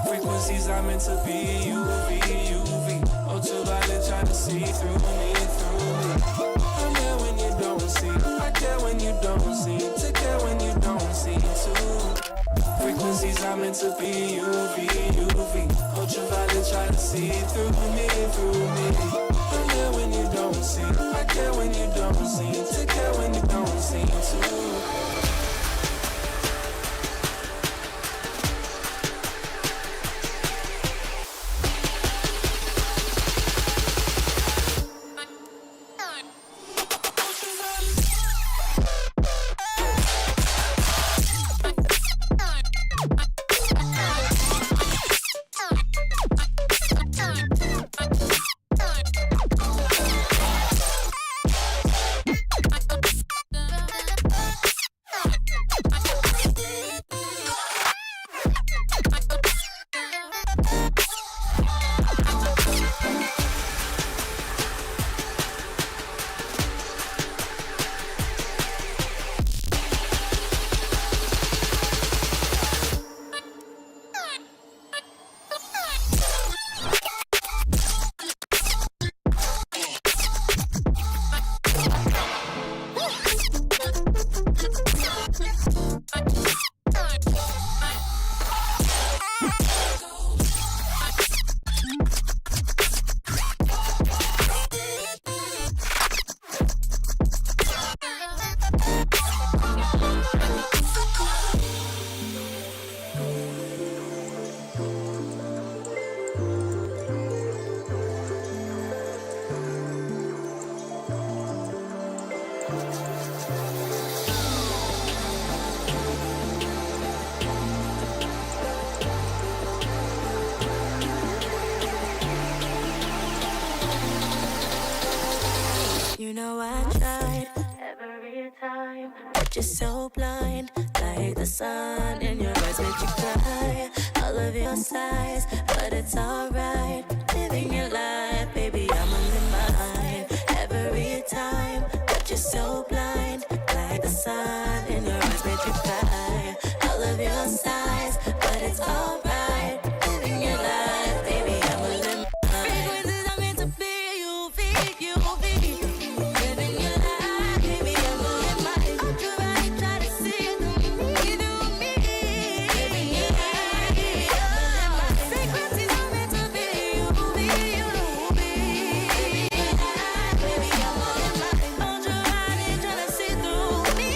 Frequencies are meant to be UV. Ultraviolet trying to see through me. I care when you don't see. I care when you don't see. Take care when you don't see too. Frequencies are meant to be UV. Ultraviolet trying to see through me. I care when you don't see. I care when you don't see. Take care when you don't see too. you're so blind, like the sun in your eyes make you cry. All of your sighs, but it's alright. Living your life, baby, I'ma live mine. Every time, but you're so blind, like the sun in your eyes make you cry. All of your sighs, but it's alright. Living your life, baby, I'ma live mine. Frequencies are meant to be you, living your life, baby, I'ma live mine. Don't you right, try to see it through me. Living your life, baby, I'ma live mine. Frequencies are meant to be you, living your life, baby, I'ma live mine. Don't you right, try to see through me.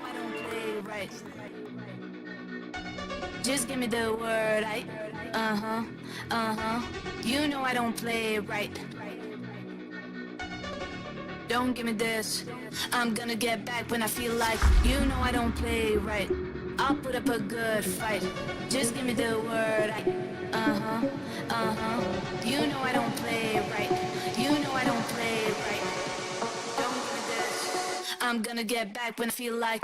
I don't play right. Just give me the word, You know I don't play right. Don't give me this. I'm gonna get back when I feel like. You know I don't play right. I'll put up a good fight. Just give me the word, You know I don't play right. You know I don't play right. Don't give me this. I'm gonna get back when I feel like.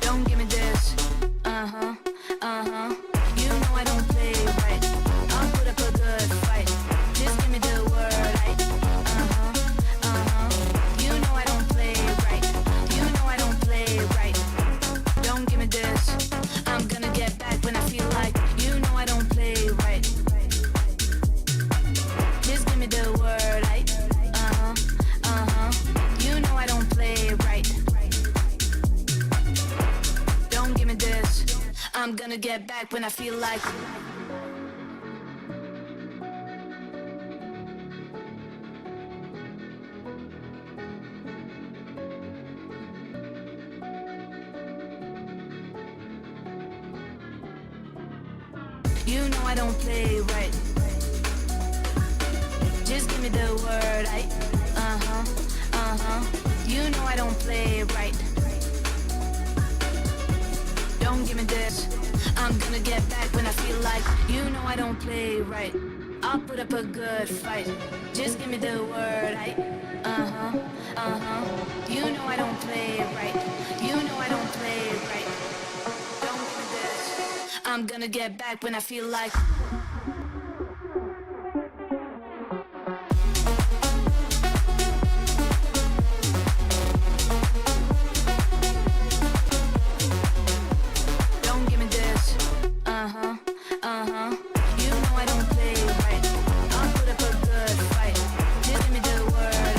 Don't give me this. You know I don't play right. I'll put up a good fight. Just give me the word, You know I don't play right. You know I don't play right. Don't give me this. I'm gonna get back when I feel like. You know I don't play right. Just give me the word, You know I don't play right. Don't give me this. I'm gonna get back when I feel like. You know I don't play right. Just give me the word, You know I don't play right. Don't give me this. I'm gonna get back when I feel like. You know I don't play right. I'll put up a good fight. Just give me the word, You know I don't play right. You know I don't play right. Don't give me this. I'm gonna get back when I feel like. Don't give me this. You know I don't play right. I'll put up a good fight. Just give me the word,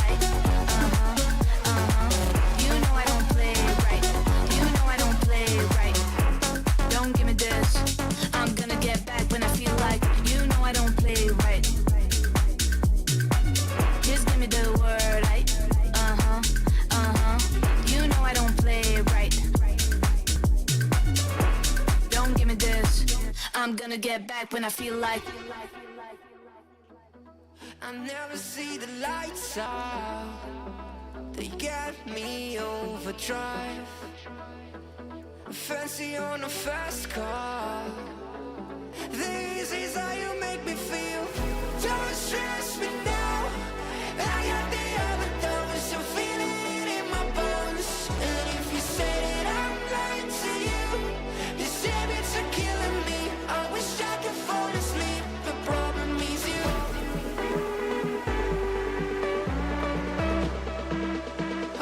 You know I don't play right. You know I don't play right. Don't give me this. I'm gonna get back when I feel like. You know I don't play right. Just give me the word, You know I don't play right. Don't give me this. I'm gonna get back when I feel like. I never see the lights out. They got me overdrive. Fancy on a fast car. This is how you make me feel. Don't stress me now. I got the other thumbs. I'm feeling it in my bones. And if you say that I'm lying to you, these habits are killing me. I wish I could fall asleep. The problem is you.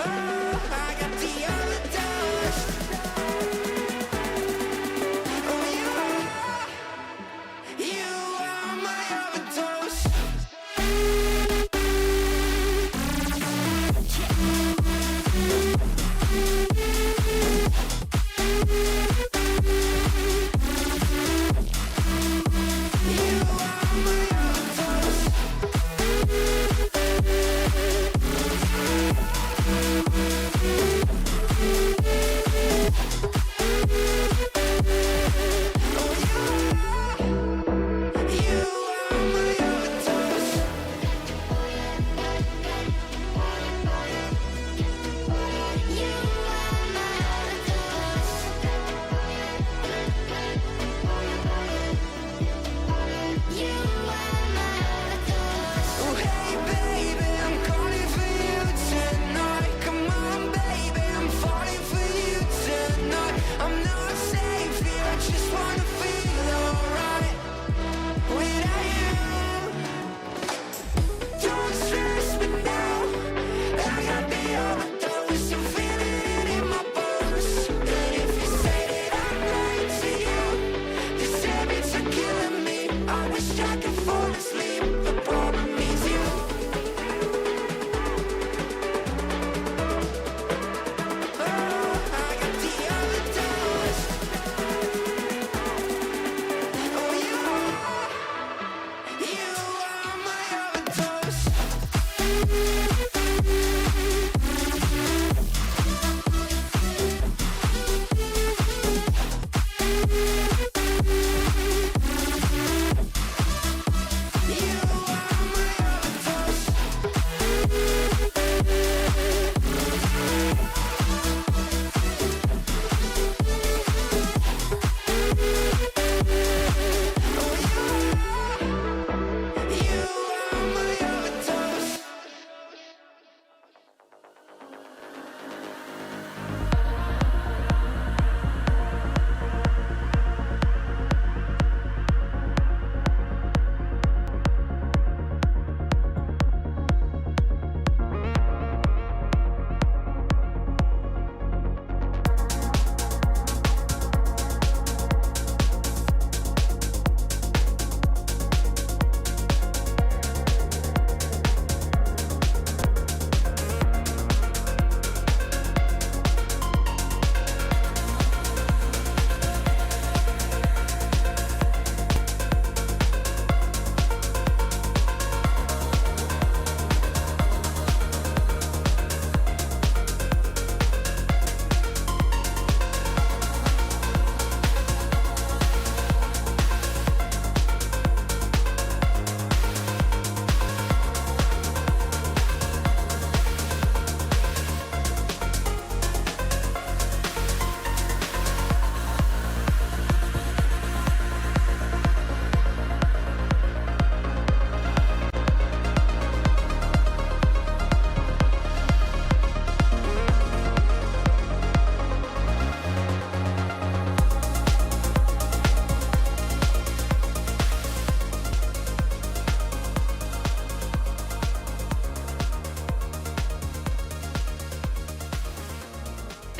Oh, I got the other thumbs. Oh, you are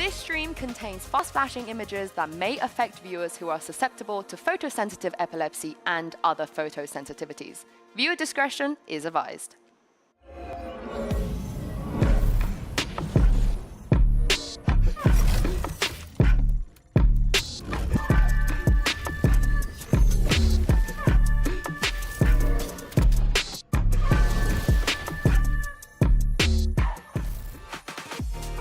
This stream contains fast-flashing images that may affect viewers who are susceptible to photosensitive epilepsy and other photosensitivities. Viewer discretion is advised.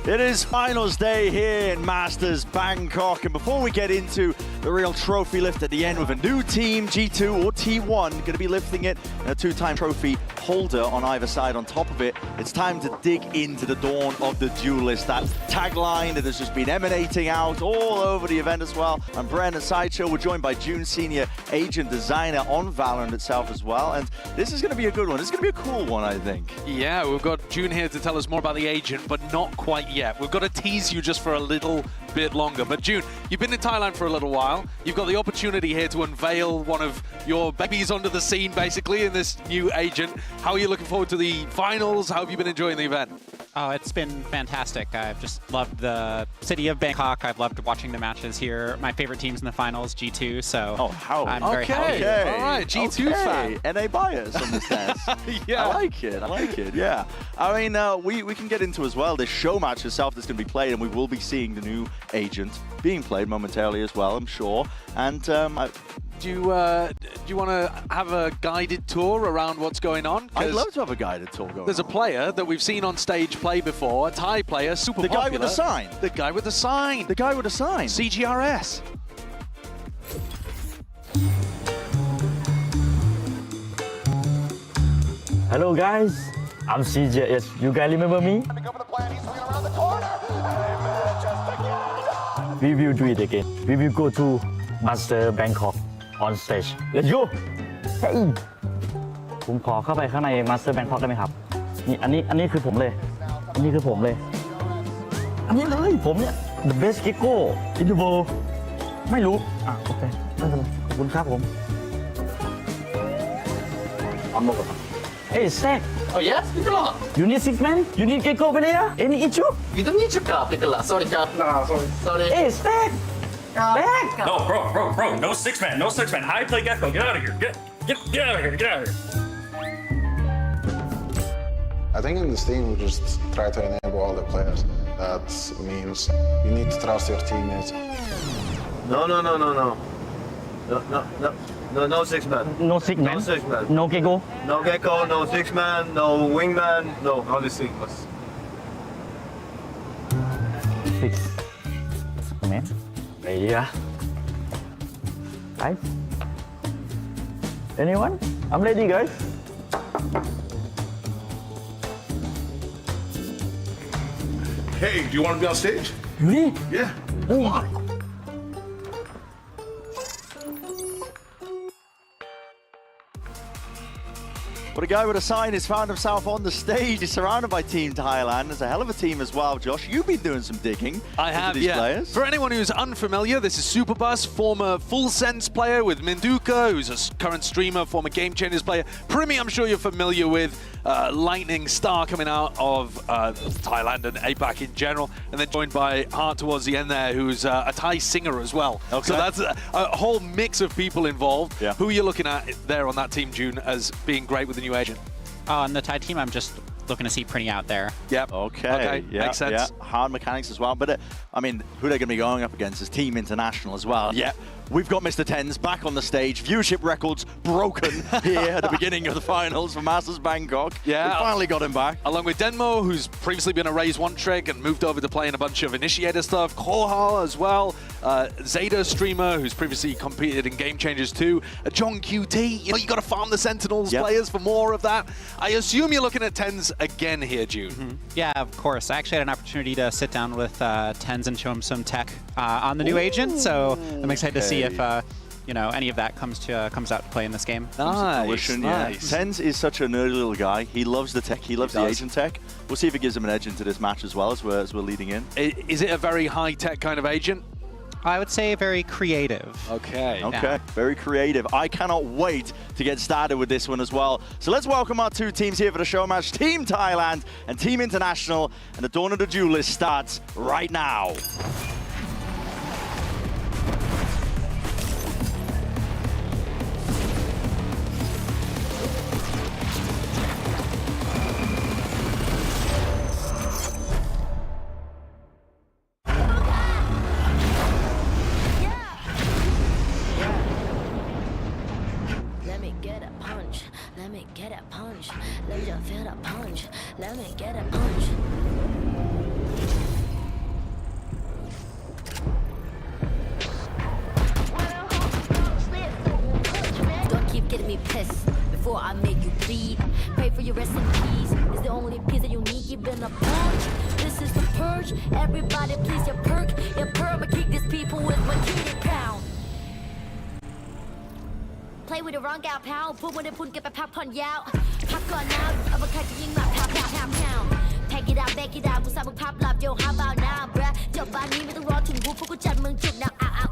It is finals day here in Masters Bangkok, and before we get into the real trophy lift at the end with a new team, G2 or T1, going to be lifting it, and a two-time trophy holder on either side on top of it, it's time to dig into the dawn of the duelist. That tagline that has just been emanating out all over the event as well. I'm Bren and Sideshow. We're joined by June, senior agent designer on VALORANT itself as well, and this is going to be a good one. This is going to be a cool one, I think. Yeah, we've got June here to tell us more about the agent, but not quite yet. We've got to tease you just for a little bit longer. But June, you've been in Thailand for a little while. You've got the opportunity here to unveil one of your babies onto the scene, basically, in this new agent. How are you looking forward to the finals? How have you been enjoying the event? Oh, it's been fantastic. I've just loved the city of Bangkok. I've loved watching the matches here. My favorite team's in the finals, G2, so I'm very happy. Okay. All right, G2 fan. NA bias on this dance. Yeah. I like it, yeah. I mean, we can get into as well this show match itself that's going to be played, and we will be seeing the new agent being played momentarily as well, I'm sure. And do you want to have a guided tour around what's going on? I'd love to have a guided tour going There's a player that we've seen on stage play before, a Thai player, super popular. The guy with the sign. The guy with the sign. The guy with the sign. CGRS. Hello guys, I'm CGS. You guys remember me? We will do it again. We will go to Masters Bangkok on stage. Let's go! Hey! ผมขอเข้าไปข้างใน Masters Bangkok ได้ไหมครับ นี่อันนี้คือผมเลย อันนี้คือผมเลย อันนี้เลยผมเนี่ย the best gecko in the world ไม่รู้โอเคไม่เป็นไรขอบคุณครับผมเอาหมดก่อน Hey, Stack. Oh yes, Nicola. You need 6 men? You need gecko over there? Any issue? You don't need your cup, Nicola. Sorry, cup. No, sorry. Hey, Stack. Stack. No, bro. No 6-man. No 6-man. I play Gecko. Get out of here. Get out of here. Get out of here. I think in this team we just try to enable all the players. That means you need to trust your teammates. No. No 6-man. No 6 men? No 6-man. No gecko? No Gecko, no 6-man, no wingman, no, only singlers. 6 men? Yeah. Guys? Anyone? I'm ready, guys. Hey, do you want to be on stage? Really? Yeah. Come on. But a guy with a sign has found himself on the stage. He's surrounded by Team Thailand. There's a hell of a team as well, Josh. You've been doing some digging. I have, these yeah. players. For anyone who's unfamiliar, this is Superbus, former Full Sense player with Minduka, who's a current streamer, former Game Changers player. Primi, I'm sure you're familiar with. Lightning star coming out of Thailand and APAC in general, and then joined by Hart towards the end there, who's a Thai singer as well. Okay. So that's a whole mix of people involved. Yeah. Who are you looking at there on that team, June, as being great with the new agent? On the Thai team, I'm just looking to see Prinny out there. Yep. Okay. Yeah, makes sense. Yeah. Hard mechanics as well. But I mean, who they're going to be going up against is Team International as well. Yeah. We've got Mr. Tens back on the stage. Viewership records broken here at the beginning of the finals for Masters Bangkok. Yeah. We finally got him back. Along with Denmo, who's previously been a Raise 1 trick and moved over to playing a bunch of Initiator stuff. Kohal as well. Zeta streamer, who's previously competed in Game Changers 2. John QT, you got to farm the Sentinels players for more of that. I assume you're looking at Tens again here, June. Yeah, of course. I actually had an opportunity to sit down with Tens and show him some tech on the new agent, so I'm excited to see if any of that comes out to play in this game. Nice. Tens is such a nerdy little guy. He loves the tech. He loves the agent tech. We'll see if it gives him an edge into this match as well as we're leading in. Is it a very high-tech kind of agent? I would say very creative. Okay. Okay, very creative. I cannot wait to get started with this one as well. So let's welcome our two teams here for the show match, Team Thailand and Team International. And the Dawn of the Duelist starts right now. Let me get a punch. Let me get a punch. Let me just feel the punch. Let me get a punch. Don't keep getting me pissed before I make you bleed. Pray for your rest in peace. It's the only peace that you need. Given a punch. This is the purge. Everybody, please, your perk. Your perma kick these people with my kitty pound. Play with the wrong gal pal พวกมันได้พุ่นเก็บไปพักผ่อนยาวพักก่อนนะเอามาใครจะยิงมาพับPack it out, back it out กูสามึงพับหลับ Yo how about now bruh จบบ้านนี้ไม่ต้องรอถึงกูพวกกูจัดมึงจุกหนักอ้าว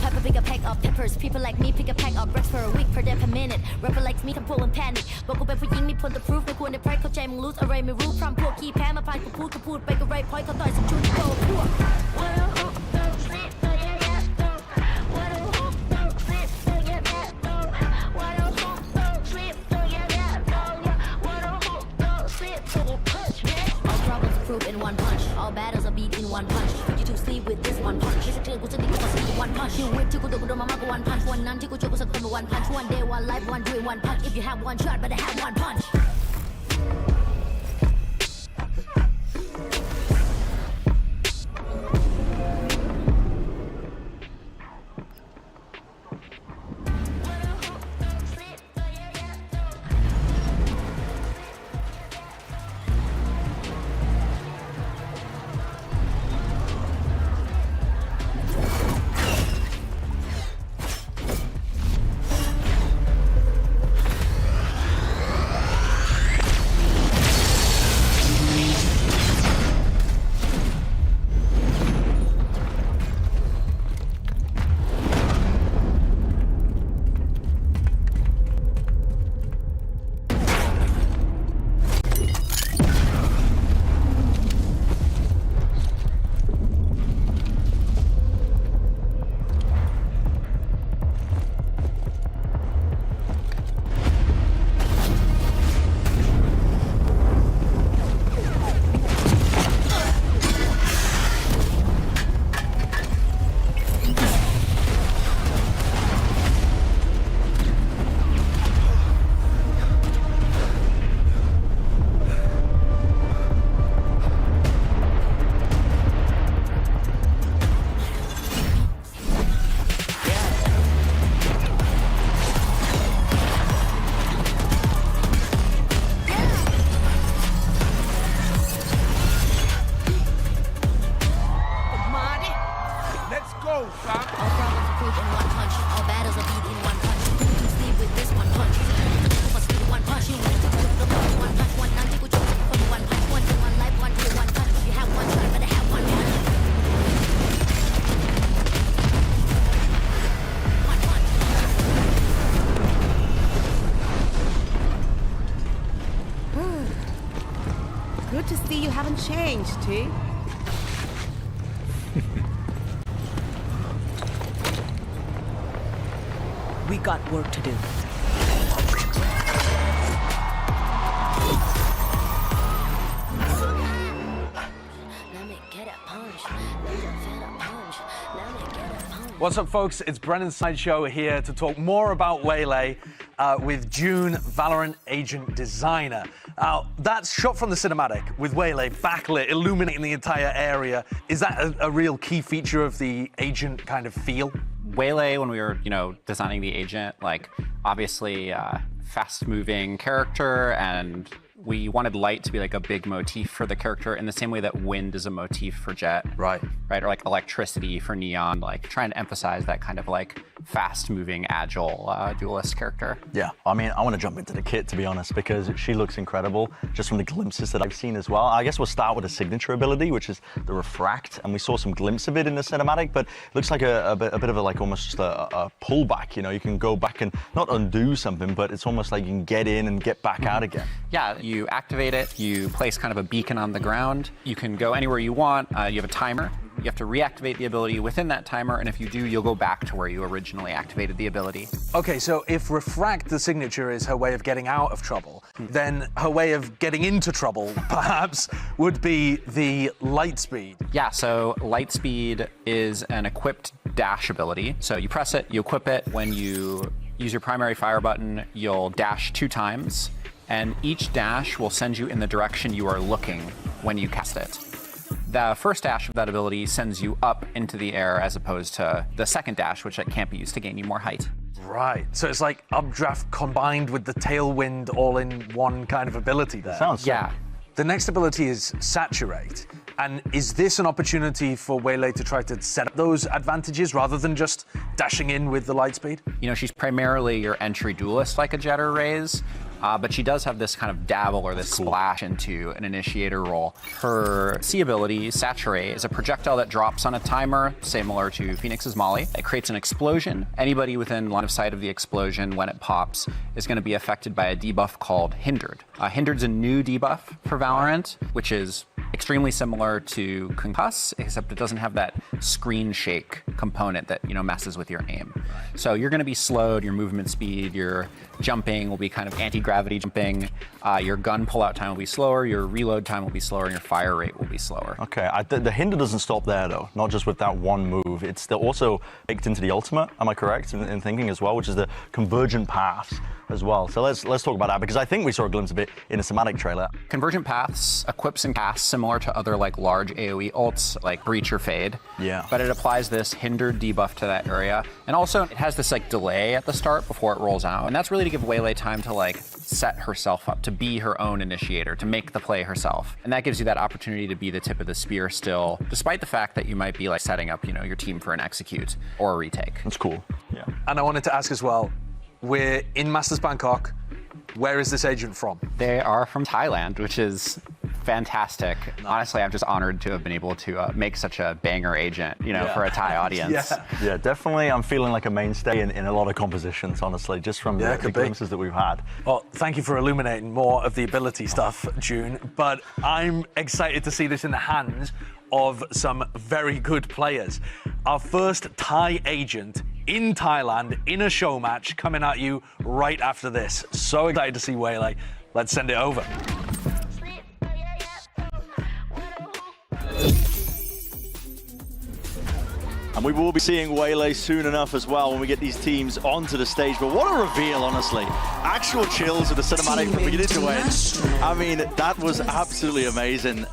Pepper, pick a pack of peppers. People like me pick a pack of bricks for a week per day per minute. Rapper likes me ทำพวกมัน panic บอกกูเป็นผู้หญิงมี point of proof ไม่ควรได้ price เข้าใจมึง lose อะไรไม่รู้พร้อมพวกขี้แพ้มาพานกูพูดไปก็ไร point เขาต่อยสักชุดโตพวก All problems proved in one punch. All battles are beat in one punch. Put you to sleep with this one punch. ไม่ใช่เตือนกูจะดีกูขอ sleep with one punch. You whip ที่กูโดนกูโดนมามากกว่า one punch. วันนั้นที่กูช่วยกูสักคนมา one punch. One day, one life, one dream, one punch. If you have one shot, better have one punch. Good to see you haven't changed, T. We got work to do. What's up, folks? It's Brennan Sideshow here to talk more about Waylay with June, Valorant Agent Designer. Now, that's shot from the cinematic with Waylay backlit, illuminating the entire area. Is that a real key feature of the agent kind of feel? Waylay, when we were, designing the agent, like, obviously, fast-moving character and we wanted light to be like a big motif for the character in the same way that wind is a motif for Jet. Right. Right, or like electricity for Neon, like trying to emphasize that kind of like fast-moving, agile duelist character. Yeah, I mean, I want to jump into the kit, to be honest, because she looks incredible, just from the glimpses that I've seen as well. I guess we'll start with a signature ability, which is the Refract, and we saw some glimpse of it in the cinematic, but it looks like a bit of a, like, almost just a pullback, you know? You can go back and not undo something, but it's almost like you can get in and get back out again. Yeah, you activate it, you place kind of a beacon on the ground, you can go anywhere you want, you have a timer. You have to reactivate the ability within that timer, and if you do, you'll go back to where you originally activated the ability. Okay, so if Refract, the signature, is her way of getting out of trouble, then her way of getting into trouble, perhaps, would be the Lightspeed. Yeah, so Lightspeed is an equipped dash ability. So you press it, you equip it. When you use your primary fire button, you'll dash 2 times, and each dash will send you in the direction you are looking when you cast it. The first dash of that ability sends you up into the air as opposed to the second dash, which can't be used to gain you more height. Right, so it's like updraft combined with the tailwind all in one kind of ability there. Sounds yeah. The next ability is Saturate. And is this an opportunity for Waylay to try to set up those advantages rather than just dashing in with the Lightspeed? You know, she's primarily your entry duelist like a Jet or Raze, but she does have this kind of dabble or this splash into an initiator role. Her C ability, Saturate, is a projectile that drops on a timer, similar to Phoenix's Molly. It creates an explosion. Anybody within line of sight of the explosion when it pops is going to be affected by a debuff called Hindered. Hindered's a new debuff for Valorant, which is extremely similar to Concuss, except it doesn't have that screen shake component that, you know, messes with your aim. So you're going to be slowed, your movement speed, your jumping will be kind of anti-gravity jumping, your gun pull-out time will be slower, your reload time will be slower, and your fire rate will be slower. Okay, the hinder doesn't stop there though, not just with that one move. It's still also baked into the ultimate, am I correct in thinking as well, which is the convergent paths as well. So let's talk about that, because I think we saw a glimpse of it in a somatic trailer. Convergent paths equips and casts similar to other like large AoE ults like Breach or Fade. Yeah. But it applies this hindered debuff to that area. And also it has this like delay at the start before it rolls out. And that's really to give Waylay time to like set herself up, to be her own initiator, to make the play herself. And that gives you that opportunity to be the tip of the spear still, despite the fact that you might be like setting up, you know, your team for an execute or a retake. That's cool. Yeah. And I wanted to ask as well, we're in Masters Bangkok. Where is this agent from? They are from Thailand, which is fantastic. Honestly, I'm just honored to have been able to make such a banger agent, you know, for a Thai audience. Yeah, definitely. I'm feeling like a mainstay in a lot of compositions, honestly, just from the glimpses that we've had. Well, thank you for illuminating more of the ability stuff, June. But I'm excited to see this in the hands of some very good players. Our first Thai agent in Thailand in a show match coming at you right after this. So excited to see Waylay. Let's send it over. And we will be seeing Waylay soon enough as well when we get these teams onto the stage. But what a reveal, honestly. Actual chills with the cinematic from beginning to end. I mean, that was absolutely amazing.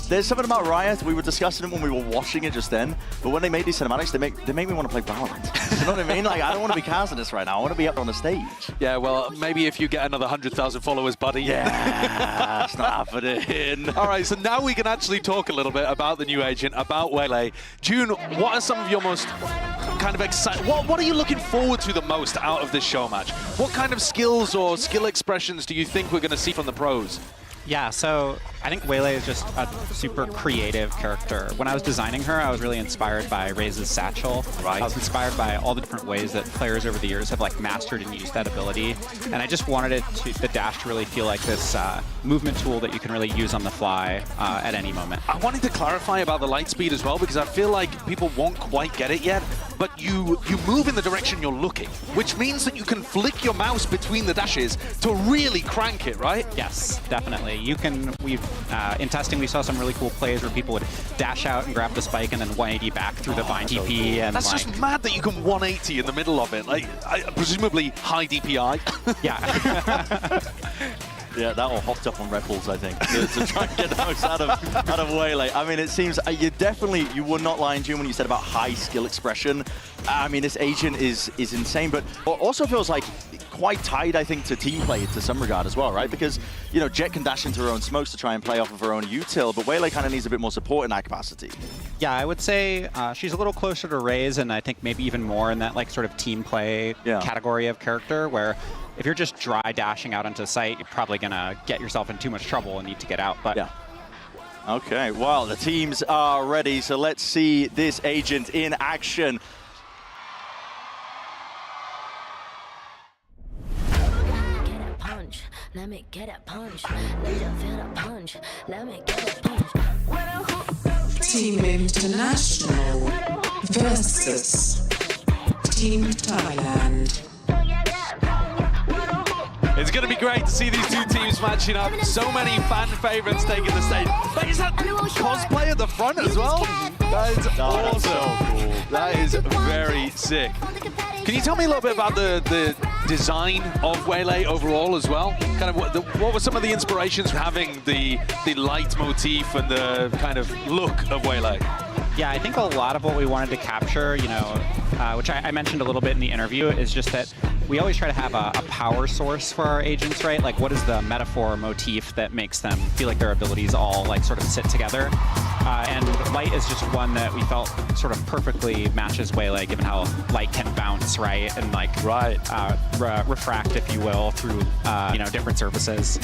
There's something about Riot, we were discussing it when we were watching it just then, but when they made these cinematics, they make me want to play Valorant. You know what I mean? Like, I don't want to be casting this right now. I want to be up on the stage. Yeah, well, maybe if you get another 100,000 followers, buddy. Yeah, it's not happening. All right, so now we can actually talk a little bit about the new agent, about Waylay. June, what are some of your most kind of exciting, what are you looking forward to the most out of this show match? What kind of skills or skill expressions do you think we're going to see from the pros? Yeah, so I think Waylay is just a super creative character. When I was designing her, I was really inspired by Raze's Satchel. Right. I was inspired by all the different ways that players over the years have like mastered and used that ability. And I just wanted the dash to really feel like this movement tool that you can really use on the fly at any moment. I wanted to clarify about the light speed as well, because I feel like people won't quite get it yet, but you move in the direction you're looking, which means that you can flick your mouse between the dashes to really crank it, right? Yes, definitely. You can, in testing, we saw some really cool plays where people would dash out and grab the spike and then 180 back through the vine TP. And that's just mad that you can 180 in the middle of it. Like, presumably high DPI. Yeah. Yeah, that all hopped up on Red Bulls, I think, to try and get the most out of Waylay. I mean, it seems you were not lying, June, when you said about high skill expression. I mean, this agent is insane, but it also feels like quite tied, I think, to team play to some regard as well, right? Because, you know, Jet can dash into her own smokes to try and play off of her own util, but Waylay kind of needs a bit more support in that capacity. Yeah, I would say she's a little closer to Raze, and I think maybe even more in that like sort of team play category of character, where if you're just dry dashing out into sight, you're probably gonna get yourself in too much trouble and need to get out. But yeah. Okay, well, the teams are ready, so let's see this agent in action. Let me get a punch. Let you feel the punch. Let me get a punch. Team International versus Team Thailand. It's going to be great to see these two teams matching up. So many fan favorites taking the stage. But is that cosplay at the front as well? That is awesome. That is very sick. Can you tell me a little bit about the design of Waylay overall as well? Kind of what were some of the inspirations for having the light motif and the kind of look of Waylay? Yeah, I think a lot of what we wanted to capture, you know, which I mentioned a little bit in the interview, is just that we always try to have a power source for our agents, right? Like, what is the metaphor or motif that makes them feel like their abilities all like sort of sit together? And light is just one that we felt sort of perfectly matches Waylay, given how light can bounce, right? And like refract, if you will, through you know, different surfaces.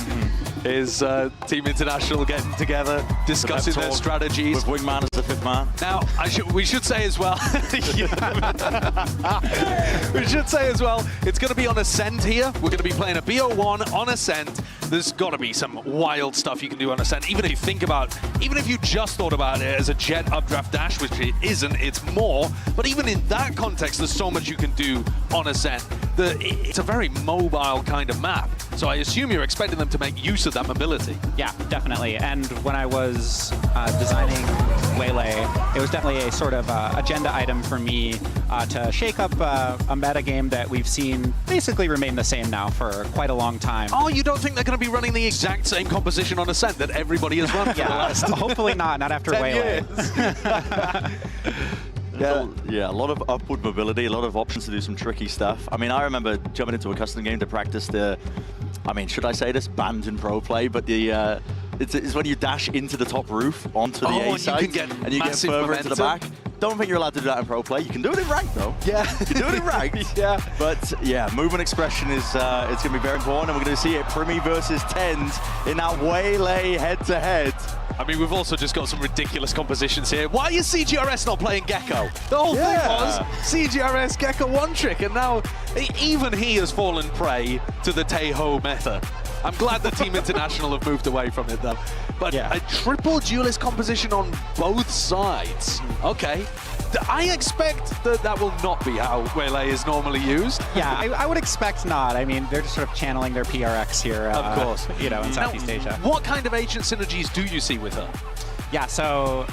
Is Team International getting together, discussing their strategies? With Wingman as the fifth man. Now, we should say as well, we should say as well, it's going to be on Ascent here. We're going to be playing a BO1 on Ascent. There's got to be some wild stuff you can do on Ascent. Even if you think about, even if you just thought about it as a Jet updraft dash, which it isn't, it's more. But even in that context, there's so much you can do on Ascent. It's a very mobile kind of map. So I assume you're expecting them to make use of that mobility. Yeah, definitely. And when I was designing Waylay, it was definitely a sort of agenda item for me to shake up a meta game that we've seen basically remain the same now for quite a long time. Oh, you don't think they're going to be running the exact same composition on Ascent that everybody has run for the last hopefully not after Waylay. Yeah, a lot of upward mobility, a lot of options to do some tricky stuff. I mean, I remember jumping into a custom game to practice the, I mean, should I say this? Banned in pro play, but the it's when you dash into the top roof onto the A side and you get further momentum into the back. Don't think you're allowed to do that in pro play. You can do it in ranked though. Yeah, you can do it in ranked. Yeah, but yeah, movement expression is it's going to be very important, and we're going to see it Primi versus Tens in that Waylay head-to-head. I mean, we've also just got some ridiculous compositions here. Why is CGRS not playing Gecko? The whole thing was CGRS Gecko one trick, and now even he has fallen prey to the Taeho meta. I'm glad that Team International have moved away from it, though. But a triple duelist composition on both sides. Okay. I expect that will not be how Waylay is normally used. Yeah, I would expect not. I mean, they're just sort of channeling their PRX here, of course, you know, in Southeast Asia. What kind of agent synergies do you see with her? Yeah, so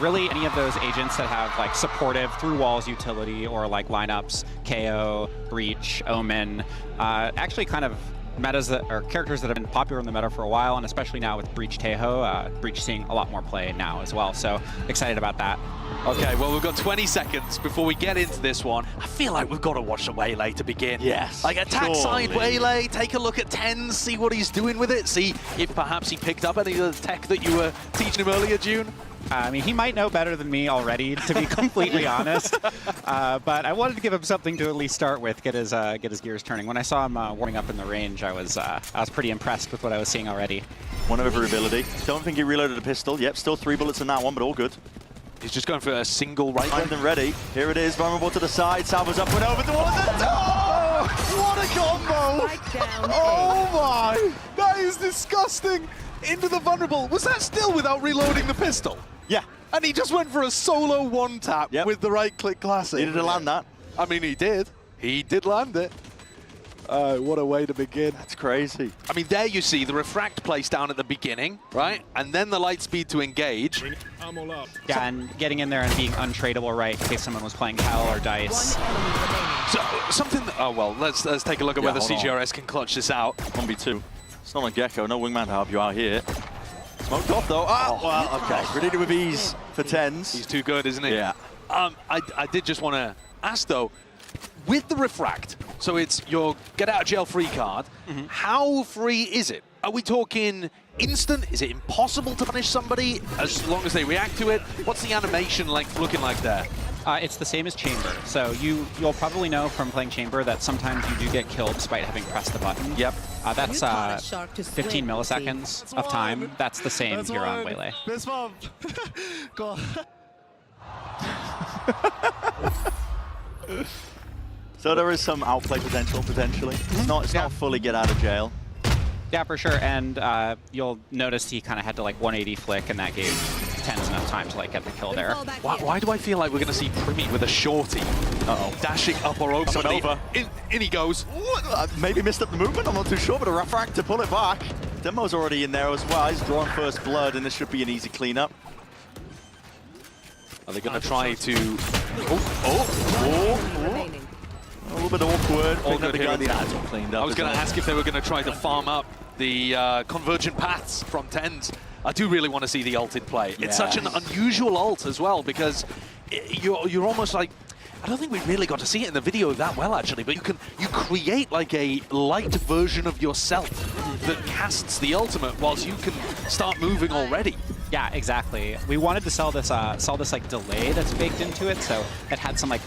really any of those agents that have like supportive through walls utility or like lineups, KO, Breach, Omen, actually kind of metas that are characters that have been popular in the meta for a while, and especially now with Breach Taeho, Breach seeing a lot more play now as well. So excited about that. Okay, well, we've got 20 seconds before we get into this one. I feel like we've got to watch the Waylay to begin. Yes. Like attack side Waylay, take a look at Tens, see what he's doing with it, see if perhaps he picked up any of the tech that you were teaching him earlier, June. I mean, he might know better than me already, to be completely honest. But I wanted to give him something to at least start with, get his gears turning. When I saw him warming up in the range, I was pretty impressed with what I was seeing already. One of every ability. Don't think he reloaded a pistol. Yep, still 3 bullets in that one, but all good. He's just going for a single right Timed and ready. Here it is, vulnerable to the side. Salvo's up and over towards the door! What a combo! Oh my! That is disgusting! Into the vulnerable. Was that still without reloading the pistol? Yeah. And he just went for a solo one tap with the right click classic. Needed to land that. I mean, he did. He did land it. What a way to begin. That's crazy. I mean, there you see the refract place down at the beginning, right? And then the light speed to engage. Yeah, and getting in there and being untradeable, right, in case someone was playing Hell or Dice. So, something... Oh, well, let's take a look at whether CGRS can clutch this out. 1v2. It's not on Gecko. No wingman to help you out here. Smoked off, though. Oh, well, okay. Ready with ease for Tens. He's too good, isn't he? Yeah. I did just want to ask, though, with the refract, So it's your get out of jail free card. How free is it? Are we talking instant? Is it impossible to punish somebody as long as they react to it? What's the animation looking like there? It's the same as Chamber. So you'll probably know from playing Chamber that sometimes you do get killed despite having pressed the button. Yep. That's 15 milliseconds of time. That's the same here on Waylay. So there is some outplay potential, potentially. It's not fully get out of jail. Yeah, for sure. And you'll notice he kind of had to like 180 flick, and that gave Tens enough time to like get the kill there. Why do I feel like we're going to see Primi with a shorty? Dashing up or over somebody. In he goes. Maybe missed up the movement, I'm not too sure, but a refract to pull it back. Demo's already in there as well. He's drawn first blood, and this should be an easy cleanup. Are they going to try to... A little bit awkward. All good here. That's all cleaned up. I was going to ask if they were going to try to farm up the convergent paths from Tens. I do really want to see the ult in play. It's such an unusual ult as well, because you're almost like... I don't think we really got to see it in the video that well, actually, but you create like a light version of yourself that casts the ultimate whilst you can start moving already. Yeah, exactly. We wanted to sell this like delay that's baked into it, so it had some like,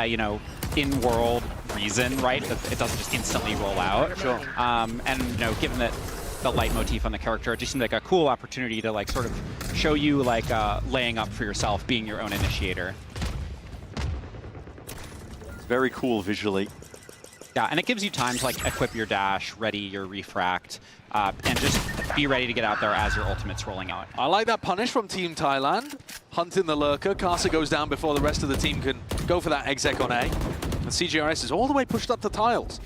you know, in-world reason, right? That it doesn't just instantly roll out. Sure. And you know, given that the light motif on the character, it just seemed like a cool opportunity to like sort of show you like laying up for yourself, being your own initiator. Very cool visually. Yeah, and it gives you time to like equip your dash, ready your refract, and just be ready to get out there as your ultimate's rolling out. I like that punish from Team Thailand. Hunting the lurker. Casa goes down before the rest of the team can go for that exec on A. And CGRS is all the way pushed up the tiles.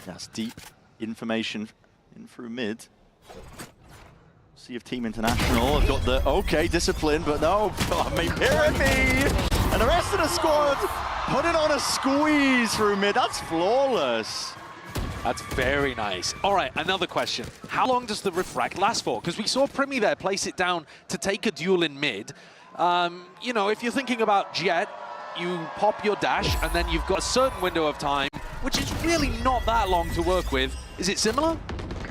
That's deep information in through mid. See if Team International have got the okay discipline, but no, I mean Pyramid and the rest of the squad putting on a squeeze through mid. That's flawless. That's very nice. All right, another question. How long does the refract last for? Because we saw Primi there place it down to take a duel in mid. You know, if you're thinking about Jet, you pop your dash and then you've got a certain window of time, which is really not that long to work with. Is it similar?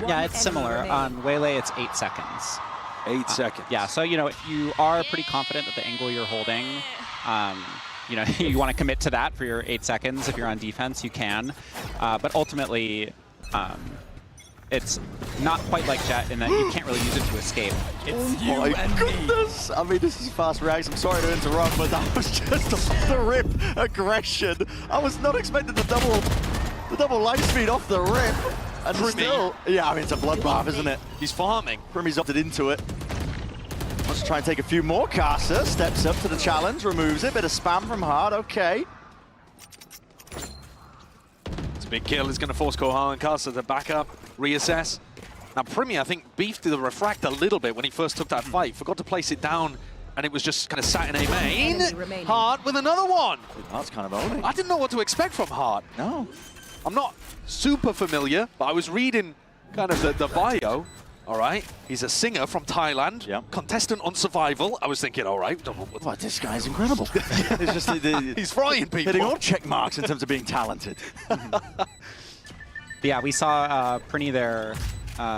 Yeah, it's similar. On Waylay, it's 8 seconds. 8 seconds. Yeah, so you know, if you are pretty confident that the angle you're holding, you know, you want to commit to that for your 8 seconds. If you're on defense, you can. But ultimately, it's not quite like Jet in that you can't really use it to escape. It's oh my goodness! I mean, this is fast reacts. I'm sorry to interrupt, but that was just off the rip aggression. I was not expecting the double light speed off the rip. And still, yeah, I mean, it's a bloodbath, isn't it? He's farming. Primi's opted into it. Wants to try and take a few more. Casa steps up to the challenge, removes it. Bit of spam from Hard, okay. It's a big kill. It's going to force Kohan and Casa to back up, reassess. Now, Primi, I think, beefed the refract a little bit when he first took that fight. Forgot to place it down, and it was just kind of sat in A main. Hard with another one. Hard's kind of owning. I didn't know what to expect from Hard. No. I'm not super familiar, but I was reading kind of the bio. All right, he's a singer from Thailand, contestant on Survival. I was thinking, all right. Oh, this guy's incredible. It's just, he's frying people. Hitting all check marks in terms of being talented. Yeah, we saw Prinny there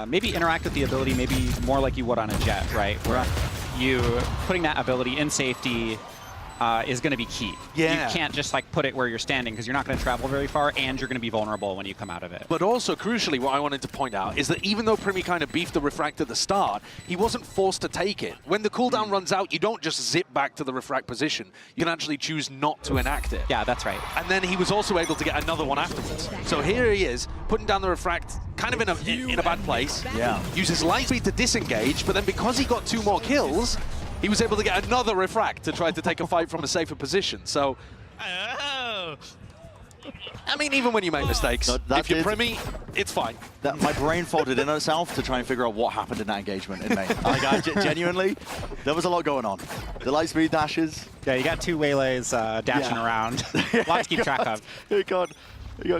maybe interact with the ability maybe more like you would on a Jet, right? Where you putting that ability in safety is going to be key. Yeah. You can't just like put it where you're standing because you're not going to travel very far and you're going to be vulnerable when you come out of it. But also, crucially, what I wanted to point out is that even though Primi kind of beefed the refract at the start, he wasn't forced to take it. When the cooldown runs out, you don't just zip back to the refract position. You can actually choose not to enact it. Yeah, that's right. And then he was also able to get another one afterwards. So here he is, putting down the refract kind of in a bad place. Yeah. Uses light speed to disengage, but then because he got 2 more kills, he was able to get another refract to try to take a fight from a safer position. So, I mean, even when you make mistakes, if you're Primi, it's fine. My brain folded in on itself to try and figure out what happened in that engagement in May. Like, genuinely, there was a lot going on. The light speed dashes. Yeah, you got 2 Waylays dashing around. A lot to keep track of. It got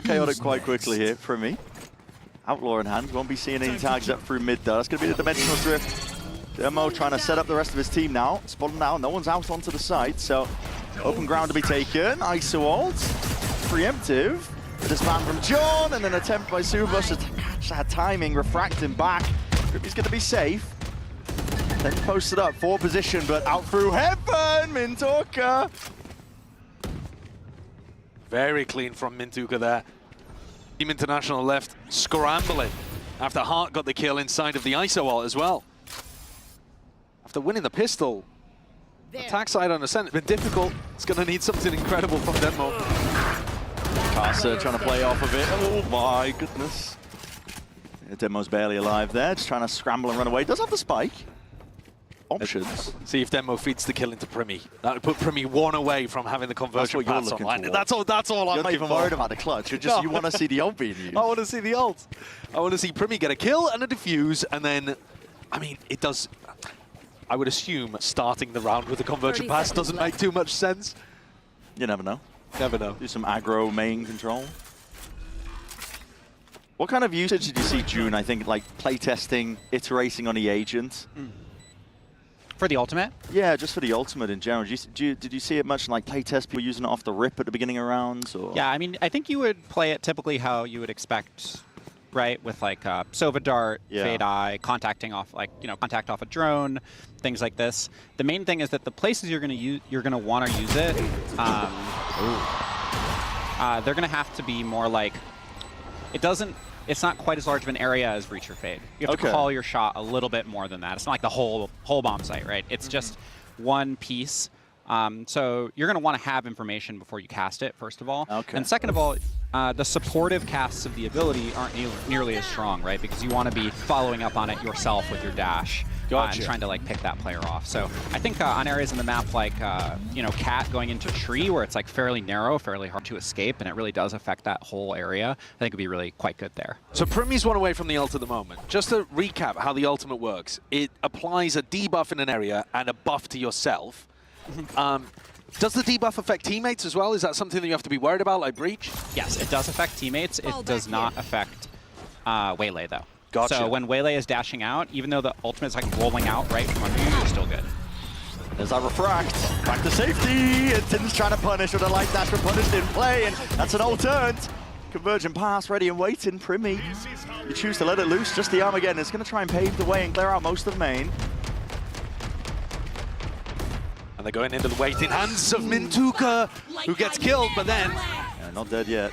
chaotic quite quickly here, Primi. Outlaw in hand. Won't be seeing any tags up through mid, though. That's going to be the dimensional drift. Demo trying to set up the rest of his team now. Spotted now, no one's out onto the side, so open ground to be taken. ISO ult, preemptive. This man from John, and then attempt by Subas. Just had timing, refract him back. He's going to be safe. Then posted up, 4 position, but out through heaven, Mintuka. Very clean from Mintuka there. Team International left scrambling after Hart got the kill inside of the ISO ult as well. After winning the pistol, attack side on Ascent has been difficult. It's going to need something incredible from Denmo. Casa trying to play off of it. Oh my goodness. Yeah, Denmo's barely alive there, just trying to scramble and run away. Does have the spike. Options. See if Denmo feeds the kill into Primi. That would put Primi 1 away from having the conversion pass online. That's all I'm You're not even worried about the clutch. You're just, you want to see the ult being used. I want to see the ult. I want to see Primi get a kill and a defuse, and then, I mean, it does. I would assume starting the round with a conversion pass doesn't make too much sense. You never know. Never know. Do some aggro main control. What kind of usage did you see, June? I think like playtesting, iterating on the agent. For the ultimate? Yeah, just for the ultimate in general. Did you see it much in like playtest, people using it off the rip at the beginning of rounds? Or? Yeah, I mean, I think you would play it typically how you would expect, right? With like Sova Dart, Fade Eye, contacting off contact off a drone, things like this. The main thing is that the places you're gonna want to use it, they're gonna have to be more like, it's not quite as large of an area as Breach or Fade. You have to call your shot a little bit more than that. It's not like the whole bomb site, right? It's just one piece. So you're going to want to have information before you cast it, first of all. And second of all, the supportive casts of the ability aren't nearly as strong, right? Because you want to be following up on it yourself with your dash. And trying to like pick that player off. So I think on areas in the map like Cat going into Tree, where it's like fairly narrow, fairly hard to escape, and it really does affect that whole area, I think it'd be really quite good there. So Primi's 1 away from the ult at the moment. Just to recap how the ultimate works, it applies a debuff in an area and a buff to yourself. Does the debuff affect teammates as well? Is that something that you have to be worried about, like Breach? Yes, it does affect teammates. It does not affect Waylay, though. Gotcha. So when Waylay is dashing out, even though the ultimate is like rolling out right from under you, you're still good. There's that refract. Back to safety. And Tim's trying to punish with a light dash, but punished in play, and that's an ult turned. Convergent pass ready and waiting. Primi, you choose to let it loose. Just the arm again. It's going to try and pave the way and clear out most of main. And they're going into the waiting hands of Mintuka, who gets killed, but then... Yeah, not dead yet.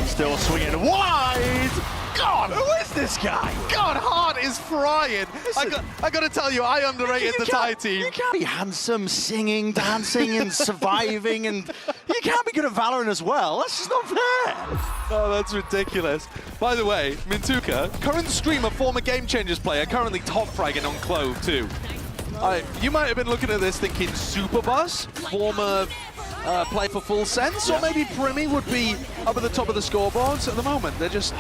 Still swinging wide. God, who is this guy? God, Hart is frying. I got to tell you, I underrated the Thai team. You can't be handsome, singing, dancing, and surviving, and you can't be good at Valorant as well. That's just not fair. Oh, that's ridiculous. By the way, Mintuka, current streamer, former Game Changers player, currently top fragging on Clove too. You might have been looking at this thinking Superbus, former player for Full Sense, or maybe Primi would be up at the top of the scoreboards. At the moment, they're just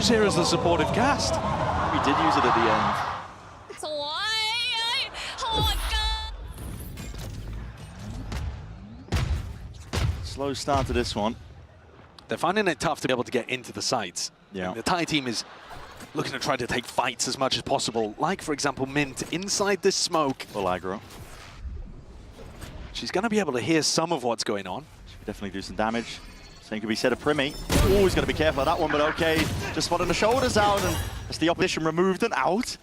here as the supportive cast. We did use it at the end. Slow start to this one. They're finding it tough to be able to get into the sites. Yeah. And the Thai team is looking to try to take fights as much as possible. Like, for example, Mint inside this smoke. Full aggro. She's going to be able to hear some of what's going on. She could definitely do some damage. Same could be said of Primi. Oh, he's got to be careful of that one, but okay. Just spotting the shoulders out, and as the opposition removed and out.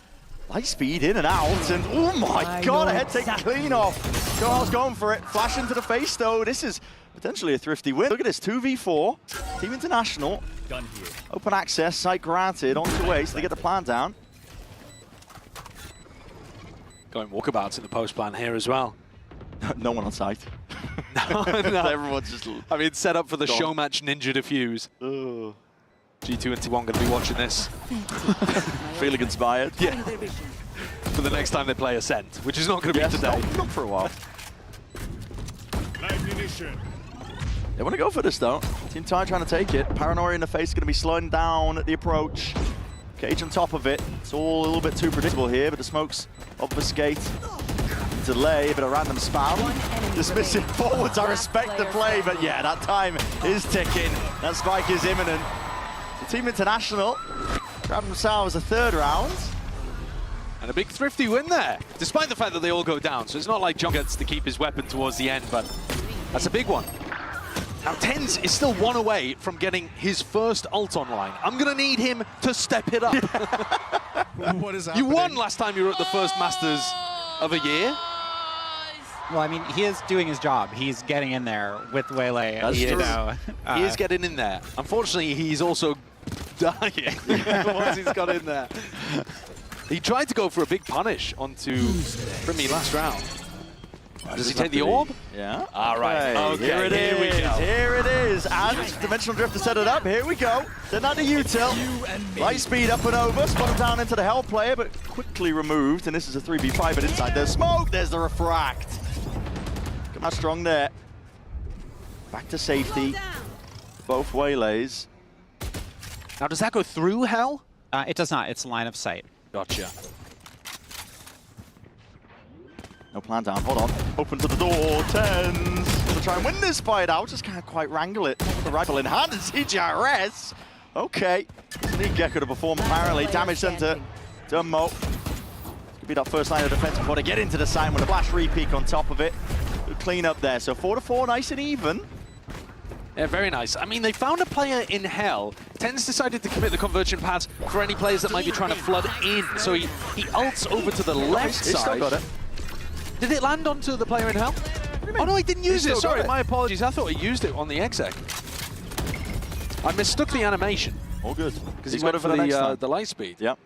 Light speed in and out, and oh my god, a head taken clean off. Carl's going for it. Flash into the face, though. This is potentially a thrifty win. Look at this, 2v4. Team International. Gun here. Open access, site granted, on to way, so they get the plan down. Going walkabouts in the post plan here as well. No one on site. No. Everyone's just... I mean, set up for the gone. show match ninja defuse. Ugh. G2 and T1 going to be watching this. Feeling inspired. Yeah. For the next time they play Ascent, which is not going to be today. Not for a while. They want to go for this, though. Team Thai trying to take it. Paranoia in the face, going to be slowing down at the approach. Cage on top of it. It's all a little bit too predictable here, but the smokes obfuscate. Delay, a bit of random spam. Dismissive forwards, I respect the play, but yeah, that time is ticking. That spike is imminent. The Team International grab themselves a third round. And a big thrifty win there, despite the fact that they all go down. So it's not like John gets to keep his weapon towards the end, but that's a big one. Now, Tens is still one away from getting his first ult online. I'm going to need him to step it up. What is You won last time you were at the first Masters of a year. Well, I mean, he is doing his job. He's getting in there with Waylay. He is getting in there. Unfortunately, he's also dying once he's got in there. He tried to go for a big punish onto Primi last round. Does he take the orb? Yeah. All right. Okay. Here it is. we go. Here it is. And Dimensional Drift to set it up. Here we go. Then that to util. Light speed up and over. Spot him down into the Hell player, but quickly removed. And this is a 3v5, but inside there's smoke. There's the refract. Come on, strong there. Back to safety. Both Waylays. Now, does that go through Hell? It does not. It's line of sight. Gotcha. No plan down, hold on. Open to the door, Tens. Gonna try and win this fight out, just can't quite wrangle it. With the rifle in hand and CGRS. Okay, doesn't need Gecko to perform apparently. Damage done to Dummo. Could be that first line of defense before they get into the side with a blast repeak on top of it. Good clean up there, so 4-4, nice and even. Yeah, very nice. I mean, they found a player in Hell. Tens decided to commit the conversion pads for any players that might be trying to flood in. So he ults over to the left side. He's still got it. Did it land onto the player in Hell? Oh no, he didn't use it. Sorry, my apologies. I thought he used it on the exec. I mistook the animation. All good. Because he's got it for the light speed. Yep.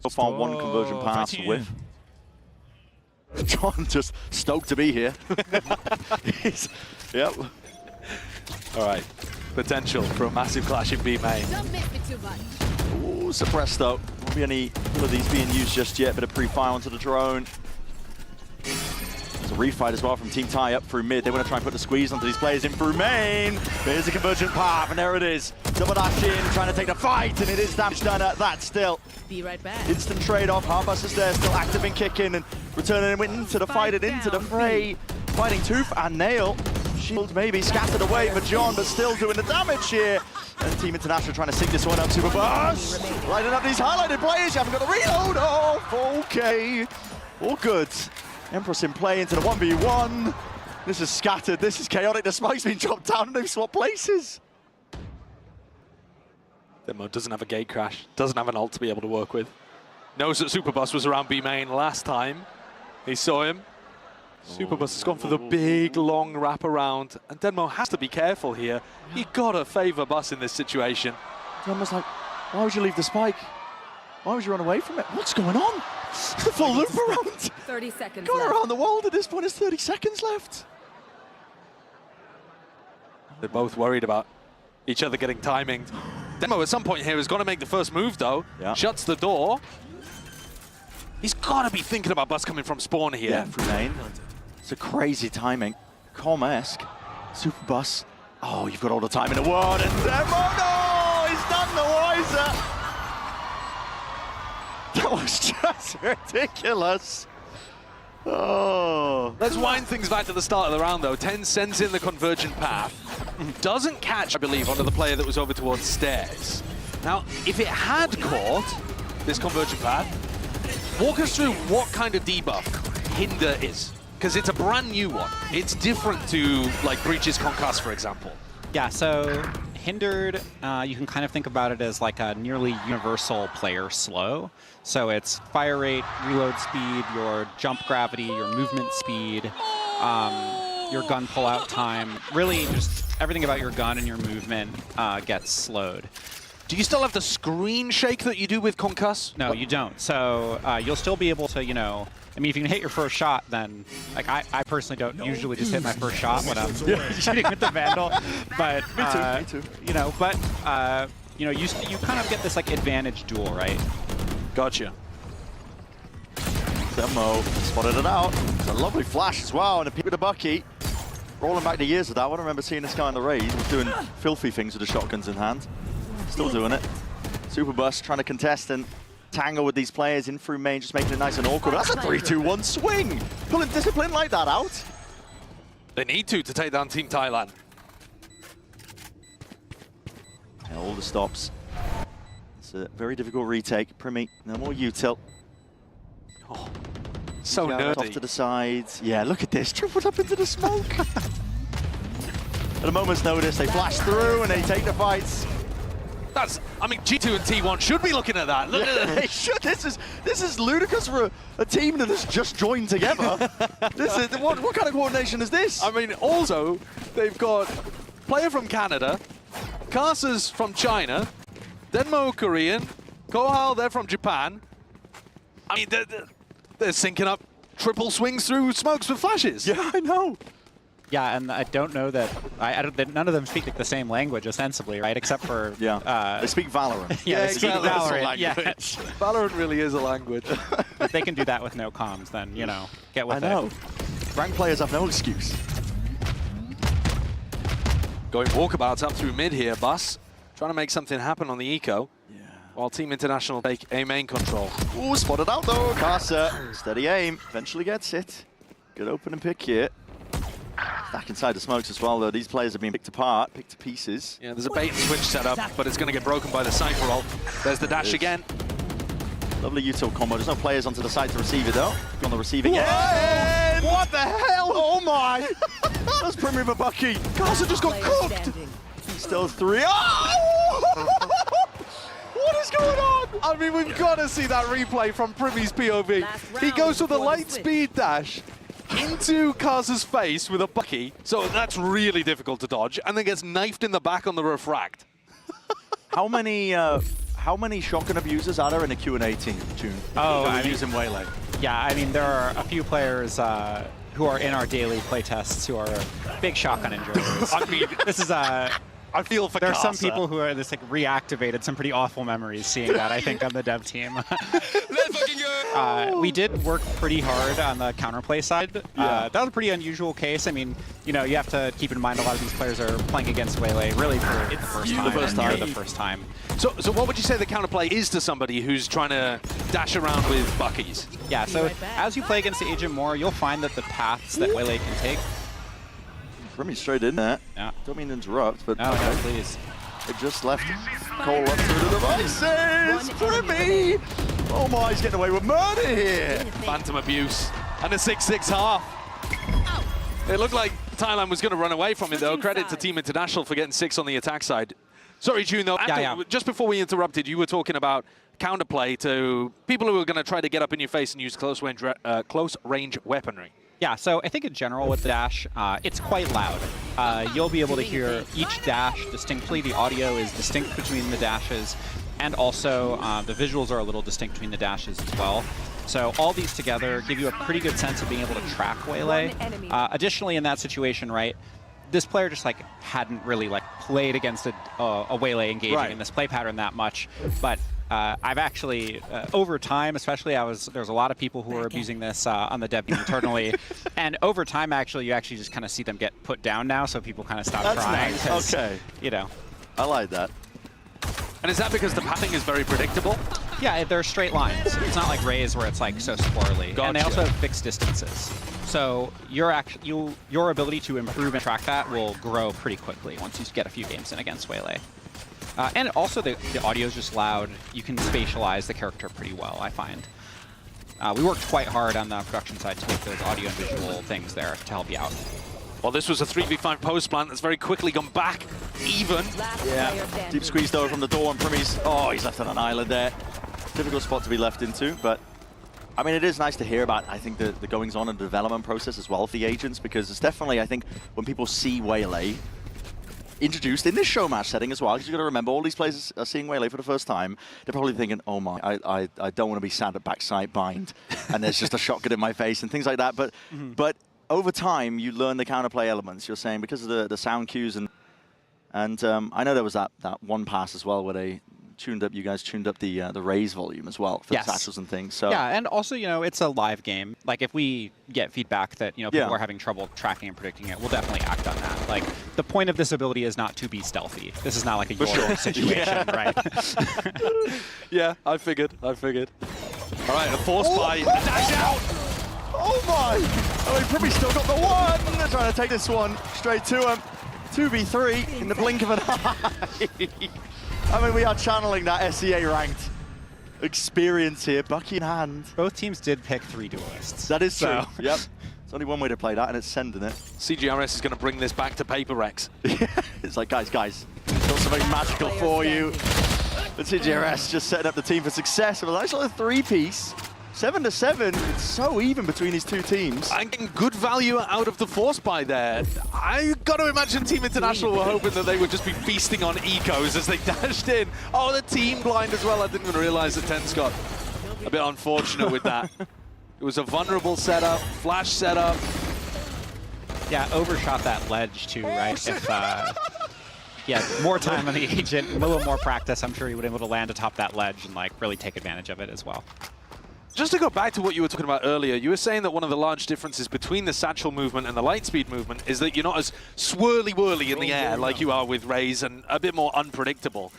So far, one conversion pass with. John just stoked to be here. Yep. All right. Potential for a massive clash in B main. Don't make me too much. Ooh, suppressed though. Won't be any of these being used just yet. Bit of pre-fire onto the drone. There's a refight as well from Team Tai up through mid. They want to try and put the squeeze onto these players in through main. There's the convergent path, and there it is. Double dash in, trying to take the fight, and it is damage done at that still. Be right back. Instant trade-off. Hardbus is there, still active and kicking, and returning him into the fight and into the fray. Fighting tooth and nail. Shield maybe scattered away for John, but still doing the damage here. And Team International trying to sync this one up. Super Bus lining up these highlighted players. You haven't got the reload. Oh, okay. All good. Empress in play into the 1v1. This is scattered. This is chaotic. The spike's been dropped down and they've swapped places. Demo doesn't have a gate crash. Doesn't have an ult to be able to work with. Knows that Superbus was around B main last time. He saw him. Superbus has gone for the big, long wraparound, and Denmo has to be careful here. You gotta favor Bus in this situation. Denmo's like, why would you leave the spike? Why would you run away from it? What's going on? The full loop around. 30 seconds Going left. around the world at this point. There's 30 seconds left. They're both worried about each other getting timing. Demo at some point here has got to make the first move though. Yeah. Shuts the door. He's got to be thinking about Bus coming from spawn here. Yeah, through lane. It's a crazy timing. Com-esque. Super Bus. Oh, you've got all the time in the world. And Demo, no! He's none the wiser. That was just ridiculous. Oh. Let's wind things back to the start of the round though. 10 sends in the convergent path. Doesn't catch, I believe, onto the player that was over towards stairs. Now, if it had caught this convergent path, walk us through what kind of debuff Hinder is. Because it's a brand new one. It's different to, like, Breach's Concuss, for example. Yeah, so Hindered, you can kind of think about it as like a nearly universal player slow. So it's fire rate, reload speed, your jump gravity, your movement speed, your gun pull-out time. Really, just everything about your gun and your movement gets slowed. Do you still have the screen shake that you do with Concuss? No, you don't. So you'll still be able to, you know, I mean, if you can hit your first shot, then, like, I personally don't usually just hit my first shot when I'm shooting with the Vandal. But, me too. You know, but, you know, you kind of get this, like, advantage duel, right? Gotcha. Demo spotted it out. It's a lovely flash as well, and a peek with a Bucky. Rolling back the years of that, I remember seeing this guy in the raid. He was doing filthy things with the shotguns in hand. Still doing it. Superbus trying to contest and tangle with these players in through main, just making it nice and awkward. That's a 3-2-1 swing. Pulling discipline like that out. They need to take down Team Thailand. Yeah, all the stops. It's a very difficult retake. Primi, no more util. Oh, so nerdy. Off to the sides. Yeah, look at this. Tripled up into the smoke. at a moment's notice, they flash through and they take the fights. I mean, G2 and T1 should be looking at that. Look at They should. This is ludicrous for a team that has just joined together. What kind of coordination is this? I mean, also, they've got player from Canada, Karsa's from China, Denmo Korean, Kohal, they're from Japan. I mean, they're syncing up triple swings through smokes with flashes. Yeah, I know. Yeah, and I don't know that none of them speak like the same language, ostensibly, right? Except for they speak Valorant. Yeah, they speak exactly. Valorant. Yeah. Valorant really is a language. If they can do that with no comms, then get with it. I know. Ranked players have no excuse. Going walkabouts up through mid here, Bus. Trying to make something happen on the eco. Yeah. While Team International take A main control. Ooh, spotted out though. Karsa, steady aim, eventually gets it. Good open and pick here. Back inside the smokes as well though. These players have been picked apart, picked to pieces. Yeah, there's a bait and switch set up, but it's going to get broken by the Cypher roll. There's the dash again. Lovely util combo. There's no players onto the side to receive it though. On the receiving end. What the hell? Oh my! That's Premier Babucky. Karsa just got cooked. Still 3. Oh! What is going on? I mean, we've got to see that replay from Primy's POV. He goes for the light speed dash into Karsa's face with a bucky, so that's really difficult to dodge, and then gets knifed in the back on the refract. How many shotgun abusers are there in the Q&A team, June? Oh, using Waylay. Yeah, I mean, there are a few players who are in our daily playtests who are big shotgun enjoyers. I mean, this is I feel for There are some Karsa. people who are just like reactivated some pretty awful memories seeing that, I think, on the dev team. We did work pretty hard on the counterplay side. That was a pretty unusual case. I mean, you have to keep in mind a lot of these players are playing against Waylay really for the first time. So what would you say the counterplay is to somebody who's trying to dash around with buckies? Yeah, so as you play against the agent more, you'll find that the paths that Waylay can take. Remy straight in there. Yeah. Don't mean to interrupt, but no, please. They just left Cole up through the devices. Remy! Oh my, he's getting away with murder here. Phantom abuse. And a 6-6 half. It looked like Thailand was going to run away from it, though. Credit to Team International for getting 6 on the attack side. Sorry, June, though. Just before we interrupted, you were talking about counterplay to people who are going to try to get up in your face and use close range weaponry. Yeah, so I think in general with Dash, it's quite loud. You'll be able to hear each dash distinctly. The audio is distinct between the dashes, and also the visuals are a little distinct between the dashes as well. So all these together give you a pretty good sense of being able to track Waylay. Additionally, in that situation, right, this player just hadn't really played against a Waylay engaging in this play pattern that much, but I've actually, over time especially, there's a lot of people who are abusing this on the dev team internally, and over time you actually just kind of see them get put down now, so people kind of stop trying. Nice. Okay. I like that. And is that because the pathing is very predictable? Yeah, they're straight lines. It's not like Rays where it's so squirrely. Gotcha. And they also have fixed distances. So your ability to improve and track that will grow pretty quickly once you get a few games in against Waylay. And also the audio is just loud. You can spatialize the character pretty well, I find. We worked quite hard on the production side to make those audio and visual things there to help you out. Well, this was a 3v5 post plant that's very quickly gone back even. Yeah, deep squeezed over from the door, and Primy's, he's left on an island there. Difficult spot to be left into, but I mean, it is nice to hear about, I think, the goings-on and development process as well for the agents, because it's definitely, I think, when people see Waylay introduced in this show match setting as well, because you've got to remember, all these players are seeing Waylay for the first time. They're probably thinking, oh my, I don't want to be sat at backside bind, and there's just a shotgun in my face and things like that. But but over time, you learn the counterplay elements. You're saying because of the sound cues, and I know there was that one pass as well where they you guys tuned up the raise volume as well for the satchels and things. So yeah, and also, it's a live game. If we get feedback that, people are having trouble tracking and predicting it, we'll definitely act on that. The point of this ability is not to be stealthy. This is not like a Euro situation, right? Yeah, I figured. All right, a force buy, dash out! Oh my! Oh, he probably still got the one! They're trying to take this one straight to him. 2v3 in the blink of an eye. I mean, we are channeling that SEA ranked experience here, Bucky in hand. Both teams did pick 3 duelists. That is true. Yep. There's only one way to play that, and it's sending it. CGRS is going to bring this back to Paper Rex. It's like, guys, got something magical for you. But CGRS just setting up the team for success. It was a nice little three-piece. 7-7. It's so even between these two teams. And getting good value out of the force buy there. I got to imagine Team International were hoping that they would just be feasting on ecos as they dashed in. Oh, the team blind as well. I didn't even realize that Tens got a bit unfortunate with that. It was a vulnerable setup, flash setup. Yeah, overshot that ledge too, right? If yeah, more time on the agent, a little more practice, I'm sure he would have been able to land atop that ledge and like really take advantage of it as well. Just to go back to what you were talking about earlier, you were saying that one of the large differences between the satchel movement and the light speed movement is that you're not as swirly-whirly in the air like you are with Raze and a bit more unpredictable.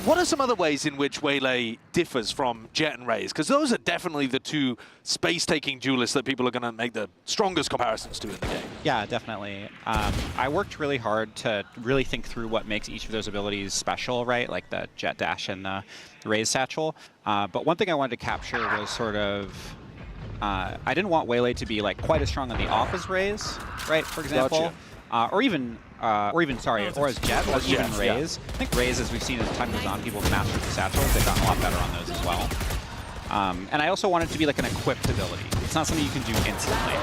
What are some other ways in which Waylay differs from Jet and Raze? Because those are definitely the two space-taking duelists that people are going to make the strongest comparisons to in the game. Yeah, definitely. I worked really hard to really think through what makes each of those abilities special, right? Like the Jet Dash and the Raze Satchel. But one thing I wanted to capture was sort of... I didn't want Waylay to be like quite as strong on the off as Raze, right? For example, Gotcha. or even as Jet, or even Raze. Yeah. I think Raze, as we've seen as time goes on, people have mastered the satchels. They've gotten a lot better on those as well. And I also want it to be like an equipped ability. It's not something you can do instantly.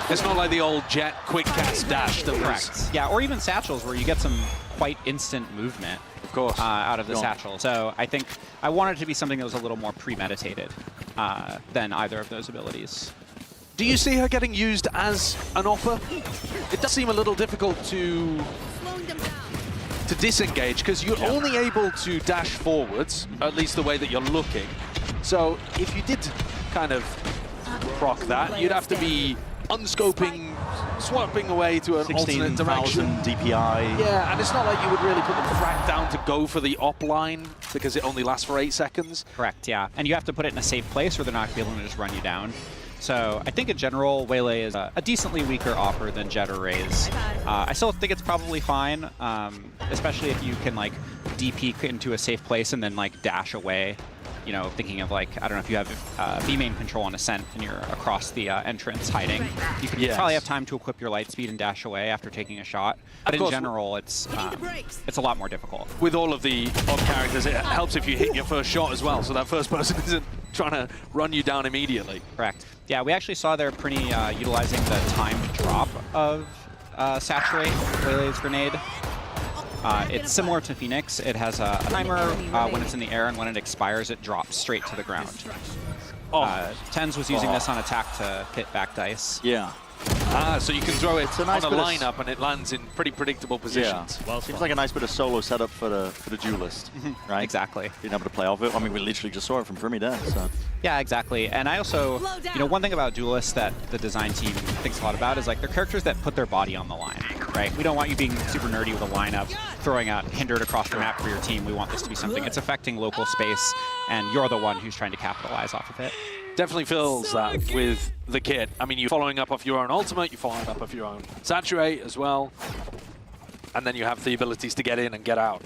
It's not like the old Jet quick cast dash that was... Yeah, or even satchels where you get some quite instant movement. Of course. Out of the satchel. So I think I wanted it to be something that was a little more premeditated than either of those abilities. Do you see her getting used as an offer? It does seem a little difficult to disengage because you're only able to dash forwards, at least the way that you're looking. So if you did kind of proc that, you'd have to be unscoping, swapping away to an alternate direction. 16,000 DPI. Yeah, and it's not like you would really put the frag down to go for the op line because it only lasts for 8 seconds. Correct, yeah. And you have to put it in a safe place where they're not going to be able to just run you down. So I think in general, Waylay is a decently weaker offer than Jet or Raze. I still think it's probably fine, especially if you can like DP into a safe place and then like dash away. You know, thinking of like, I don't know if you have B-main control on Ascent and you're across the entrance hiding. You can probably have time to equip your light speed and dash away after taking a shot. But in general, it's a lot more difficult. With all of the odd characters, it helps if you hit your first shot as well, so that first person isn't trying to run you down immediately. Correct. Yeah, we actually saw there Prinny utilizing the timed drop of Saturate, Waylay's grenade. It's similar to Phoenix. It has a timer when it's in the air, and when it expires, it drops straight to the ground. Tens was using this on attack to hit back dice. Yeah. So you can throw it on a lineup, and it lands in pretty predictable positions. Yeah. Well, seems like a nice bit of solo setup for the duelist, right? Exactly. Being able to play off it. I mean, we literally just saw it from Primmy there. So. Yeah, exactly. And I also, you know, one thing about duelists that the design team thinks a lot about is like they're characters that put their body on the line, right? We don't want you being super nerdy with a lineup, throwing out hindered across the map for your team. We want this to be something it's affecting local space, and you're the one who's trying to capitalize off of it. Definitely feels that with the kit. I mean, you're following up off your own ultimate, you're following up off your own saturate as well. And then you have the abilities to get in and get out.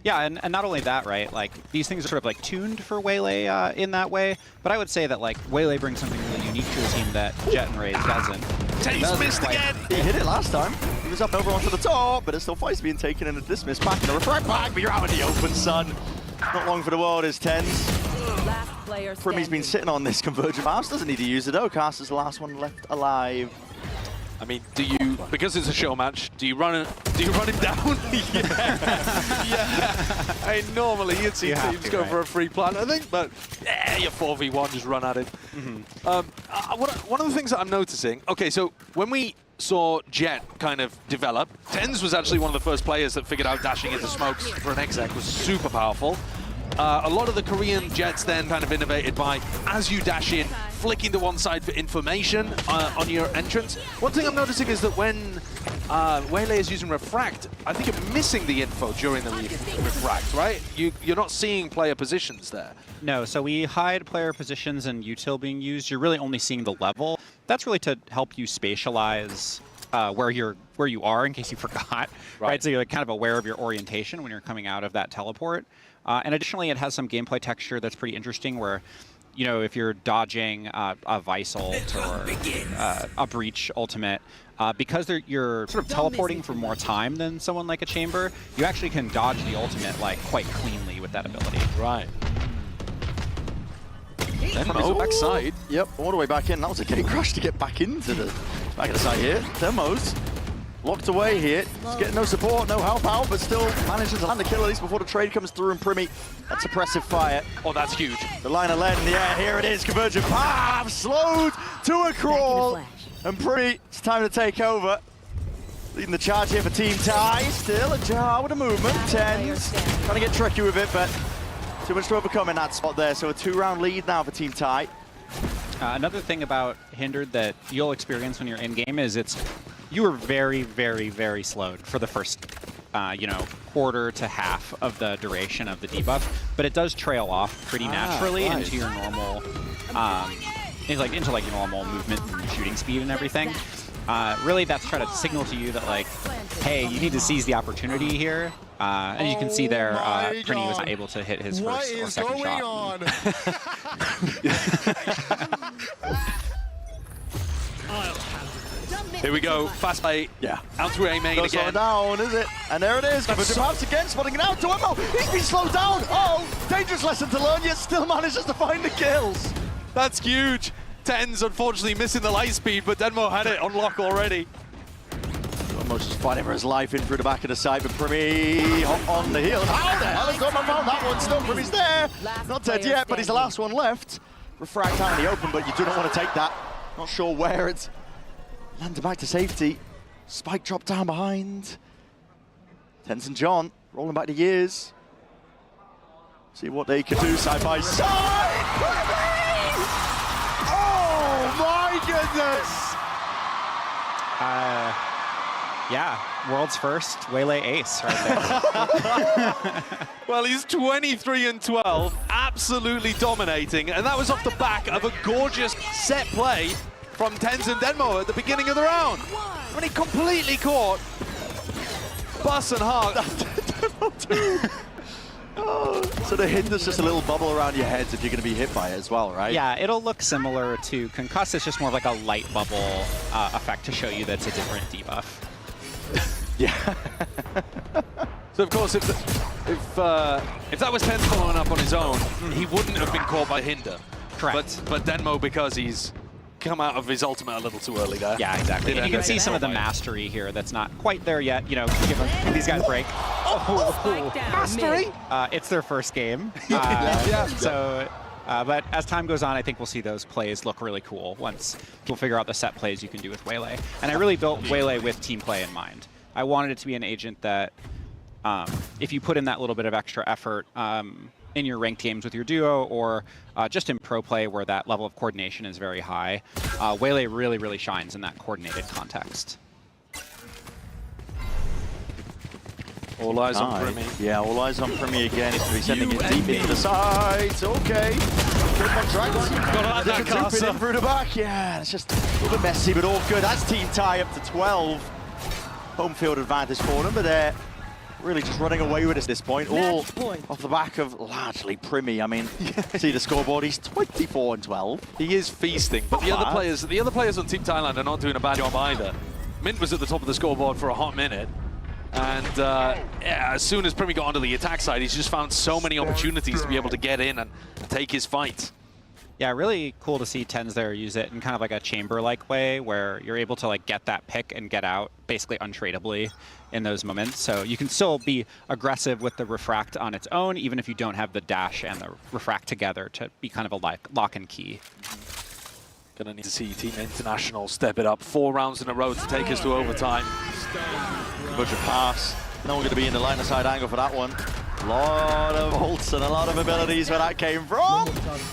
Yeah, and not only that, right? Like, these things are sort of like tuned for Waylay in that way, but I would say that like Waylay brings something really unique to the team that Jet and Raze doesn't. Tens missed again! He hit it last time. He was up over onto the top, but it still fights being taken in a dismiss back and a refract back, but you're out in the open, son. Not long for the world is Tens. Primmy's been sitting on this convergent mouse, doesn't need to use it though. Caster's the last one left alive. I mean, do you, because it's a show match, do you run him down? Yeah. I mean, normally you'd see teams go for a free plant, I think, but yeah, you're 4v1, just run at him. One of the things that I'm noticing, okay, so when we saw Jet kind of develop, Tens was actually one of the first players that figured out dashing into smokes for an exec was super powerful. A lot of the Korean Jets then kind of innovated by, as you dash in, flicking to one side for information on your entrance. One thing I'm noticing is that when Waylay is using Refract, I think you're missing the info during the Refract, right? You're not seeing player positions there. No, so we hide player positions and util being used. You're really only seeing the level. That's really to help you spatialize where you are in case you forgot, right? So you're like kind of aware of your orientation when you're coming out of that teleport. And additionally, it has some gameplay texture that's pretty interesting where you know, if you're dodging a Vice ult or a Breach ultimate, because you're sort of teleporting for more time than someone like a Chamber, you actually can dodge the ultimate like quite cleanly with that ability. Right. Demo. Backside. Yep, all the way back in. That was a gate crash to get back into the back of the side here. Demo's locked away here. He's getting no support, no help out, but still manages to land the kill at least before the trade comes through. And Primi, that suppressive fire. Oh, that's huge. The line of lead in the air. Here it is. Convergent path slowed to a crawl. And Primi, it's time to take over. Leading the charge here for Team Tai. Still a jar with a movement. Tens. Trying to get tricky with it, but too much to overcome in that spot there. So a 2-round lead now for Team Tai. Another thing about Hindered that you'll experience when you're in game is you are very, very, very slowed for the first, you know, quarter to half of the duration of the debuff, but it does trail off pretty naturally into your normal, into like your normal movement and shooting speed and everything. Really, that's trying to signal to you that like, hey, you need to seize the opportunity here. And you can see there, Prinny was not able to hit his first or second shot. Here we go, fast play. Yeah. Out to A main again. Down, is it? And there it is. Convergent paths again, spotting it out to Emo. He's been slowed down. Oh, dangerous lesson to learn, yet still manages to find the kills. That's huge. Tens unfortunately missing the light speed, but Denmo had it on lock already. Almost just fighting for his life in through the back of the side, but Primi on the heels. How the hell has Dortmund found that one? Still, Primi's there. Not dead yet, but he's the last one left. Refract out in the open, but you do not want to take that. Not sure where it's landed back to safety. Spike dropped down behind. Tens and John rolling back the years. See what they can do side by side. Primi! Oh my goodness! Yeah, world's first Waylay ace right there. Well, he's 23-12, absolutely dominating, and that was off the back of a gorgeous set play from Tens and Denmo at the beginning of the round. When he completely caught Bus and Hart. So the hit, there's just a little bubble around your heads if you're going to be hit by it as well, right? Yeah, it'll look similar to Concuss. It's just more of like a light bubble effect to show you that it's a different debuff. Yeah. So of course, if that was Tens following up on his own, he wouldn't have been caught by Hinder. Correct. But Denmo, because he's come out of his ultimate a little too early there. Yeah, exactly. And you can see some of the mastery here that's not quite there yet. You know, give these guys a break. Mastery? It's their first game. So, but as time goes on, I think we'll see those plays look really cool once people figure out the set plays you can do with Waylay. And I really built Waylay with team play in mind. I wanted it to be an agent that, if you put in that little bit of extra effort in your ranked games with your duo or just in pro play where that level of coordination is very high, Waylay really, really shines in that coordinated context. All eyes on Primi. Yeah, all eyes on Primi again. He's going to be sending it deep into the sides. Okay. Good one, Got that in through the back. Yeah, it's just a little bit messy, but all good. That's Team Tai up to 12. Home field advantage for them, but they're really just running away with it at this point. All off the back of largely Primi. I mean, see the scoreboard, he's 24-12. He is feasting, but the other players on Team Thailand are not doing a bad job either. Mint was at the top of the scoreboard for a hot minute. And yeah, as soon as Primi got onto the attack side, he's just found so many opportunities to be able to get in and take his fight. Yeah, really cool to see Tens there use it in kind of like a chamber-like way where you're able to like get that pick and get out basically untradeably in those moments. So you can still be aggressive with the refract on its own, even if you don't have the dash and the refract together to be kind of a lock and key. Gonna need to see Team International step it up 4 rounds in a row to take us to overtime. Convergent pass. No one going to be in the line of side angle for that one. A lot of ults and a lot of abilities where that came from.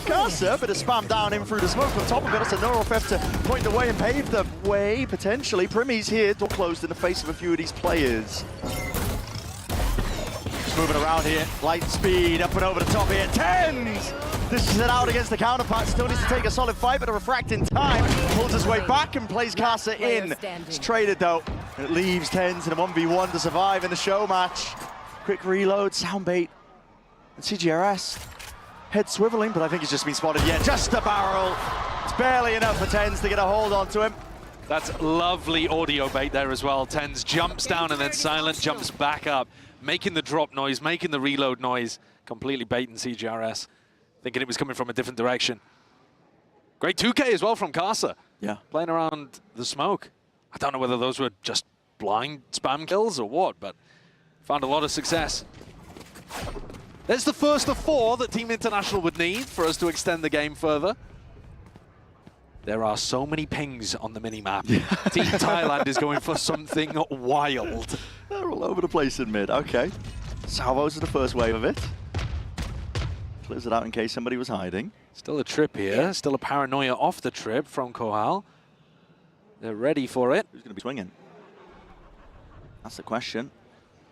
Casa, bit of spam down in through the smoke on top of it. It's a neural theft to point the way and pave the way, potentially. Primi's here, door closed in the face of a few of these players. Just moving around here, light speed, up and over the top here. Tens! This is it out against the counterpart. Still needs to take a solid fight, but a refract in time. Pulls his way back and plays Casa in. It's traded though. It leaves Tens in a 1v1 to survive in the show match. Quick reload, soundbait, and CGRS. head swiveling, but I think he's just been spotted. Yeah, just a barrel. It's barely enough for Tens to get a hold onto him. That's lovely audio bait there as well. Tens jumps down and then Silent jumps back up, making the drop noise, making the reload noise, completely baiting CGRS, thinking it was coming from a different direction. Great 2K as well from Casa. Yeah. Playing around the smoke. I don't know whether those were just blind spam kills or what, but found a lot of success. There's the first of 4 that Team International would need for us to extend the game further. There are so many pings on the mini-map. Team Thailand is going for something wild. They're all over the place in mid. Okay. Salvos is the first wave of it. Clears it out in case somebody was hiding. Still a trip here. Still a paranoia off the trip from Kohal. They're ready for it. Who's going to be swinging? That's the question.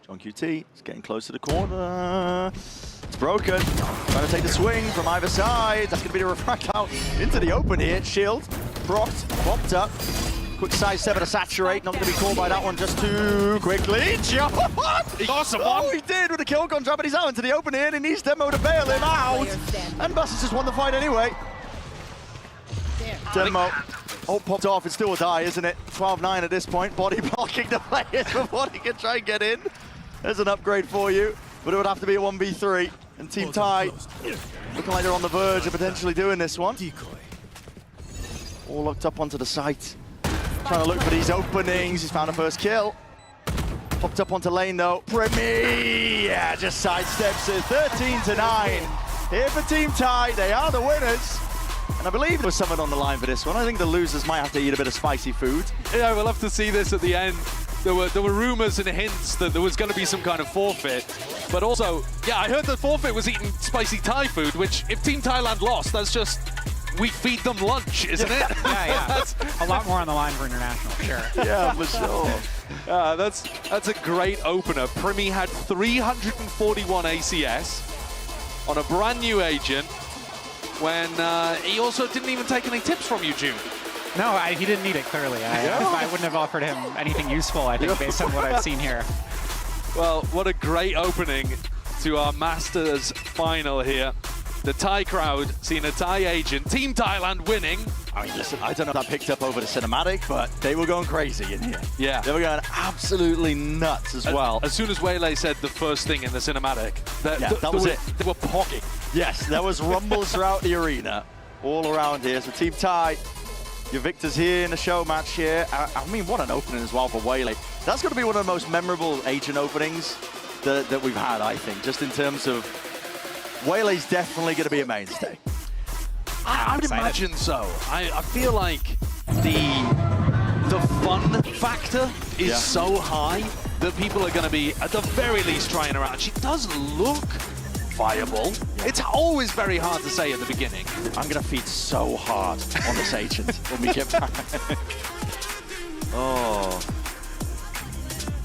John QT is getting close to the corner. It's broken. Trying to take the swing from either side. That's going to be the refract out into the open here. Shield, propped, popped up. Quick sidestep to saturate. Not going to be called by that one just too quickly. Awesome. Oh, he did with the kill contract, but he's out into the open here and he needs Demo to bail him out. And Buster's just won the fight anyway. Demo. Oh, popped off. It's still a die, isn't it? 12-9 at this point. Body blocking the players before he can try and get in. There's an upgrade for you, but it would have to be a 1v3. And Team Thai looking like they're on the verge of potentially doing this one. All locked up onto the site. Trying to look for these openings. He's found a first kill. Popped up onto lane though. Premi! Yeah, just sidesteps it. 13-9. Here for Team Thai. They are the winners. And I believe there was someone on the line for this one. I think the losers might have to eat a bit of spicy food. Yeah, we'll have to see this at the end. There were rumors and hints that there was going to be some kind of forfeit. But also, yeah, I heard the forfeit was eating spicy Thai food, which if Team Thailand lost, that's just, we feed them lunch, isn't it? Yeah. That's a lot more on the line for international, sure. Yeah, for sure. That's a great opener. Primi had 341 ACS on a brand new agent when he also didn't even take any tips from you, June. No, he didn't need it, clearly. I wouldn't have offered him anything useful, I think, based on what I've seen here. Well, what a great opening to our Masters final here. The Thai crowd seeing a Thai agent, Team Thailand winning. I mean, listen, I don't know if that picked up over the cinematic, but they were going crazy in here. Yeah. They were going absolutely nuts as well. As soon as Waylay said the first thing in the cinematic, that was it. They were pogging. Yes, there was rumbles throughout the arena, all around here. So Team Thai, your victors here in the show match here. I mean, what an opening as well for Waylay. That's going to be one of the most memorable agent openings that we've had, I think, just in terms of Waylay's definitely going to be a mainstay. I would imagine so. I feel like the fun factor is so high that people are going to be, at the very least, trying her out. She does look viable. It's always very hard to say at the beginning. I'm going to feed so hard on this agent when we get back. Oh.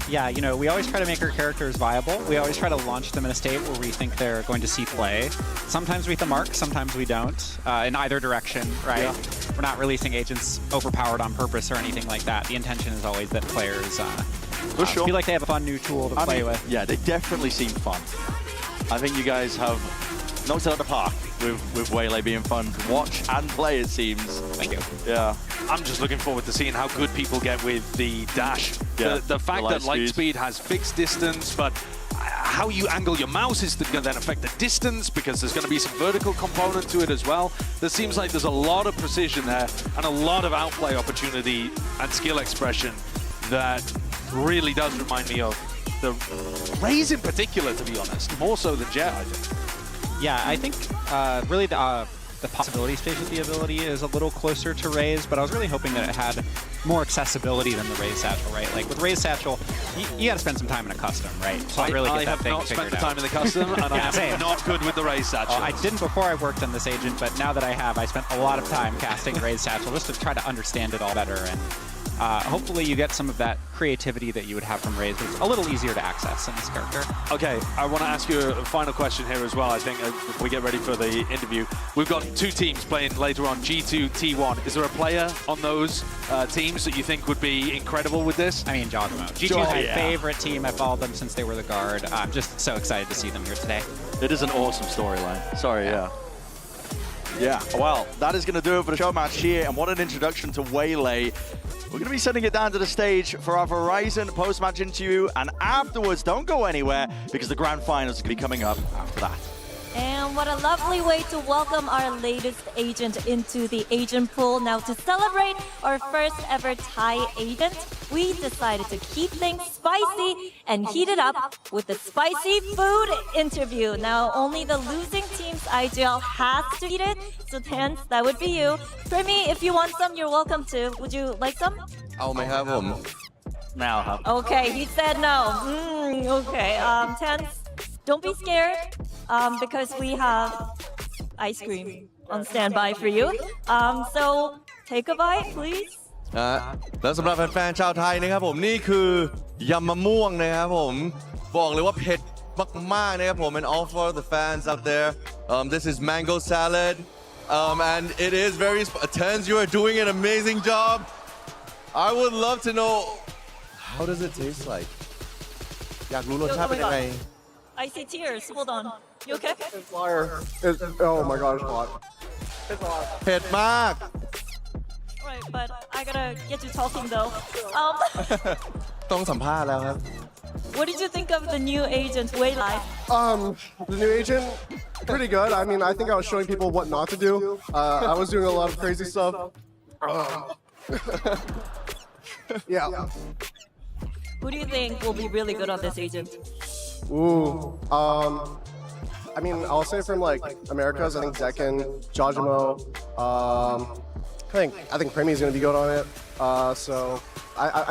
Yeah, you know, we always try to make our characters viable. We always try to launch them in a state where we think they're going to see play. Sometimes we hit the mark, sometimes we don't, in either direction, right? Yeah. We're not releasing agents overpowered on purpose or anything like that. The intention is always that players feel like they have a fun new tool to play with. Yeah, they definitely seem fun. I think you guys have knocked it out of the park with Waylay being fun to watch and play, it seems. Thank you. Yeah. I'm just looking forward to seeing how good people get with the dash. Yeah, the fact that Lightspeed has fixed distance, but how you angle your mouse is going to then affect the distance because there's going to be some vertical component to it as well. There seems like there's a lot of precision there and a lot of outplay opportunity and skill expression that really does remind me of the Raze in particular, to be honest, more so than Jet, I think. Yeah, I think really the possibility stage of the ability is a little closer to Raze, but I was really hoping that it had more accessibility than the Raze Satchel, right? Like with Raze Satchel, you got to spend some time in a custom, right? So I really get that have thing not spent figured the time out. in the custom, and I'm not good with the Raze Satchel. I didn't before I worked on this agent, but now that I have, I spent a lot of time casting Raze Satchel just to try to understand it all better, and hopefully you get some of that creativity that you would have from Raze, but it's a little easier to access in this character. Okay, I want to ask you a final question here as well, I think, before we get ready for the interview. We've got two teams playing later on, G2, T1. Is there a player on those teams that you think would be incredible with this? I mean, Jogamo. G2 is my favorite team. I followed them since they were the guard. I'm just so excited to see them here today. It is an awesome storyline. Sorry, yeah. Yeah, well, that is going to do it for the show match here, and what an introduction to Waylay. We're going to be sending it down to the stage for our Verizon post-match interview, and afterwards, don't go anywhere, because the grand finals is going to be coming up after that. And what a lovely way to welcome our latest agent into the agent pool. Now, to celebrate our first ever Thai agent, we decided to keep things spicy and heat it up with the spicy food interview. Now, only the losing team's IGL has to eat it, so Tans, that would be you. Primi, if you want some, you're welcome to. Would you like some? เอาไหมครับผม now ครับ Okay, he said no. Okay, Tans, don't be scared, because we have ice cream on standby for you. So take a bite, please. แล้วสำหรับแฟนๆชาวไทยนะครับผมนี่คือยำมะม่วงนะครับผมบอกเลยว่าเผ็ดมากๆนะครับผม and all for the fans out there this is mango salad and it is very Tens, you are doing an amazing job. I would love to know how does it taste like อยากรู้รสชาติเป็นยังไง I see tears. Hold on. You okay? It's fire. Oh my god, it's hot. It's hot. เผ็ดมาก Right, but I gotta get you talking though. ต้องสัมภาษณ์แล้วครับ What did you think of the new agent, Waylay? The new agent, pretty good. I mean, I think I was showing people what not to do. I was doing a lot of crazy stuff. Yeah. Who do you think will be really good on this agent? Ooh. I mean, I'll say from like Americas, I think Zekin, Jajimo. I think Primi is going to be good on it. So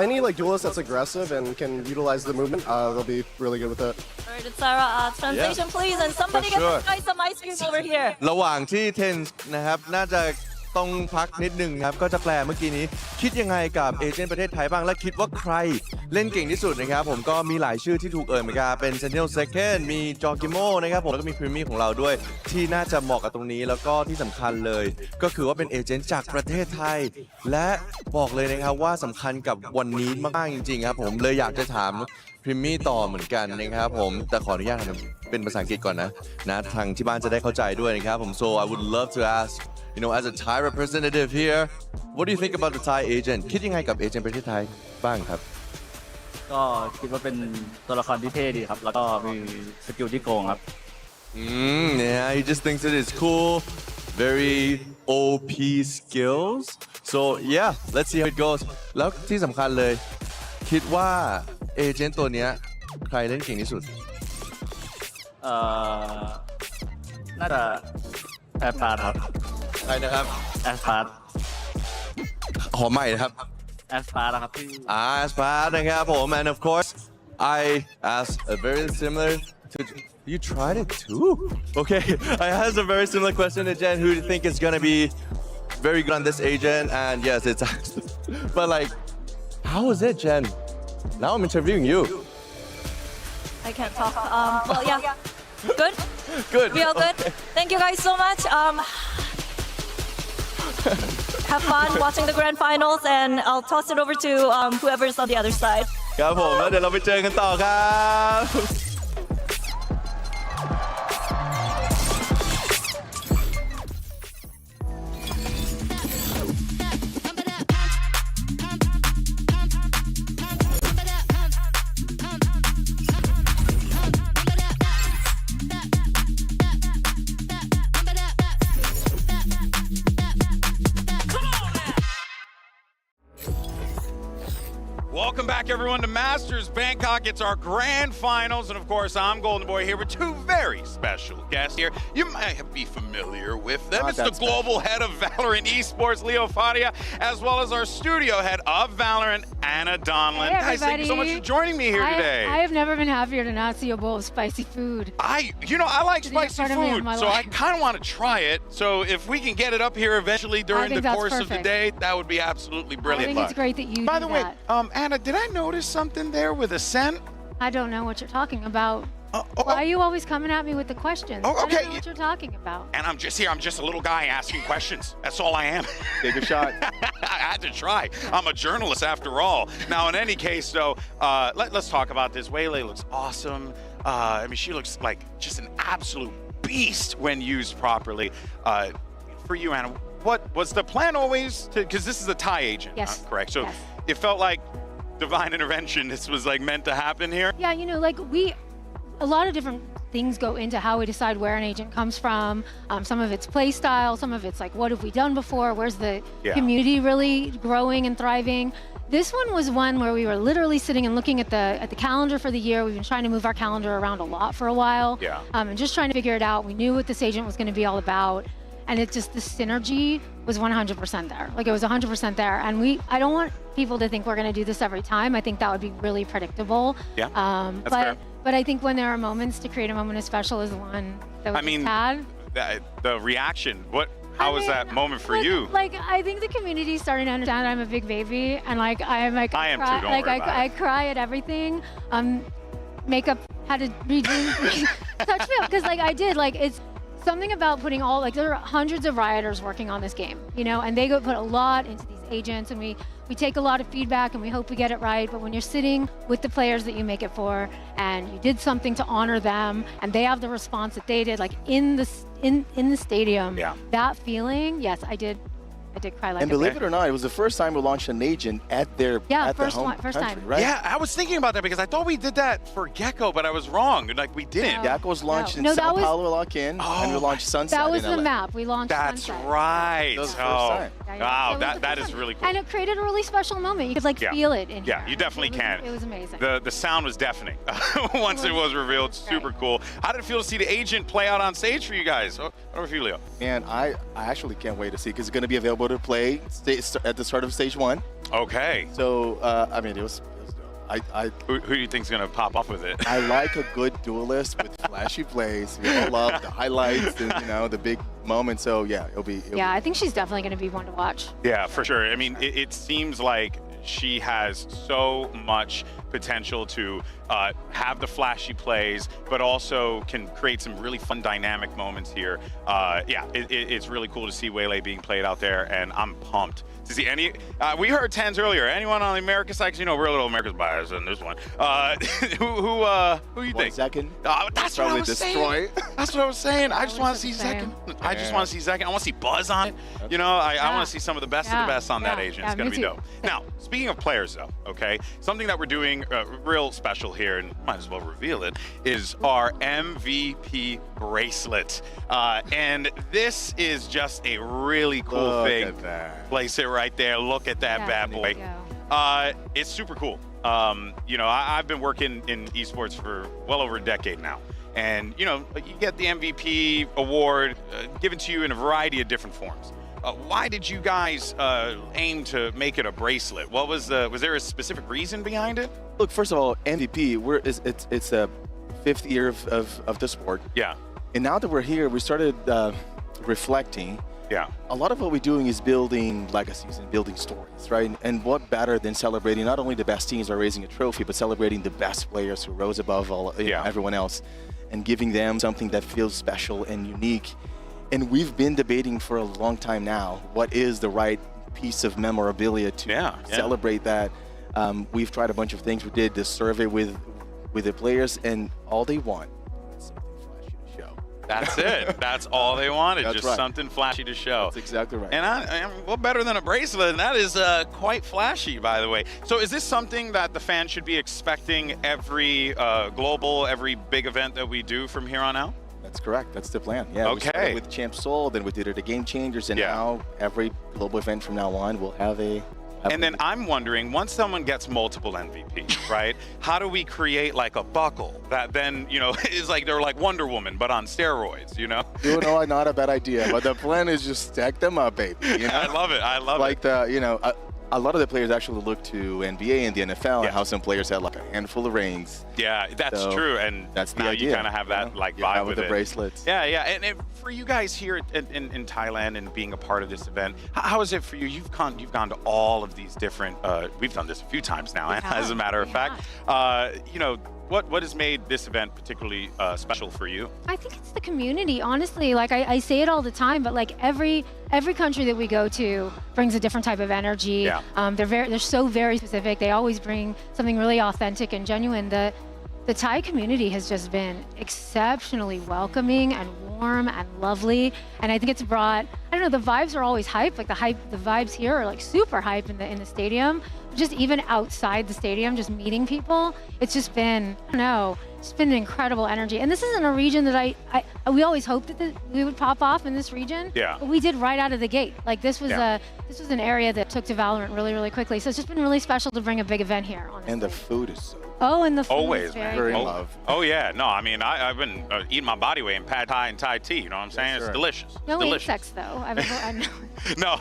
I need like duelist that's aggressive and can utilize the movement. They'll be really good with it. All right, Sarah, translation please, and somebody For get sure. this guy some ice cream over here. ระหว่างที่เทนนะครับน่าจะต้องพักนิดนึงครับก็จะแปลเมื่อกี้นี้คิดยังไงกับเอเจนต์ประเทศไทยบ้างและคิดว่าใครเล่นเก่งที่สุดนะครับผมก็มีหลายชื่อที่ถูกเอ่ยเหมือนกันเป็น Sentinel Second มีจอกิโมนะครับผมแล้วก็มีพรีมี่ของเราด้วยที่น่าจะเหมาะกับตรงนี้แล้วก็ที่สำคัญเลยก็คือว่าเป็นเอเจนต์จากประเทศไทยและบอกเลยนะครับว่าสำคัญกับวันนี้มากๆจริงๆครับผมเลยอยากจะถามพรีมี่ต่อเหมือนกันนะครับผมแต่ขออนุญาตทำเป็นภาษาอังกฤษก่อนนะทางที่บ้านจะได้เข้าใจด้วยนะครับผม so I would love to ask you know as a Thai representative here what do you think about the Thai agent คิดยังไงกับเอเจนต์ประเทศไทยบ้างครับก็คิดว่าเป็นตัวละครที่เท่ดีครับแล้วก็มีสกิลที่โกงครับyeah he just thinks it is cool very OP skills so yeah let's see how it goes แล้วที่สำคัญเลยคิดว่าเอเจนต์ตัวเนี้ยใครเล่นเก่งที่สุดน่าจะแอสพาร์ครับใครนะครับแอสพาร์ขอใหม่นะครับแอสพาร์นะครับที่แอสพาร์นะครับผม and of course I asked a very similar to you tried it too okay I asked a very similar question to Jen who do you think is gonna be very good on this agent and yes it's but like how was it Jen now I'm interviewing you I can't talk. Well, yeah. Good? Good. We all good? Thank you guys so much. Have fun watching the grand finals, and I'll toss it over to whoever's on the other side. ครับผมแล้วเดี๋ยวเราไปเจอกันต่อครับ Welcome back, everyone, to Masters Bangkok. It's our grand finals, and of course, I'm Golden Boy here with two very special guests here. You might be familiar with them. It's the global head of Valorant Esports, Leo Fadia, as well as our studio head of Valorant, Anna Donlan. Hey, guys, thank you so much for joining me here today. I have never been happier to not see a bowl of spicy food. I like spicy food, so I kind of want to try it. So if we can get it up here eventually during the course of the day, that would be absolutely brilliant. I think it's great that you By the way, that. Anna, did I notice something there with a scent? I don't know what you're talking about. Why are you always coming at me with the questions? Oh, okay. I don't know what you're talking about. And I'm just here. I'm just a little guy asking questions. That's all I am. Take a shot. I had to try. I'm a journalist after all. Now, in any case, though, let's talk about this. Waylay looks awesome. I mean, she looks like just an absolute beast when used properly. for you, Anna, what was the plan always to, because this is a Thai agent, Yes. correct? So Yes. it felt like divine intervention, this was like meant to happen here? Yeah, you know, like a lot of different things go into how we decide where an agent comes from. Some of it's play style, some of it's like, what have we done before? Where's the community really growing and thriving? This one was one where we were literally sitting and looking at the calendar for the year. We've been trying to move our calendar around a lot for a while. Yeah. And just trying to figure it out. We knew what this agent was going to be all about. And it's just the synergy was 100% there. Like it was 100% there. And I don't want people to think we're going to do this every time. I think that would be really predictable. Yeah, that's fair. But I think when there are moments to create a moment as special as the one that we just had. The reaction, how was that moment for you? Like, I think the community is starting to understand I'm a big baby, and like I am too. Don't worry about I cry at everything. Makeup had to redo touch me up because like I did. Like it's something about putting there are hundreds of rioters working on this game, you know, and they put a lot into these agents, and we take a lot of feedback and we hope we get it right. But when you're sitting with the players that you make it for, and you did something to honor them, and they have the response that they did, like in the stadium, that feeling, yes, I did cry like and believe it or not, it was the first time we launched an agent at their first country, time. right? Yeah, I was thinking about that because I thought we did that for Gecko, but I was wrong. Like we didn't. Gecko was launched in Sao Paulo, Lock-in, and we launched Sunset. That was in the LA. map. We launched That's Sunset. right. That was the first time. Wow, that is really cool. And it created a really special moment. You could feel it in here. Yeah, you definitely can. It was amazing. The sound was deafening once it was revealed. Super cool. How did it feel to see the agent play out on stage for you guys? How about you, Leo? Man, I actually can't wait to see because it's going to be available to play at the start of stage 1. Okay. So, I mean, it was Who do you think's gonna pop up with it? I like a good duelist with flashy plays. We all love the highlights and the big moments. So yeah, it'll be. I think she's definitely going to be one to watch. Yeah, for sure. I mean, it seems like she has so much potential to have the flashy plays, but also can create some really fun dynamic moments here. It's really cool to see Waylay being played out there, and I'm pumped to see any. We heard Tens earlier. Anyone on the America side? 'Cause we're a little America's bias in this one. Who you think? Second. That's what I was saying. That's what I was saying. I just want to see second. I just want to see second. I want to see Buzz on it. I want to see some of the best of the best on that agent. It's gonna be dope. Now, speaking of players, though, okay, something that we're doing real special here, and might as well reveal it, is our MVP bracelet. And this is just a really cool thing. Place it right there. Look at that bad boy. It's super cool. I've been working in esports for well over a decade now. And, you get the MVP award given to you in a variety of different forms. Why did you guys aim to make it a bracelet? Was there a specific reason behind it? Look, first of all, MVP, it's a 5th year of the sport. Yeah. And now that we're here, we started reflecting. Yeah. A lot of what we're doing is building legacies and building stories, right? And what better than celebrating not only the best teams are raising a trophy, but celebrating the best players who rose above everyone else and giving them something that feels special and unique. And we've been debating for a long time now, what is the right piece of memorabilia to celebrate that. We've tried a bunch of things. We did this survey with the players, and all they want is something flashy to show. That's it. That's all they wanted, That's just right. something flashy to show. That's exactly right. And what better than a bracelet? And that is quite flashy, by the way. So is this something that the fans should be expecting every every big event that we do from here on out? That's correct. That's the plan. Yeah. Okay. We started with Champ Soul, then we did it at Game Changers, and now every global event from now on will have a. And then I'm wondering, once someone gets multiple MVPs, right? How do we create like a buckle that then, is like they're like Wonder Woman, but on steroids, Not a bad idea, but the plan is just stack them up, baby. I love it. I love it. Like a lot of the players actually look to NBA and the NFL and how some players had like a handful of rings. Yeah, that's true. And that's the now idea. You kind of have that vibe with it. the bracelets. Yeah. And for you guys here in Thailand and being a part of this event, how is it for you? You've gone to all of these different. We've done this a few times now, as a matter of fact. What has made this event particularly special for you? I think it's the community, honestly. Like I say it all the time, but like every country that we go to brings a different type of energy. Yeah. They're so very specific. They always bring something really authentic and genuine. The Thai community has just been exceptionally welcoming and warm and lovely. And I think it's brought, I I don't know, the vibes are always hype. Like the vibes here are like super hype in the stadium. Just even outside the stadium, just meeting people, it's just been, I don't know, it's been an incredible energy. And this isn't a region that we always hoped that we would pop off in this region. Yeah. But we did right out of the gate. Like this was an area that took to Valorant really, really quickly. So it's just been really special to bring a big event here, honestly. And the food is so and the food Always, is man. very good. love. Oh yeah, no, I mean I've been eating my body weight in pad thai and Thai tea. You know what I'm saying? It's delicious. No It's delicious. insects though. I know. No,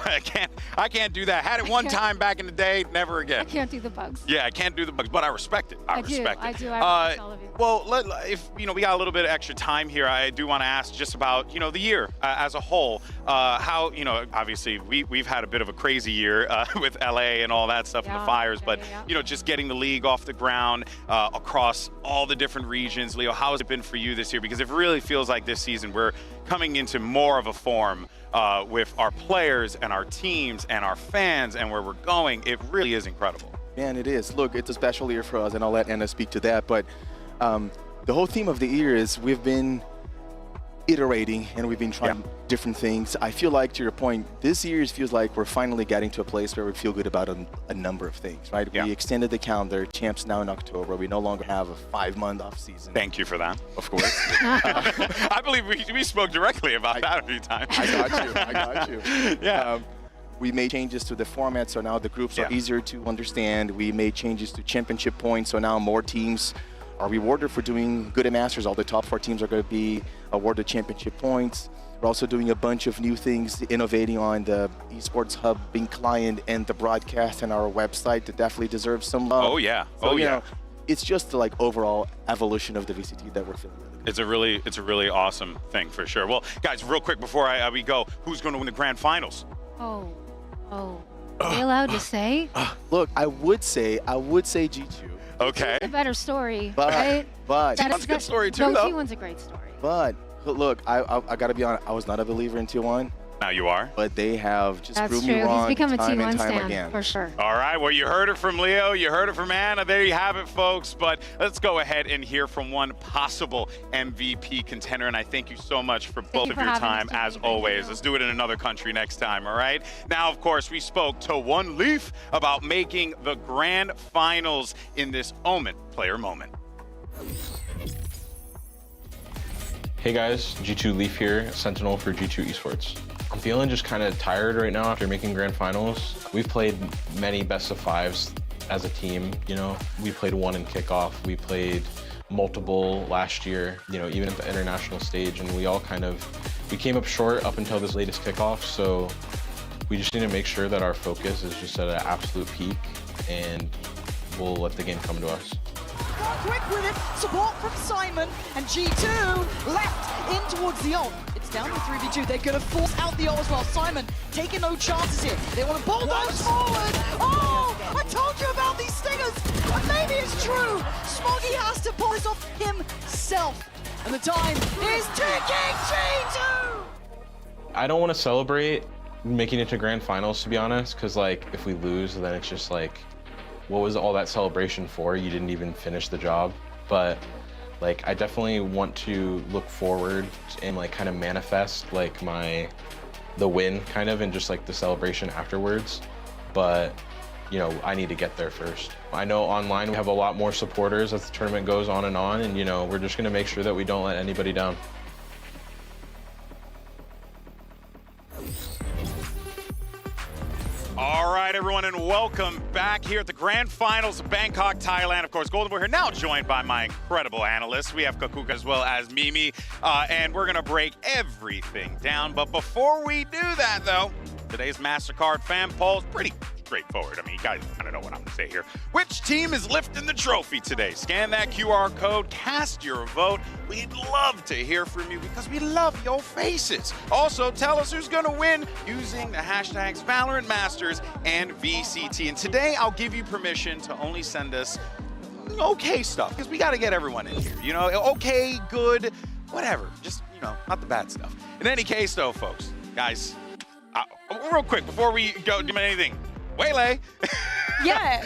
I can't do that. Had it one time back in the day, never again. I can't do the bugs. Yeah, I can't do the bugs, but I respect it. I respect it. I do. I respect all of you. Well, if we got a little bit of extra time here, I do want to ask just about the year as a whole. How obviously we've had a bit of a crazy year with LA and all that stuff and the fires, but just getting the league off the ground across all the different regions. Leo, how has it been for you this year? Because it really feels like this season we're coming into more of a form with our players and our teams and our fans and where we're going. It really is incredible. Man, it is. Look, it's a special year for us, and I'll let Anna speak to that. But the whole theme of the year is we've been iterating and we've been trying different things. I feel like, to your point, this year feels like we're finally getting to a place where we feel good about a number of things, right? We extended the calendar. Champs now in October. We no longer have a 5-month off season. Thank you for that. Of course. I believe we spoke directly about that a few times. I got you. Yeah. We made changes to the format, so now the groups are easier to understand. We made changes to championship points, so now more teams are rewarded for doing good at Masters. All the top 4 teams are going to be awarded championship points. We're also doing a bunch of new things, innovating on the esports hub, being client, and the broadcast and our website that definitely deserves some love. Oh yeah. So, it's just the overall evolution of the VCT that we're feeling. It's a really awesome thing for sure. Well, guys, real quick before we go, who's going to win the grand finals? Oh. Are we allowed to say? Look, I would say G2. Okay. It's a better story, But right? That's a good story too, no, though. T1's a great story. But look, I gotta be honest. I was not a believer in T1. Now you are. But they have just That's proved true. me wrong He's become a time T1 and time stan, again. for sure. All right, well, you heard it from Leo, you heard it from Anna. There you have it, folks. But let's go ahead and hear from one possible MVP contender. And I thank you so much for both of your time, as always. Let's do it in another country next time, all right? Now, of course, we spoke to One Leaf about making the grand finals in this Omen player moment. Hey guys, G2 Leaf here, Sentinel for G2 Esports. I'm feeling just kind of tired right now after making grand finals. We've played many best of 5s as a team, We played one in kickoff, we played multiple last year, even at the international stage, and we all we came up short up until this latest kickoff, so we just need to make sure that our focus is just at an absolute peak, and we'll let the game come to us. Quick with it, support from Simon, and G2 left in towards the ult. It's down to 3v2, they're gonna force out the ult as well. Simon taking no chances here. They want to bulldoze forward. Oh, I told you about these stingers, and maybe it's true. Smoggy has to pull this off himself, and the time is ticking. G2! I don't want to celebrate making it to grand finals, to be honest, because if we lose, then it's just what was all that celebration for? You didn't even finish the job. But I definitely want to look forward and kind of manifest the win and just the celebration afterwards. But I need to get there first. I know online we have a lot more supporters as the tournament goes on, and we're just gonna make sure that we don't let anybody down. All right, everyone, and welcome back here at the Grand Finals of Bangkok, Thailand. Of course, Golden Boy here, now joined by my incredible analysts. We have Kakuka as well as Mimi, and we're going to break everything down. But before we do that, though, today's MasterCard fan poll is pretty straightforward. I mean, you guys kind of know what I'm going to say here. Which team is lifting the trophy today? Scan that QR code, cast your vote. We'd love to hear from you because we love your faces. Also, tell us who's going to win using the hashtags Valorant Masters and VCT. And today, I'll give you permission to only send us okay stuff because we got to get everyone in here. Okay, good, whatever. Just, not the bad stuff. In any case, though, folks, guys, real quick, before we go do anything, Waylay. Yeah,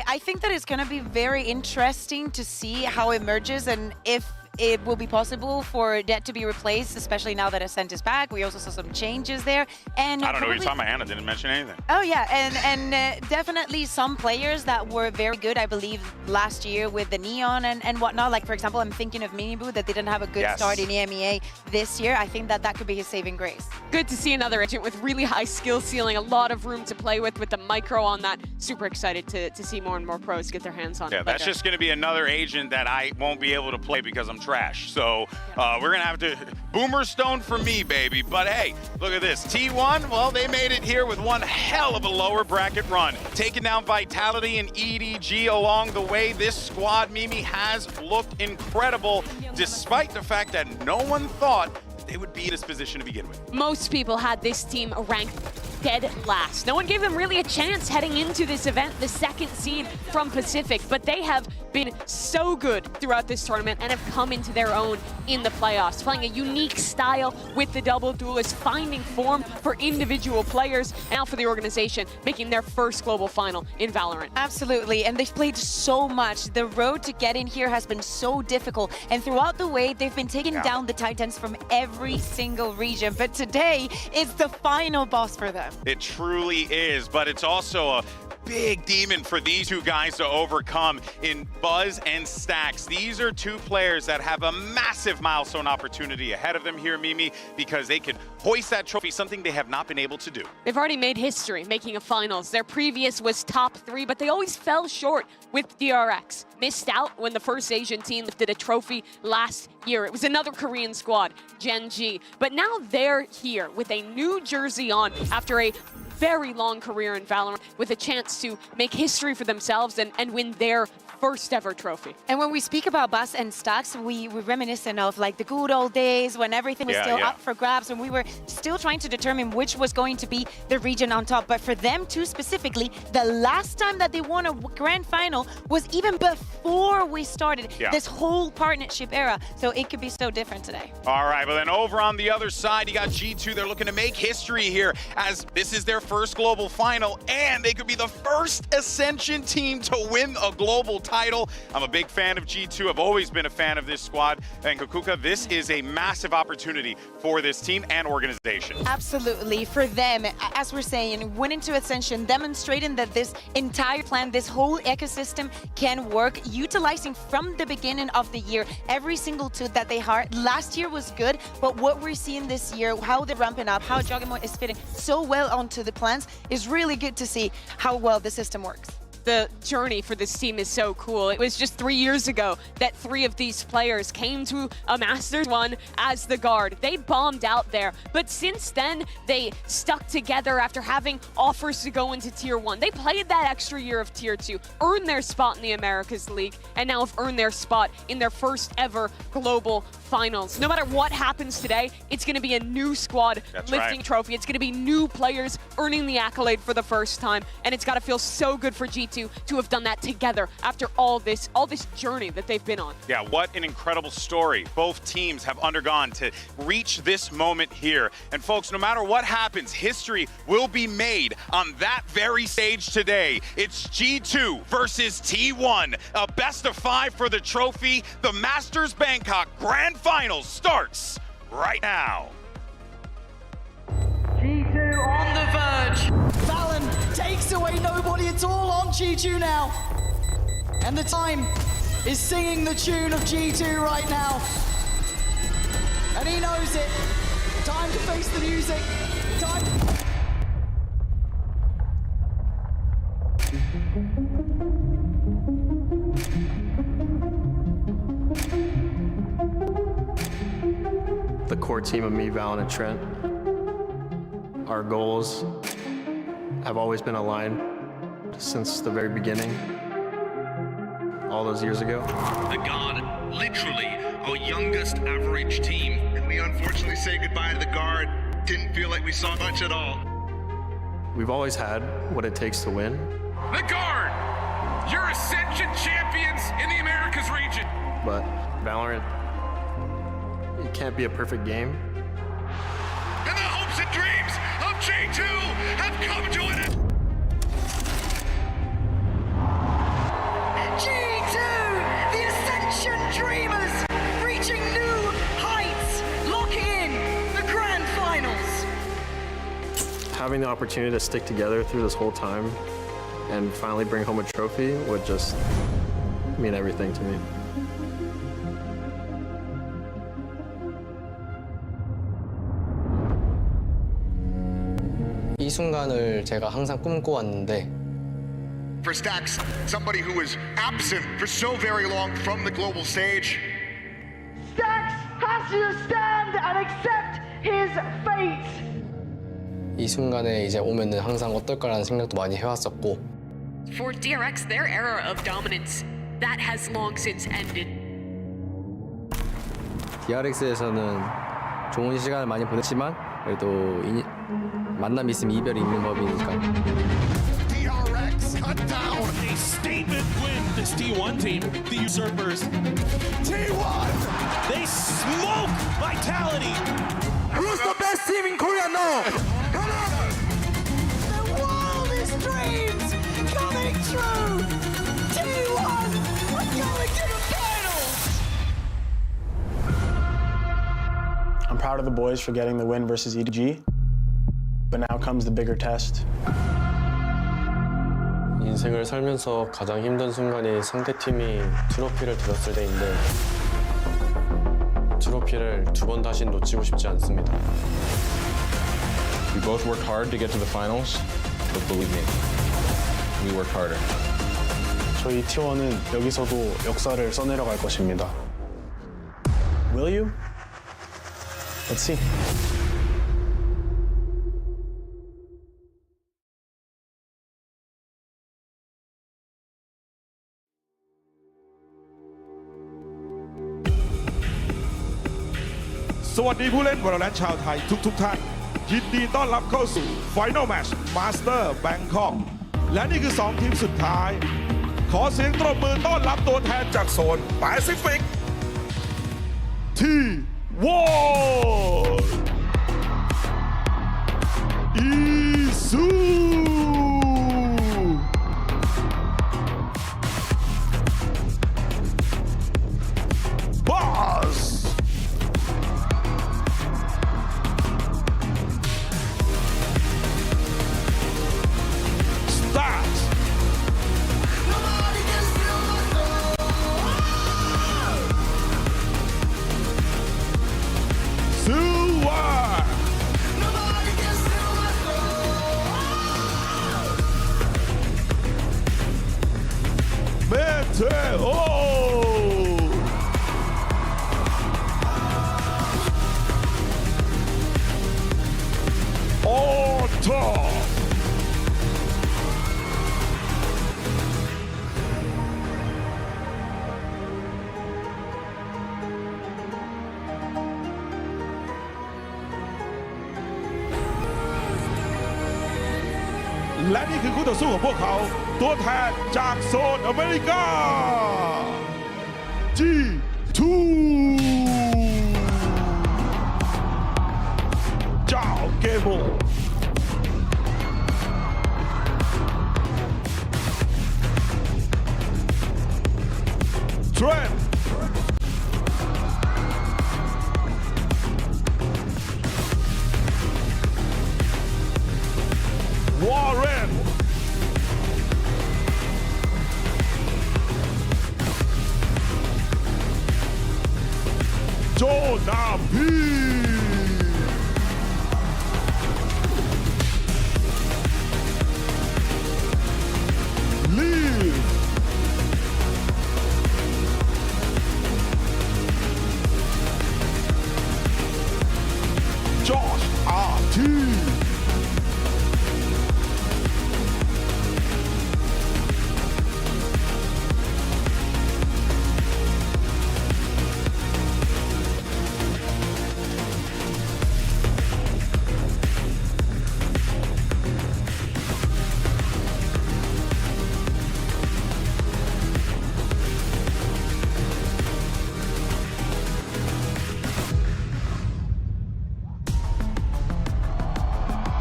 I think that it's going to be very interesting to see how it emerges and if it will be possible for that to be replaced, especially now that Ascent is back. We also saw some changes there. And I don't know what you're talking about. Hannah didn't mention anything. Oh yeah, and definitely some players that were very good, I believe, last year with the Neon and whatnot. Like, for example, I'm thinking of Minibu that didn't have a good start in EMEA this year. I think that could be his saving grace. Good to see another agent with really high skill ceiling, a lot of room to play with the micro on that. Super excited to see more and more pros get their hands on it. Yeah, that's just going to be another agent that I won't be able to play because I'm trash. So we're going to have to Boomer Stone for me, baby. But hey, look at this. T1, well, they made it here with one hell of a lower bracket run. Taking down Vitality and EDG along the way. This squad, Mimi, has looked incredible, despite the fact that no one thought they would be in this position to begin with. Most people had this team ranked dead last. No one gave them really a chance heading into this event, the second seed from Pacific, but they have been so good throughout this tournament and have come into their own in the playoffs, playing a unique style with the double duelists, finding form for individual players, and now for the organization, making their first global final in Valorant. Absolutely, and they've played so much. The road to get in here has been so difficult, and throughout the way, they've been taking down the Titans from every single region, but today is the final boss for them. It truly is, but it's also a big demon for these two guys to overcome in Buzz and Stacks. These are two players that have a massive milestone opportunity ahead of them here, Mimi, because they can hoist that trophy, something they have not been able to do. They've already made history making a finals. Their previous was top 3, but they always fell short with DRX. Missed out when the first Asian team lifted a trophy last year. It was another Korean squad, Gen G. But now they're here with a new jersey on after a very long career in Valorant, with a chance to make history for themselves and win their first ever trophy. And when we speak about Buzz and Stacks, we're reminiscent of like the good old days when everything was still up for grabs and we were still trying to determine which was going to be the region on top. But for them too specifically, the last time that they won a grand final was even before we started this whole partnership era. So it could be so different today. All right, but then over on the other side, you got G2. They're looking to make history here as this is their first global final, and they could be the first Ascension team to win a global title. I'm a big fan of G2. I've always been a fan of this squad. And Kukuka, this is a massive opportunity for this team and organization. Absolutely. For them, as we're saying, winning to Ascension, demonstrating that this entire plan, this whole ecosystem can work, utilizing from the beginning of the year every single tool that they had. Last year was good, but what we're seeing this year, how they're ramping up, how Juggernaut is fitting so well onto the plans, is really good to see how well the system works. The journey for this team is so cool. It was just 3 years ago that 3 of these players came to a Masters 1 as the guard. They bombed out there, but since then, they stuck together after having offers to go into Tier 1. They played that extra year of Tier 2, earned their spot in the Americas League, and now have earned their spot in their first ever global finals. No matter what happens today, it's going to be a new squad lifting trophy. It's going to be new players earning the accolade for the first time, and it's got to feel so good for G2 to have done that together after all this journey that they've been on. Yeah, what an incredible story both teams have undergone to reach this moment here. And folks, no matter what happens, history will be made on that very stage today. It's G2 versus T1, a best of 5 for the trophy. The Masters Bangkok Grand Finals starts right now. G2 on the verge. Valen takes away nobody at all on G2 now. And the time is singing the tune of G2 right now. And he knows it. Time to face the music. Time. The core team of me, Valen, and Trent, our goals have always been aligned since the very beginning, all those years ago. The Guard, literally our youngest average team. And we unfortunately say goodbye to the Guard. Didn't feel like we saw much at all. We've always had what it takes to win. The Guard, you're Ascension champions in the Americas region. But Valorant, it can't be a perfect game. And the hopes and dreams of G2 have come to an end. G2, the Ascension Dreamers, reaching having the opportunity to stick together through this whole time and finally bring home a trophy would just mean everything to me. 이 순간을 제가 항상 꿈꿔왔는데 For Stax, somebody who was absent for so very long from the global stage. Stax has to stand and accept his fate. 이 순간에 이제 오면은 항상 어떨까라는 생각도 많이 해왔었고 For DRX, their era of dominance, that has long since ended. DRX에서는 좋은 시간을 많이 보냈지만 그래도 만남이 있으면 이별이 있는 법이니까 DRX cut down. A statement win, this T1 team, the Usurpers. T1! They smoke Vitality. Who's the best team in Korea now? The wildest dreams coming true. T1 are going to the finals. I'm proud of the boys for getting the win versus EDG, but now comes the bigger test. 인생을 살면서 가장 힘든 순간이 상대팀이 트로피를 들었을 때인데 트로피를 두 번 다시 놓치고 싶지 않습니다. We both worked hard to get to the finals, but believe me, we worked harder. 저희 T1은 여기서도 역사를 써내려갈 것입니다. Will you? Let's see. Sawasdee ผู้เล่น VALORANT ชาวไทยทุกท่านยินดีต้อนรับเข้าสู่ Final Match Master Bangkok และนี่คือ2ทีมสุดท้ายขอเสียงตบมือต้อนรับตัวแทนจากโซนแปซิฟิก T1 Isu Boss On top.และนี่คือคู่ต่อสู้ของพวกเขาตัวแทนจากโซนอเมริกา G2 เจ้าเกโมเทรนด์วอร์เรนโจนาพีลีจอร์จอาร์ที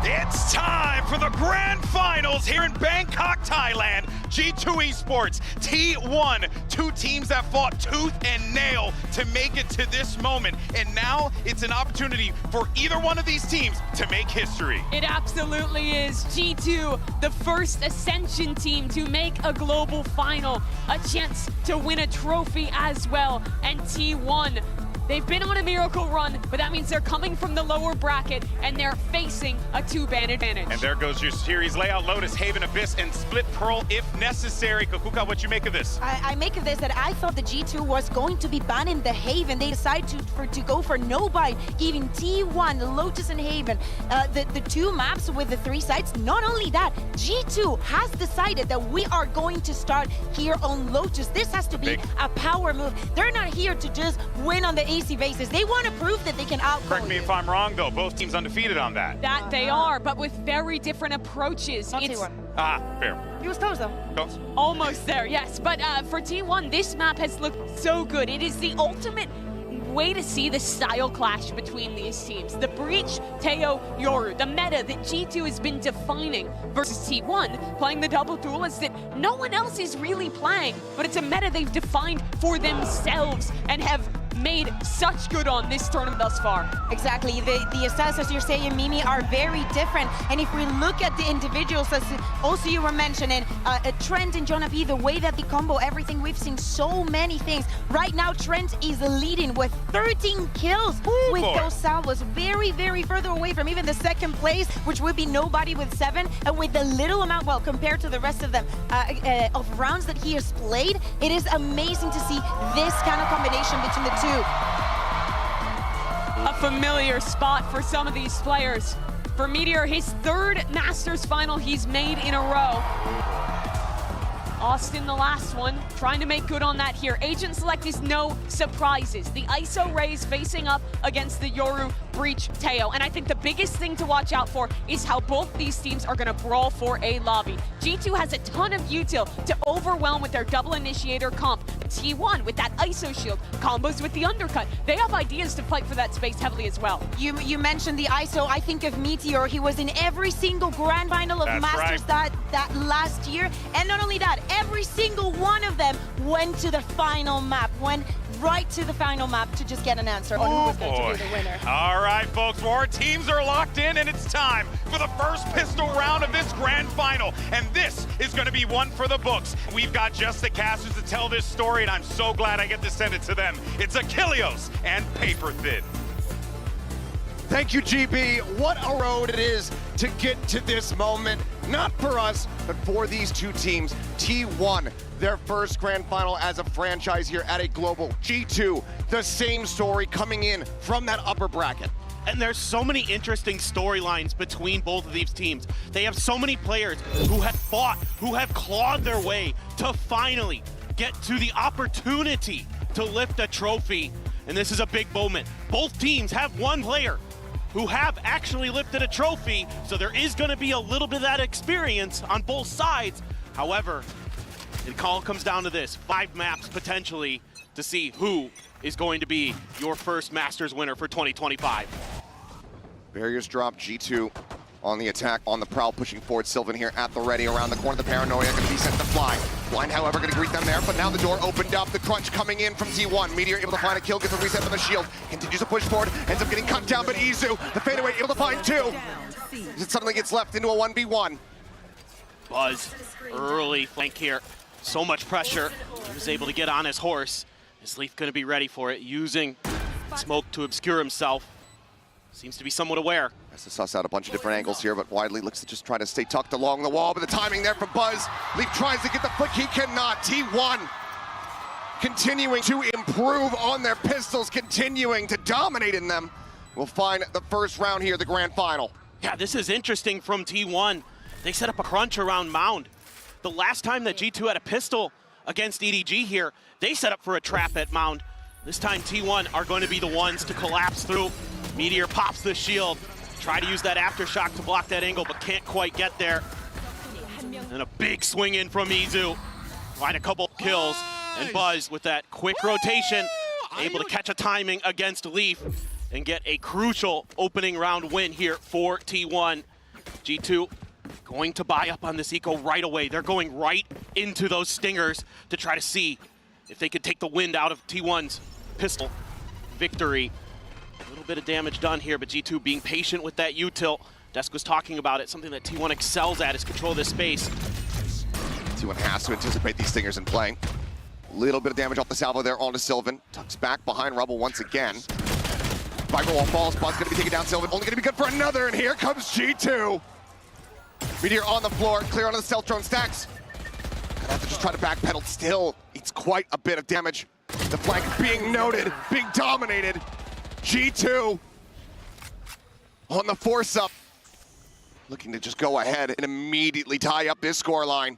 It's time for the grand finals here in Bangkok, Thailand. G2 Esports, T1, two teams that fought tooth and nail to make it to this moment. And now it's an opportunity for either one of these teams to make history. It absolutely is. G2, the first Ascension team to make a global final, a chance to win a trophy as well. And T1, they've been on a miracle run, but that means they're coming from the lower bracket and they're facing a two-ban advantage. And there goes your series layout: Lotus, Haven, Abyss, and Split Pearl if necessary. Kakuka, what you make of this? I make of this that I thought the G2 was going to be banning the Haven. They decided to go for no buy, giving T1, Lotus, and Haven the two maps with the 3 sites. Not only that, G2 has decided that we are going to start here on Lotus. This has to be a power move. They're not here to just win on the easy basis. They want to prove that they can outgo Correct me if I'm wrong, though. Both teams undefeated on that. That they are, but with very different approaches. Not It's T1. Fair. He was close though. Close. almost there, yes. But for T1, this map has looked so good. It is the ultimate way to see the style clash between these teams. The Breach, Teo, Yoru, the meta that G2 has been defining versus T1, playing the double duelist that no one else is really playing, but it's a meta they've defined for themselves and have made such good on this tournament thus far. Exactly. The stats, as you're saying, Mimi, are very different. And if we look at the individuals, as also you were mentioning, Trent and Jonah P, the way that they combo everything, we've seen so many things. Right now, Trent is leading with 13 kills with those salvos. Very, very further away from even the second place, which would be nobody with 7. And with the little amount, well, compared to the rest of them, of rounds that he has played, it is amazing to see this kind of combination between the two. A familiar spot for some of these players. For Meteor, his 3rd Masters final he's made in a row. Austin, the last one, trying to make good on that here. Agent Select is no surprises. The ISO Rays facing up against the Yoru, Breach, Teo. And I think the biggest thing to watch out for is how both these teams are going to brawl for a lobby. G2 has a ton of util to overwhelm with their double initiator comp. T1 with that ISO shield, combos with the undercut. They have ideas to fight for that space heavily as well. You mentioned the ISO. I think of Meteor. He was in every single grand final of Masters that last year. And not only that, every single one of them went to the final map, went right to the final map to just get an answer on who was going to be the winner. All right, folks, more teams are locked in, and it's time for the first pistol round of this grand final. And this is going to be one for the books. We've got just the casters to tell this story, and I'm so glad I get to send it to them. It's Achilleos and Paper Thin. Thank you, GB. What a road it is to get to this moment. Not for us, but for these two teams. T1, their first grand final as a franchise here at a global. G2, the same story coming in from that upper bracket. And there's so many interesting storylines between both of these teams. They have so many players who have fought, who have clawed their way to finally get to the opportunity to lift a trophy. And this is a big moment. Both teams have one player who have actually lifted a trophy, so there is going to be a little bit of that experience on both sides. However, it all comes down to this: 5 maps potentially to see who is going to be your first Masters winner for 2025. Barriers drop, G2 on the attack, on the prowl, pushing forward. Sylvan here at the ready, around the corner. The Paranoia going to be sent to fly. Blind, however, going to greet them there, but now the door opened up. The crunch coming in from T1. Meteor able to find a kill, gets a reset from the shield. Continues to push forward, ends up getting cut down, but Izu, the fadeaway, able to find 2. It suddenly gets left into a 1v1. Buzz, early flank here. So much pressure. He was able to get on his horse. Is Leaf going to be ready for it? Using smoke to obscure himself. Seems to be somewhat aware. Has to suss out a bunch of different angles here, but Widely looks to just try to stay tucked along the wall, but the timing there from Buzz. Leaf tries to get the flick, he cannot. T1 continuing to improve on their pistols, continuing to dominate in them. We'll find the first round here, the grand final. Yeah, this is interesting from T1. They set up a crunch around Mound. The last time that G2 had a pistol against EDG here, they set up for a trap at Mound. This time T1 are going to be the ones to collapse through. Meteor pops the shield. Try to use that aftershock to block that angle, but can't quite get there. And a big swing in from Izu. Find a couple kills. And Buzz with that quick rotation, able to catch a timing against Leaf and get a crucial opening round win here for T1. G2 going to buy up on this eco right away. They're going right into those stingers to try to see if they could take the wind out of T1's pistol. Victory. A little bit of damage done here, but G2 being patient with that U-tilt. Desk was talking about it. Something that T1 excels at is control this space. T1 has to anticipate these stingers in play. Little bit of damage off the salvo there onto Sylvan. Tucks back behind Rebel once again. Viper wall falls. Bud's going to be taken down. Sylvan only going to be good for another, and here comes G2. Meteor on the floor, clear onto the stealth drone. Stacks gonna have to just try to backpedal. Still, it's quite a bit of damage. The flank being noted, being dominated. G2 on the force up, looking to just go ahead and immediately tie up this scoreline.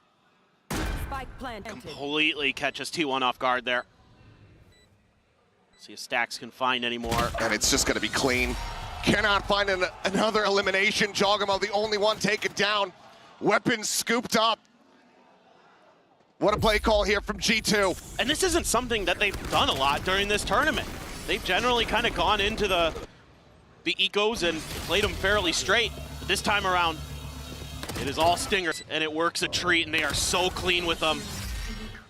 Completely catches T1 off guard there. See if Stacks can find anymore. And it's just gonna be clean. Cannot find another elimination. Jogamo, the only one taken down. Weapons scooped up. What a play call here from G2. And this isn't something that they've done a lot during this tournament. They've generally kind of gone into the ecos and played them fairly straight. But this time around, it is all stingers, and it works a treat, and they are so clean with them.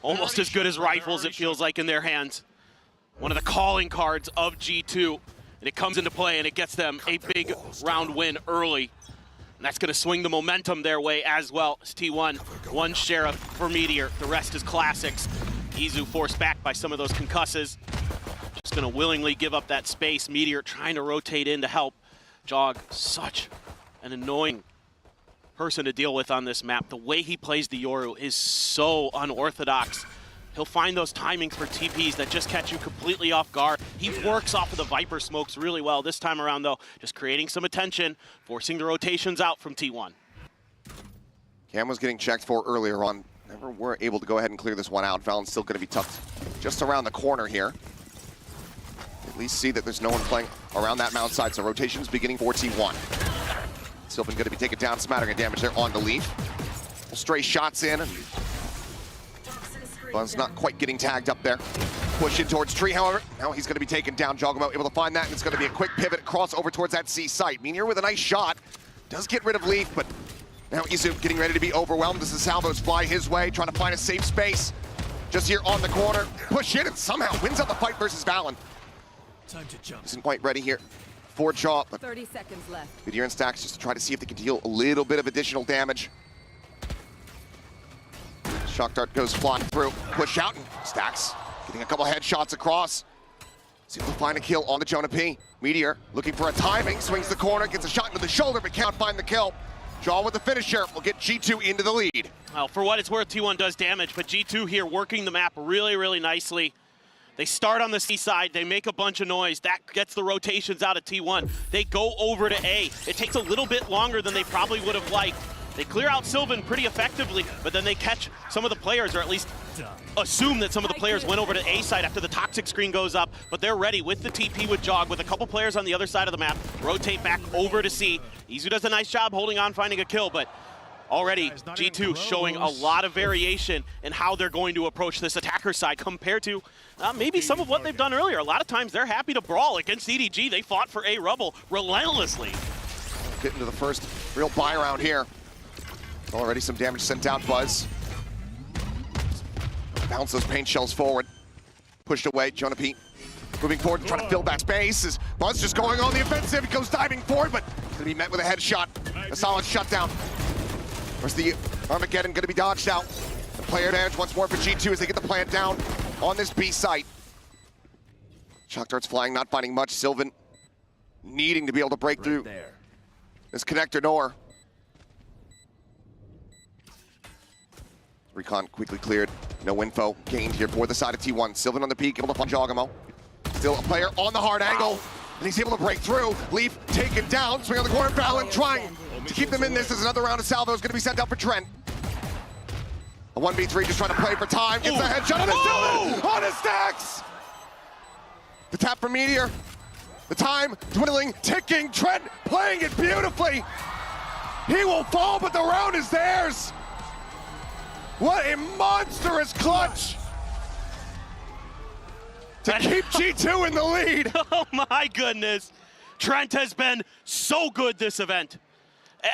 Almost as good as rifles, it feels like, in their hands. One of the calling cards of G2. And it comes into play, and it gets them a big round win early. And that's going to swing the momentum their way as well. As T1, one Sheriff for Meteor. The rest is classics. Izu forced back by some of those concusses. Just going to willingly give up that space. Meteor trying to rotate in to help. Jog, such an annoying person to deal with on this map. The way he plays the Yoru is so unorthodox. He'll find those timings for TPs that just catch you completely off guard. He works off of the Viper smokes really well. This time around, though, just creating some attention, forcing the rotations out from T1. Cam was getting checked for earlier on. Never were able to go ahead and clear this one out. Valen's still going to be tucked just around the corner here. At least see that there's no one playing around that mount side, so rotations beginning for T1. Sylvan going to be taken down, smattering of damage there on the Leaf. Stray shots in, and Buzz not quite getting tagged up there. Push in towards Tree, however. Now he's going to be taken down. Jogamo able to find that, and it's going to be a quick pivot cross over towards that C site. Meteor with a nice shot. Does get rid of Leaf, but now Izu getting ready to be overwhelmed as the salvos fly his way, trying to find a safe space. Just here on the corner. Push in and somehow wins out the fight versus Valen. Time to jump. Isn't quite ready here for Jaw, but 30 seconds left. Meteor and Stacks just to try to see if they can deal a little bit of additional damage. Shock Dart goes flying through, push out, and Stacks getting a couple headshots across. See if they'll find a kill on the Jonah P. Meteor looking for a timing, swings the corner, gets a shot into the shoulder, but can't find the kill. Jaw with the finisher will get G2 into the lead. Well, for what it's worth, T1 does damage, but G2 here working the map really, really nicely. They start on the C side, they make a bunch of noise. That gets the rotations out of T1. They go over to A. It takes a little bit longer than they probably would have liked. They clear out Sylvan pretty effectively, but then they catch some of the players, or at least assume that some of the players went over to A side after the toxic screen goes up, but they're ready with the TP with Jog, with a couple players on the other side of the map, rotate back over to C. Izu does a nice job holding on, finding a kill, but already G2 showing a lot of variation in how they're going to approach this attacker side compared to maybe some of what they've done earlier. A lot of times they're happy to brawl against EDG. They fought for A Rebel relentlessly. Getting to the first real buy round here. Already some damage sent out, Buzz. Bounce those paint shells forward. Pushed away, Jonah P. Moving forward to try to fill that space. As Buzz just going on the offensive. He goes diving forward, but going to be met with a headshot. A solid shutdown. Where's the Armageddon going to be dodged out? The player damage once more for G2 as they get the plant down on this B site. Shock darts flying, not finding much. Sylvan needing to be able to break through this connector door. Recon quickly cleared. No info gained here for the side of T1. Sylvan on the peak, able to find Jogamo. Still a player on the hard angle, and he's able to break through. Leaf taken down, swing on the corner, Valen trying to keep them in this. As another round of salvos going to be sent out for Trent. A 1v3 just trying to play for time. Gets a headshot on the Sylvan, on his Stacks! The tap from Meteor. The time dwindling, ticking. Trent playing it beautifully. He will fall, but the round is theirs. What a monstrous clutch to keep G2 in the lead. Oh my goodness. Trent has been so good this event.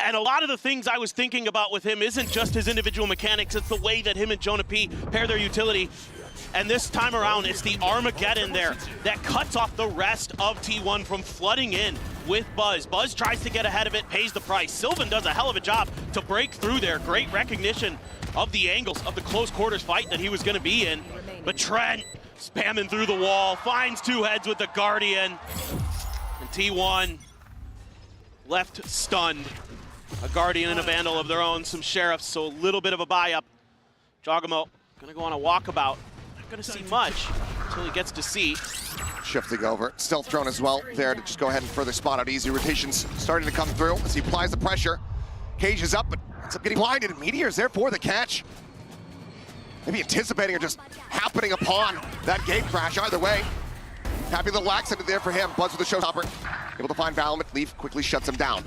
And a lot of the things I was thinking about with him isn't just his individual mechanics, it's the way that him and Jonah P pair their utility. And this time around, it's the Armageddon there that cuts off the rest of T1 from flooding in with Buzz. Buzz tries to get ahead of it, pays the price. Sylvan does a hell of a job to break through there. Great recognition of the angles of the close quarters fight that he was going to be in. But Trent spamming through the wall, finds two heads with the Guardian. And T1 left stunned. A Guardian and a Vandal of their own, some Sheriffs, so a little bit of a buy-up. Jogamo gonna go on a walkabout. Not gonna see much until he gets to see. Shifting over, stealth drone as well there to just go ahead and further spot out easy. Rotations starting to come through as he applies the pressure. Cage is up, but ends up getting blinded. Meteor's there for the catch. Maybe anticipating or just happening upon that gate crash. Either way, happy little accident there for him. Buzz with the showstopper. Able to find VALORANT. Leaf quickly shuts him down.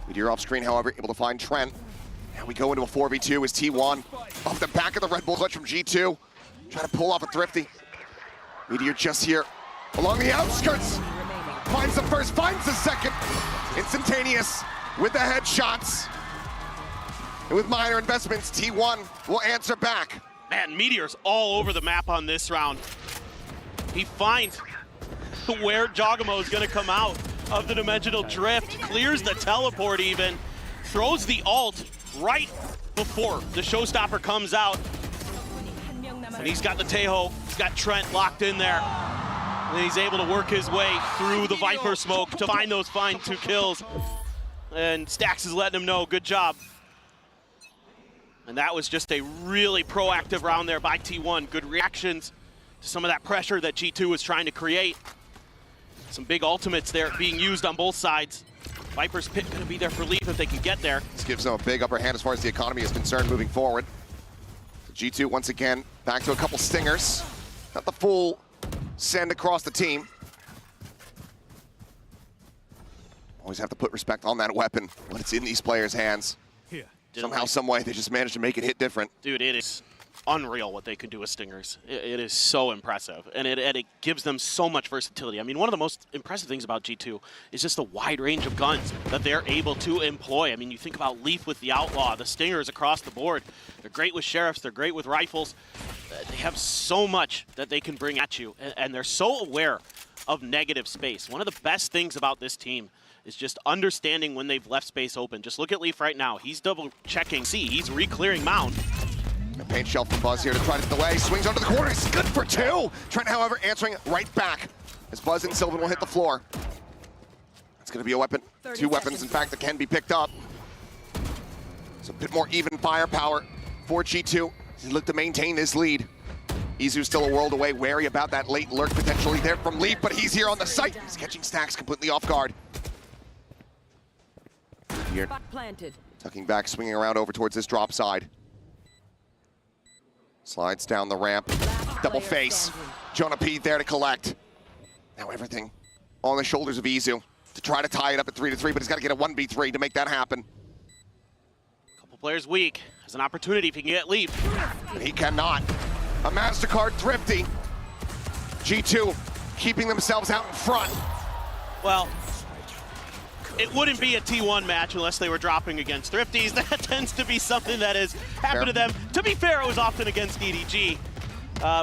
Meteor off screen, however, able to find Trent. And we go into a 4v2 as T1 off the back of the Red Bull clutch from G2. Trying to pull off a Thrifty. Meteor just here along the outskirts. Finds the first, finds the second. Instantaneous with the headshots. And with minor investments, T1 will answer back. Man, Meteor's all over the map on this round. He finds where Jogamo is going to come out of the dimensional drift, clears the teleport even, throws the ult right before the showstopper comes out. And he's got the Tejo, he's got Trent locked in there. And then he's able to work his way through the Viper smoke to find those fine 2 kills. And Stax is letting him know, good job. And that was just a really proactive round there by T1. Good reactions to some of that pressure that G2 was trying to create. Some big ultimates there being used on both sides. Viper's Pit gonna be there for Leaf if they can get there. This gives them a big upper hand as far as the economy is concerned moving forward. G2 once again back to a couple stingers. Not the full send across the team. Always have to put respect on that weapon when it's in these players' hands. Here. Somehow, some way, they just managed to make it hit different. Dude, it is unreal what they can do with Stingers. It is so impressive, and it gives them so much versatility. I mean, one of the most impressive things about G2 is just the wide range of guns that they're able to employ. I mean, you think about Leaf with the Outlaw, the Stingers across the board. They're great with Sheriffs, they're great with rifles. They have so much that they can bring at you, and they're so aware of negative space. One of the best things about this team is just understanding when they've left space open. Just look at Leaf right now. He's double checking C. He's re-clearing Mound. A paint shell from Buzz here to try to delay. Swings onto the corner. He's good for 2. Trent, however, answering right back as Buzz and Sylvan will hit the floor. It's going to be a weapon. 2 weapons, in fact, that can be picked up. It's a bit more even firepower for G2. They look to maintain this lead. Izu's still a world away, wary about that late lurk potentially there from Leaf, but he's here on the site. He's catching Stax completely off guard. Here, tucking back, swinging around over towards this drop side. Slides down the ramp, double face. Jonah P there to collect. Now everything on the shoulders of Izu to try to tie it up at 3-3, but he's got to get a 1v3 to make that happen. Couple players weak. Has an opportunity if he can get Leaf. But he cannot. A MasterCard Thrifty. G2 keeping themselves out in front. Well, it wouldn't be a T1 match unless they were dropping against Thrifties. That tends to be something that has happened to them. To be fair, it was often against EDG.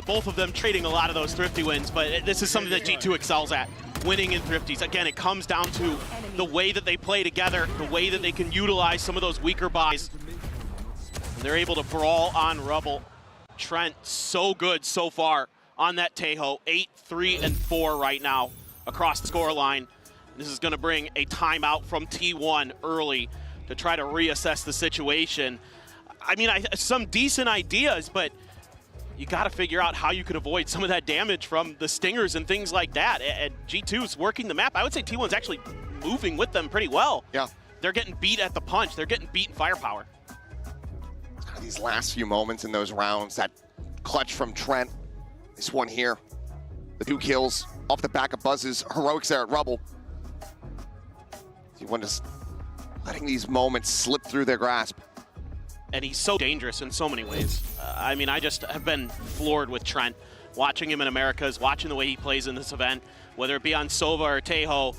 Both of them trading a lot of those Thrifty wins, but this is something that G2 excels at, winning in Thrifties. Again, it comes down to the way that they play together, the way that they can utilize some of those weaker buys. And they're able to brawl on Rubble. Trent, so good so far on that Tejo. 8, 3, and 4 right now across the scoreline. This is going to bring a timeout from T1 early to try to reassess the situation. I mean, some decent ideas, but you got to figure out how you can avoid some of that damage from the Stingers and things like that. And G2's working the map. I would say T1's actually moving with them pretty well. Yeah. They're getting beat at the punch. They're getting beat in firepower. These last few moments in those rounds, that clutch from Trent. This one here, the 2 kills off the back of Buzz's heroics there at Rubble. T1 just letting these moments slip through their grasp. And he's so dangerous in so many ways. I mean, I just have been floored with Trent. Watching him in Americas, watching the way he plays in this event, whether it be on Sova or Tejo,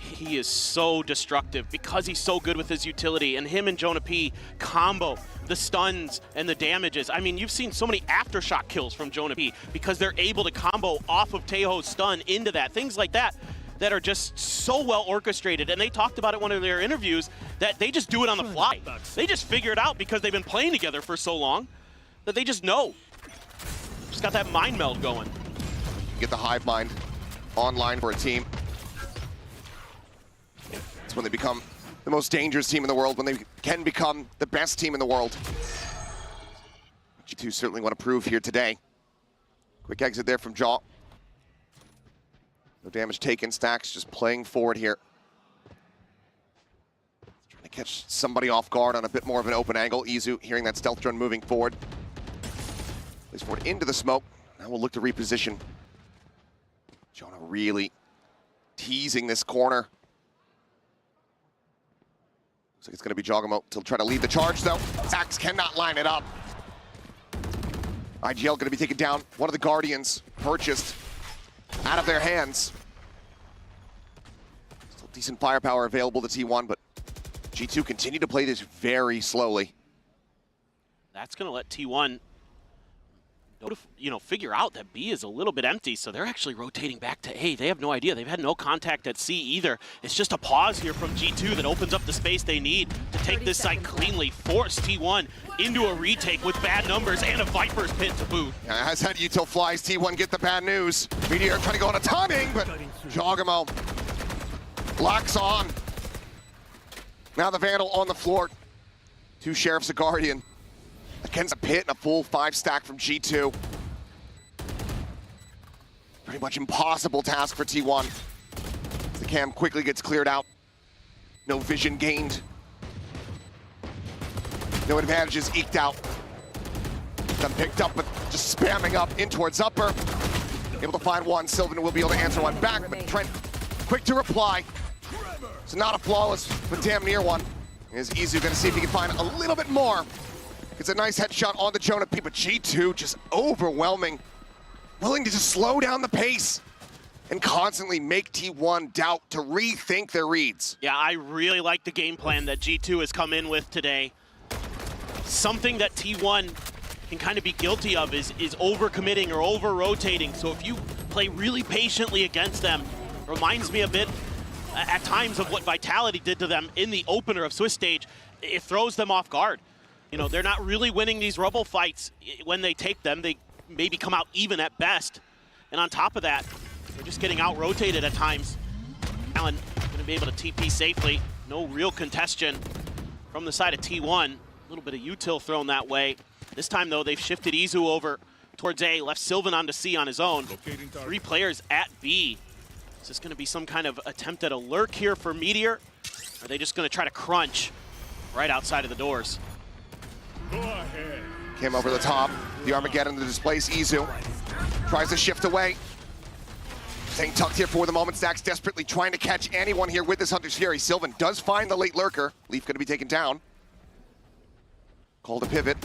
he is so destructive because he's so good with his utility, and him and Jonah P combo the stuns and the damages. I mean, you've seen so many aftershock kills from Jonah P because they're able to combo off of Tejo's stun into that. Things like that that are just so well orchestrated, and they talked about it in one of their interviews that they just do it on the fly. They just figure it out because they've been playing together for so long that they just know. Just got that mind meld going. Get the hive mind online for a team. It's when they become the most dangerous team in the world, when they can become the best team in the world. G2 certainly want to prove here today. Quick exit there from Jaw. No damage taken. Stax just playing forward here. Trying to catch somebody off guard on a bit more of an open angle. Izu hearing that stealth drone moving forward. Plays forward into the smoke. Now we'll look to reposition. Jonah really teasing this corner. Looks like it's going to be Jogamo to try to lead the charge, though. Stax cannot line it up. IGL going to be taken down. One of the Guardians purchased out of their hands. Still decent firepower available to T1, but G2 continue to play this very slowly. That's going to let T1 figure out that B is a little bit empty, so they're actually rotating back to A. They have no idea. They've had no contact at C either. It's just a pause here from G2 that opens up the space they need to take this site cleanly, force T1 into a retake with bad numbers and a Viper's Pit to boot. As that util flies, T1 get the bad news. Meteor trying to go on a timing, but Jogamo locks on. Now the Vandal on the floor. Two Sheriffs, a Guardian. Against a Pit and a full 5-stack from G2. Pretty much impossible task for T1. The cam quickly gets cleared out. No vision gained. No advantages eked out. Then picked up, but just spamming up in towards upper. Able to find one. Sylvan will be able to answer one back, but Trent quick to reply. It's not a flawless, but damn near one. Is Izu gonna see if he can find a little bit more. It's a nice headshot on the Jonah P, but G2 just overwhelming. Willing to just slow down the pace and constantly make T1 doubt to rethink their reads. Yeah, I really like the game plan that G2 has come in with today. Something that T1 can kind of be guilty of is overcommitting or over-rotating. So if you play really patiently against them, reminds me a bit at times of what Vitality did to them in the opener of Swiss Stage. It throws them off guard. You know, they're not really winning these Rubble fights when they take them. They maybe come out even at best. And on top of that, they're just getting out-rotated at times. Allen going to be able to TP safely. No real congestion from the side of T1. A little bit of util thrown that way. This time, though, they've shifted Izu over towards A, left Sylvan onto C on his own. 3 players at B. Is this going to be some kind of attempt at a lurk here for Meteor? Or are they just going to try to crunch right outside of the doors? Came over the top. The Armageddon to displace Izu. Tries to shift away. Staying tucked here for the moment. Stax desperately trying to catch anyone here with this Hunter's Fury. Sylvan does find the late lurker. Leaf going to be taken down. Call to pivot.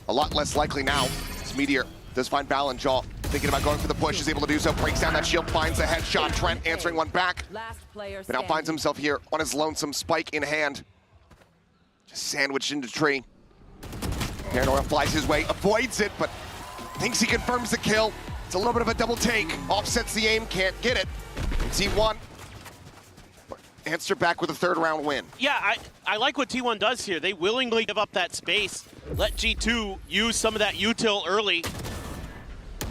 A lot less likely now. This Meteor does find Balin Jaw. Thinking about going for the push. Is able to do so. Breaks down that shield. Finds the headshot. Trent answering one back. But now finds himself here on his lonesome, spike in hand. Just sandwiched into tree. Paranoia flies his way, avoids it, but thinks he confirms the kill. It's a little bit of a double take. Offsets the aim, can't get it. T1 answer back with a 3rd round win. Yeah, I like what T1 does here. They willingly give up that space, let G2 use some of that util early.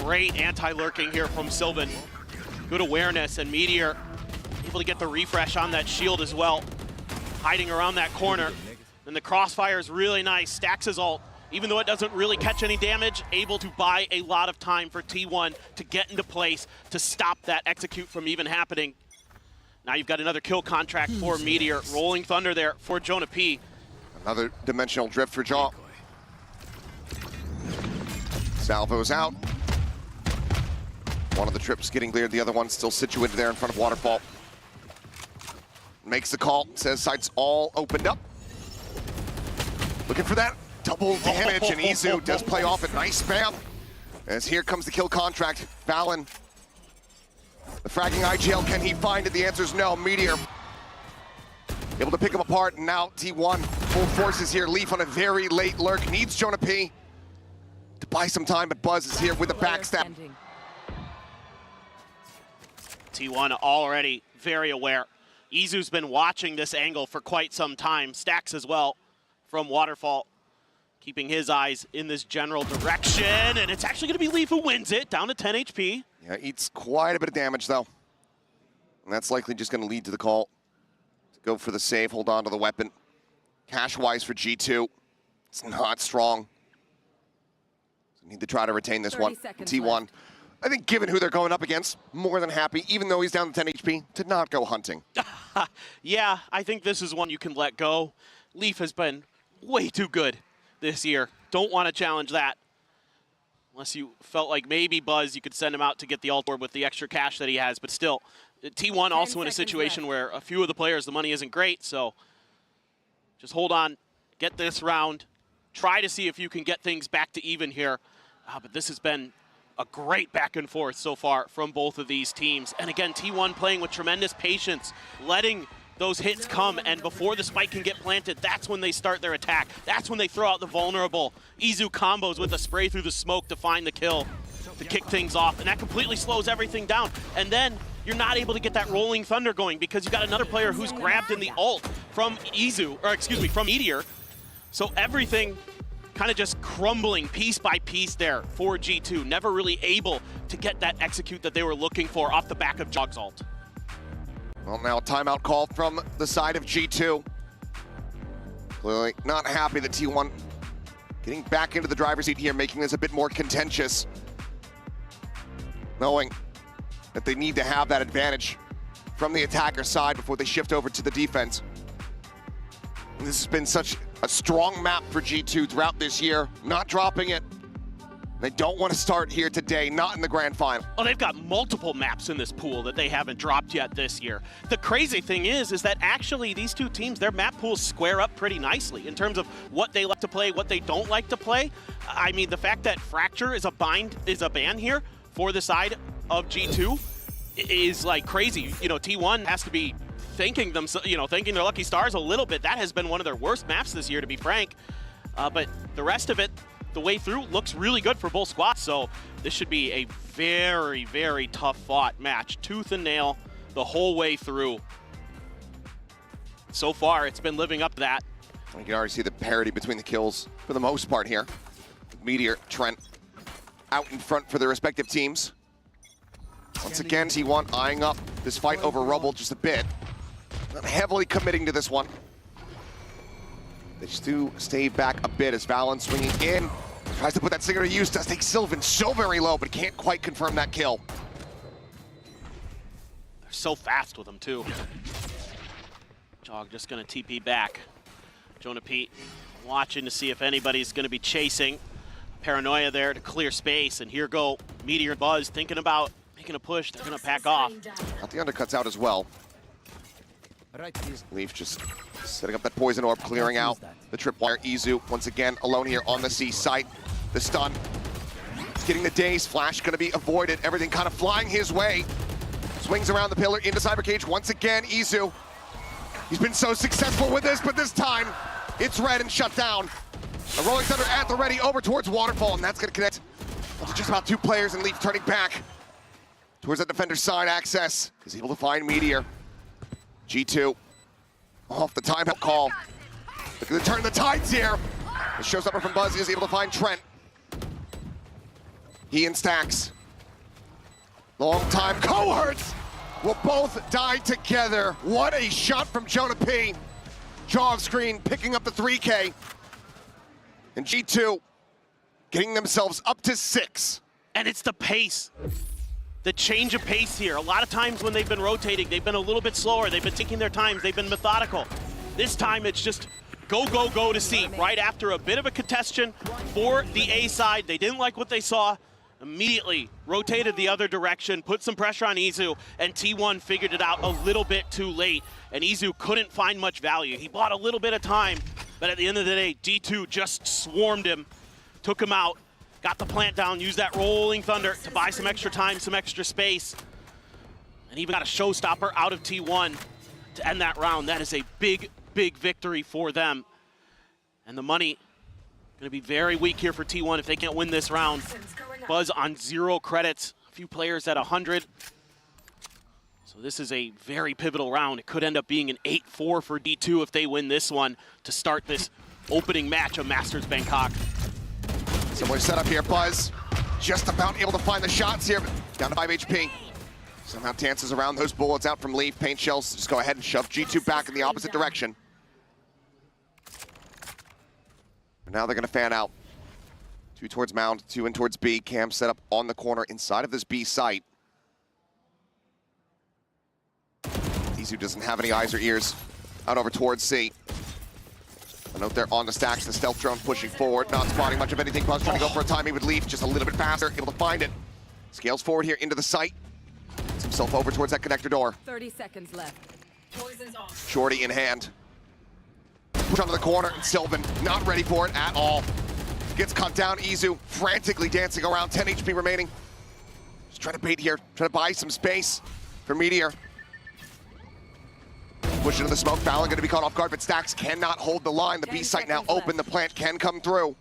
Great anti-lurking here from Sylvan. Good awareness, and Meteor able to get the refresh on that shield as well. Hiding around that corner. And the crossfire is really nice. Stax his ult. Even though it doesn't really catch any damage, able to buy a lot of time for T1 to get into place to stop that execute from even happening. Now you've got another kill contract for Meteor. Rolling Thunder there for Jonah P. Another dimensional drift for Jaw. Salvo's out. One of the trips getting cleared, the other one still situated there in front of Waterfall. Makes the call, says sights all opened up. Looking for that double damage, and Izu does play off it. Nice spam. As here comes the kill contract. Balin, the fragging IGL, can he find it? The answer is no. Meteor able to pick him apart, and now T1 full forces here. Leaf on a very late lurk, needs Jonah P to buy some time, but Buzz is here with the backstab. T1 already very aware. Izu's been watching this angle for quite some time. Stacks as well from Waterfall, keeping his eyes in this general direction, and it's actually going to be Leaf who wins it, down to 10 HP. Yeah, eats quite a bit of damage, though. And that's likely just going to lead to the call to go for the save, hold on to the weapon. Cash-wise for G2, it's not strong. So need to try to retain this one. T1, left. I think given who they're going up against, more than happy, even though he's down to 10 HP, to not go hunting. Yeah, I think this is one you can let go. Leaf has been way too good this year. Don't want to challenge that. Unless you felt like maybe Buzz, you could send him out to get the ult orb with the extra cash that he has. But still, T1 also in a situation where a few of the players, the money isn't great. So just hold on, get this round. Try to see if you can get things back to even here. But this has been a great back and forth so far from both of these teams. And again, T1 playing with tremendous patience, letting those hits come, and before the spike can get planted, that's when they start their attack. That's when they throw out the vulnerable Izu combos with a spray through the smoke to find the kill, to kick things off, and that completely slows everything down. And then you're not able to get that rolling thunder going because you got another player who's grabbed in the ult from Izu, or excuse me, from Meteor. So everything kind of just crumbling piece by piece there for G2, never really able to get that execute that they were looking for off the back of Jog's ult. Well, now a timeout call from the side of G2. Clearly not happy that T1 getting back into the driver's seat here, making this a bit more contentious. Knowing that they need to have that advantage from the attacker side before they shift over to the defense. And this has been such a strong map for G2 throughout this year, not dropping it. They don't want to start here today, not in the grand final. Oh, they've got multiple maps in this pool that they haven't dropped yet this year. The crazy thing is that actually these two teams, their map pools square up pretty nicely in terms of what they like to play, what they don't like to play. I mean, the fact that Fracture is a ban here for the side of G2 is like crazy. You know, T1 has to be thanking them, thanking their lucky stars a little bit. That has been one of their worst maps this year, to be frank. But the rest of it, the way through, looks really good for both squads. So this should be a very, very tough fought match. Tooth and nail the whole way through. So far, it's been living up to that. You can already see the parity between the kills for the most part here. Meteor, Trent out in front for their respective teams. Once again, T1 eyeing up this fight over Rubble just a bit. Not heavily committing to this one. They just do stay back a bit as Valen swinging in. Tries to put that Singer to use, does take Sylvan so very low, but can't quite confirm that kill. They're so fast with them too. Jog just gonna TP back. Jonah Pete watching to see if anybody's gonna be chasing. Paranoia there to clear space, and here go Meteor and Buzz thinking about making a push. They're gonna pack off. Got the undercuts out as well. Leaf just setting up that poison orb, clearing out the tripwire. Izu once again alone here on the C site. The stun, he's getting the daze. Flash gonna be avoided. Everything kind of flying his way. Swings around the pillar into Cyber Cage once again. Izu, he's been so successful with this, but this time it's red and shut down. A Rolling Thunder at the ready over towards Waterfall, and that's gonna connect to just about two players, and Leaf turning back towards that defender's side. Access is able to find Meteor. G2 off the timeout call. Looking to turn the tides here. The showstopper from Buzz is able to find Trent. He and Stacks, long time cohorts, will both die together. What a shot from Jonah P. Jog screen picking up the 3K. And G2 getting themselves up to 6. And it's the pace. The change of pace here. A lot of times when they've been rotating, they've been a little bit slower. They've been taking their times. They've been methodical. This time it's just go, go, go to C. Right after a bit of a contention for the A side. They didn't like what they saw. Immediately rotated the other direction, put some pressure on Izu, and T1 figured it out a little bit too late. And Izu couldn't find much value. He bought a little bit of time, but at the end of the day, G2 just swarmed him, took him out. Got the plant down, used that rolling thunder to buy some extra time, some extra space. And even got a showstopper out of T1. to end that round. That is a big, big victory for them. And the money going to be very weak here for T1 if they can't win this round. Buzz on 0 credits, a few players at 100. So this is a very pivotal round. It could end up being an 8-4 for D2 if they win this one to start this opening match of Masters Bangkok. Similar setup here, Buzz. Just about able to find the shots here, but down to 5 HP. Somehow dances around those bullets out from Leaf. Paint shells just go ahead and shove G2 back in the opposite direction. But now they're going to fan out. 2 towards Mound, 2 in towards B. Cam set up on the corner inside of this B site. Izu doesn't have any eyes or ears out over towards C. A note there on the stacks, the stealth drone pushing forward, not spotting much of anything. Buzz trying to go for a timing with Leaf, just a little bit faster, able to find it. Scales forward here into the site. Gets himself over towards that connector door. 30 seconds left. Poison's on. Shorty in hand. Push onto the corner, and Sylvan not ready for it at all. Gets cut down, Izu frantically dancing around, 10 HP remaining. Just trying to bait here, trying to buy some space for Meteor. Push into the smoke, Fallon going to be caught off guard, but Stacks cannot hold the line. The B site now open, the plant can come through.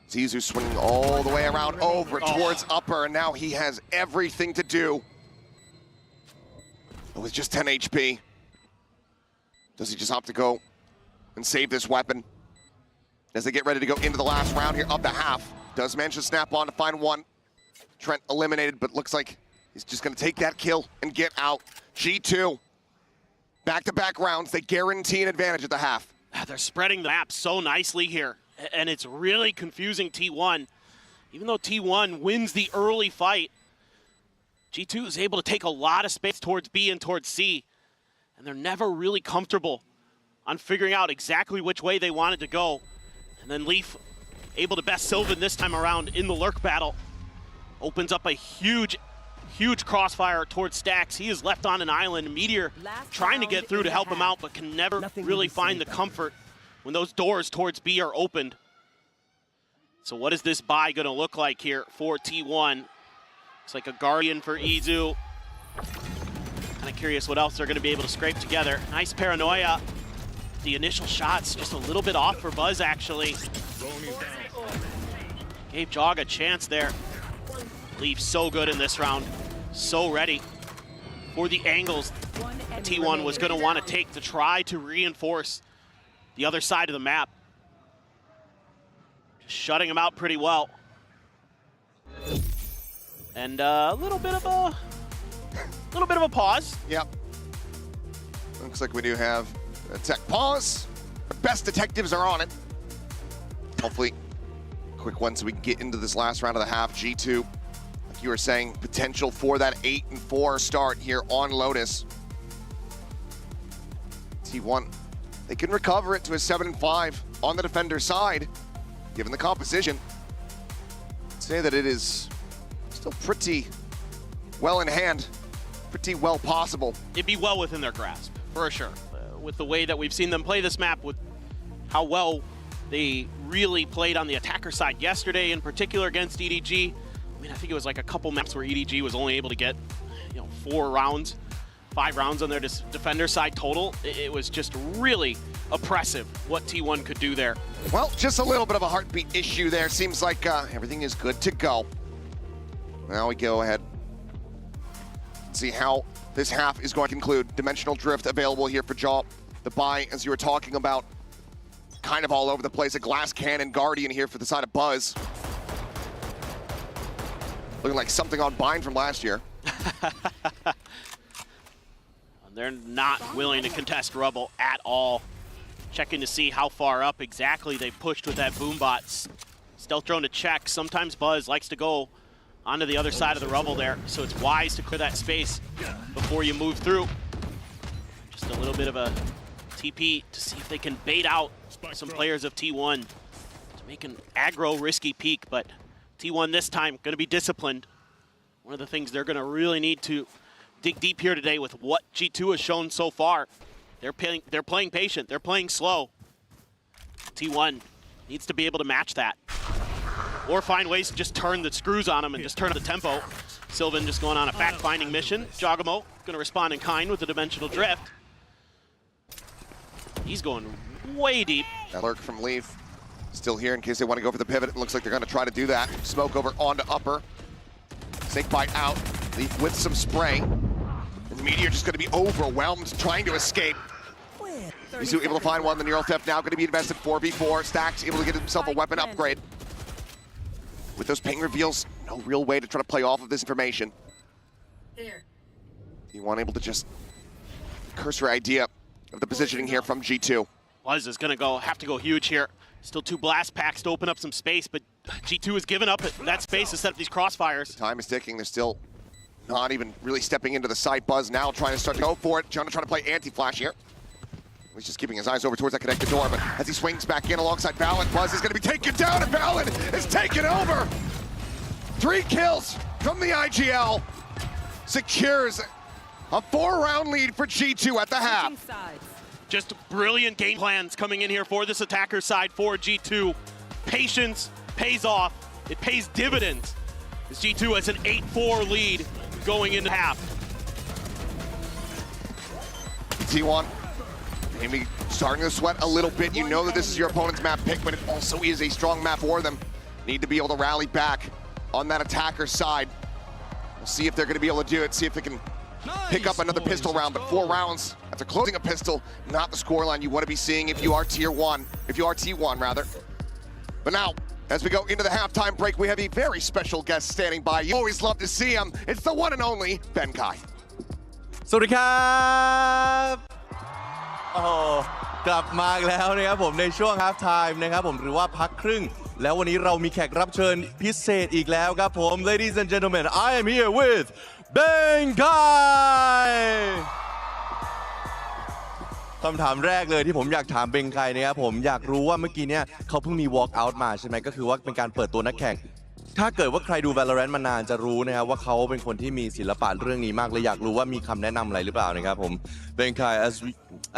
Izu swinging all the way around over towards upper, and now he has everything to do. But with just 10 HP, does he just opt to go and save this weapon? As they get ready to go into the last round here of the half. Does manage to snap on to find one. Trent eliminated, but looks like he's just going to take that kill and get out. G2. Back-to-back rounds, they guarantee an advantage at the half. They're spreading the map so nicely here, and it's really confusing T1. Even though T1 wins the early fight, G2 is able to take a lot of space towards B and towards C, and they're never really comfortable on figuring out exactly which way they wanted to go. And then Leaf able to best Sylvan this time around in the lurk battle. Opens up a huge crossfire towards Stacks. He is left on an island. Meteor trying to get through to help him out, but can never really find the comfort when those doors towards B are opened. So what is this buy going to look like here for T1? It's like a Guardian for Izu. Kind of curious what else they're going to be able to scrape together. Nice paranoia. The initial shots just a little bit off for Buzz, actually. Gave Jog a chance there. Leaf so good in this round. So ready for the angles T1 was going to want to take to try to reinforce the other side of the map. Just shutting him out pretty well. And a little bit of a pause. Yep. Looks like we do have a tech pause. The best detectives are on it. Hopefully, quick one so we can get into this last round of the half. G2, like you were saying, potential for that 8-4 start here on Lotus. T1, they can recover it to a 7-5 on the defender side, given the composition. I'd say that it is still pretty well in hand, pretty well possible. It'd be well within their grasp, for sure. With the way that we've seen them play this map, with how well they really played on the attacker side yesterday, in particular against EDG. I mean, I think it was like a couple maps where EDG was only able to get, 5 rounds on their defender side total. It was just really oppressive what T1 could do there. Well, just a little bit of a heartbeat issue there. Seems like everything is good to go. Now we go ahead and see how this half is going to conclude. Dimensional Drift available here for Jaw. The buy, as you were talking about, kind of all over the place. A Glass Cannon Guardian here for the side of Buzz. Looking like something on Bind from last year. They're not willing to contest Rubble at all. Checking to see how far up exactly they pushed with that Boombot. Stealth drone to check. Sometimes Buzz likes to go onto the other side of the rubble there, so it's wise to clear that space before you move through. Just a little bit of a TP to see if they can bait out some players of T1 to make an aggro risky peek, but T1 this time going to be disciplined. One of the things they're going to really need to dig deep here today with what G2 has shown so far. They're playing patient, they're playing slow. T1 needs to be able to match that, or find ways to just turn the screws on them and just turn the tempo. Sylvan just going on a fact-finding mission. Jogamo going to respond in kind with the dimensional drift. He's going way deep. That lurk from Leaf. Still here in case they want to go for the pivot. It looks like they're going to try to do that. Smoke over onto upper. Snake bite out. Leaf with some spray. And Meteor just going to be overwhelmed trying to escape. He's able to find one. The neural theft now going to be invested 4v4. Stacks able to get himself a weapon upgrade. With those ping reveals, no real way to try to play off of this information. T1 able to just cursory idea of the positioning here from G2. Buzz is going to have to go huge here. Still 2 blast packs to open up some space, but G2 has given up that space to set up these crossfires. The time is ticking. They're still not even really stepping into the site. Buzz now trying to start to go for it. Jonah trying to play anti-flash here. He's just keeping his eyes over towards that connected door, but as he swings back in alongside Valen, Buzz is going to be taken down, and Valen is taken over. 3 kills from the IGL. Secures a 4-round lead for G2 at the half. Just brilliant game plans coming in here for this attacker side for G2. Patience pays off. It pays dividends. As G2 has an 8-4 lead going into half. T1 maybe starting to sweat a little bit. You know that this is your opponent's map pick, but it also is a strong map for them. Need to be able to rally back on that attacker side. We'll see if they're going to be able to do it. See if they can pick up another pistol round, but 4 rounds after closing a pistol, not the scoreline you want to be seeing if you are tier 1, if you are T1 rather. But now, as we go into the halftime break, we have a very special guest standing by. You always love to see him. It's the one and only Ben Kai. สวัสดีครับโอ้โหกลับมาอีกแล้วนะครับผมในช่วง half time นะครับผมหรือว่าพักครึ่งแล้ววันนี้เรามีแขกรับเชิญพิเศษอีกแล้วครับผม Ladies and gentlemen, I am here with Ben Kai คำถามแรกเลยที่ผมอยากถามเบงไคนะครับผมอยากรู้ว่าเมื่อกี้เนี่ยเขาเพิ่งมี walk out มาใช่ไหมก็คือว่าเป็นการเปิดตัวนักแข่งถ้าเกิดว่าใครดู VALORANT มานานจะรู้นะครับว่าเขาเป็นคนที่มีศิลปะเรื่องนี้มากเลยอยากรู้ว่ามีคำแนะนำอะไรหรือเปล่านะครับผมเบงไค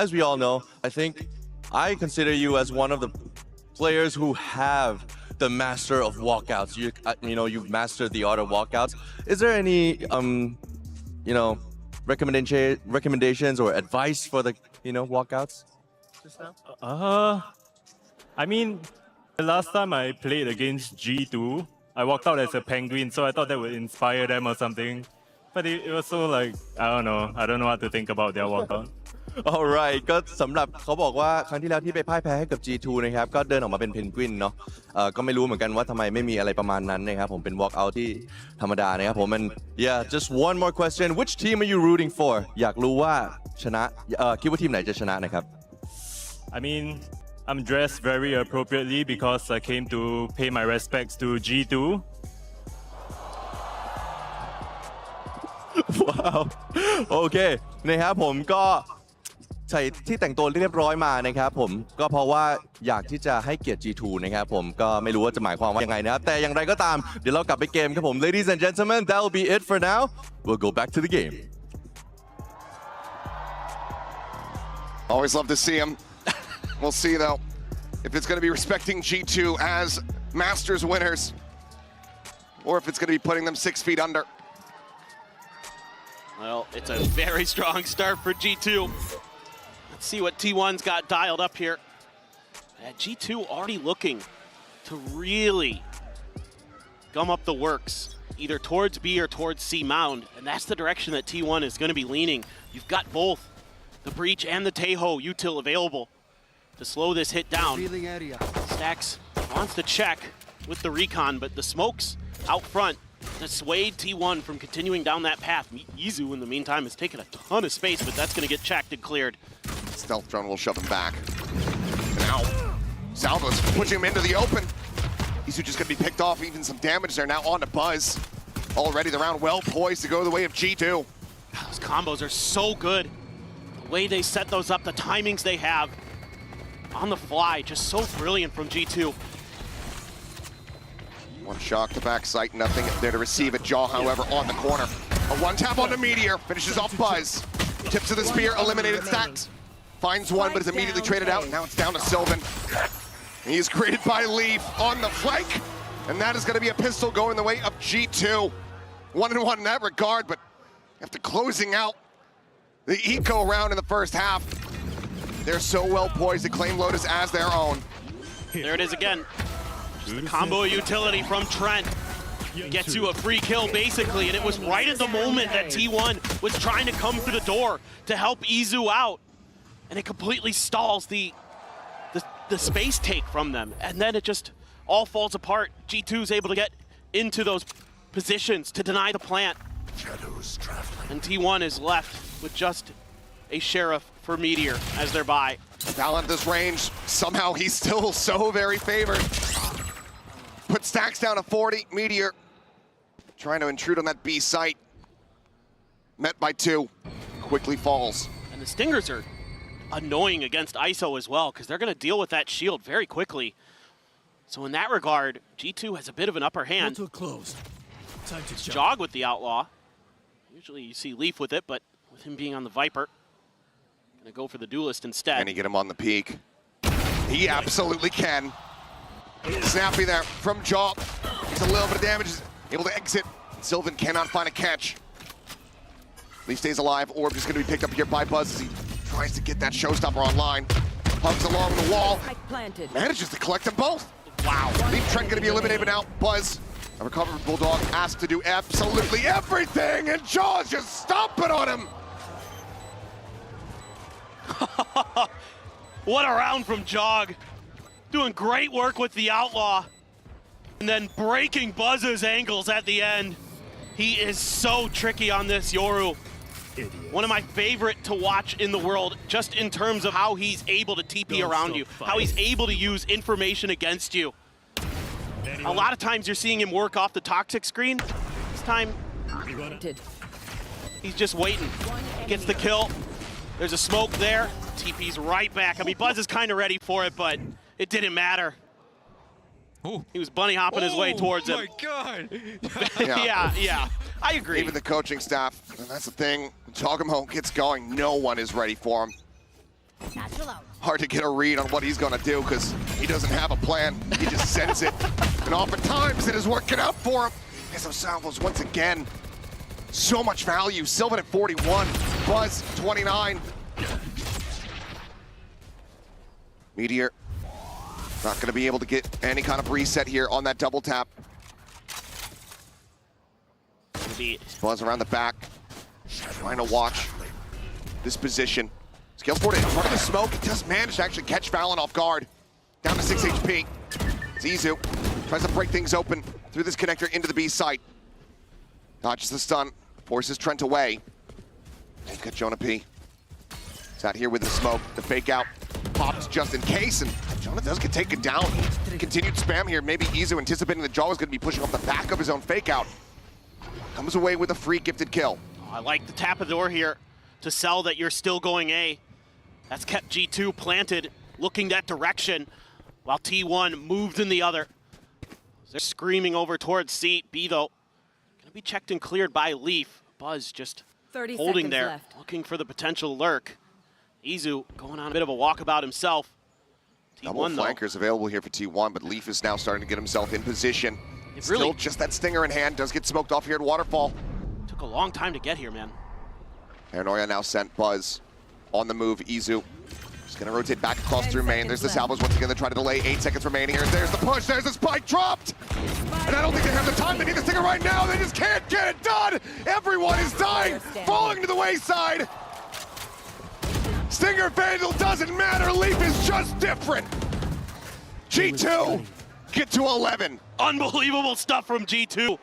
as we all know I think I consider you as one of the players who have the master of walkouts. You know you've mastered the art of walkouts. Is there any recommendations or advice for the walkouts? I mean, the last time I played against G2, I walked out as a penguin, so I thought that would inspire them or something. But it was so like, I don't know what to think about their walkout. Alright ก็สำหรับเขาบอกว่าครั้งที่แล้วที่ไปพ่ายแพ้ให้กับ G2 นะครับก็เดินออกมาเป็นเพนกวินเนาะก็ไม่รู้เหมือนกันว่าทำไมไม่มีอะไรประมาณนั้นนะครับผมเป็น walk out ที่ธรรมดานะครับผม and yeah just one more question which team are you rooting for อยากรู้ว่าชนะคิดว่าทีมไหนจะชนะนะครับ I mean I'm dressed very appropriately because I came to pay my respects to G2. Wow โอเคนะครับผมก็ใส่ที่แต่งตัวเรียบร้อยมานะครับผมก็เพราะว่าอยากที่จะให้เกียรติ G2 นะครับผมก็ไม่รู้ว่าจะหมายความว่ายังไงนะครับแต่อย่างไรก็ตามเดี๋ยวเรากลับไปเกมครับผม Ladies and gentlemen that will be it for now we'll go back to the game Always love to see him. We'll see though if it's going to be respecting G2 as Masters winners or if it's going to be putting them 6 feet under. Well, it's a very strong start for G2. Let's see what T1's got dialed up here. G2 already looking to really gum up the works, either towards B or towards C mound, and that's the direction that T1 is going to be leaning. You've got both the Breach and the Taeho util available to slow this hit down. Stacks wants to check with the recon, but the smokes out front dissuade T1 from continuing down that path. Yizu, in the meantime, has taken a ton of space, but that's going to get checked and cleared. Stealth drone will shove him back. Now, Salvo's pushing him into the open. Yizu just going to be picked off, even some damage there. Now on to Buzz. Already the round well poised to go the way of G2. Those combos are so good. The way they set those up, the timings they have on the fly, just so brilliant from G2. One shock to back sight, nothing there to receive it. Jaw, however, on the corner. A one tap on the Meteor, finishes off Buzz. Tips to the spear, eliminated Stacks. Finds one, but is immediately traded out. Now it's down to Sylvan. He is created by Leaf on the flank. And that is going to be a pistol going the way of G2. 1-1 in that regard, but after closing out the eco round in the first half, they're so well poised to claim Lotus as their own. There it is again. Just the combo utility from Trent. Gets you a free kill, basically, and it was right at the moment that T1 was trying to come through the door to help Izu out, and it completely stalls the space take from them, and then it just all falls apart. G2's able to get into those positions to deny the plant, and T1 is left with just a Sheriff for Meteor as their buy. Val at this range, somehow he's still so very favored. Put stacks down to 40, Meteor trying to intrude on that B site. Met by 2, quickly falls. And the Stingers are annoying against ISO as well, because they're going to deal with that shield very quickly. So in that regard, G2 has a bit of an upper hand. Closed. Time to Jog with the Outlaw. Usually you see Leaf with it, but with him being on the Viper, going to go for the Duelist instead. Can he get him on the peak? He absolutely can. Snappy there from Jaw. Gets a little bit of damage, able to exit. Sylvan cannot find a catch. Leaf stays alive. Orb just going to be picked up here by Buzz as he tries to get that showstopper online. Hugs along the wall. Manages to collect them both. Wow. Leaf Trent going to be eliminated, but now Buzz, a recovered Bulldog, asked to do absolutely everything, and Jaw's just stomping on him. What a round from Jog. Doing great work with the Outlaw. And then breaking Buzz's ankles at the end. He is so tricky on this Yoru. One of my favorite to watch in the world, just in terms of how he's able to TP around you, how he's able to use information against you. A lot of times you're seeing him work off the toxic screen. This time, he's just waiting. Gets the kill. There's a smoke there. TP's right back. I mean, Buzz is kind of ready for it, but it didn't matter. Ooh. He was bunny hopping his way towards him. Oh my God! yeah, I agree. Even the coaching staff, and that's the thing, when Togamo gets going, no one is ready for him. Hard to get a read on what he's gonna do because he doesn't have a plan. He just sends it. And oftentimes it is working out for him. Esso salvos once again. So much value. Sylvan at 41, Buzz 29. Meteor not gonna be able to get any kind of reset here on that double tap. Buzz around the back, trying to watch this position. Scales forward in front of the smoke. He does manage to actually catch Valen off guard. Down to 6 HP. Zizu tries to break things open through this connector into the B site. Dodges the stun, forces Trent away. They've got Jonah P. He's out here with the smoke, the fake out. Pops just in case, and Jonah does get taken down. Continued spam here. Maybe Izu anticipating that Jaw was going to be pushing off the back of his own fake out. Comes away with a free gifted kill. I like the tap of the door here to sell that you're still going A. That's kept G2 planted, looking that direction, while T1 moved in the other. They're screaming over towards C. B, though, going to be checked and cleared by Leaf. Buzz just holding there, left. looking for the potential lurk. Izu going on a bit of a walkabout himself. Double flankers available here for T1, but Leaf is now starting to get himself in position. Still just that stinger in hand, does get smoked off here at Waterfall. Took a long time to get here, man. Paranoia now sent. Buzz on the move. Izu just gonna rotate back across through main. There's the salvos once again. They try to delay. 8 seconds remaining here. There's the push. There's the spike dropped. And I don't think they have the time. They need the stinger right now. They just can't get it done. Everyone is dying, falling to the wayside. Stinger Vandal doesn't matter. Leaf is just different. G2 get to 11. Unbelievable stuff from G2.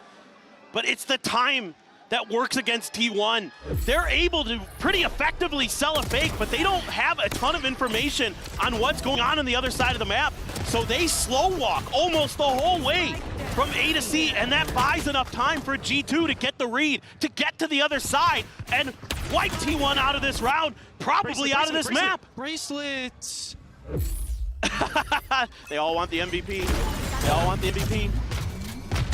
But it's the time that works against T1. They're able to pretty effectively sell a fake, but they don't have a ton of information on what's going on the other side of the map. So they slow walk almost the whole way from A to C, and that buys enough time for G2 to get the read, to get to the other side, and wipe T1 out of this round, probably out of this map. Bracelets! They all want the MVP. They all want the MVP.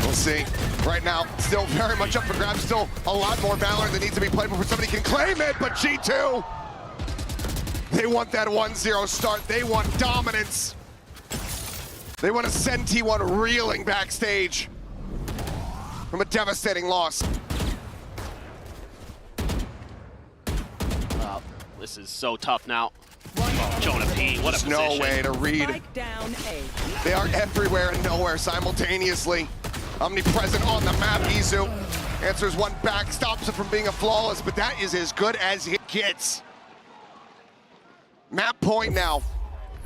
We'll see. Right now, still very much up for grabs. Still a lot more Valorant that needs to be played before somebody can claim it, but G2, they want that 1-0 start. They want dominance. They want to send T1 reeling backstage from a devastating loss. this is so tough now. Jonah P, what a position. No way to read. They are everywhere and nowhere simultaneously. Omnipresent on the map. Izu answers one back, stops it from being a flawless, but that is as good as it gets. Map point now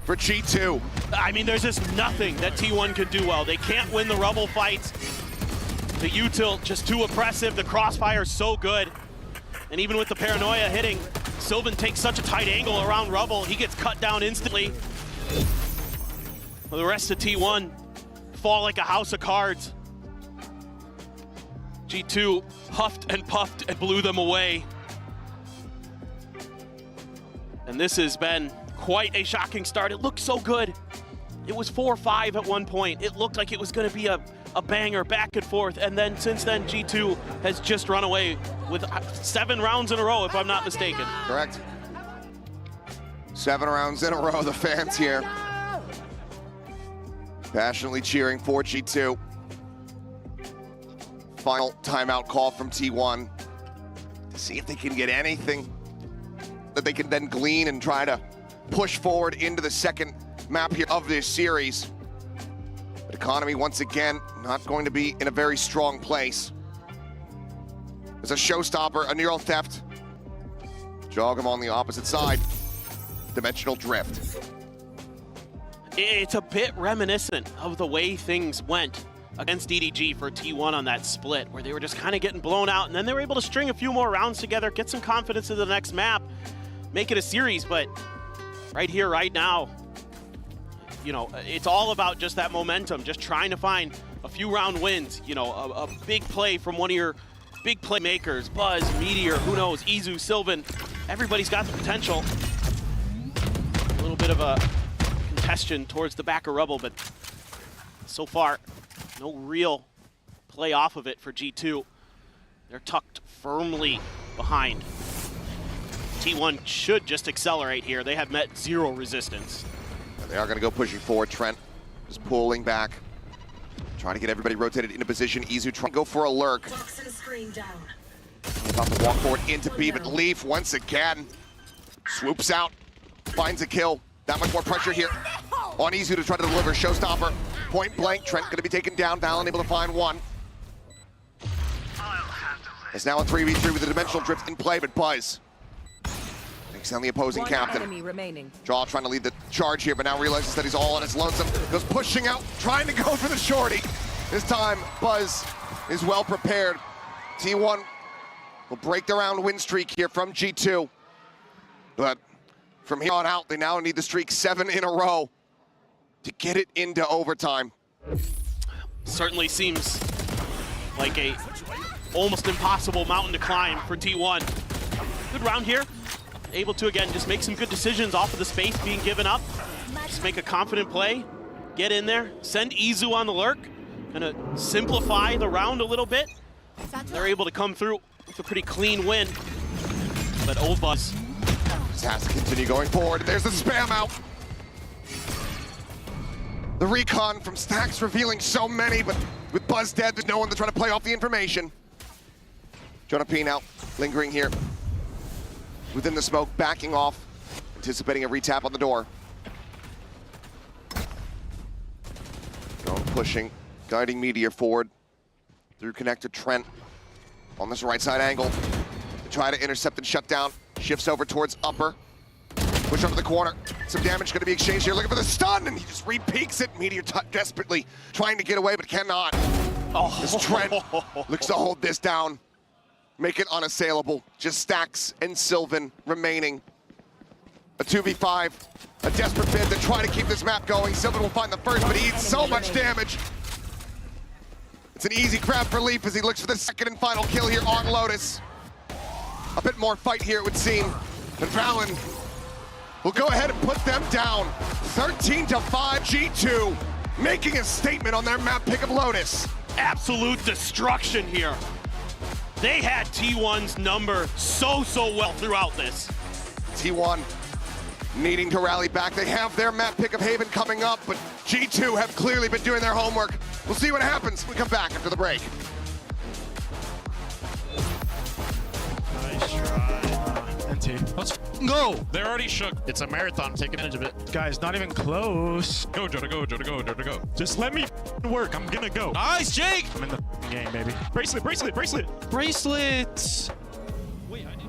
for G2. I mean, there's just nothing that T1 can do well. They can't win the Rubble fights. The util just too oppressive. The crossfire so good. And even with the paranoia hitting, Sylvan takes such a tight angle around Rubble. He gets cut down instantly. Well, the rest of T1 fall like a house of cards. G2 huffed and puffed and blew them away. And this has been quite a shocking start. It looked so good. It was 4-5 at one point. It looked like it was going to be a banger back and forth. And then since then, G2 has just run away with 7 rounds in a row, if I'm not mistaken. Correct. 7 rounds in a row, the fans here passionately cheering for G2. Final timeout call from T1 to see if they can get anything that they can then glean and try to push forward into the second map here of this series. But economy, once again, not going to be in a very strong place. There's a showstopper, a neural theft. Jog him on the opposite side. Dimensional drift. It's a bit reminiscent of the way things went against EDG for T1 on that split, where they were just kind of getting blown out, and then they were able to string a few more rounds together, get some confidence in the next map, make it a series. But right here, right now, you know, it's all about just that momentum, just trying to find a few round wins, you know, a big play from one of your big playmakers, Buzz, Meteor, who knows, Izu, Sylvan, everybody's got the potential. A little bit of a contestation towards the back of Rubble, but so far, no real play off of it for G2. They're tucked firmly behind. T1 should just accelerate here. They have met 0 resistance. And they are going to go pushing forward. Trent just pulling back, trying to get everybody rotated into position. Izu trying to go for a lurk. About to walk forward into B, but Leaf once again swoops out, finds a kill. That much more pressure here on Izu to try to deliver. Showstopper, point blank. Trent going to be taken down. Valen able to find one. It's now a 3v3 with a dimensional drift in play, but Buzz takes down the opposing captain. Jaw trying to lead the charge here, but now realizes that he's all on his lonesome. Goes pushing out, trying to go for the shorty. This time, Buzz is well prepared. T1 will break the round win streak here from G2. But from here on out, they now need the streak 7 in a row to get it into overtime. Certainly seems like a almost impossible mountain to climb for T1. Good round here. Able to, again, just make some good decisions off of the space being given up. Just make a confident play, get in there, send Izu on the lurk, kind of simplify the round a little bit. They're able to come through with a pretty clean win. But old Buzz just has to continue going forward. There's the spam out. The recon from Stacks revealing so many, but with Buzz dead, there's no one to try to play off the information. Jonah P now lingering here within the smoke, backing off, anticipating a retap on the door. Going pushing, guiding Meteor forward through connector Trent on this right side angle to try to intercept and shut down. Shifts over towards upper. Push under the corner. Some damage going to be exchanged here. Looking for the stun, and he just re-peeks it. Meteor desperately trying to get away, but cannot. Oh. As Trent looks to hold this down. Make it unassailable. Just Stacks and Sylvan remaining. A 2v5. A desperate bid to try to keep this map going. Sylvan will find the first, but he eats so much damage. It's an easy grab for Leaf as he looks for the second and final kill here on Lotus. A bit more fight here, it would seem. But Valen will go ahead and put them down. 13-5 G2, making a statement on their map pick of Lotus. Absolute destruction here. They had T1's number so well throughout this. T1 needing to rally back. They have their map pick of Haven coming up, but G2 have clearly been doing their homework. We'll see what happens when we come back after the break. Nice try. NT. fucking go. They're already shook. It's a marathon. Take advantage of it. Guys, not even close. Go, Jota, go, Jota, go, Jota, go. Just let me work. I'm gonna go. Nice, Jake. I'm in the game, baby. Bracelet, bracelet, bracelet. Bracelets. Wait, I need...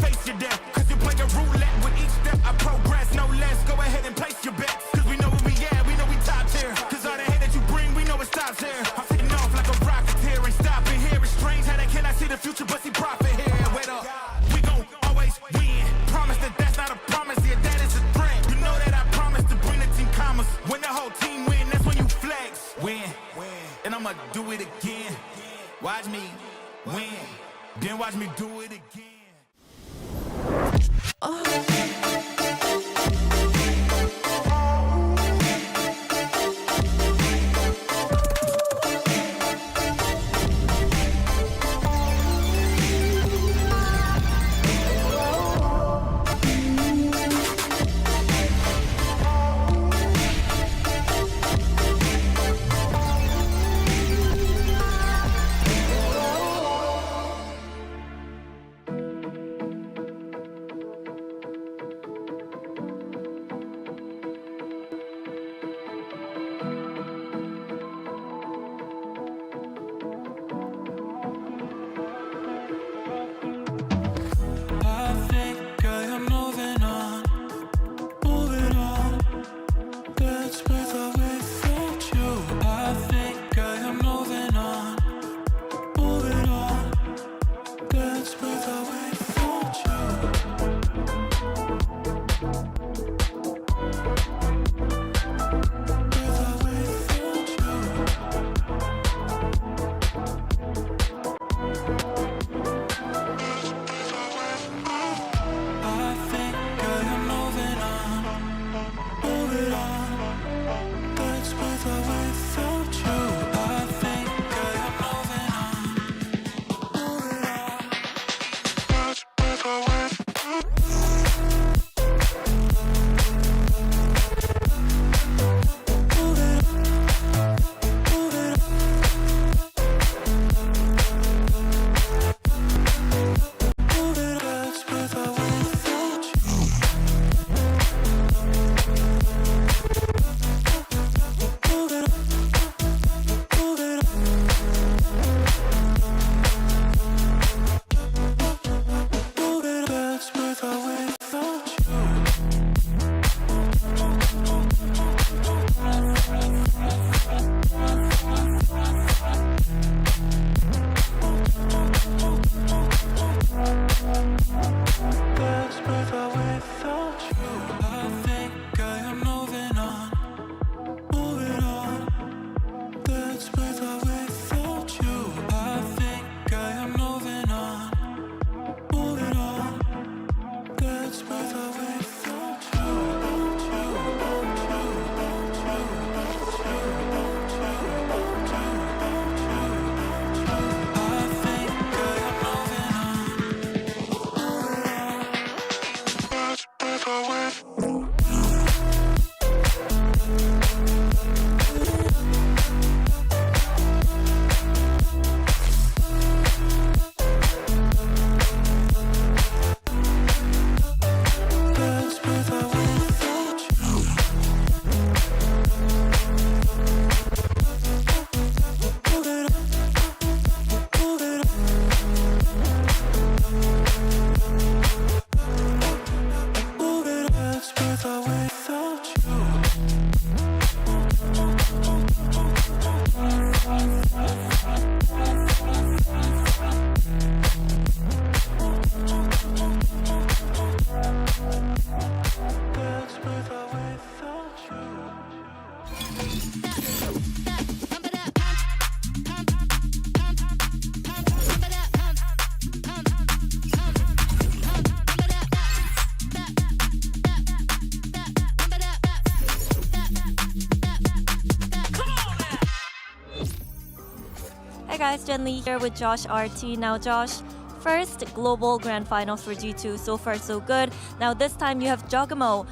Face your death, cause you play a roulette with each step I progress, no less. Go ahead and place your bets, cause we know where we at, we know we top tier. Cause all the hate that you bring, we know it stops here. I'm sitting off like a rocketeer, ain't stopping here. It's strange how they cannot see the future, but see profit here. Wait up, we gon' always win. Promise that that's not a promise, yeah, that is a threat. You know that I promise to bring the team commas. When the whole team win, that's when you flex. Win, and I'ma do it again. Watch me win, then watch me do it again. Hey guys, Jen Lee here with Josh RT. Now Josh, first global grand finals for G2. So far, so good. Now this time you have Giacomo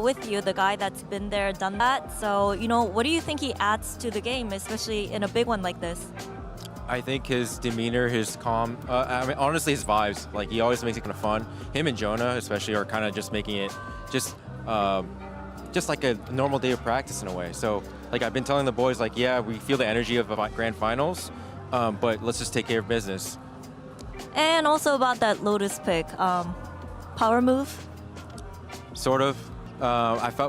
with you, the guy that's been there, done that. So, you know, what do you think he adds to the game, especially in a big one like this? I think his demeanor, his calm, I mean, honestly, his vibes, like he always makes it kind of fun. Him and Jonah especially are kind of just making it just like a normal day of practice in a way. So like I've been telling the boys, like, yeah, we feel the energy of a grand finals, but let's just take care of business. And also about that Lotus pick, power move? Sort of.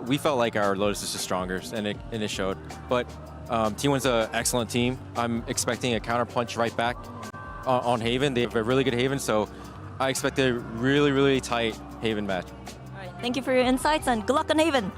We felt like our Lotus is just stronger, and it showed. But T1's an excellent team. I'm expecting a counter punch right back on Haven. They have a really good Haven, so I expect a really, really tight Haven match. All right, thank you for your insights and good luck on Haven.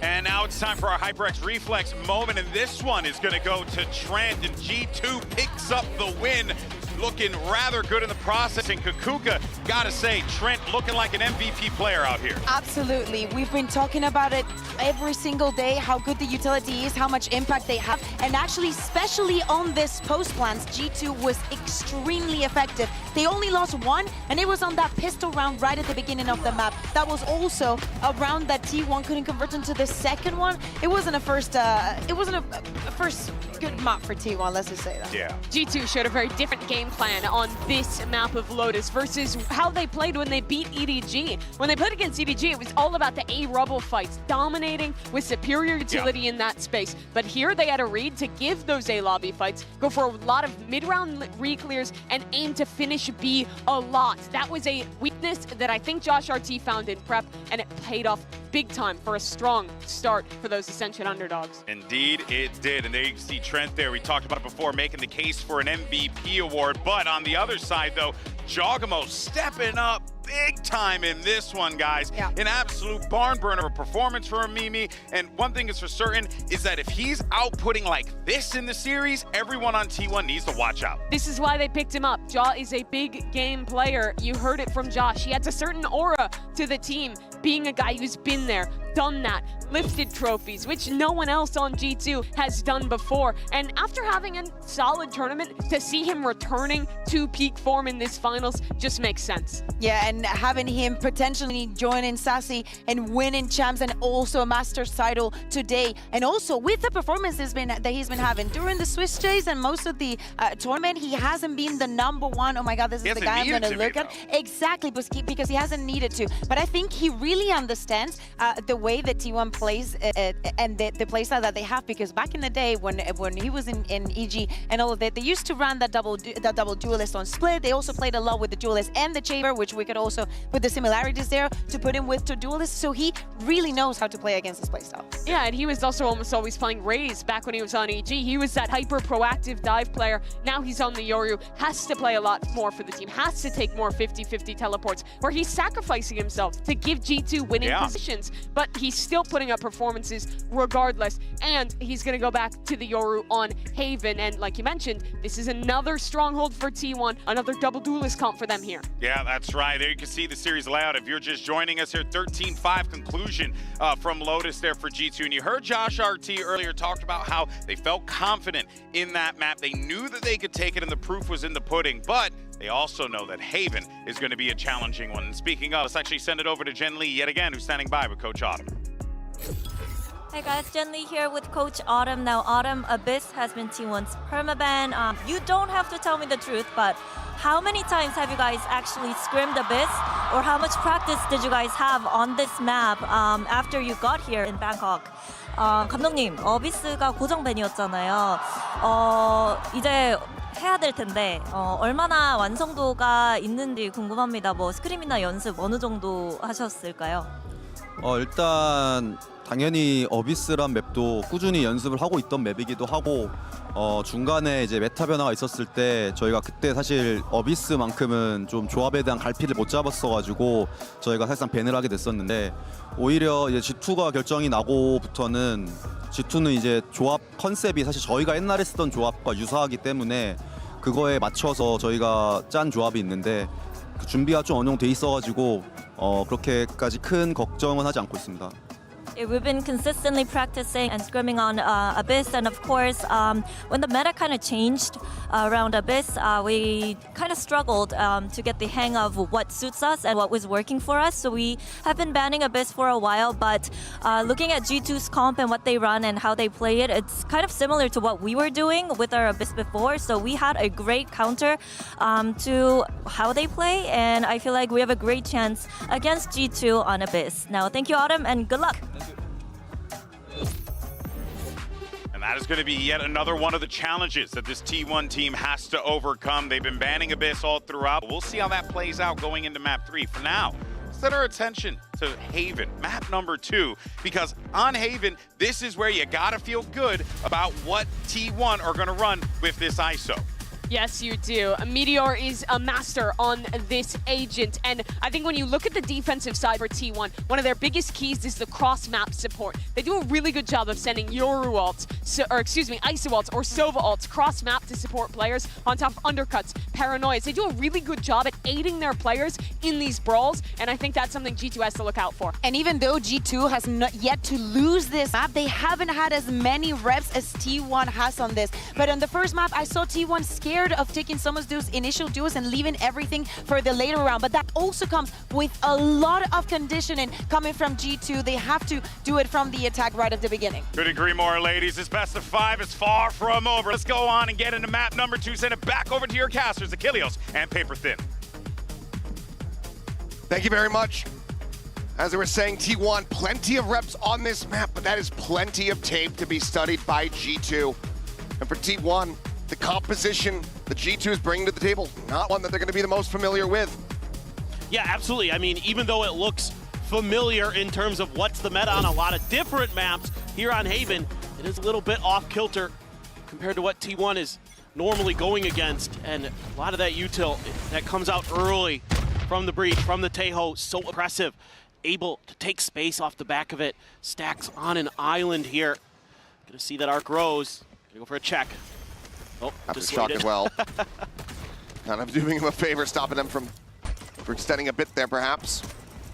And now it's time for our HyperX Reflex moment, and this one is going to go to Trent, and G2 picks up the win, looking rather good in the process. And Kukuka, gotta say, Trent looking like an MVP player out here. Absolutely. We've been talking about it every single day, how good the utility is, how much impact they have. And actually, especially on this post plans, G2 was extremely effective. They only lost one, and it was on that pistol round right at the beginning of the map. That was also a round that T1 couldn't convert into the second one. It wasn't a first good map for T1, let's just say that. Yeah. G2 showed a very different game plan on this map of Lotus versus how they played when they beat EDG. When they played against EDG, it was all about the A-Rubble fights, dominating with superior utility in that space. But here they had a read to give those A-Lobby fights, go for a lot of mid-round re-clears, and aim to finish B a lot. That was a weakness that I think Josh RT found in prep, and it paid off big time for a strong start for those Ascension underdogs. Indeed, it did. And there you can see Trent there. We talked about it before, making the case for an MVP award. But on the other side, though, Giacomo stepping up big time in this one, guys. Yeah. An absolute barn burner of a performance for Mimi. And one thing is for certain is that if he's outputting like this in the series, everyone on T1 needs to watch out. This is why they picked him up. Jaw is a big game player. You heard it from Josh. He has a certain aura to the team, being a guy who's been there, done that, lifted trophies, which no one else on G2 has done before. And after having a solid tournament, to see him returning to peak form in this finals just makes sense. Yeah, and having him potentially joining Sassy and winning champs and also a Masters title today. And also with the performances that he's been having during the Swiss days and most of the tournament, he hasn't been the #1. Oh my God, this is the guy I'm going to look at. Exactly, because he hasn't needed to. But I think he really understands the way that T1 plays and the playstyle that they have, because back in the day when he was in EG and all of that, they used to run that double duelist on split. They also played a lot with the duelist and the chamber, which we could also put the similarities there to put him with the duelist. So he really knows how to play against this playstyle. Yeah, and he was also almost always playing Raze back when he was on EG. He was that hyper proactive dive player. Now he's on the Yoru, has to play a lot more for the team, has to take more 50-50 teleports, where he's sacrificing himself to give G2 winning positions, but he's still putting up performances regardless. And he's going to go back to the Yoru on Haven. And like you mentioned, this is another stronghold for T1, another double duelist comp for them here. Yeah, that's right. There you can see the series layout. If you're just joining us here, 13-5 conclusion from Lotus there for G2. And you heard Josh RT earlier talked about how they felt confident in that map. They knew that they could take it, and the proof was in the pudding. But they also know that Haven is going to be a challenging one. And speaking of, let's actually send it over to Jen Lee yet again, who's standing by with Coach Autumn. Hey guys, Jen Lee here with Coach Autumn. Now Autumn, Abyss has been T1's permaban. You don't have to tell me the truth, but how many times have you guys actually scrimmed Abyss? Or how much practice did you guys have on this map after you got here in Bangkok? 감독님, 어비스가 고정밴이었잖아요. 이제 해야 될 텐데 얼마나 완성도가 있는지 궁금합니다. 뭐 스크림이나 연습 어느 정도 하셨을까요? 일단 당연히 어비스란 맵도 꾸준히 연습을 하고 있던 맵이기도 하고 중간에 이제 메타 변화가 있었을 때 저희가 그때 사실 어비스만큼은 좀 조합에 대한 갈피를 못 잡았어가지고 저희가 사실상 밴을 하게 됐었는데, 오히려 이제 G2가 결정이 나고부터는 G2는 이제 조합 컨셉이 사실 저희가 옛날에 쓰던 조합과 유사하기 때문에 그거에 맞춰서 저희가 짠 조합이 있는데 그 준비가 좀 어느 정도 돼 있어가지고 그렇게까지 큰 걱정은 하지 않고 있습니다. We've been consistently practicing and scrimming on Abyss, and of course, when the meta kind of changed around Abyss, we kind of struggled to get the hang of what suits us and what was working for us. So we have been banning Abyss for a while, but looking at G2's comp and what they run and how they play it, it's kind of similar to what we were doing with our Abyss before. So we had a great counter to how they play, and I feel like we have a great chance against G2 on Abyss. Now, thank you, Autumn, and good luck. And that is going to be yet another one of the challenges that this T1 team has to overcome. They've been banning Abyss all throughout. We'll see how that plays out going into map 3. For now, set our attention to Haven, map number 2, because on Haven, this is where you gotta feel good about what T1 are gonna run with this ISO. Yes, you do. Meteor is a master on this agent, and I think when you look at the defensive side for T1, one of their biggest keys is the cross-map support. They do a really good job of sending Yoru ults, ISO ults or Sova ults cross-map to support players on top of undercuts, paranoias. They do a really good job at aiding their players in these brawls, and I think that's something G2 has to look out for. And even though G2 has not yet to lose this map, they haven't had as many reps as T1 has on this. But on the first map, I saw T1 scared of taking some of those initial duels and leaving everything for the later round. But that also comes with a lot of conditioning coming from G2. They have to do it from the attack right at the beginning. Couldn't agree more, ladies. This best of 5 is far from over. Let's go on and get into map number 2. Send it back over to your casters, Achilles and Paper Thin. Thank you very much. As I was saying, T1, plenty of reps on this map, but that is plenty of tape to be studied by G2. And for T1, the composition that G2 is bringing to the table, not one that they're going to be the most familiar with. Yeah, absolutely. I mean, even though it looks familiar in terms of what's the meta on a lot of different maps here on Haven, it is a little bit off kilter compared to what T1 is normally going against. And a lot of that util that comes out early from the breach, from the Taeho, so impressive. Able to take space off the back of it. Stacks on an island here. Gonna see that arc grows. Gonna go for a check. Oh, after shock as well. Kind of doing him a favor, stopping them from extending a bit there, perhaps.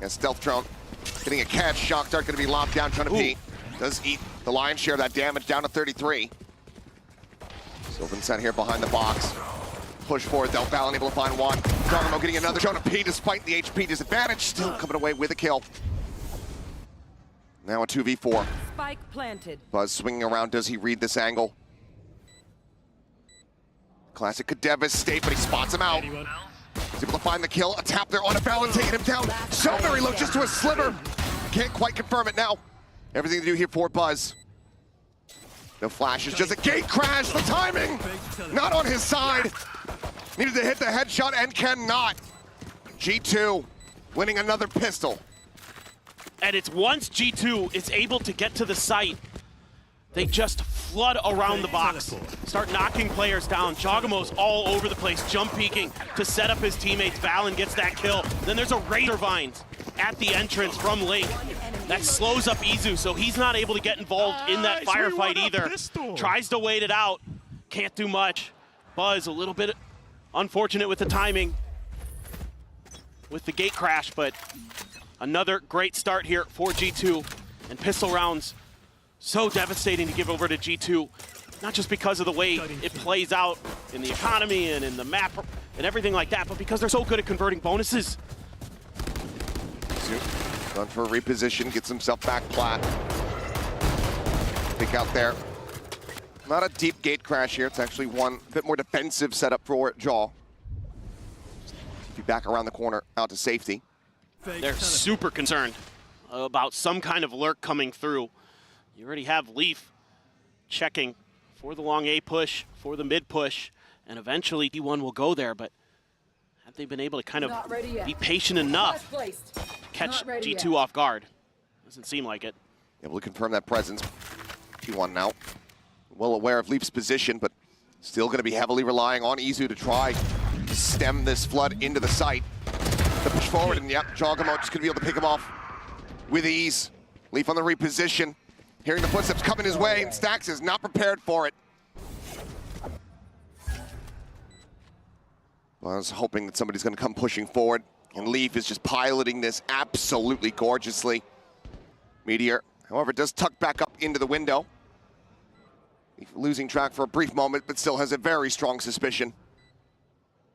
Yeah, stealth drone getting a catch. Shock dart going to be locked down, trying to beat. Does eat the lion's share of that damage, down to 33. Sylvan set here behind the box. Push forward, though. Valen able to find one. Dragamo getting another. Jonah P, despite the HP disadvantage, still coming away with a kill. Now a 2v4. Spike planted. Buzz swinging around. Does he read this angle? Classic could devastate, but he spots him out. He's able to find the kill. A tap there on a Valen, taking him down. So very low, just to a sliver. Can't quite confirm it now. Everything to do here for Buzz. No flashes, just a gate crash. The timing, not on his side. Needed to hit the headshot and cannot. G2 winning another pistol. And it's once G2 is able to get to the site, they just flood around the box, start knocking players down. Jagamo's all over the place, jump peeking to set up his teammates. Valen gets that kill. Then there's a Razor Vines at the entrance from Link. That slows up Izu, so he's not able to get involved in that firefight either. Tries to wait it out, can't do much. Buzz a little bit unfortunate with the timing with the gate crash, but another great start here for G2. And pistol rounds so devastating to give over to G2, not just because of the way it plays out in the economy and in the map and everything like that, but because they're so good at converting bonuses. Going for a reposition, gets himself back plat. Pick out there. Not a deep gate crash here. It's actually one bit more defensive setup for Jaw. Be back around the corner, out to safety. They're super concerned about some kind of lurk coming through. You already have Leaf checking for the long A push, for the mid push, and eventually D1 will go there, but have they been able to kind of be patient enough to catch G2 off guard? Doesn't seem like it. Able to confirm that presence. T1 now well aware of Leaf's position, but still going to be heavily relying on Izu to try to stem this flood into the site. The push forward, and yep, Jagamo just going to be able to pick him off with ease. Leaf on the reposition. Hearing the footsteps coming his way, and Stax is not prepared for it. Well, I was hoping that somebody's going to come pushing forward, and Leaf is just piloting this absolutely gorgeously. Meteor However, it does tuck back up into the window. Losing track for a brief moment, but still has a very strong suspicion.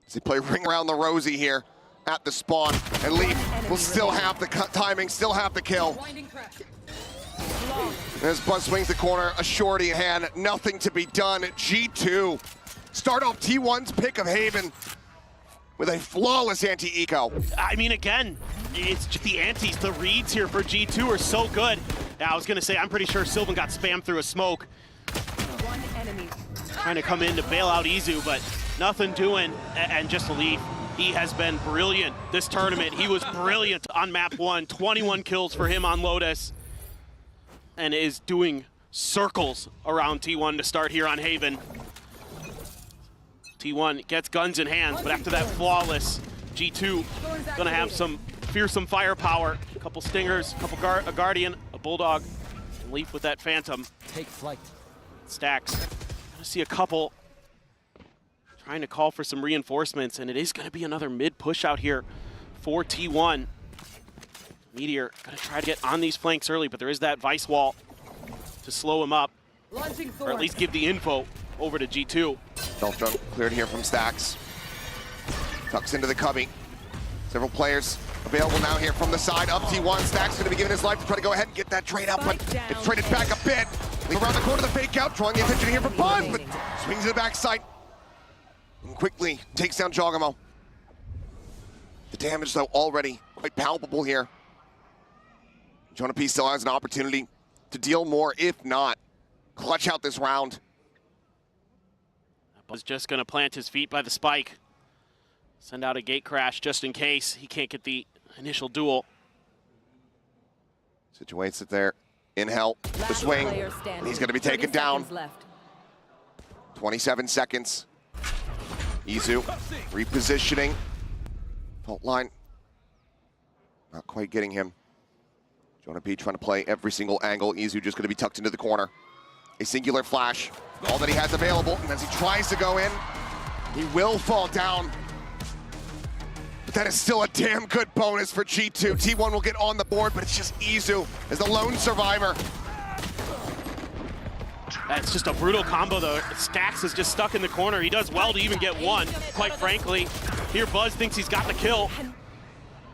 As they play ring around the rosy here at the spawn, and Leaf will still have the timing, still have the kill. As Buzz swings the corner, a shorty in hand, nothing to be done. G2 start off T1's pick of Haven with a flawless anti-eco. I mean, again, it's just the antis, the reads here for G2 are so good. Now, I was gonna say, I'm pretty sure Sylvan got spammed through a smoke. Trying to come in to bail out Izu, but nothing doing, and just Leaf. He has been brilliant this tournament. He was brilliant on map 1, 21 kills for him on Lotus, and is doing circles around T1 to start here on Haven. T1 gets guns in hands, but after that flawless, G2 gonna have some fearsome firepower. A couple stingers, a guardian, a bulldog, and Leaf with that phantom. Take flight. Stacks. Gonna see a couple trying to call for some reinforcements, and it is gonna be another mid push out here for T1. Meteor gonna try to get on these flanks early, but there is that Vice wall to slow him up, or at least give the info over to G2. Stealth drone cleared here from Stacks. Tucks into the cubby. Several players available now here from the side. Up T1, Stacks gonna be giving his life to try to go ahead and get that trade up, but it's traded back a bit. Around the corner, the fake out, drawing the attention here for Buzz, but swings to the backside and quickly takes down Jogamo. The damage, though, already quite palpable here. Jonah P still has an opportunity to deal more, if not clutch out this round. Buzz just gonna plant his feet by the spike. Send out a gate crash just in case he can't get the initial duel. Situates it there. In hell, the swing, and he's going to be taken down. 27 seconds. Izu repositioning. Fault line. Not quite getting him. Jonah P trying to play every single angle. Izu just going to be tucked into the corner. A singular flash. All that he has available. And as he tries to go in, he will fall down. But that is still a damn good bonus for G2. T1 will get on the board, but it's just Izu as the lone survivor. That's just a brutal combo, though. Stacks is just stuck in the corner. He does well to even get one, quite frankly. Here, Buzz thinks he's got the kill.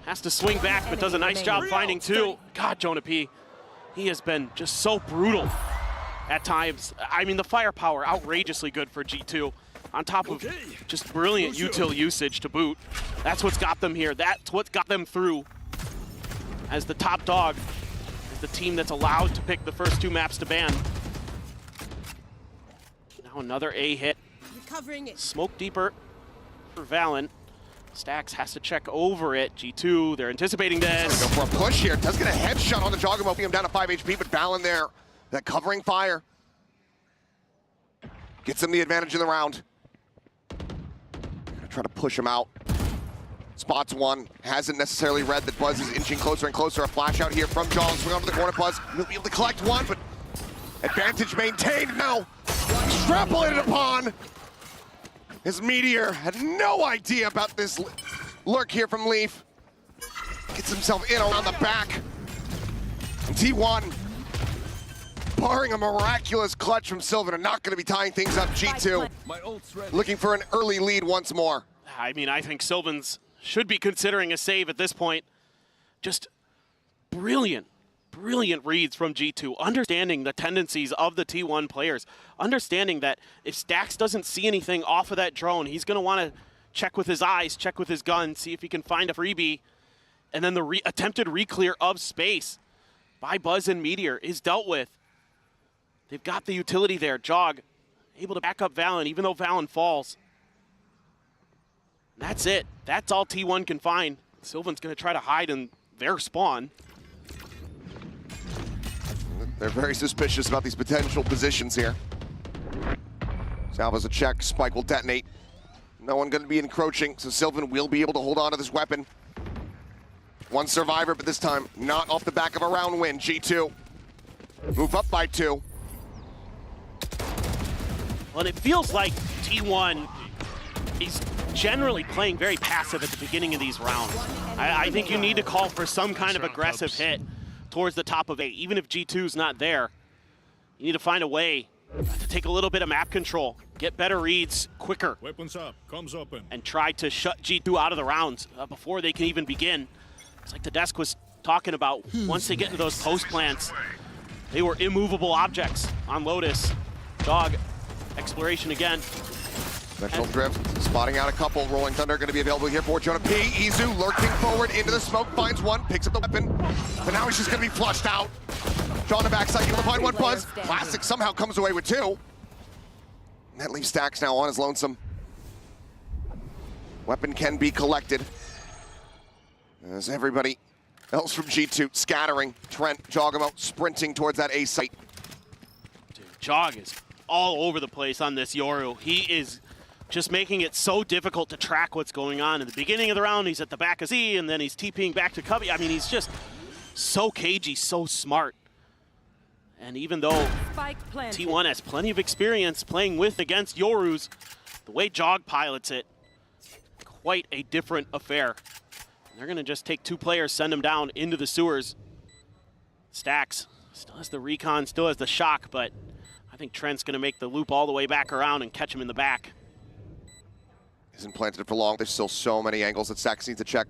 Has to swing back, but does a nice job finding two. God, Jonah P, he has been just so brutal at times. I mean, the firepower, outrageously good for G2. On top of just brilliant util usage to boot. That's what's got them here. That's what got them through as the top dog, as the team that's allowed to pick the first two maps to ban. Now another A hit. Smoke deeper for Valen. Stacks has to check over it. G2, they're anticipating this. Go for a push here. Does get a headshot on the Jogamo, putting him down to 5 HP, but Valen there, that covering fire, gets him the advantage in the round. Try to push him out. Spots one, hasn't necessarily read that Buzz is inching closer and closer. A flash out here from Jong, swing onto the corner. Buzz will be able to collect one, but advantage maintained now. Extrapolated upon. His Meteor had no idea about this lurk here from Leaf. Gets himself in around the back. And T1, barring a miraculous clutch from Sylvan, are not going to be tying things up. G2 looking for an early lead once more. I mean, I think Sylvan's should be considering a save at this point. Just brilliant, brilliant reads from G2, understanding the tendencies of the T1 players, understanding that if Stacks doesn't see anything off of that drone, he's going to want to check with his eyes, check with his gun, see if he can find a freebie, and then the attempted re-clear of space by Buzz and Meteor is dealt with. They've got the utility there. Jog able to back up Valen, even though Valen falls. That's it. That's all T1 can find. Sylvan's going to try to hide in their spawn. They're very suspicious about these potential positions here. Salva's a check. Spike will detonate. No one going to be encroaching, so Sylvan will be able to hold on to this weapon. One survivor, but this time not off the back of a round win. G2 move up by 2. Well, it feels like T1 is generally playing very passive at the beginning of these rounds. I think you need to call for some kind of aggressive hit. towards the top of A. Even if G2's not there, you need to find a way to take a little bit of map control, get better reads quicker. Weapons up, comms open. And try to shut G2 out of the rounds before they can even begin. It's like the desk was talking about, once they get into those post plants, they were immovable objects on Lotus. Dog, exploration again. Dimensional drift, spotting out a couple. Rolling Thunder going to be available here for Jonah P. Izu lurking forward into the smoke, finds one, picks up the weapon, but now he's just going to be flushed out. Draw on the backside, able to find one. Buzz. Classic somehow comes away with two. And that leaves Stacks now on his lonesome. Weapon can be collected. As everybody else from G2 scattering. Trent, Jogamo sprinting towards that A site. Dude, Jog is all over the place on this Yoru. He is just making it so difficult to track what's going on. In the beginning of the round, he's at the back of Z, and then he's TPing back to Cubby. I mean, he's just so cagey, so smart. And even though T1 has plenty of experience playing with against Yorus, the way Jog pilots it, quite a different affair. And they're gonna just take two players, send them down into the sewers. Stacks still has the recon, still has the shock, but I think Trent's gonna make the loop all the way back around and catch him in the back. Isn't planted for long. There's still so many angles that Stacks needs to check.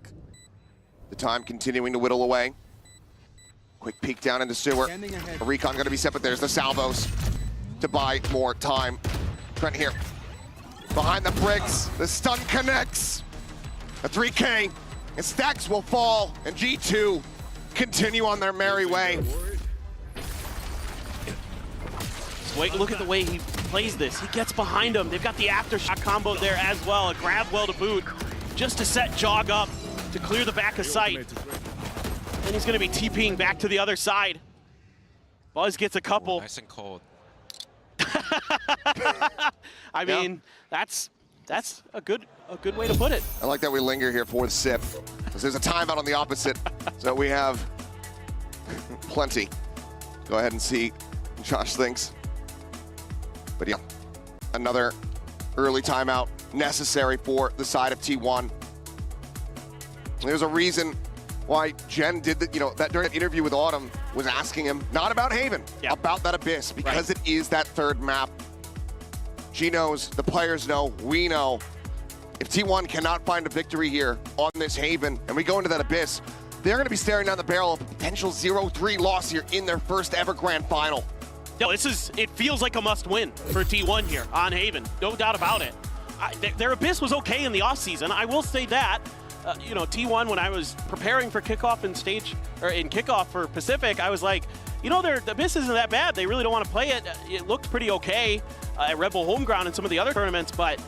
The time continuing to whittle away. Quick peek down into sewer. A recon gonna be set, but there's the salvos to buy more time. Trent here. Behind the bricks, the stun connects. A 3K, and Stacks will fall, and G2 continue on their merry way. Wait, look at the way he plays this. He gets behind him. They've got the aftershock combo there as well. A grab well to boot, just to set Jog up to clear the back of sight. Then he's going to be TPing back to the other side. Buzz gets a couple. Nice and cold. I mean, that's a good way to put it. I like that we linger here for the sip, because there's a timeout on the opposite, so we have plenty. Go ahead and see what Josh thinks. But yeah, another early timeout necessary for the side of T1. There's a reason why Jen did that, that during that interview with Autumn was asking him, not about Haven, about that Abyss, because it is that third map. She knows, the players know, we know. If T1 cannot find a victory here on this Haven, and we go into that Abyss, they're gonna be staring down the barrel of a potential 0-3 loss here in their first ever grand final. No, it feels like a must win for T1 here on Haven, no doubt about it. Their Abyss was okay in the offseason, I will say that. T1, when I was preparing for kickoff in kickoff for Pacific, I was like, their Abyss isn't that bad. They really don't want to play it. It looked pretty okay at Red Bull Homeground and some of the other tournaments, but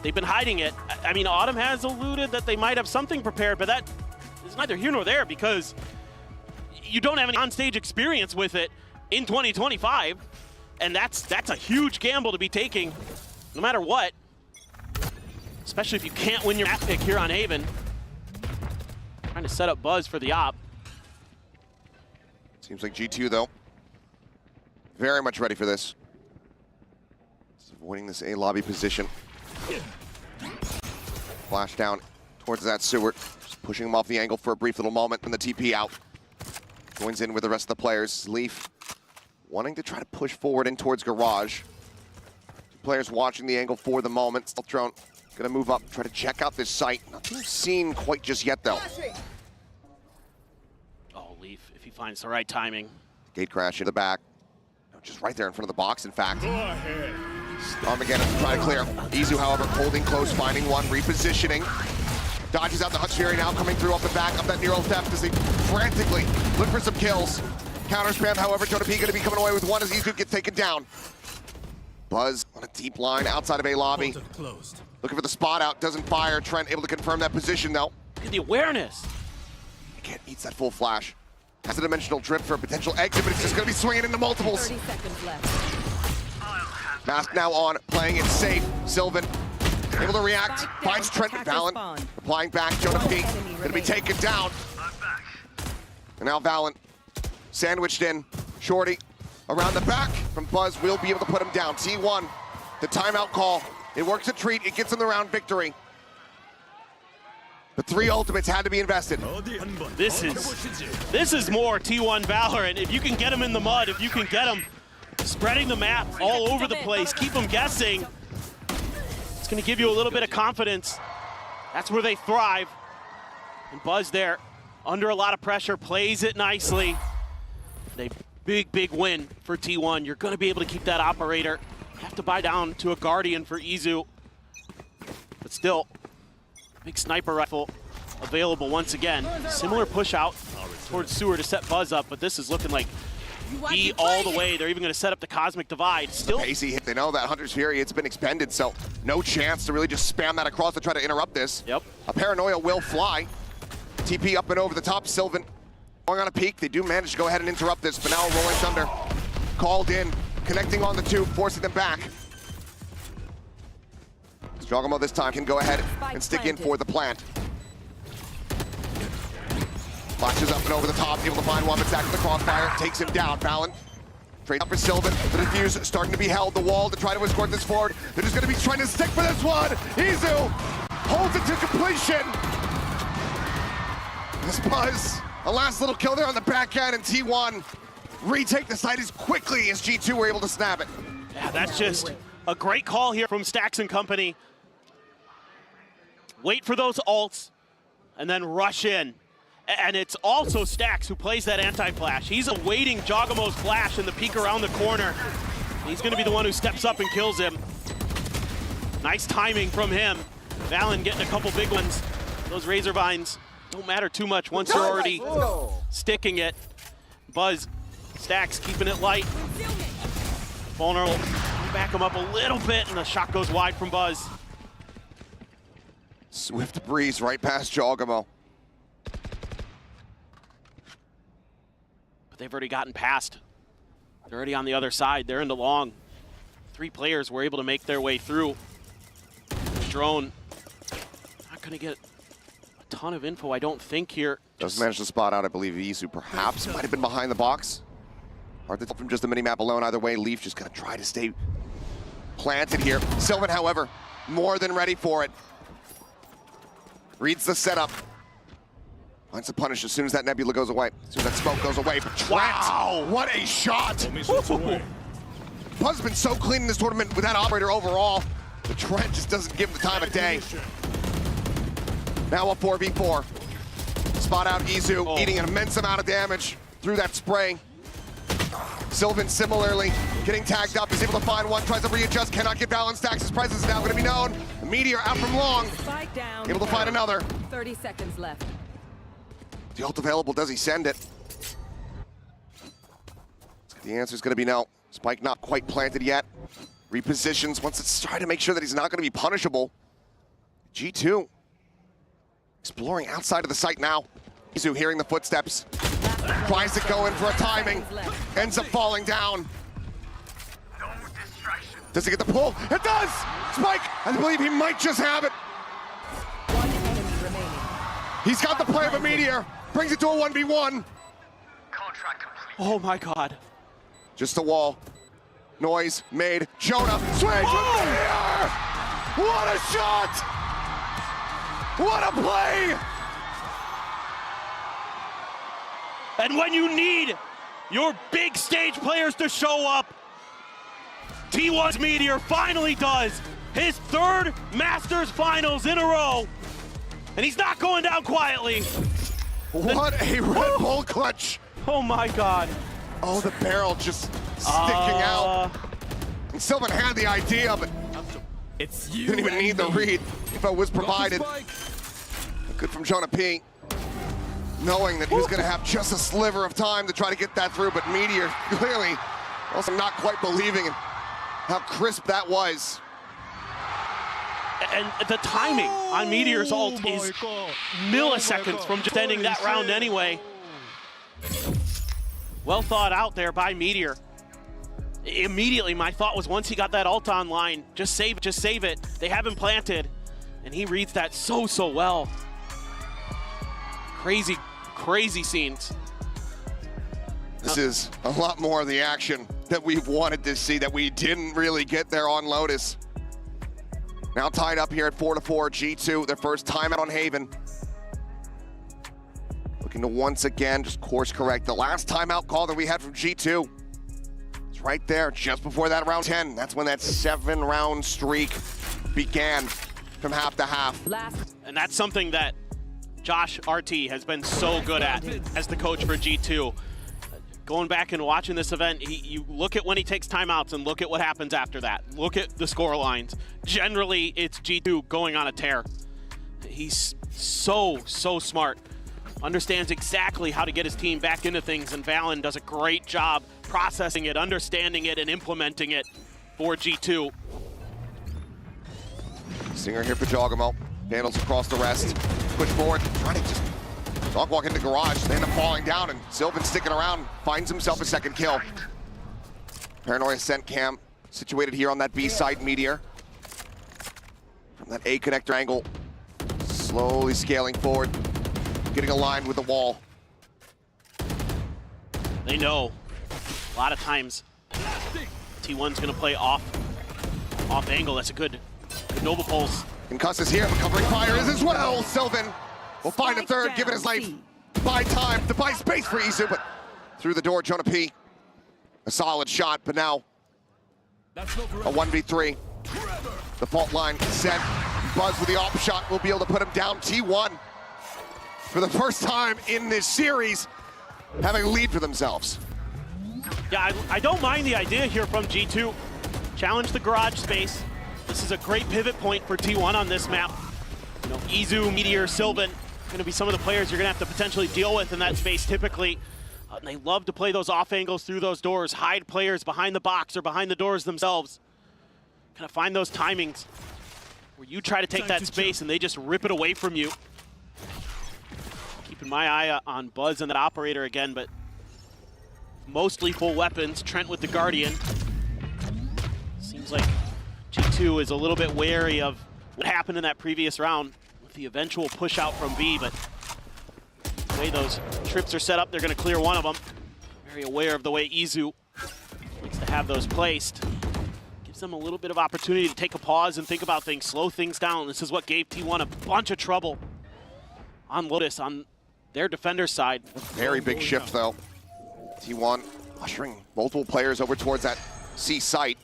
they've been hiding it. I mean, Autumn has alluded that they might have something prepared, but that is neither here nor there because you don't have any on-stage experience with it in 2025, and that's a huge gamble to be taking, no matter what. Especially if you can't win your map pick here on Haven. Trying to set up Buzz for the op. Seems like G2, though, very much ready for this. Just avoiding this A lobby position. Flash down towards that sewer. Just pushing him off the angle for a brief little moment, and the TP out. Joins in with the rest of the players. Leaf wanting to try to push forward in towards Garage. Two players watching the angle for the moment. Stealth drone gonna move up, try to check out this site. Nothing seen quite just yet, though. Oh, Leaf, if he finds the right timing. Gate crash in the back. No, just right there in front of the box, in fact. Armageddon trying to clear. Izu, however, holding close, finding one, repositioning. Dodges out the Hutch Fury now, coming through off the back of that Nero theft as they frantically look for some kills. Counter spam, however, Jonah P gonna be coming away with one as Izu gets taken down. Buzz on a deep line outside of A lobby. Looking for the spot out, doesn't fire. Trent able to confirm that position though. Look at the awareness. Again, eats that full flash. Has a dimensional drift for a potential exit, but it's just gonna be swinging into multiples. 30 seconds left. Mask now on, playing it safe. Sylvan able to react, finds Trent and Valen. Applying back, Jonah P gonna be taken down. And now Valen sandwiched in. Shorty around the back from Buzz will be able to put him down. T1, the timeout call. It works a treat, it gets them the round victory. But 3 ultimates had to be invested. This is more T1 Valorant. If you can get them in the mud, if you can get them spreading the map all over the place, keep them guessing, it's going to give you a little bit of confidence. That's where they thrive. And Buzz there, under a lot of pressure, plays it nicely. A big win for T1. You're going to be able to keep that operator. Have to buy down to a Guardian for Izu. But still, big sniper rifle available once again. Similar push out towards Sewer to set Buzz up, but this is looking like B all the way. They're even going to set up the Cosmic Divide. Still pacey hit. They know that Hunter's Fury, it's been expended, so no chance to really just spam that across to try to interrupt this. Yep. A Paranoia will fly. TP up and over the top. Sylvan going on a peak. They do manage to go ahead and interrupt this, but now Rolling Thunder called in, connecting on the 2, forcing them back. Strogamo this time can go ahead and stick in for the plant. Flashes up and over the top, able to find one, but Zach with the crossfire, takes him down. Fallon, trade up for Sylvan. The defuse starting to be held, the wall to try to escort this forward. They're just going to be trying to stick for this one. Izu holds it to completion. This Buzz, a last little kill there on the back end, and T1 retake the site as quickly as G2 were able to snap it. Yeah, that's just a great call here from Stacks and company. Wait for those ults, and then rush in. And it's also Stacks who plays that anti-flash. He's awaiting Jogamo's flash in the peek around the corner. He's going to be the one who steps up and kills him. Nice timing from him. Valen getting a couple big ones. Those Razor Vines don't matter too much once you're already sticking it. Buzz, Stacks keeping it light. Vulnerable, back him up a little bit, and the shot goes wide from Buzz. Swift breeze right past Jogamo. But they've already gotten past. They're already on the other side. They're into long. 3 players were able to make their way through. Drone, not going to get a ton of info, I don't think, here. Does manage to spot out, I believe, Isu perhaps might have been behind the box. Hard to tell from just the mini-map alone. Either way, Leaf just going to try to stay planted here. Sylvan, however, more than ready for it. Reads the setup. Finds the punish as soon as that nebula goes away. As soon as that smoke goes away. But wow! What a shot! Buzz has been so clean in this tournament with that operator overall. The Trent just doesn't give him the time of day. Now a 4v4. Spot out Izu, eating an immense amount of damage through that spray. Sylvan similarly getting tagged up, is able to find one, tries to readjust, cannot get balance. Stacks' presence is now going to be known. The Meteor out from long, able to find another. 30 seconds left. The ult available, does he send it? The answer is going to be no. Spike not quite planted yet. Repositions, wants to try to make sure that he's not going to be punishable. G2 exploring outside of the site now. Izu hearing the footsteps. Tries to go in for a timing. Ends up falling down. Does he get the pull? It does! Spike, I believe he might just have it. He's got the play of a Meteor. Brings it to a 1v1. Oh my God. Just a wall. Noise made. Jonah swings with Meteor! What a shot! What a play! And when you need your big stage players to show up, T1's Meteor finally does his 3rd Masters Finals in a row. And he's not going down quietly. What a Red Bull clutch. Oh my God. Oh, the barrel just sticking out. And Sylvan had the idea, but didn't even need the read if it was provided. Good from Jonah P. Knowing that he was going to have just a sliver of time to try to get that through, but Meteor clearly also not quite believing in how crisp that was. And the timing on Meteor's ult is milliseconds from just ending that round anyway. Well thought out there by Meteor. Immediately, my thought was once he got that ult online, just save it, just save it. They have him planted, and he reads that so well. Crazy, crazy scenes. This is a lot more of the action that we've wanted to see that we didn't really get there on Lotus. Now tied up here at 4-4, G2, their first time out on Haven. Looking to once again just course correct. The last timeout call that we had from G2. It's right there, just before that round 10. That's when that 7-round streak began from half to half. And that's something that Josh RT has been so good at as the coach for G2. Going back and watching this event, you look at when he takes timeouts and look at what happens after that. Look at the score lines. Generally, it's G2 going on a tear. He's so smart. Understands exactly how to get his team back into things, and Valen does a great job processing it, understanding it, and implementing it for G2. Singer here for Jogamo. Handles across the rest. Push forward, trying to just dog walk into the garage. They end up falling down, and Sylvan sticking around, finds himself a second kill. Paranoia sent cam, situated here on that B side Meteor. From that A connector angle, slowly scaling forward, getting aligned with the wall. They know a lot of times T1's gonna play off angle. That's a good Nova Pulse. Concuss is here, recovering fire is as well. Sylvan will find a third, giving his life to buy time, to buy space for Izu, but through the door, Jonah P. A solid shot, but now a 1v3. The fault line set. Buzz with the op shot will be able to put him down. T1, for the first time in this series, having a lead for themselves. Yeah, I don't mind the idea here from G2. Challenge the garage space. This is a great pivot point for T1 on this map. You know, Izu, Meteor, Sylvan, going to be some of the players you're going to have to potentially deal with in that space typically. And they love to play those off angles through those doors, hide players behind the box or behind the doors themselves. Kind of find those timings where you try to take that space and they just rip it away from you. Keeping my eye on Buzz and that operator again, but mostly full weapons. Trent with the Guardian. Seems like G2 is a little bit wary of what happened in that previous round with the eventual push out from B, but the way those trips are set up, they're going to clear one of them. Very aware of the way Izu likes to have those placed. Gives them a little bit of opportunity to take a pause and think about things, slow things down. This is what gave T1 a bunch of trouble on Lotus, on their defender side. Very big shift though. T1 ushering multiple players over towards that C site.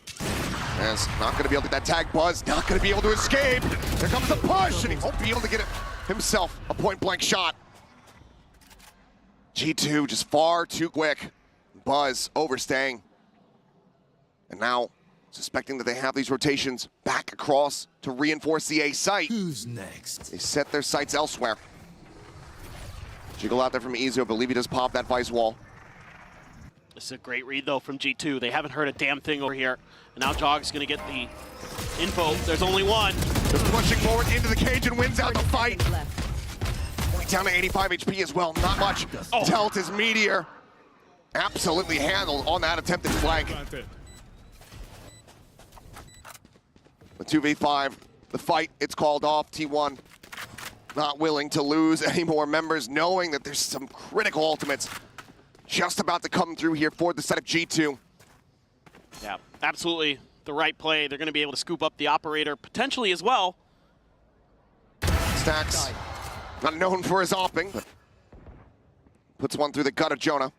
As not going to be able to get that tag. Buzz not going to be able to escape. There comes the push, and he won't be able to get it himself. A point-blank shot. G2 just far too quick. Buzz overstaying. And now suspecting that they have these rotations back across to reinforce the A site. Who's next? They set their sights elsewhere. Jiggle out there from Izu. I believe he does pop that vice wall. This is a great read, though, from G2. They haven't heard a damn thing over here. And now Jog's going to get the info. There's only one. They're pushing forward into the cage and wins out the fight. Down to 85 HP as well. Not much. Dealt as Meteor absolutely handled on that attempted flank. The 2v5, the fight, it's called off. T1 not willing to lose any more members, knowing that there's some critical ultimates just about to come through here for the set of G2. Yeah, absolutely the right play. They're going to be able to scoop up the operator potentially as well. Stacks, not known for his opping, but puts one through the gut of Jonah.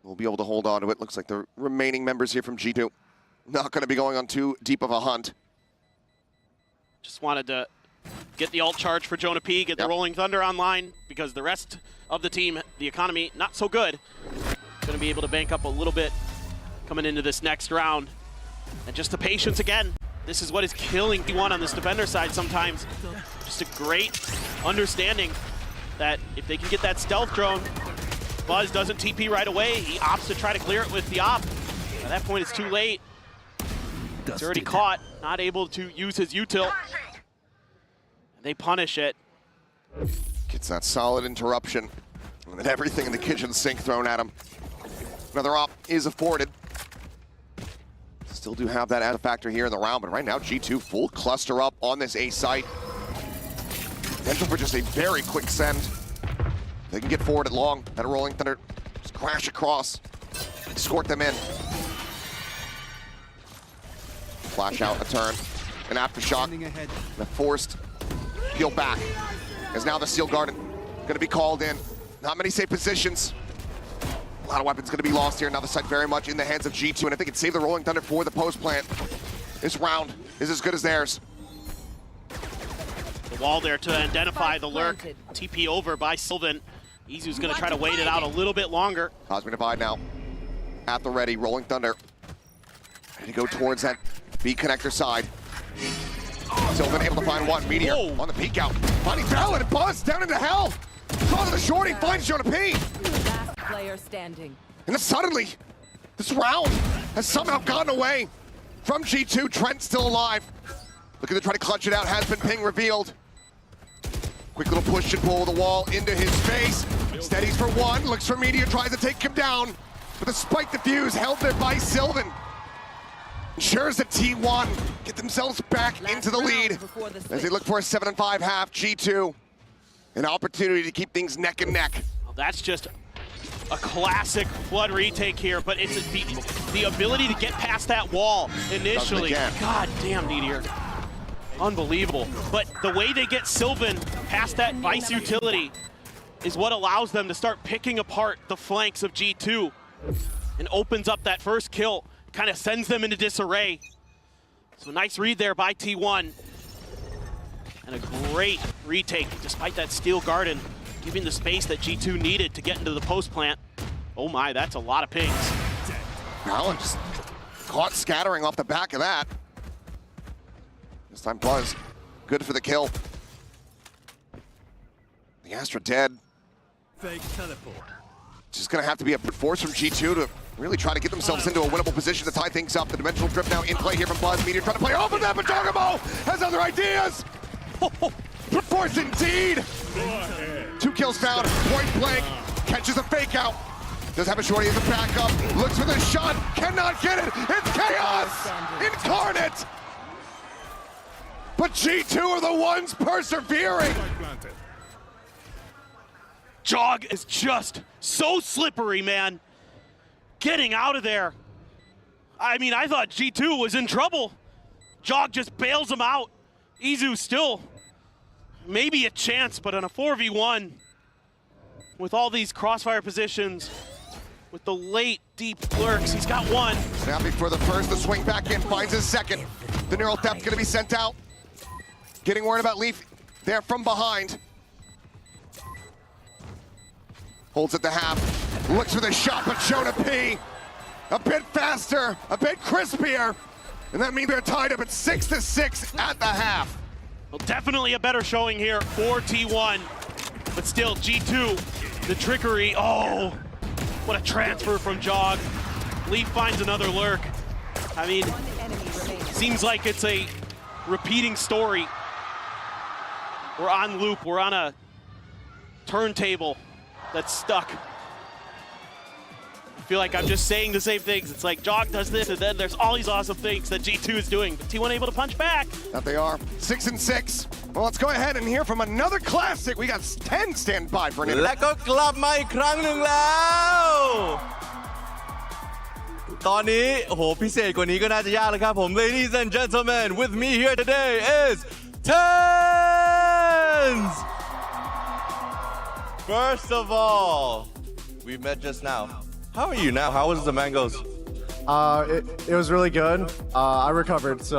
We'll be able to hold on to it. Looks like the remaining members here from G2 not going to be going on too deep of a hunt. Just wanted to get the ult charge for Jonah P, get the Rolling Thunder online, because the rest of the team, the economy, not so good. Going to be able to bank up a little bit coming into this next round. And just the patience again. This is what is killing T1 on this defender side sometimes. Just a great understanding that if they can get that stealth drone, Buzz doesn't TP right away. He opts to try to clear it with the op. At that point, it's too late. It's already caught, not able to use his util. They punish it. Gets that solid interruption. And then everything in the kitchen sink thrown at him. Another op is afforded. Still do have that as a factor here in the round, but right now G2 full cluster up on this A site. Potential for just a very quick send. They can get forward at long. That Rolling Thunder just crash across, escort them in. Flash out a turn, an aftershock, and a forced peel back. as now the Steel Garden going to be called in. Not many safe positions. A lot of weapons going to be lost here. Now the site very much in the hands of G2, and I think it saved the Rolling Thunder for the post plant. This round is as good as theirs. The wall there to identify the lurk. TP over by Sylvan. Izu's going to try to wait it out a little bit longer. Cosmic Divide now at the ready. Rolling Thunder ready to go towards that B connector side. Sylvan able to find one. Meteor on the peek out. Finding Valid and Buzz down into hell. Caught the shorty, finds Jonah P. Last player standing. And then suddenly, this round has somehow gotten away from G2. Trent still alive. Looking to try to clutch it out. Has been ping revealed. Quick little push and pull the wall into his face. Steadies for one. Looks for Meteor. Tries to take him down. But the spike defuse held there by Sylvan. Ensures that T1 get themselves back into the lead as they look for a 7-5 half. G2, an opportunity to keep things neck and neck. Well, that's just a classic Flood retake here, but it's the ability to get past that wall initially. God damn, Meteor. Unbelievable. But the way they get Sylvan past that Vice utility is what allows them to start picking apart the flanks of G2 and opens up that first kill. Kind of sends them into disarray. So nice read there by T1. And a great retake despite that Steel Garden giving the space that G2 needed to get into the post plant. Oh my, that's a lot of pings. Allen just caught scattering off the back of that. This time Buzz, good for the kill. The Astra dead. Fake teleport. Just gonna have to be a force from G2 to really try to get themselves into a winnable position to tie things up. The dimensional drift now in play here from Buzz. Meteor trying to play off of that, but Jogamo has other ideas. Force indeed. 2 kills found, point blank, catches a fake out. Does have a shorty as a backup, looks for the shot, cannot get it. It's chaos incarnate. But G2 are the ones persevering. Jog is just so slippery, man. Getting out of there. I mean, I thought G2 was in trouble. Jog just bails him out. Izu still maybe a chance, but on a 4v1 with all these crossfire positions, with the late deep lurks, he's got one. Snappy for the first, the swing back in, finds his second. The neural depth gonna be sent out. Getting worried about Leaf there from behind. Holds at the half, looks for the shot, but Jonah P. a bit faster, a bit crispier, and that means they're tied up at 6-6 at the half. Well, definitely a better showing here for T1, but still G2, the trickery. Oh, what a transfer from Jog. Leaf finds another lurk. I mean, seems like it's a repeating story. We're on loop, we're on a turntable that's stuck. I feel like I'm just saying the same things. It's like Jog does this, and then there's all these awesome things that G2 is doing. But T1 able to punch back. That they are. 6-6. Well, let's go ahead and hear from another classic. We got 10 stand by for an interview. และก็กลับมาอีกครั้งหนึ่งแล้ว ตอนนี้โอ้โหพิเศษกว่านี้ก็น่าจะยากแล้วครับผม Ladies and gentlemen, with me here today is Tens! First of all, we met just now. How are you now? How was the mangoes? It was really good. I recovered, so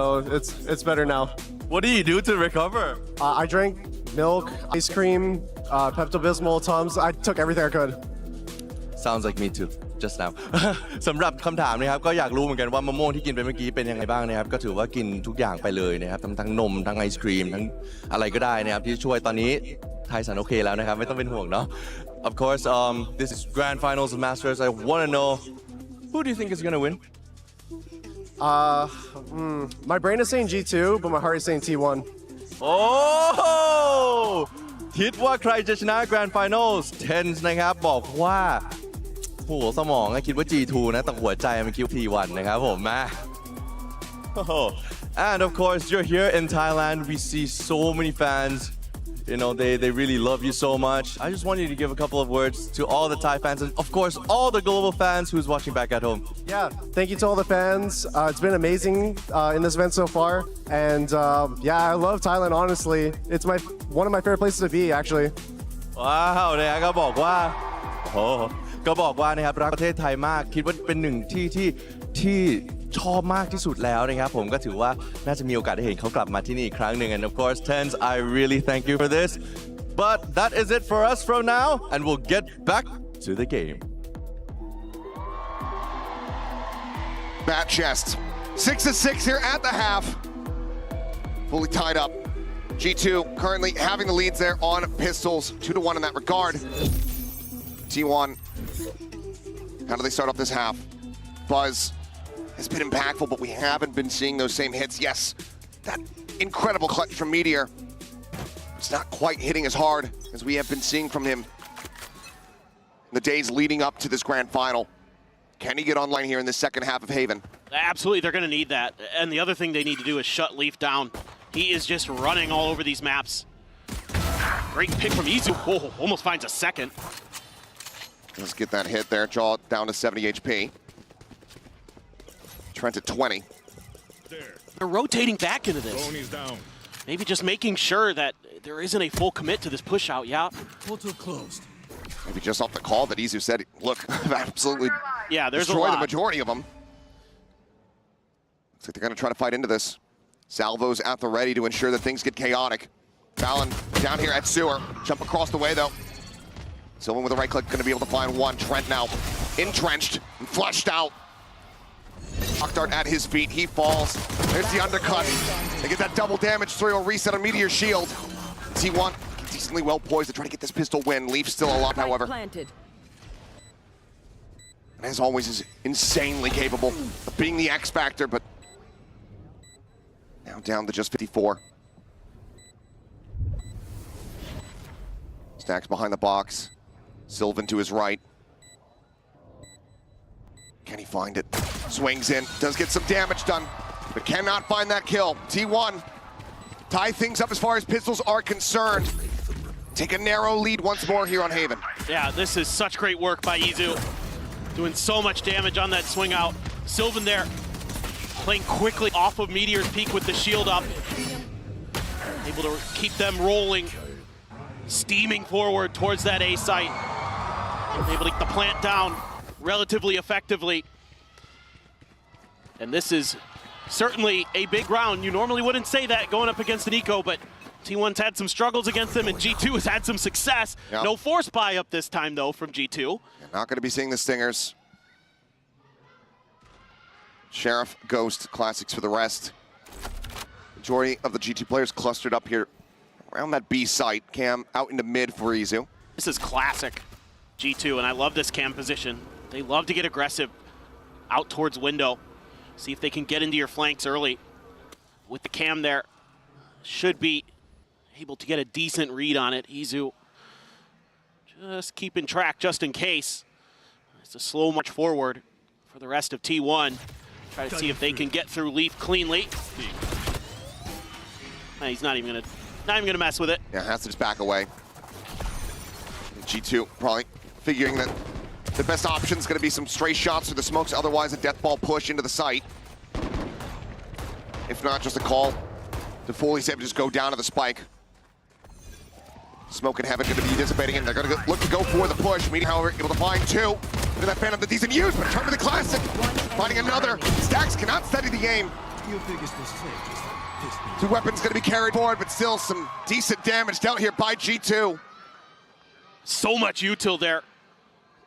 it's better now. What do you do to recover? I drank milk, ice cream, Pepto-Bismol, Tums. I took everything I could. Sounds like me too. Just now สำหรับคำถามนะครับก็อยากรู้เหมือนกันว่ามะม่วงที่กินไปเมื่อกี้เป็นยังไงบ้างนะครับก็ถือว่ากินทุกอย่างไปเลยนะครับทั้งนมทั้งไอศครีมทั้งอะไรก็ได้นะครับที่ช่วยตอนนี้ไทยสันโอเคแล้วนะครับไม่ต้องเป็นห่วงเนาะ Of course this is grand finals of Masters. I want to know who do you think is going to win? My brain is saying G2, but my heart is saying T1. โอ้คิดว่าใครจะชนะ Grand Finals 10 นะครับบอกว่าหัวสมองคิดว่า G2 นะแต่หัวใจมันคิดว่า T1 นะครับผมมา And of course you're here in Thailand. We see so many fans You know, they really love you so much. I just want you to give a couple of words to all the Thai fans and, of course, all the global fans who's watching back at home. Yeah, thank you to all the fans. It's been amazing in this event so far. And yeah, I love Thailand, honestly. It's one of my favorite places to be, actually. ว้าวเนี่ยก็บอกว่าโอ้ก็บอกว่านะครับรักประเทศไทยมากคิดว่าเป็นหนึ่งที่ชอบมากที่สุดแล้วนะครับผมก็ถือว่าน่าจะมีโอกาสได้เห็นเขากลับมาที่นี่อีกครั้งหนึ่ง and of course Tens I really thank you for this but that is it for us from now and we'll get back to the game. Bat chest 6-6 here at the half, fully tied up. G2 currently having the leads there on pistols, 2-1 in that regard. T1, how do they start off this half? Buzz has been impactful, but we haven't been seeing those same hits. Yes, that incredible clutch from Meteor. It's not quite hitting as hard as we have been seeing from him in the days leading up to this grand final. Can he get online here in the second half of Haven? Absolutely, they're going to need that. And the other thing they need to do is shut Leaf down. He is just running all over these maps. Great pick from Izu. Oh, almost finds a second. Let's get that hit there. Jaw down to 70 HP. Trent at 20. They're rotating back into this. Maybe just making sure that there isn't a full commit to this push out, yeah. Portal closed. Maybe just off the call that Izu said, look, I've absolutely destroyed the majority of them. Looks like they're going to try to fight into this. Salvos at the ready to ensure that things get chaotic. Fallon down here at Sewer. Jump across the way, though. Sylvan with a right click, going to be able to find one. Trent now entrenched and flushed out. Rock dart at his feet. He falls. There's the undercut. They get that double damage. 3-0 reset on Meteor's shield. T1 decently well poised to try to get this pistol win. Leaf still alive, however. And as always, is insanely capable of being the X factor, but now down to just 54. Stacks behind the box. Sylvan to his right. Can he find it? Swings in, does get some damage done, but cannot find that kill. T1 tie things up as far as pistols are concerned. Take a narrow lead once more here on Haven. Yeah, this is such great work by Izu. Doing so much damage on that swing out. Sylvan there, playing quickly off of Meteor's peak with the shield up. Able to keep them rolling, steaming forward towards that A site. Able to get the plant down relatively effectively. And this is certainly a big round. You normally wouldn't say that going up against an eco, but T1's had some struggles against them, and G2 has had some success. Yep. No force buy up this time, though, from G2. You're not going to be seeing the Stingers. Sheriff, Ghost, classics for the rest. Majority of the G2 players clustered up here around that B site. Cam out into mid for Izu. This is classic G2, and I love this cam position. They love to get aggressive out towards window. See if they can get into your flanks early. With the cam there, should be able to get a decent read on it. Izu just keeping track just in case. It's a slow march forward for the rest of T1. Try to see if they can get through Leaf cleanly. He's not even gonna mess with it. Yeah, has to just back away. G2 probably figuring that the best option is going to be some stray shots through the smokes, otherwise a death ball push into the site. If not, just a call to fully save, just go down to the spike. Smoke and Heaven going to be dissipating, and they're going to look to go for the push. Meeting, however, able to find two. Look at that Phantom, the decent use, but turn to the classic. Finding another. Stacks cannot steady the aim. Two weapons going to be carried forward, but still some decent damage dealt here by G2. So much util there.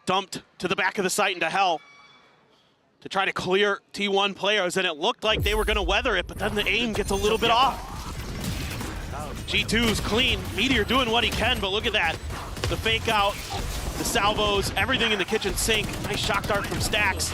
Dumped to the back of the site into hell to try to clear T1 players, and it looked like they were going to weather it, but then the aim gets a little bit off. G2's clean. Meteor doing what he can, but look at that. The fake out, the salvos, everything in the kitchen sink. Nice shock dart from Stacks.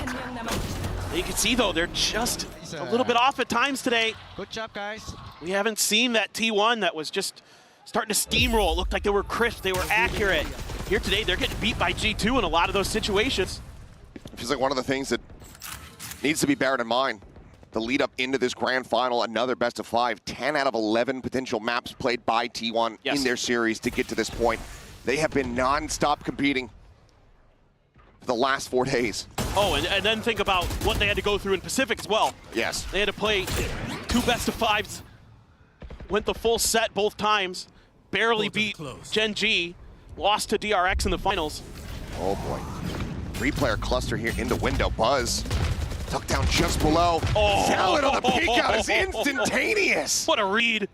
You can see, though, they're just a little bit off at times today. Good job, guys. We haven't seen that T1 that was just starting to steamroll. It looked like they were crisp, they were accurate. Here today, they're getting beat by G2 in a lot of those situations. It feels like one of the things that needs to be borne in mind. the lead up into this grand final, another best of 5, 10 out of 11 potential maps played by T1 in their series to get to this point. They have been non-stop competing for the last 4 days. Oh, and then think about what they had to go through in Pacific as well. Yes. They had to play 2 best of 5s, went the full set both times, barely beat Gen G, lost to DRX in the finals. Oh boy. 3-player cluster here into window. Buzz tucked down just below. Oh. Salad on the peek out is instantaneous. What a read.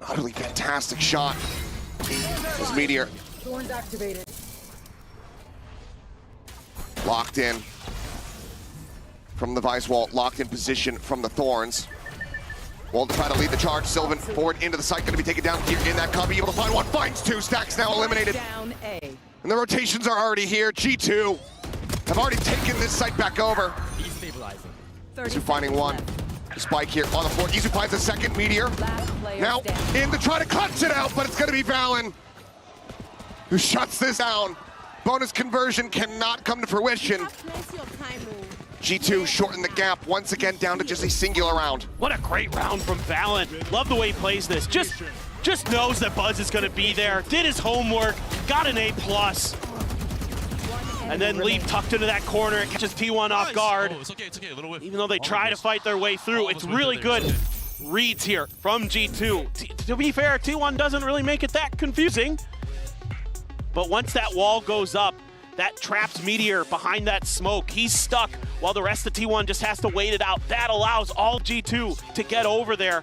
Utterly fantastic shot. This Meteor Thorns activated. locked in from the Vice wall, locked in position from the Thorns. Wall to try to lead the charge. Sylvan forward into the site, going to be taken down here in that cubby. Able to find one, finds 2. Stacks now eliminated. Down A. And the rotations are already here. G2 have already taken this site back over. Destabilizing. Izu finding one. The spike here on the floor. Izu finds a second Meteor. Now in to try to clutch it out, but it's going to be Valen who shuts this down. Bonus conversion cannot come to fruition. G2 shortened the gap once again down to just a singular round. What a great round from Valen. Love the way he plays this. Just knows that Buzz is going to be there. Did his homework. Got an A+. And then Leaf tucked into that corner. It catches T1 off guard. Oh, it's okay, a little whiff. Even though they try to fight their way through, it's really good reads here from G2. To be fair, T1 doesn't really make it that confusing. But once that wall goes up, that traps Meteor behind that smoke. He's stuck while the rest of T1 just has to wait it out. That allows all G2 to get over there.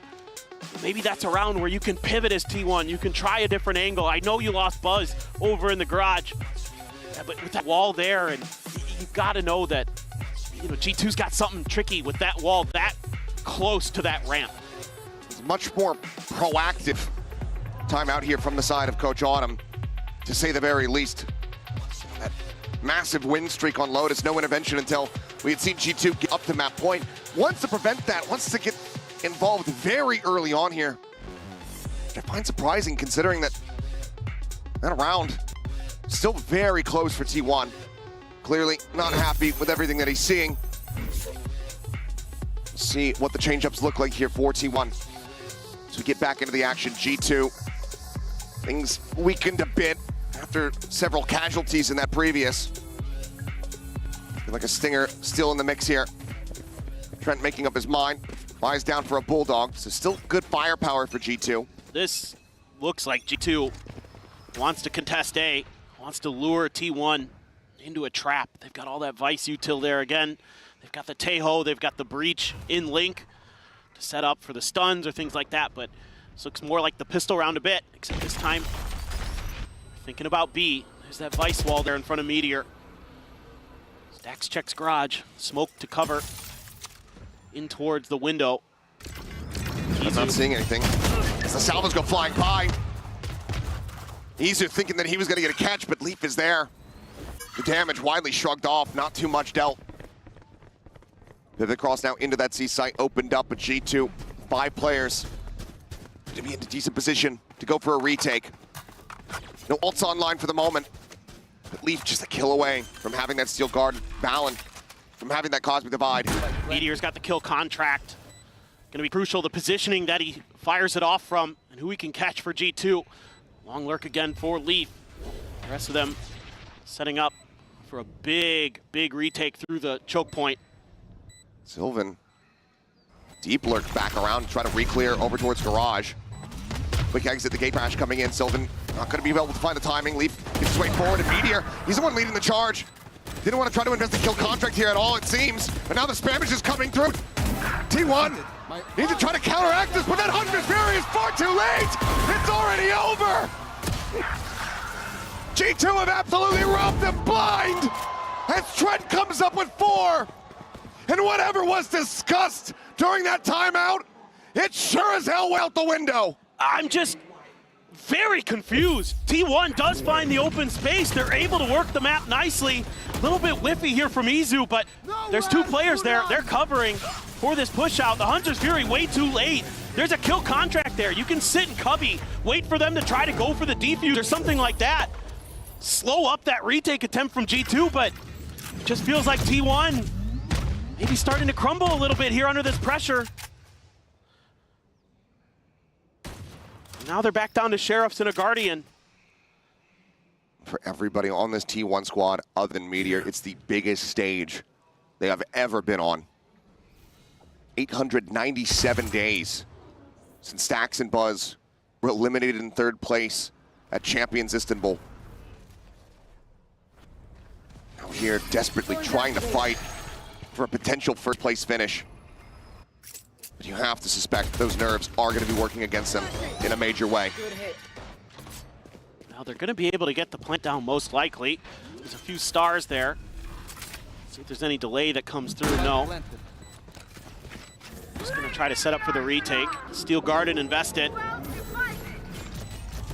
Maybe that's a round where you can pivot as T1. You can try a different angle. I know you lost Buzz over in the garage, but with that wall there, and you got to know that G2's got something tricky with that wall that close to that ramp. It's much more proactive time out here from the side of Coach Autumn, to say the very least. That massive win streak on Lotus, no intervention until we had seen G2 get up to map point. Wants to prevent that, wants to get involved very early on here. Which I find surprising considering that round still very close for T1. Clearly not happy with everything that he's seeing. See what the change-ups look like here for T1. So we get back into the action. G2, things weakened a bit after several casualties in that previous. Feel like a stinger still in the mix here. Trent making up his mind. Buys down for a Bulldog, so still good firepower for G2. This looks like G2 wants to contest A, wants to lure T1 into a trap. They've got all that Vice util there again. They've got the Tejo, they've got the Breach in Link to set up for the stuns or things like that, but this looks more like the pistol round a bit, except this time thinking about B. There's that Vice wall there in front of Meteor. Stacks checks garage, smoke to cover in towards the window. I'm not seeing anything. As the salvos go flying by. Izu thinking that he was gonna get a catch, but Leaf is there. The damage widely shrugged off, not too much dealt. Pivot cross now into that C site, opened up, but G2, 5 players to be in a decent position to go for a retake. No ults online for the moment, but Leaf just a kill away from having that steel guard. Valen from having that cosmic divide. Meteor's got the kill contract. Gonna be crucial, the positioning that he fires it off from and who he can catch for G2. Long lurk again for Leaf. The rest of them setting up for a big retake through the choke point. Sylvan, deep lurk back around, try to re-clear over towards garage. Quick exit, the gate crash coming in. Sylvan not going to be able to find the timing. Leaf gets his way forward, and Meteor, he's the one leading the charge. Didn't want to try to invest the kill contract here at all, it seems. But now the spammage is coming through. T1 need to try to counteract this, but that Hunter's Fury is far too late. It's already over. G2 have absolutely robbed them blind as Trent comes up with 4. And whatever was discussed during that timeout, it sure as hell went out the window. I'm just very confused. T1 does find the open space. They're able to work the map nicely. A little bit whiffy here from Izu, but there's 2 players there. They're covering for this push out. The Hunter's Fury way too late. There's a kill contract there. You can sit in cubby, wait for them to try to go for the defuse or something like that. Slow up that retake attempt from G2, but it just feels like T1 maybe starting to crumble a little bit here under this pressure. Now they're back down to Sheriffs and a Guardian. For everybody on this T1 squad other than Meteor, it's the biggest stage they have ever been on. 897 days since Stax and Buzz were eliminated in third place at Champions Istanbul. Now here, desperately trying to fight for a potential first place finish. But you have to suspect those nerves are going to be working against them in a major way. Now they're going to be able to get the plant down most likely. There's a few stars there. See if there's any delay that comes through. No. Just going to try to set up for the retake. Steel guard and invest it.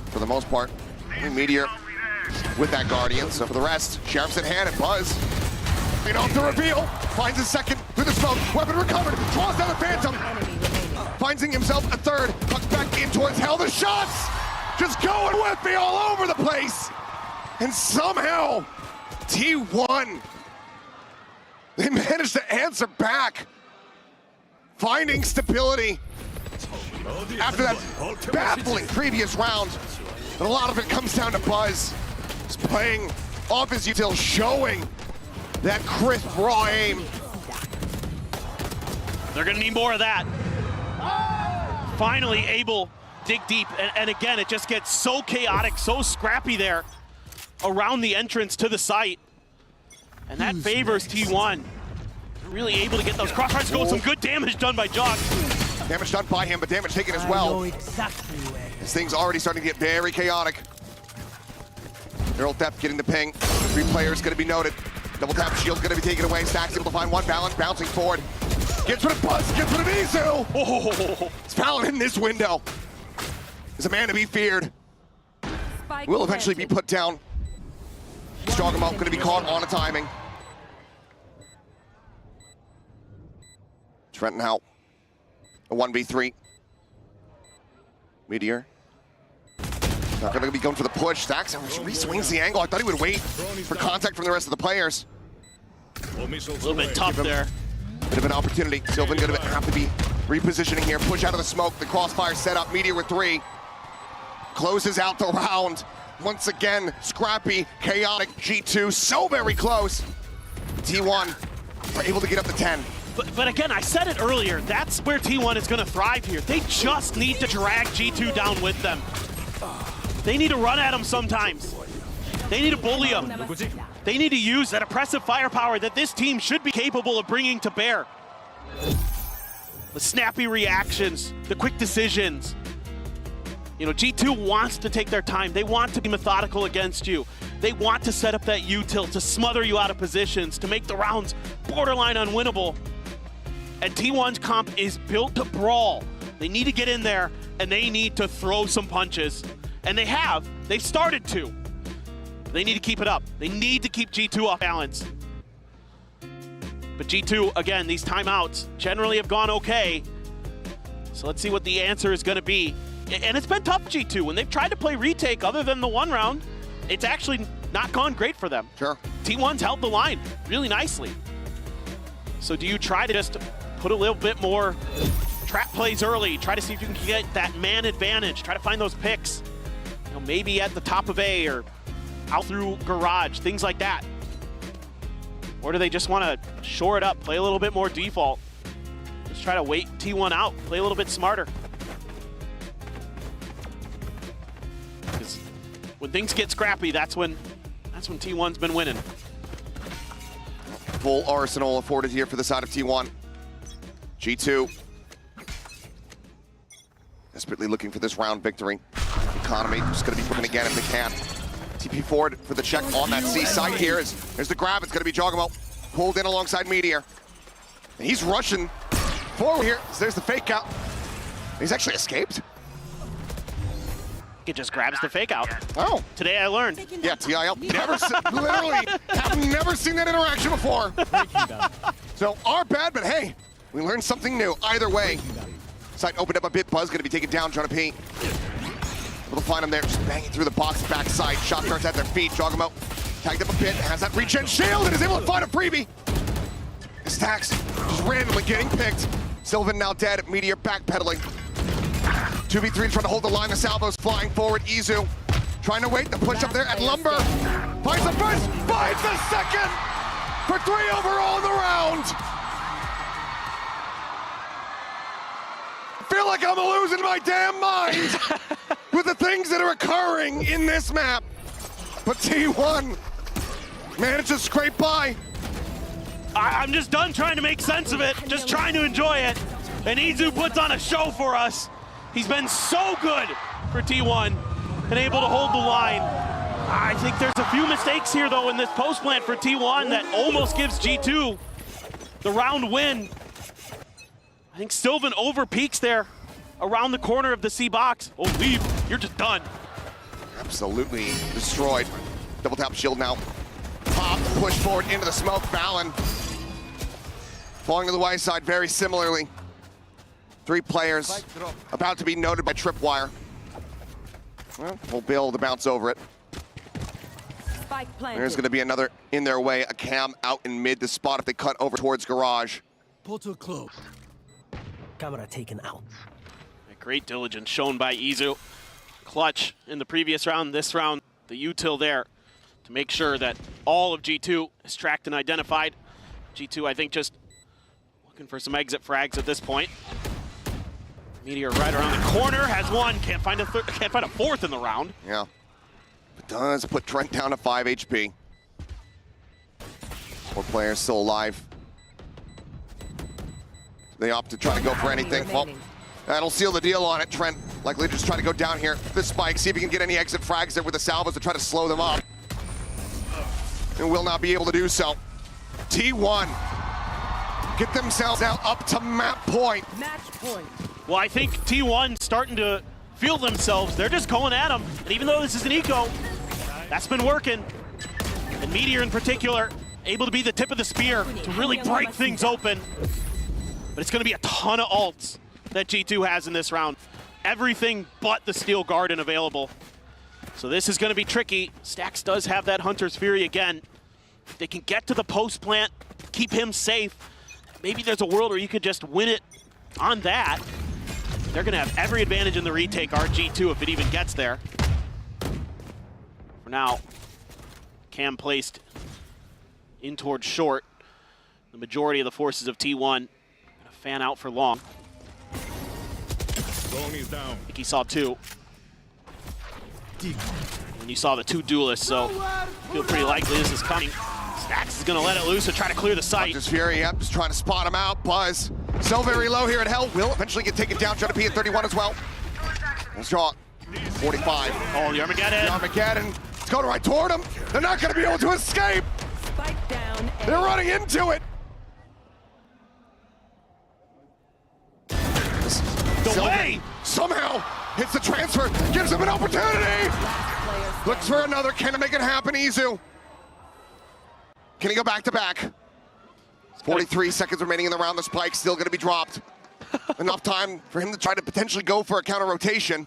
For the most part, Meteor with that Guardian. So for the rest, Sheriff's at hand and Buzz. Off the reveal, finds his second through the smoke, weapon recovered, draws down the Phantom. Finding himself a third, tucks back in towards Hell. The shots just going with me all over the place. And somehow, T1, they managed to answer back. Finding stability after that baffling previous round. And a lot of it comes down to Buzz. He's playing off his util, showing that crisp, raw aim. They're gonna need more of that. Finally able dig deep, and again, it just gets so chaotic, so scrappy there around the entrance to the site. And that favors T1. They're really able to get those crossfires going. Some good damage done by Jog. Damage done by him, but damage taken as well. This thing's already starting to get very chaotic. Neural Depth getting the ping. 3 players gonna be noted. Double tap shield gonna be taken away. Stax able to find one balance, bouncing forward. Gets rid of Buzz, gets rid of Izu. Oh, it's Fallon in this window. Is a man to be feared. Will eventually be put down. Strogamo gonna be caught on a timing. Trenton out. A 1v3. Meteor. Not gonna be going for the push. Stax re-swings the angle. I thought he would wait for contact from the rest of the players. A little bit tough there. Bit of an opportunity. Sylvan gonna have to be repositioning here. Push out of the smoke. The crossfire set up. Meteor with 3. Closes out the round. Once again, scrappy, chaotic G2. So very close. T1 are able to get up to 10. But again, I said it earlier. That's where T1 is gonna thrive here. They just need to drag G2 down with them. They need to run at him sometimes. They need to bully him. They need to use that oppressive firepower that this team should be capable of bringing to bear. The snappy reactions, the quick decisions. You know, G2 wants to take their time. They want to be methodical against you. They want to set up that util to smother you out of positions, to make the rounds borderline unwinnable. And T1's comp is built to brawl. They need to get in there, and they need to throw some punches. And they have. They've started to. They need to keep it up. They need to keep G2 off balance. But G2, again, these timeouts generally have gone okay. So let's see what the answer is going to be. And it's been tough, G2. When they've tried to play retake other than the one round, it's actually not gone great for them. Sure. T1's held the line really nicely. So do you try to just put a little bit more trap plays early, try to see if you can get that man advantage, try to find those picks, you know, maybe at the top of A or out through garage, things like that? Or do they just want to shore it up, play a little bit more default, just try to wait T1 out, play a little bit smarter? Because when things get scrappy, that's when T1's been winning. Full arsenal afforded here for the side of T1. G2 desperately looking for this round victory. Economy just going to be working again if they can. TP forward for the check on that C side here. There's the grab. It's going to be Jogamo pulled in alongside Meteor. And he's rushing forward here. So there's the fake out. He's actually escaped. It just grabs the fake out. Oh. Today I learned. Yeah, TIL. Literally have never seen that interaction before. So our bad, but hey, we learned something new. Either way, site opened up a bit. Buzz going to be taken down. Jonah P. Able to find him there, just banging through the box backside. Shot starts at their feet. Jogamo tagged up a bit, has that regen shield, and is able to find a freebie. Stacks just randomly getting picked. Sylvan now dead. Meteor backpedaling. 2v3 trying to hold the line. The salvos flying forward. Izu trying to wait the push up there at Lumber. Finds the first, finds the second for 3 overall in the round. Feel like I'm losing my damn mind with the things that are occurring in this map. But T1 managed to scrape by. I'm just done trying to make sense of it, just trying to enjoy it. And Izu puts on a show for us. He's been so good for T1 and able to hold the line. I think there's a few mistakes here, though, in this post plant for T1 that almost gives G2 the round win. I think Sylvan over peaks there around the corner of the C box. Oh, leave. You're just done. Absolutely destroyed. Double tap shield now. Pop, push forward into the smoke. Valen falling to the wayside very similarly. 3 players about to be noted by Tripwire. Well, we'll be able to bounce over it. There's going to be another in their way. A cam out in mid to spot if they cut over towards garage. Portal closed. Camera taken out. Great diligence shown by Izu. Clutch in the previous round, this round, the util there to make sure that all of G2 is tracked and identified. G2, I think, just looking for some exit frags at this point. Meteor right around the corner, has one, can't find a fourth in the round. Yeah, it does put Trent down to 5 HP. 4 players still alive. They opt to try to go for anything. Well, that'll seal the deal on it. Trent likely just try to go down here. The spike, see if he can get any exit frags there with the salvos to try to slow them up. And will not be able to do so. T1 get themselves now up to map point. Match point. Well, I think T1 starting to feel themselves. They're just going at them. And even though this is an eco, that's been working. And Meteor in particular, able to be the tip of the spear to really break things open. But it's going to be a ton of ults that G2 has in this round. Everything but the Steel Garden available. So this is going to be tricky. Stax does have that Hunter's Fury again. If they can get to the post plant, keep him safe, maybe there's a world where you could just win it on that. They're going to have every advantage in the retake, RG2, if it even gets there. For now, Cam placed in towards short. The majority of the forces of T1 going to fan out for long. Is down. I think he saw 2. And you saw the 2 duelists, so feel pretty likely this is coming. Stax is going to let it loose and try to clear the site. Just Fury, yep, just trying to spot him out. Buzz, so very low here at Hell. Will eventually get taken down. Trying to be at 31 as well. Let's draw 45. Oh, the Armageddon. The Armageddon. It's going right toward him. They're not going to be able to escape. Spike down. They're running into it. The way somehow hits the transfer, gives him an opportunity. Looks for another. Can it make it happen, Izu? Can he go back to back? 43 seconds remaining in the round. The spike's still going to be dropped. Enough time for him to try to potentially go for a counter rotation.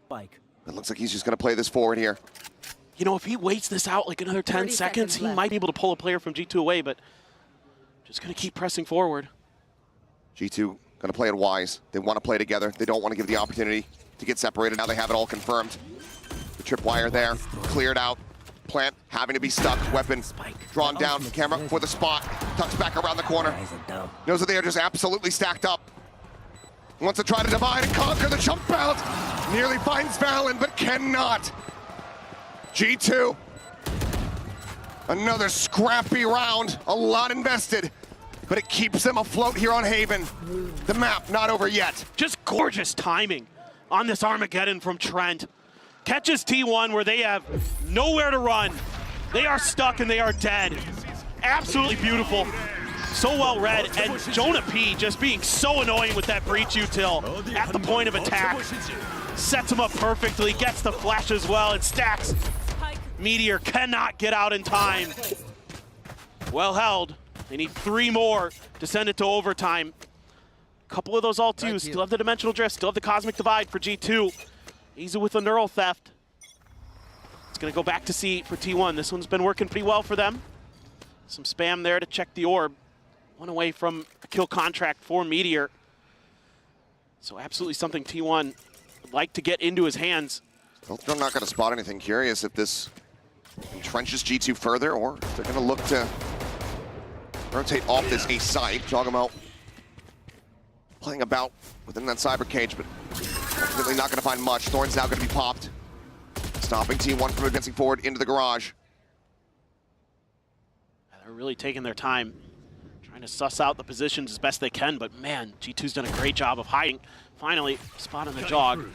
Spike. It looks like he's just going to play this forward here. You know, if he waits this out like another 10 seconds, he might be able to pull a player from G2 away, but just going to keep pressing forward. G2 going to play it wise. They want to play together. They don't want to give the opportunity to get separated. Now they have it all confirmed. The tripwire there, cleared out. Plant having to be stuck. Weapon drawn down. Camera for the spot. Tucks back around the corner. Knows that they are just absolutely stacked up. Wants to try to divide and conquer the jump out. Nearly finds Valen, but cannot. G2. Another scrappy round. A lot invested. But it keeps them afloat here on Haven. The map not over yet. Just gorgeous timing on this Armageddon from Trent. Catches T1 where they have nowhere to run. They are stuck and they are dead. Absolutely beautiful. So well read. And Jonah P just being so annoying with that breach util at the point of attack. Sets him up perfectly, gets the flash as well, and Stacks. Meteor cannot get out in time. Well held. They need 3 more to send it to overtime. A couple of those all twos. Still have the dimensional drift, still have the cosmic divide for G2. Easy with the neural theft. It's gonna go back to C for T1. This one's been working pretty well for them. Some spam there to check the orb. One away from a kill contract for Meteor. So absolutely something T1 would like to get into his hands. I'm not going to spot anything. Curious if this entrenches G2 further or if they're going to look to rotate off this A site. Jogamo playing about within that cyber cage, but really not going to find much. Thorn's now going to be popped, stopping T1 from advancing forward into the garage. They're really taking their time, trying to suss out the positions as best they can, but man, G2's done a great job of hiding. Finally, spot on the jog.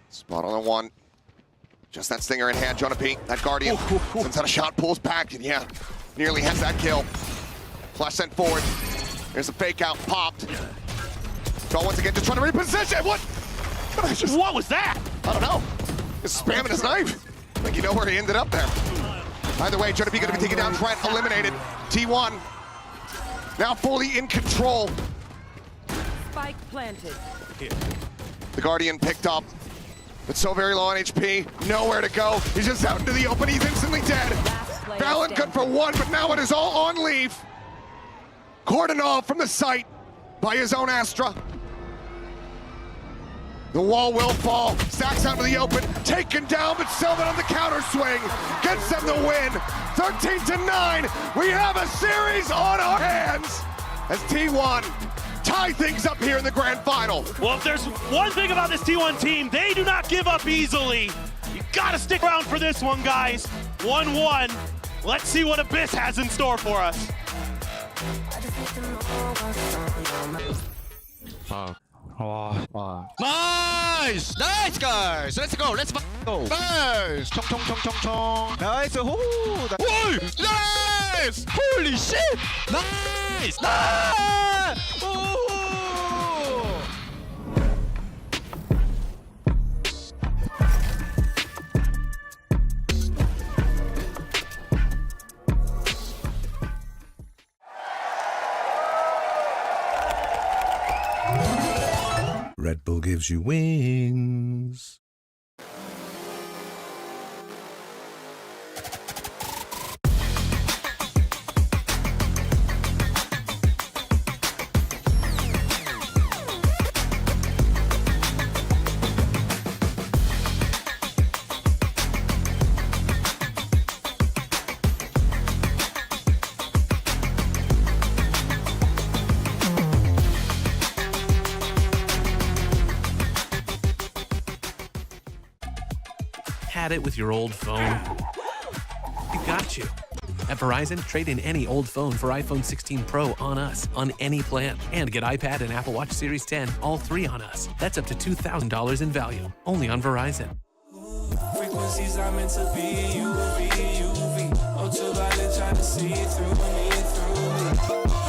Spot on the one. Just that stinger in hand, Jonah P. That Guardian sends out a shot, pulls back, and yeah, nearly has that kill. Flash sent forward. There's a fake out, popped. So once again, just trying to reposition. What was that? I don't know. Just spamming his knife. Like you know where he ended up there. Either way, Jonah P going to be taking down Trent, eliminated. T1 now fully in control. Spike planted. The Guardian picked up, but so very low on HP, nowhere to go. He's just out into the open, he's instantly dead. VALORANT good for one, but now it is all on leave. Cordonov from the site by his own Astra. The wall will fall, Stacks out into the open, taken down, but Sylvan on the counter swing, gets them the win. 13-9, we have a series on our hands as T1 tie things up here in the grand final. Well, if there's one thing about this T1 team, they do not give up easily. You gotta stick around for this one, guys. 1-1. Let's see what Abyss has in store for us. Nice! Nice, guys! Let's go! Let's go! Nice! Chong, chong, chong, chong, chong! Nice! Whoa! Nice! Holy shit! Nice! Nice! Oh! Red Bull gives you wings. Had it with your old phone? We got you. At Verizon, trade in any old phone for iPhone 16 Pro on us, on any plan. And get iPad and Apple Watch Series 10, all three on us. That's up to $2,000 in value, only on Verizon. Frequencies are meant to be UV. Ultraviolet trying to see through me.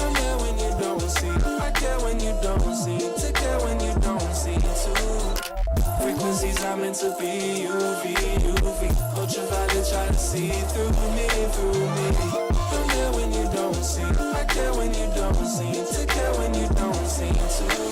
I'm there when you don't see. I care when you don't see. Take care when you don't see too. Frequencies are meant to be UV. Ultraviolet try to see through me. I'm there when you don't see. I care when you don't see. Take care when you don't see too.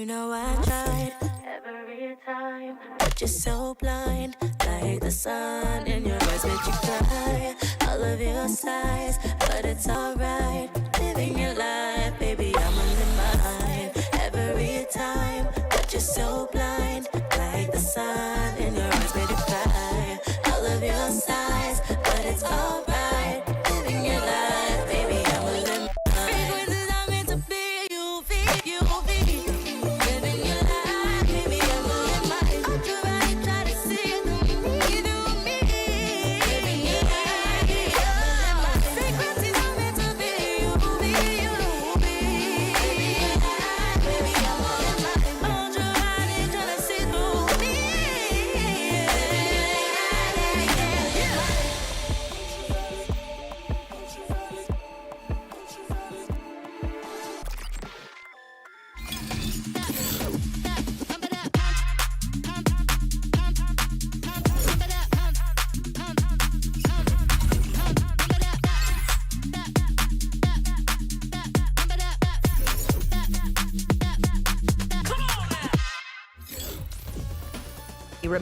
know I tried every time, but you're so blind, like the sun in your eyes make you cry. All of your sighs, but it's alright. Living your life, baby, I'ma live mine. Every time, but you're so blind, like the sun in your eyes make you cry. All of your sighs, but it's alright. Living your life, baby, I'ma live mine. Frequencies are meant to be you, you, living your life, baby, I'ma live mine. Don't you right, try to see it through me. Living your life, baby, I'ma live mine. Frequencies are meant to be you, living your life, baby, I'ma live mine. Don't you right, try to see through me.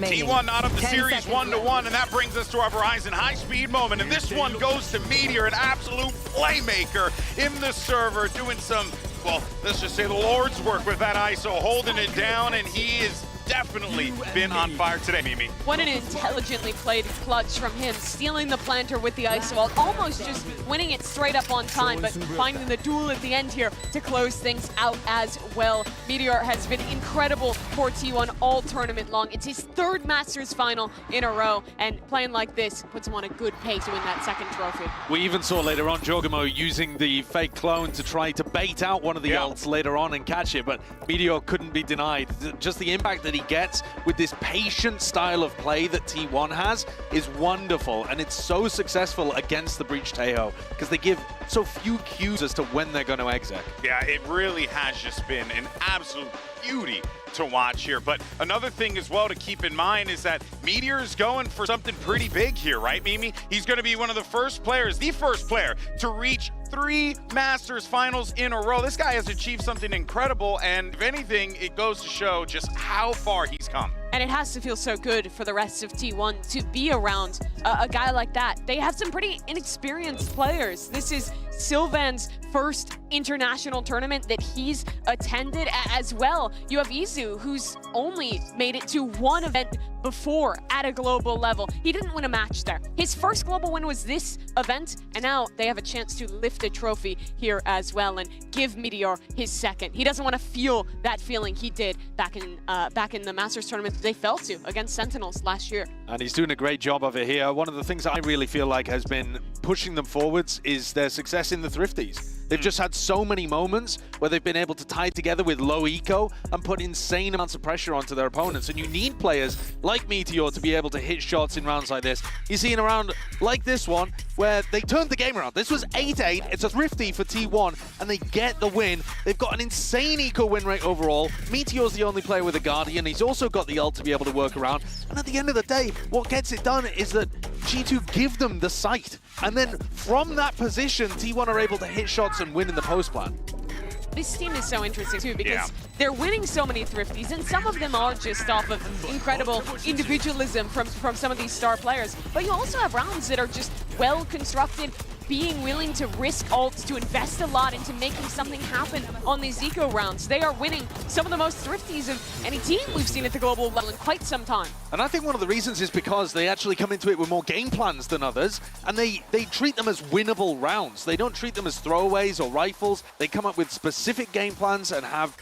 T1 not up the series 1-1, and that brings us to our Verizon high-speed moment. And this one goes to Meteor, an absolute playmaker in the server, doing some, well, let's just say the Lord's work with that ISO, holding it down, and he is definitely been on fire today, Mimi. What an intelligently played clutch from him, stealing the planter with the ice wall, almost just winning it straight up on time, but finding the duel at the end here to close things out as well. Meteor has been incredible for T1 all tournament long. It's his third Masters final in a row, and playing like this puts him on a good pace to win that second trophy. We even saw later on Jogamo using the fake clone to try to bait out one of the ults later on and catch it, but Meteor couldn't be denied. Just the impact that he gets with this patient style of play that T1 has is wonderful, and it's so successful against the Breach Taeho because they give so few cues as to when they're going to exec. Yeah, it really has just been an absolute beauty to watch here. But another thing as well to keep in mind is that Meteor is going for something pretty big here, right, Mimi? He's going to be one of the first players, the first player to reach 3 Masters finals in a row. This guy has achieved something incredible, and if anything, it goes to show just how far he's come. And it has to feel so good for the rest of T1 to be around a guy like that. They have some pretty inexperienced players. This is Sylvan's first international tournament that he's attended as well. You have Izu, who's only made it to one event before at a global level. He didn't win a match there. His first global win was this event, and now they have a chance to lift a trophy here as well and give Meteor his second. He doesn't want to feel that feeling he did back in the Masters tournament they fell to against Sentinels last year. And he's doing a great job of it here. One of the things that I really feel like has been pushing them forwards is their success in the Thrifties. They've just had so many moments where they've been able to tie together with low eco and put insane amounts of pressure onto their opponents. And you need players like Meteor to be able to hit shots in rounds like this. You see in a round like this one where they turned the game around. This was 8-8. It's a Thrifty for T1 and they get the win. They've got an insane eco win rate overall. Meteor's the only player with a Guardian. He's also got the ult to be able to work around. And at the end of the day, what gets it done is that G2 give them the sight. And then from that position, T1 are able to hit shots and win in the post plan. This team is so interesting too because they're winning so many Thrifties, and some of them are just off of incredible individualism from some of these star players. But you also have rounds that are just well constructed, being willing to risk ults, to invest a lot into making something happen on these eco rounds. They are winning some of the most Thrifties of any team we've seen at the global level in quite some time. And I think one of the reasons is because they actually come into it with more game plans than others, and they treat them as winnable rounds. They don't treat them as throwaways or rifles. They come up with specific game plans and have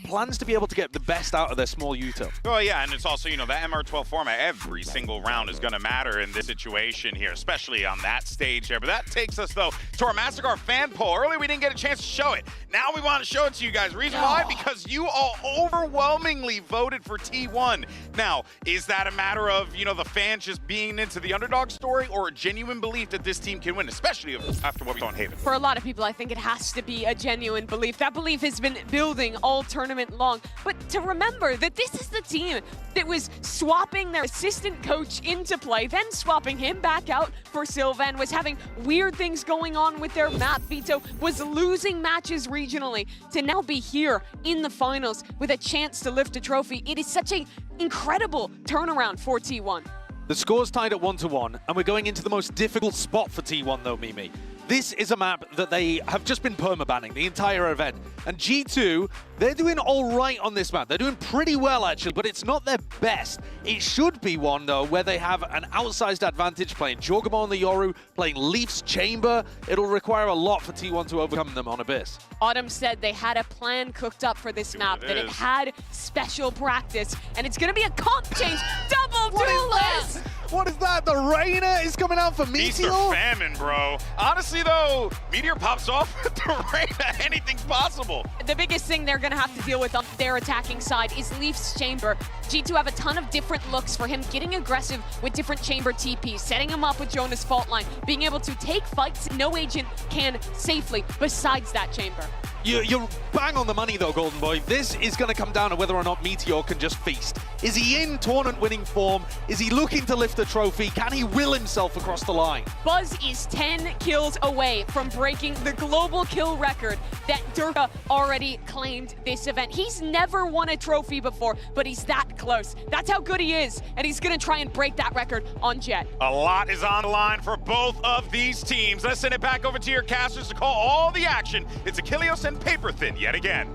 plans to be able to get the best out of their small util. Oh yeah, and it's also, you know, that MR12 format, every single round is going to matter in this situation here, especially on that stage there. But that takes us, though, to our Mastercard fan poll. Earlier, we didn't get a chance to show it. Now we want to show it to you guys. Reason why? Because you all overwhelmingly voted for T1. Now, is that a matter of, you know, the fans just being into the underdog story, or a genuine belief that this team can win, especially after what we saw in Haven? For a lot of people, I think it has to be a genuine belief. That belief has been building all tournament long. But to remember that this is the team that was swapping their assistant coach into play, then swapping him back out for Sylvan, was having weird weird things going on with their map. Vito was losing matches regionally to now be here in the finals with a chance to lift a trophy. It is such an incredible turnaround for T1. The score's tied at 1-1, and we're going into the most difficult spot for T1 though, Mimi. This is a map that they have just been permabanning the entire event. And G2, they're doing all right on this map. They're doing pretty well, actually, but it's not their best. It should be one, though, where they have an outsized advantage playing Jorgamo on the Yoru, playing Leaf's Chamber. It'll require a lot for T1 to overcome them on Abyss. Autumn said they had a plan cooked up for this map, that it had special practice, and it's going to be a comp change. Double duelist! What is that? The Reyna is coming out for Meteor? Feast or famine, bro. Honestly, though, Meteor pops off with the Reyna. Anything's possible. The biggest thing they're going to have to deal with on their attacking side is Leaf's Chamber. G2 have a ton of different looks for him, getting aggressive with different Chamber TPs, setting him up with Jonah's fault line, being able to take fights no agent can safely besides that Chamber. You're bang on the money, though, Golden Boy. This is going to come down to whether or not Meteor can just feast. Is he in tournament-winning form? Is he looking to lift a trophy? Can he will himself across the line? Buzz is 10 kills away from breaking the global kill record that Durga already claimed this event. He's never won a trophy before, but he's that close. That's how good he is, and he's going to try and break that record on Jet. A lot is on the line for both of these teams. Let's send it back over to your casters to call all the action. It's Achilles and Paper Thin yet again.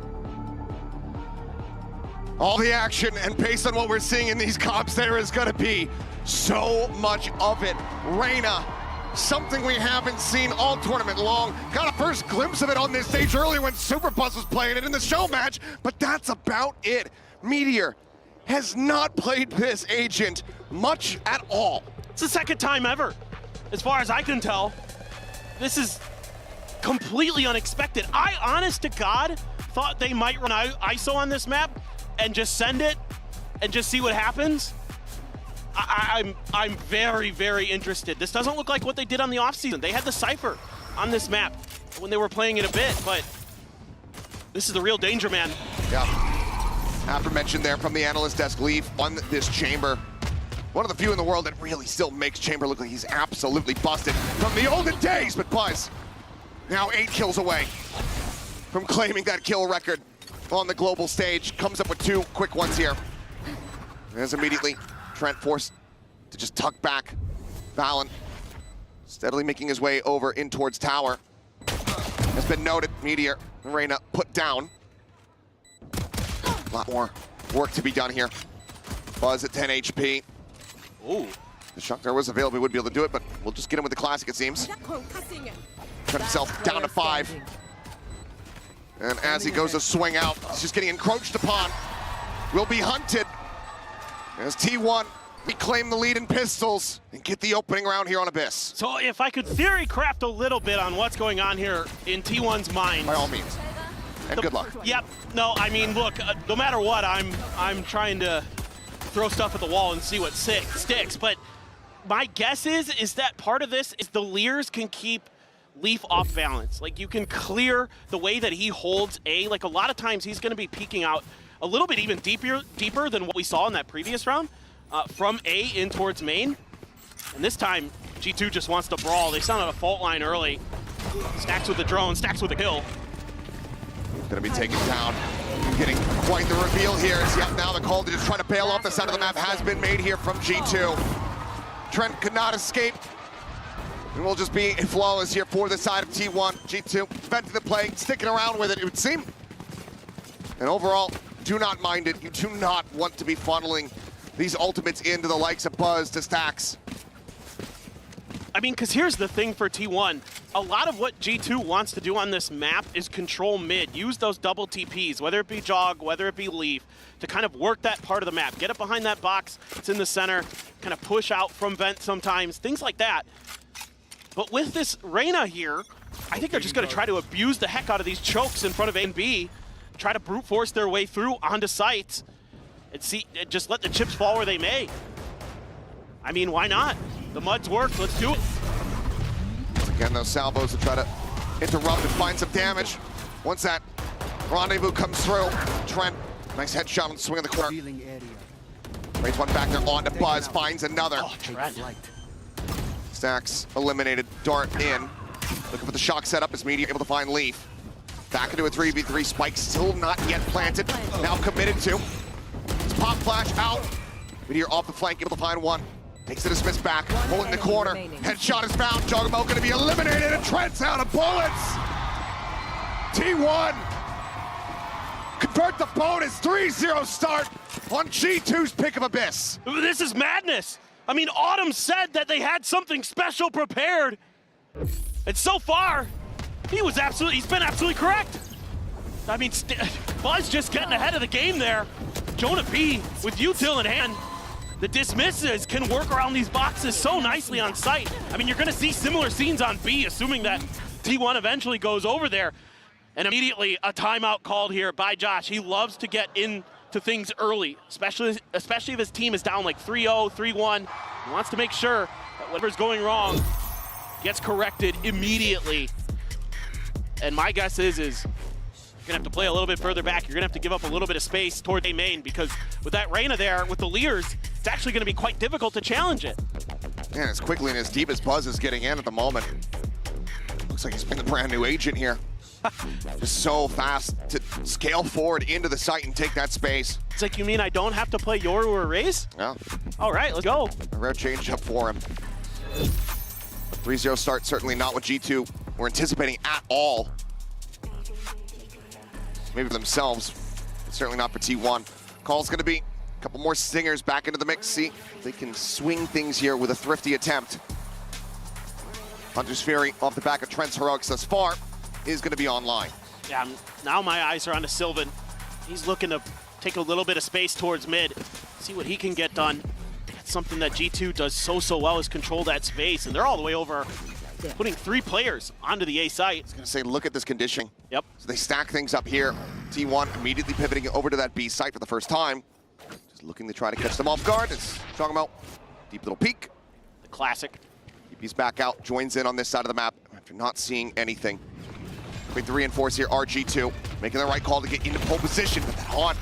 All the action, and based on what we're seeing in these comps, there is going to be so much of it. Reyna, something we haven't seen all tournament long. Got a first glimpse of it on this stage earlier when Superbuzz was playing it in the show match, but that's about it. Meteor has not played this agent much at all. It's the second time ever, as far as I can tell. This is completely unexpected. I, honest to God, thought they might run ISO on this map and just send it and just see what happens. I'm very, very interested. This doesn't look like what they did on the offseason. They had the Cypher on this map when they were playing it a bit, but this is the real danger, man. Yeah. Aforementioned there from the analyst desk, Leaf on this Chamber. One of the few in the world that really still makes Chamber look like he's absolutely busted from the olden days, but Buzz now 8 kills away from claiming that kill record on the global stage. Comes up with 2 quick ones here. As immediately Trent forced to just tuck back. Valen steadily making his way over in towards tower. Has been noted, Meteor and Reyna put down. A lot more work to be done here. Buzz at 10 HP. Ooh. The shock there was available, he would be able to do it, but we'll just get him with the classic, it seems. Cut himself down to 5. And as he goes to swing out, he's just getting encroached upon. Will be hunted as T1 reclaim the lead in pistols and get the opening round here on Abyss. So if I could theory craft a little bit on what's going on here in T1's mind. By all means. And good luck. Yep. No, I mean, look, no matter what, I'm trying to throw stuff at the wall and see what sticks. But my guess is that part of this is the Leers can keep Leaf off balance. Like, you can clear the way that he holds A. Like, a lot of times he's going to be peeking out a little bit even deeper than what we saw in that previous round from A in towards main. And this time, G2 just wants to brawl. They sounded a fault line early. Stacks with the drone, stacks with the kill. Gonna be taken down. Getting quite the reveal here. As yet now the call to just try to bail off the side of the map has been made here from G2. Trent could not escape. And we'll just be flawless here for the side of T1. G2 venting the play, sticking around with it, it would seem. And overall, do not mind it. You do not want to be funneling these ultimates into the likes of Buzz to Stacks. I mean, because here's the thing for T1. A lot of what G2 wants to do on this map is control mid. Use those double TPs, whether it be Jog, whether it be Leaf, to kind of work that part of the map. Get it behind that box. It's in the center. Kind of push out from vent sometimes. Things like that. But with this Reyna here, I think they're just going to try to abuse the heck out of these chokes in front of A and B. Try to brute force their way through onto site. And see, just let the chips fall where they may. I mean, why not? The muds work, let's do it. Again, those salvos to try to interrupt and find some damage. Once that rendezvous comes through, Trent, nice headshot on the swing of the corner. Raise one back there on to Buzz, finds another. Oh, Trent. Stacks eliminated, dart in. Looking for the shock setup as Media able to find Leaf. Back into a 3v3, Spike still not yet planted, now committed to. It's pop flash out. Meteor off the flank, able to find one. Takes it to Smith's back, pulling the corner. Headshot is found, Jogamo gonna be eliminated, and Trent's out of bullets! T1 convert the bonus, 3-0 start on G2's pick of Abyss. This is madness. I mean, Autumn said that they had something special prepared. And so far, he's been absolutely correct. I mean, Buzz just getting ahead of the game there. Jonah P with util in hand. The dismisses can work around these boxes so nicely on site. I mean, you're gonna see similar scenes on B, assuming that T1 eventually goes over there. And immediately a timeout called here by Josh. He loves to get into things early, especially if his team is down like 3-0, 3-1. He wants to make sure that whatever's going wrong gets corrected immediately. And my guess is you're gonna have to play a little bit further back. You're gonna have to give up a little bit of space toward A main, because with that Reyna there, with the Leers, it's actually gonna be quite difficult to challenge it. Man, as quickly and as deep as Buzz is getting in at the moment. Looks like he's been the brand new agent here. Just so fast to scale forward into the site and take that space. It's like, you mean I don't have to play Yoru or Raze? Yeah. All right, let's go. A rare change up for him. 3-0 start, certainly not what G2 were anticipating at all. Maybe for themselves, but certainly not for T1. Call's gonna be a couple more singers back into the mix. See if they can swing things here with a thrifty attempt. Hunter's Fury off the back of Trent's heroics thus far is gonna be online. Yeah, now my eyes are on to Sylvan. He's looking to take a little bit of space towards mid, see what he can get done. That's something that G2 does so well, is control that space, and they're all the way over, putting 3 players onto the A site. I was gonna say, look at this conditioning. Yep. So they stack things up here. T1 immediately pivoting over to that B site for the first time. Just looking to try to catch them off guard. As Jogamo, deep little peek. The classic. He's back out, joins in on this side of the map after not seeing anything. With the reinforce here, RG2 making the right call to get into pole position, but that haunt.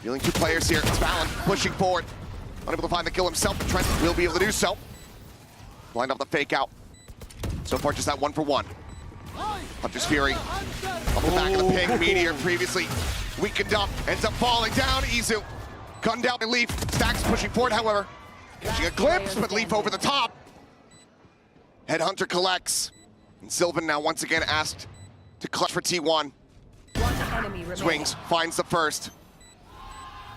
Dealing 2 players here. It's Valen pushing forward. Unable to find the kill himself, but Trent will be able to do so. Lined up the fake out. So far, just that 1-for-1. Hunter's Fury off the back of the ping. Meteor previously weakened up, ends up falling down. Izu gunned out by Leaf. Stacks pushing forward, however. Catching a glimpse, but Leaf over the top. Headhunter collects. And Sylvan now once again asked to clutch for T1. Swings, finds the first.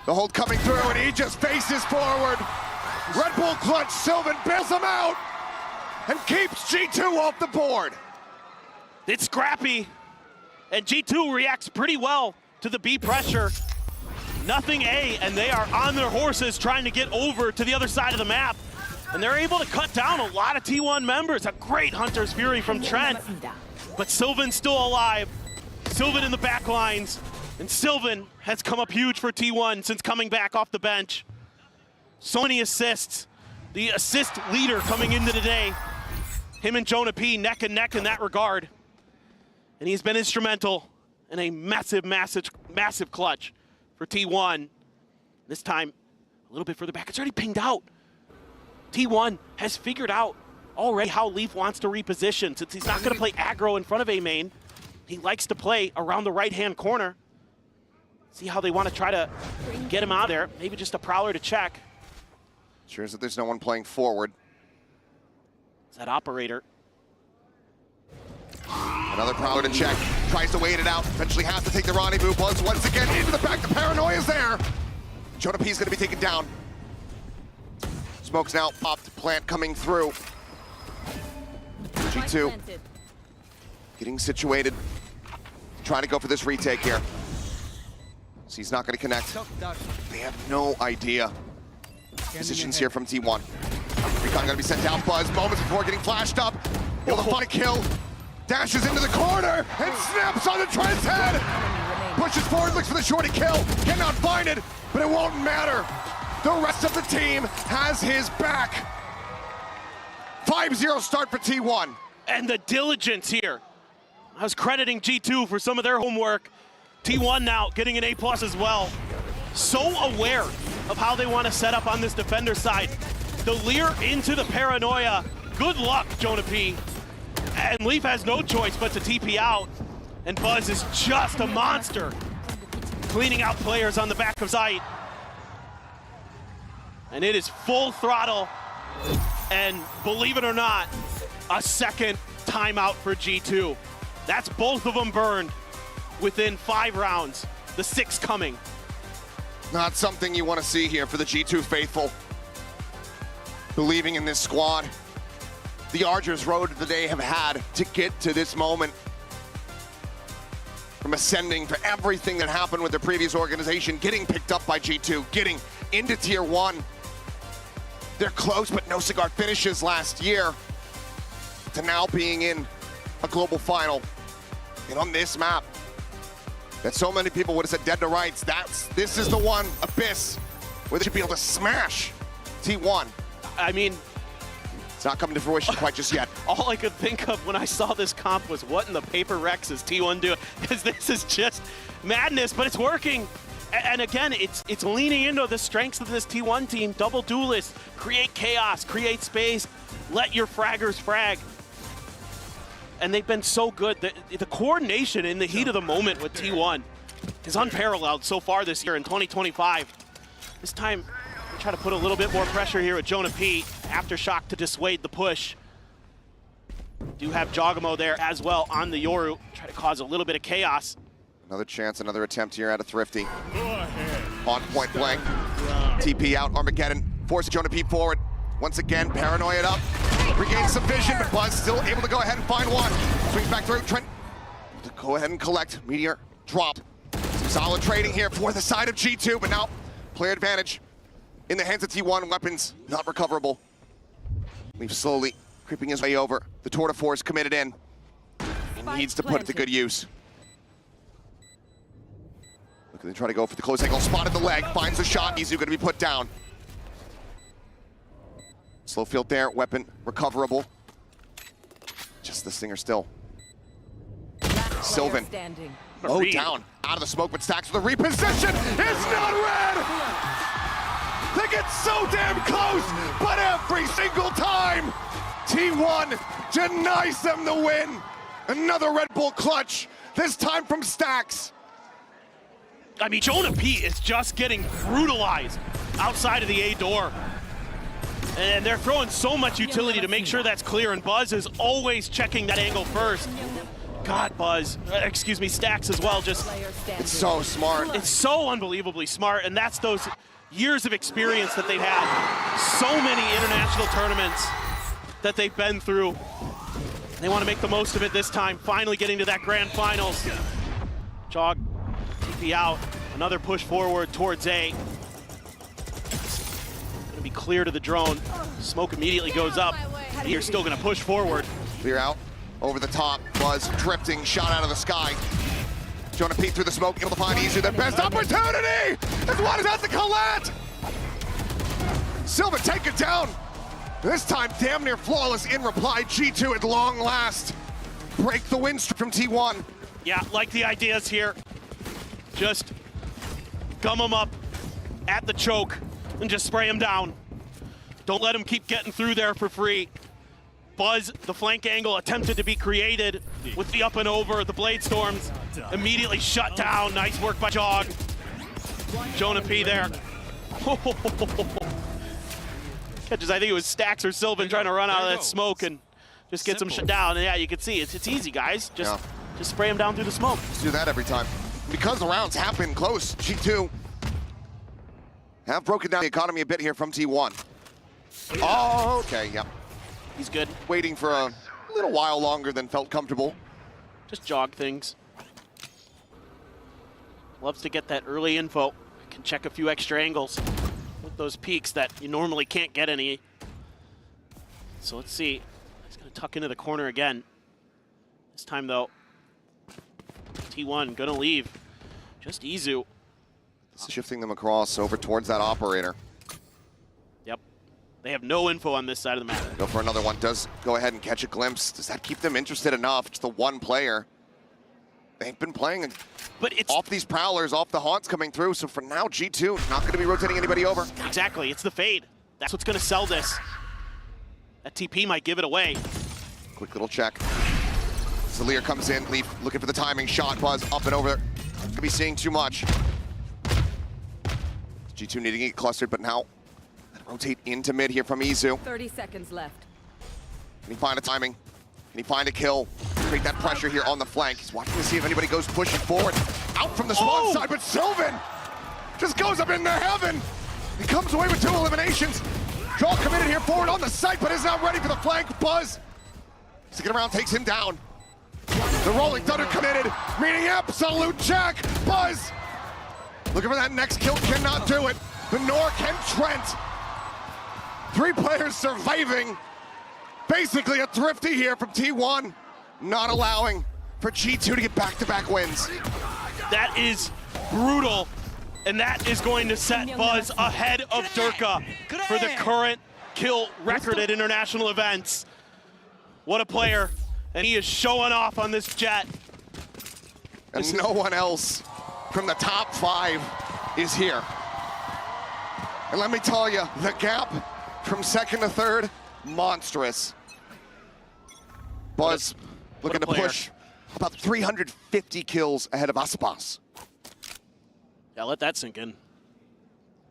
The hold coming through, and he just faces forward. Red Bull clutch, Sylvan bails him out and keeps G2 off the board. It's scrappy, and G2 reacts pretty well to the B pressure. Nothing A, and they are on their horses trying to get over to the other side of the map. And they're able to cut down a lot of T1 members. A great Hunter's Fury from Trent. But Sylvan's still alive. Sylvan in the back lines. And Sylvan has come up huge for T1 since coming back off the bench. So many assists. The assist leader coming into today. Him and Jonah P neck and neck in that regard. And he's been instrumental in a massive clutch for T1. This time, a little bit further back. It's already pinged out. T1 has figured out already how Leaf wants to reposition. Since he's not going to play aggro in front of A main, he likes to play around the right-hand corner. See how they want to try to get him out of there. Maybe just a prowler to check. Sure is that there's no one playing forward. It's that operator. Another prowler to check. Tries to wait it out. Eventually has to take the rendezvous. Buzz once again into the back. The paranoia's there. Jonah P's going to be taken down. Smoke's now popped. Plant coming through. G2 getting situated. Trying to go for this retake here. So he's not going to connect. They have no idea. Positions here from T1. Recon going to be sent out. Buzz moments before getting flashed up. Able to find a kill. Dashes into the corner and snaps on the Trent's head. Pushes forward, looks for the shorty kill. Cannot find it, but it won't matter. The rest of the team has his back. 5-0 start for T1. And the diligence here. I was crediting G2 for some of their homework. T1 now getting an A+ as well. So aware of how they want to set up on this defender side. The Leer into the paranoia. Good luck, Jonah P. And Leaf has no choice but to TP out. And Buzz is just a monster, cleaning out players on the back of Zeit. And it is full throttle. And believe it or not, a second timeout for G2. That's both of them burned within 5 rounds. The 6th coming. Not something you want to see here for the G2 faithful. Believing in this squad. The arduous road that they have had to get to this moment. From ascending for everything that happened with the previous organization, getting picked up by G2, getting into Tier 1. They're close, but no cigar finishes last year. To now being in a global final. And on this map, that so many people would have said dead to rights, this is the one, Abyss, where they should be able to smash T1. I mean, it's not coming to fruition quite just yet. All I could think of when I saw this comp was what in the paper Rex is T1 doing? Because this is just madness, but it's working. And again, it's leaning into the strengths of this T1 team. Double duelist, create chaos, create space, let your fraggers frag. And they've been so good. The coordination in the heat of the moment with T1 is unparalleled so far this year in 2025. This time, we try to put a little bit more pressure here with Jonah P. Aftershock to dissuade the push. Do have Jogamo there as well on the Yoru. Try to cause a little bit of chaos. Another chance, another attempt here out of Thrifty. On point blank. TP out, Armageddon. Force Jonah P forward. Once again, Paranoia up. Regains some vision, but Buzz still able to go ahead and find one. Swings back through. Trent to go ahead and collect. Meteor dropped. Some solid trading here for the side of G2, but now player advantage in the hands of T1. Weapons not recoverable. Leaf slowly creeping his way over. The tour de force committed in. He needs to put it to good use. Look, they try to go for the close angle. Spotted the leg, finds the shot. Izu going to be put down. Slow field there, weapon recoverable. Just the stinger still. Sylvan. Oh, down. Out of the smoke, but Stacks with a reposition. It's not red! They get so damn close, but every single time, T1 denies them the win. Another Red Bull clutch, this time from Stacks. I mean, Jonah P is just getting brutalized outside of the A door. And they're throwing so much utility to make sure that's clear, and Buzz is always checking that angle first. God, Buzz, excuse me, Stacks as well, just... It's so smart. It's so unbelievably smart, and that's those years of experience that they've had. So many international tournaments that they've been through. They want to make the most of it this time, finally getting to that grand finals. Jog, TP out, another push forward towards A. Gonna be clear to the drone. Smoke immediately goes up. You're still gonna push forward. Clear out, over the top. Buzz drifting, shot out of the sky. Jonah P through the smoke, able to find Izu. Their best opportunity! As one is at the Colette! Silva take it down. This time damn near flawless in reply. G2 at long last. Break the win streak from T1. Yeah, like the ideas here. Just gum them up at the choke and just spray them down. Don't let them keep getting through there for free. Buzz, the flank angle attempted to be created with the up and over. The Blade Storms immediately shut down. Nice work by Jog. Jonah P there. Catches, I think it was Stacks or Sylvan trying to run out of that smoke and just gets them shut down. And yeah, you can see it's easy, guys. Just spray them down through the smoke. Let's do that every time. Because the rounds have been close, G2 have broken down the economy a bit here from T1. Oh, okay, yep. He's good. Waiting for a little while longer than felt comfortable. Just jog things. Loves to get that early info. Can check a few extra angles with those peaks that you normally can't get any. So let's see. He's gonna tuck into the corner again. This time though, T1 gonna leave. Just Izu. Shifting them across over towards that operator. Yep. They have no info on this side of the map. Go for another one. Does go ahead and catch a glimpse. Does that keep them interested enough? Just the one player. They've been playing off these prowlers, off the haunts coming through. So for now, G2 not going to be rotating anybody over. Exactly. It's the fade. That's what's going to sell this. That TP might give it away. Quick little check. Zalir comes in, Leaf looking for the timing shot, Buzz up and over. Could be seeing too much. G2 needing to get clustered, but now rotate into mid here from Izu. 30 seconds left. Can he find a timing? Can he find a kill? Create that pressure here on the flank. He's watching to see if anybody goes pushing forward. Out from the spawn side, but Sylvan just goes up into heaven. He comes away with 2 eliminations. Draw committed here forward on the site, but is not ready for the flank. Buzz sticking around, takes him down. The Rolling Thunder committed, meaning absolute check. Buzz looking for that next kill, cannot do it. The Nor can Trent. 3 players surviving. Basically a thrifty here from T1, not allowing for G2 to get back-to-back wins. That is brutal, and that is going to set Buzz ahead of Durka for the current kill record at international events. What a player, and he is showing off on this jet. And no one else from the top 5 is here. And let me tell you, the gap from second to third, monstrous. Buzz looking to push about 350 kills ahead of Aspas. Yeah, let that sink in.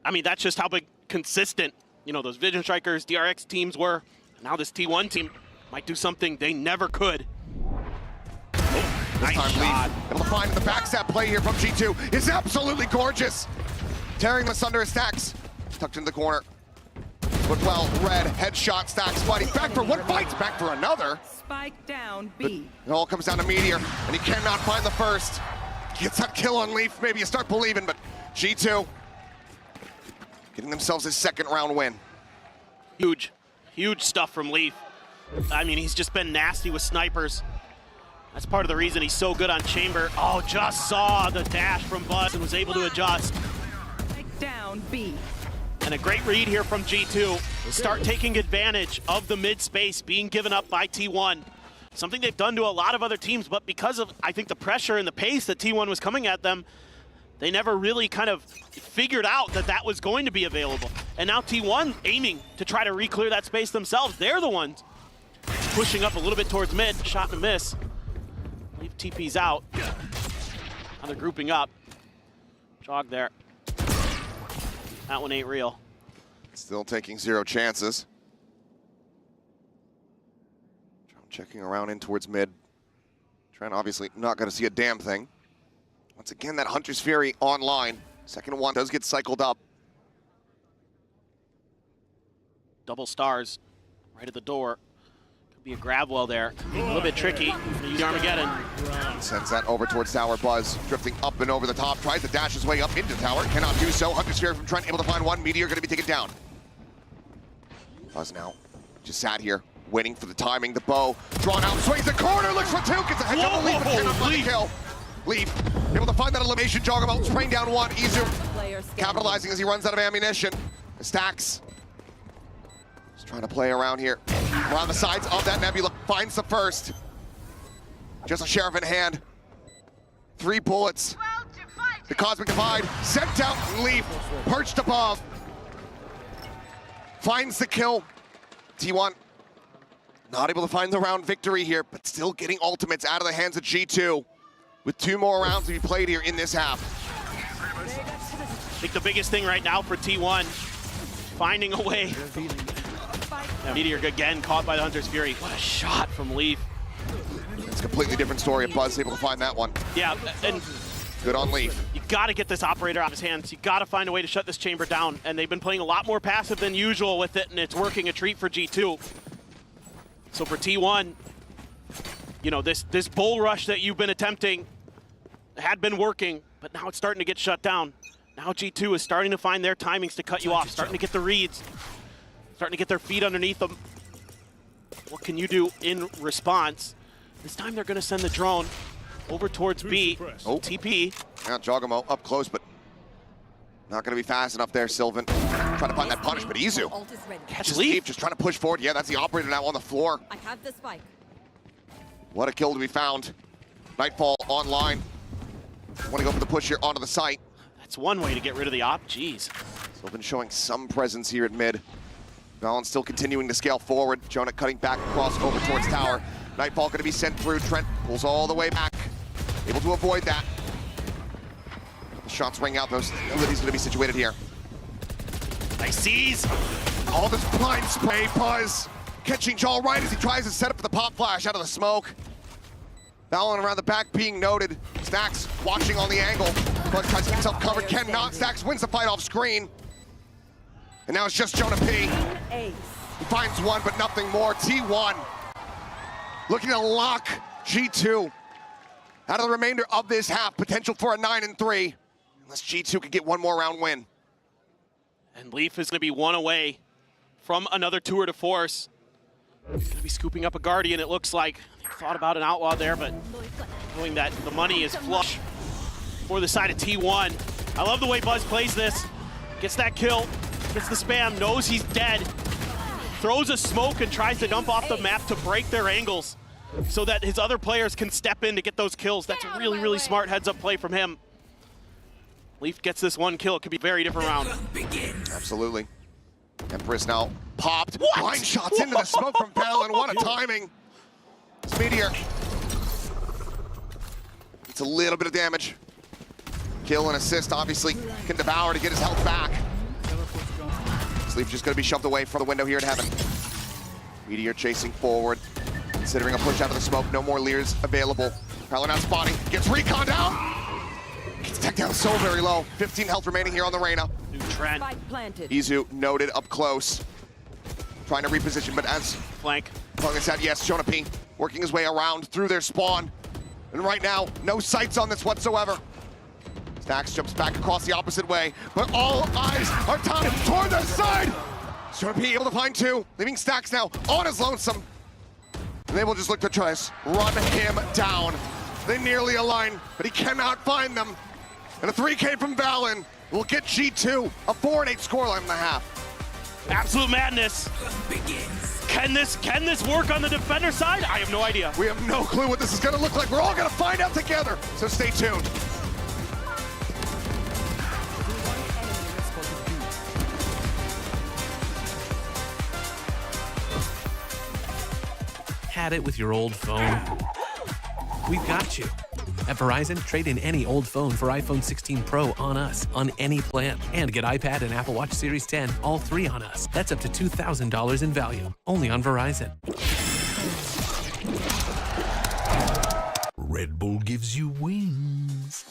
I mean, that's just how big consistent, you know, those Vision Strikers, DRX teams were. Now this T1 team might do something they never could. This time Leaf able to find the backstab play here from G2 is absolutely gorgeous. Tearing this under his stacks. Tucked into the corner. But well, Red headshot stacks fighting back for one fight, back for another. Spike down B. It all comes down to Meteor, and he cannot find the first. Gets that kill on Leaf, maybe you start believing, but G2 getting themselves his second round win. Huge, huge stuff from Leaf. I mean, he's just been nasty with snipers. That's part of the reason he's so good on Chamber. Oh, just saw the dash from Buzz and was able to adjust. Spike down B. And a great read here from G2. Start taking advantage of the mid space being given up by T1. Something they've done to a lot of other teams, but because of, I think, the pressure and the pace that T1 was coming at them, they never really kind of figured out that that was going to be available. And now T1 aiming to try to re-clear that space themselves. They're the ones pushing up a little bit towards mid. Shot and a miss. Leave TP's out. Now they're grouping up. Jog there. That one ain't real. Still taking 0 chances. Checking around in towards mid. Trent obviously not going to see a damn thing. Once again, that Hunter's Fury online. Second one does get cycled up. Double stars right at the door. Could be a grab well there. A little bit tricky. Use Armageddon. Sends that over towards tower. Buzz drifting up and over the top. Tries to dash his way up into tower. Cannot do so. Hunter's Fury from Trent able to find one. Meteor going to be taken down. Buzz now just sat here waiting for the timing. The bow drawn out. Swings the corner. Looks for 2. Gets a head double Leaf and cannot find the kill. Leaf able to find that elimination. Joggerbolt spraying down one. Izu capitalizing as he runs out of ammunition. Stacks. Just trying to play around here. Around the sides of that nebula. Finds the first. Just a sheriff in hand. 3 bullets. The Cosmic Divide sent out. Leaf perched above. Finds the kill. T1 not able to find the round victory here, but still getting ultimates out of the hands of G2 with 2 more rounds to be played here in this half. I think the biggest thing right now for T1, finding a way. Yeah, Meteor again caught by the Hunter's Fury. What a shot from Leaf. It's a completely different story if Buzz is able to find that one. Yeah, and good on Leaf. You got to get this operator out of his hands. You got to find a way to shut this chamber down, and they've been playing a lot more passive than usual with it, and it's working a treat for G2. So for T1, you know, this bull rush that you've been attempting had been working, but now it's starting to get shut down. Now G2 is starting to find their timings to cut you off, starting to get the reads, starting to get their feet underneath them. What can you do in response? This time they're going to send the drone over towards B. Oh. TP. Yeah, Jogamo up close, but not going to be fast enough there, Sylvan. Trying to find that punish, but Izu. Catch just Leaf. Just trying to push forward. Yeah, that's the operator now on the floor. I have the spike. What a kill to be found. Nightfall online. Want to go for the push here onto the site. That's one way to get rid of the op. Jeez. Sylvan showing some presence here at mid. Valorant still continuing to scale forward. Jonah cutting back across over towards tower. Nightfall going to be sent through. Trent pulls all the way back. Able to avoid that. The shots ring out. Those know that he's going to be situated here. Nice seize. All this blind spray buzz. Catching Jaw right as he tries to set up the pop flash out of the smoke. Valorant around the back being noted. Stax watching on the angle. But tries to get himself covered. Cannot. Stax wins the fight off screen. And now it's just Jonah P. He finds one, but nothing more. T1 looking to lock G2 out of the remainder of this half. Potential for a 9-3, unless G2 could get one more round win. And Leaf is going to be one away from another tour de force. He's going to be scooping up a Guardian, it looks like. They thought about an Outlaw there, but knowing that the money is flush for the side of T1. I love the way Buzz plays this. Gets that kill. Gets the spam, knows he's dead, throws a smoke and tries to dump off the map to break their angles so that his other players can step in to get those kills. That's a really, really smart heads-up play from him. Leaf gets this one kill. It could be a very different round. Absolutely. Empress now popped. Blind shots into the smoke from Valen. What a timing. It's Meteor. It's a little bit of damage. Kill and assist, obviously, can devour to get his health back. Leaf just going to be shoved away from the window here at Heaven. Meteor chasing forward, considering a push out of the smoke. No more Lears available. Prowler not spotting. Gets recon down. Gets tech down so very low. 15 health remaining here on the Reyna. New trend. Izu noted up close. Trying to reposition, but as flank. Pulling this out, yes, Jonah P working his way around through their spawn. And right now, no sights on this whatsoever. Stax jumps back across the opposite way, but all eyes are turned toward their side. Jonah P able to find two, leaving Stax now on his lonesome. And they will just look to try to run him down. They nearly align, but he cannot find them. And a 3K from Valen will get G2 a 4-8 scoreline in the half. Absolute madness. Can this work on the defender side? I have no idea. We have no clue what this is going to look like. We're all going to find out together, so stay tuned. Had it with your old phone? We've got you. At Verizon, trade in any old phone for iPhone 16 Pro on us, on any plan. And get iPad and Apple Watch Series 10, all three on us. That's up to $2,000 in value, only on Verizon. Red Bull gives you wings.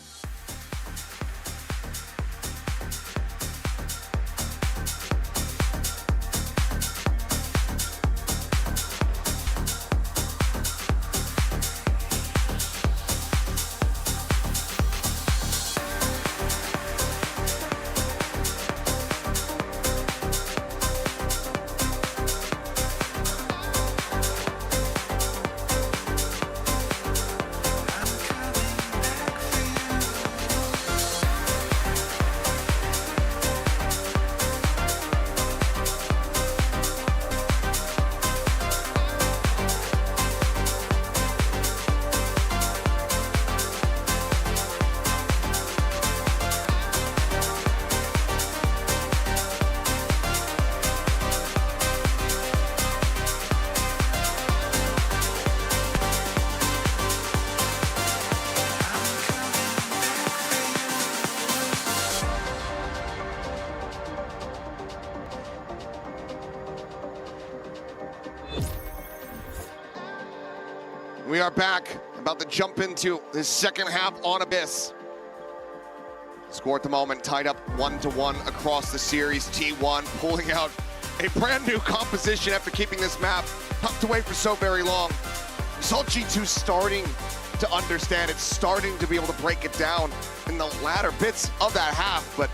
We are back, about to jump into the second half on Abyss. Score at the moment, tied up 1-1 across the series. T1 pulling out a brand new composition after keeping this map tucked away for so very long. We saw G2 starting to understand it, starting to be able to break it down in the latter bits of that half, but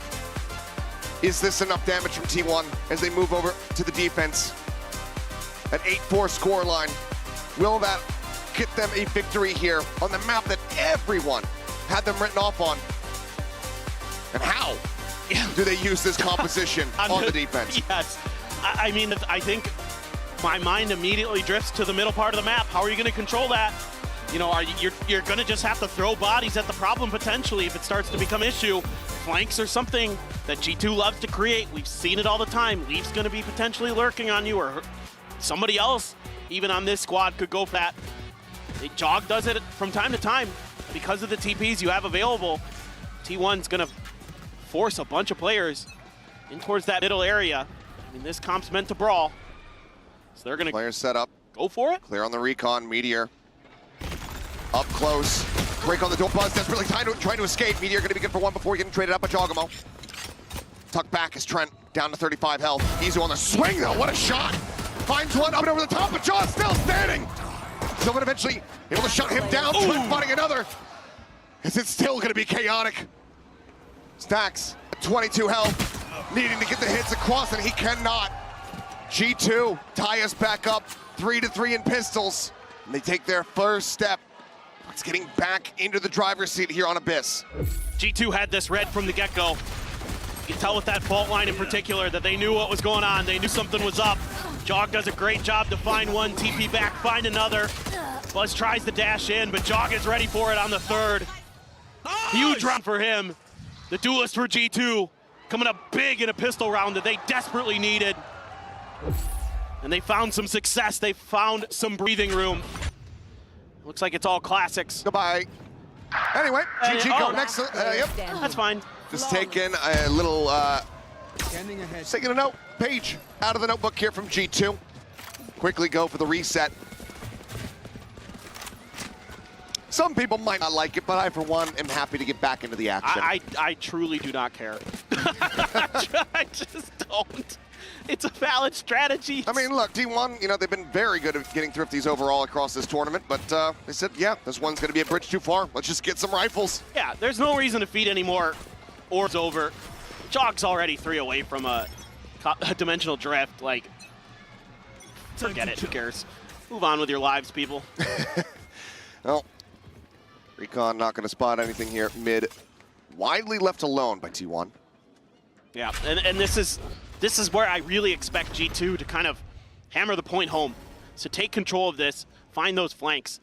is this enough damage from T1 as they move over to the defense? An 8-4 scoreline. Will that get them a victory here on the map that everyone had them written off on? And how do they use this composition on the defense? Yes, I mean, I think my mind immediately drifts to the middle part of the map. How are you going to control that? You know, you're going to just have to throw bodies at the problem potentially if it starts to become issue. Flanks are something that G2 loves to create. We've seen it all the time. Leaf's going to be potentially lurking on you, or somebody else, even on this squad, could go for that. Jog does it from time to time. Because of the TPs you have available, T1's going to force a bunch of players in towards that middle area. I mean, this comp's meant to brawl. So they're going to... Players set up. Go for it. Clear on the recon. Meteor. Up close. Break on the door. Buzz desperately trying to escape. Meteor going to be good for one before getting traded up by Jogamo. Tuck back as Trent down to 35 health. Izu on the swing, though. What a shot. Finds one up and over the top, but Jaw still standing. Sylvan eventually able to shut him down. Trent finding another. Is it still going to be chaotic? Stacks at 22 health, needing to get the hits across, and he cannot. G2 tie us back up 3-3 in pistols, and they take their first step. It's getting back into the driver's seat here on Abyss. G2 had this read from the get-go. You can tell with that fault line in particular that they knew what was going on. They knew something was up. Jog does a great job to find one, TP back, find another. Buzz tries to dash in, but Jog is ready for it on the third. Huge round for him. The duelist for G2 coming up big in a pistol round that they desperately needed. And they found some success. They found some breathing room. Looks like it's all classics. Goodbye. Anyway, GG go next. Yep. That's fine. Just taking a little, taking a note page out of the notebook here from G2. Quickly go for the reset. Some people might not like it, but I, for one, am happy to get back into the action. I truly do not care. I just don't. It's a valid strategy. I mean, look, T1, you know, they've been very good at getting thrifties overall across this tournament, but they said, yeah, this one's going to be a bridge too far. Let's just get some rifles. Yeah, there's no reason to feed anymore. Orbs over. Jog's already 3 away from a dimensional drift. Like, forget it. Who cares? Move on with your lives, people. Well, Recon not going to spot anything here mid. Widely left alone by T1. Yeah, and this is where I really expect G2 to kind of hammer the point home. So take control of this, find those flanks.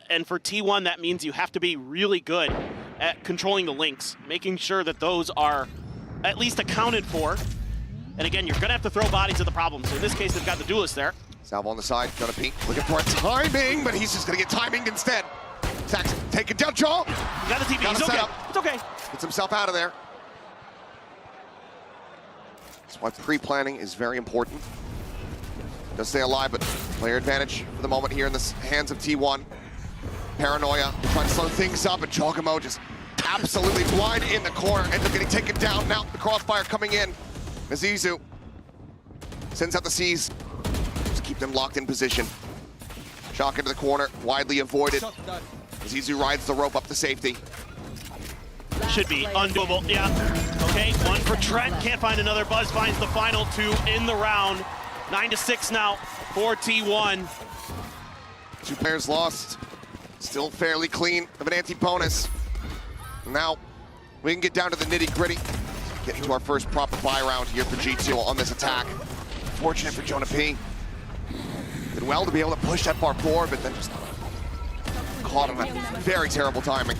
And for T1, that means you have to be really good at controlling the links, making sure that those are at least accounted for. And again, you're going to have to throw bodies at the problem. So in this case, they've got the duelist there. Salvo on the side, gonna peek, looking for a timing, but he's just gonna get timinged instead. Saxon taking down Jaw. You got the TP, he's okay. It's okay. Gets himself out of there. That's why pre-planning is very important. Does stay alive, but player advantage for the moment here in the hands of T1. Paranoia, trying to slow things up, and Jogamo just absolutely blind in the corner, ends up getting taken down. Now the crossfire coming in. Mizizu sends out the C's. Just keep them locked in position. Shock into the corner, widely avoided. Mizizu rides the rope up to safety. Should be undoable, yeah. Okay, one for Trent, can't find another. Buzz finds the final 2 in the round. 9-6 now for T1. 2 players lost. Still fairly clean of an anti-bonus. Now, we can get down to the nitty-gritty. Getting to our first proper buy round here for G2 on this attack. Fortunate for Jonah P. Did well to be able to push that far forward, but then just caught him at very terrible timing.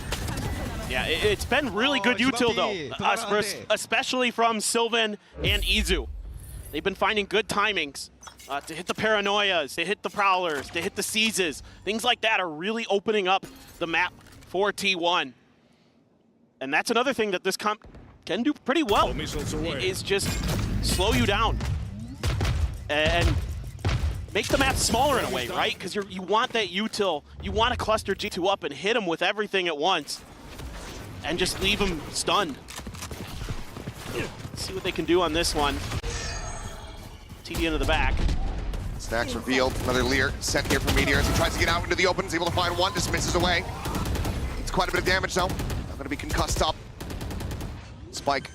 Yeah, it's been really good util though, especially from Sylvan and Izu. They've been finding good timings to hit the Paranoias, to hit the Prowlers, to hit the Seizes. Things like that are really opening up the map for T1. And that's another thing that this comp can do pretty well, is just slow you down and make the map smaller in a way, right? Because you want that util, you want to cluster G2 up and hit them with everything at once and just leave them stunned. Let's see what they can do on this one. TD into the back. Stacks revealed, another Lear sent here from Meteor as he tries to get out into the open, is able to find one, just misses away. It's quite a bit of damage though. Not going to be concussed up. Spike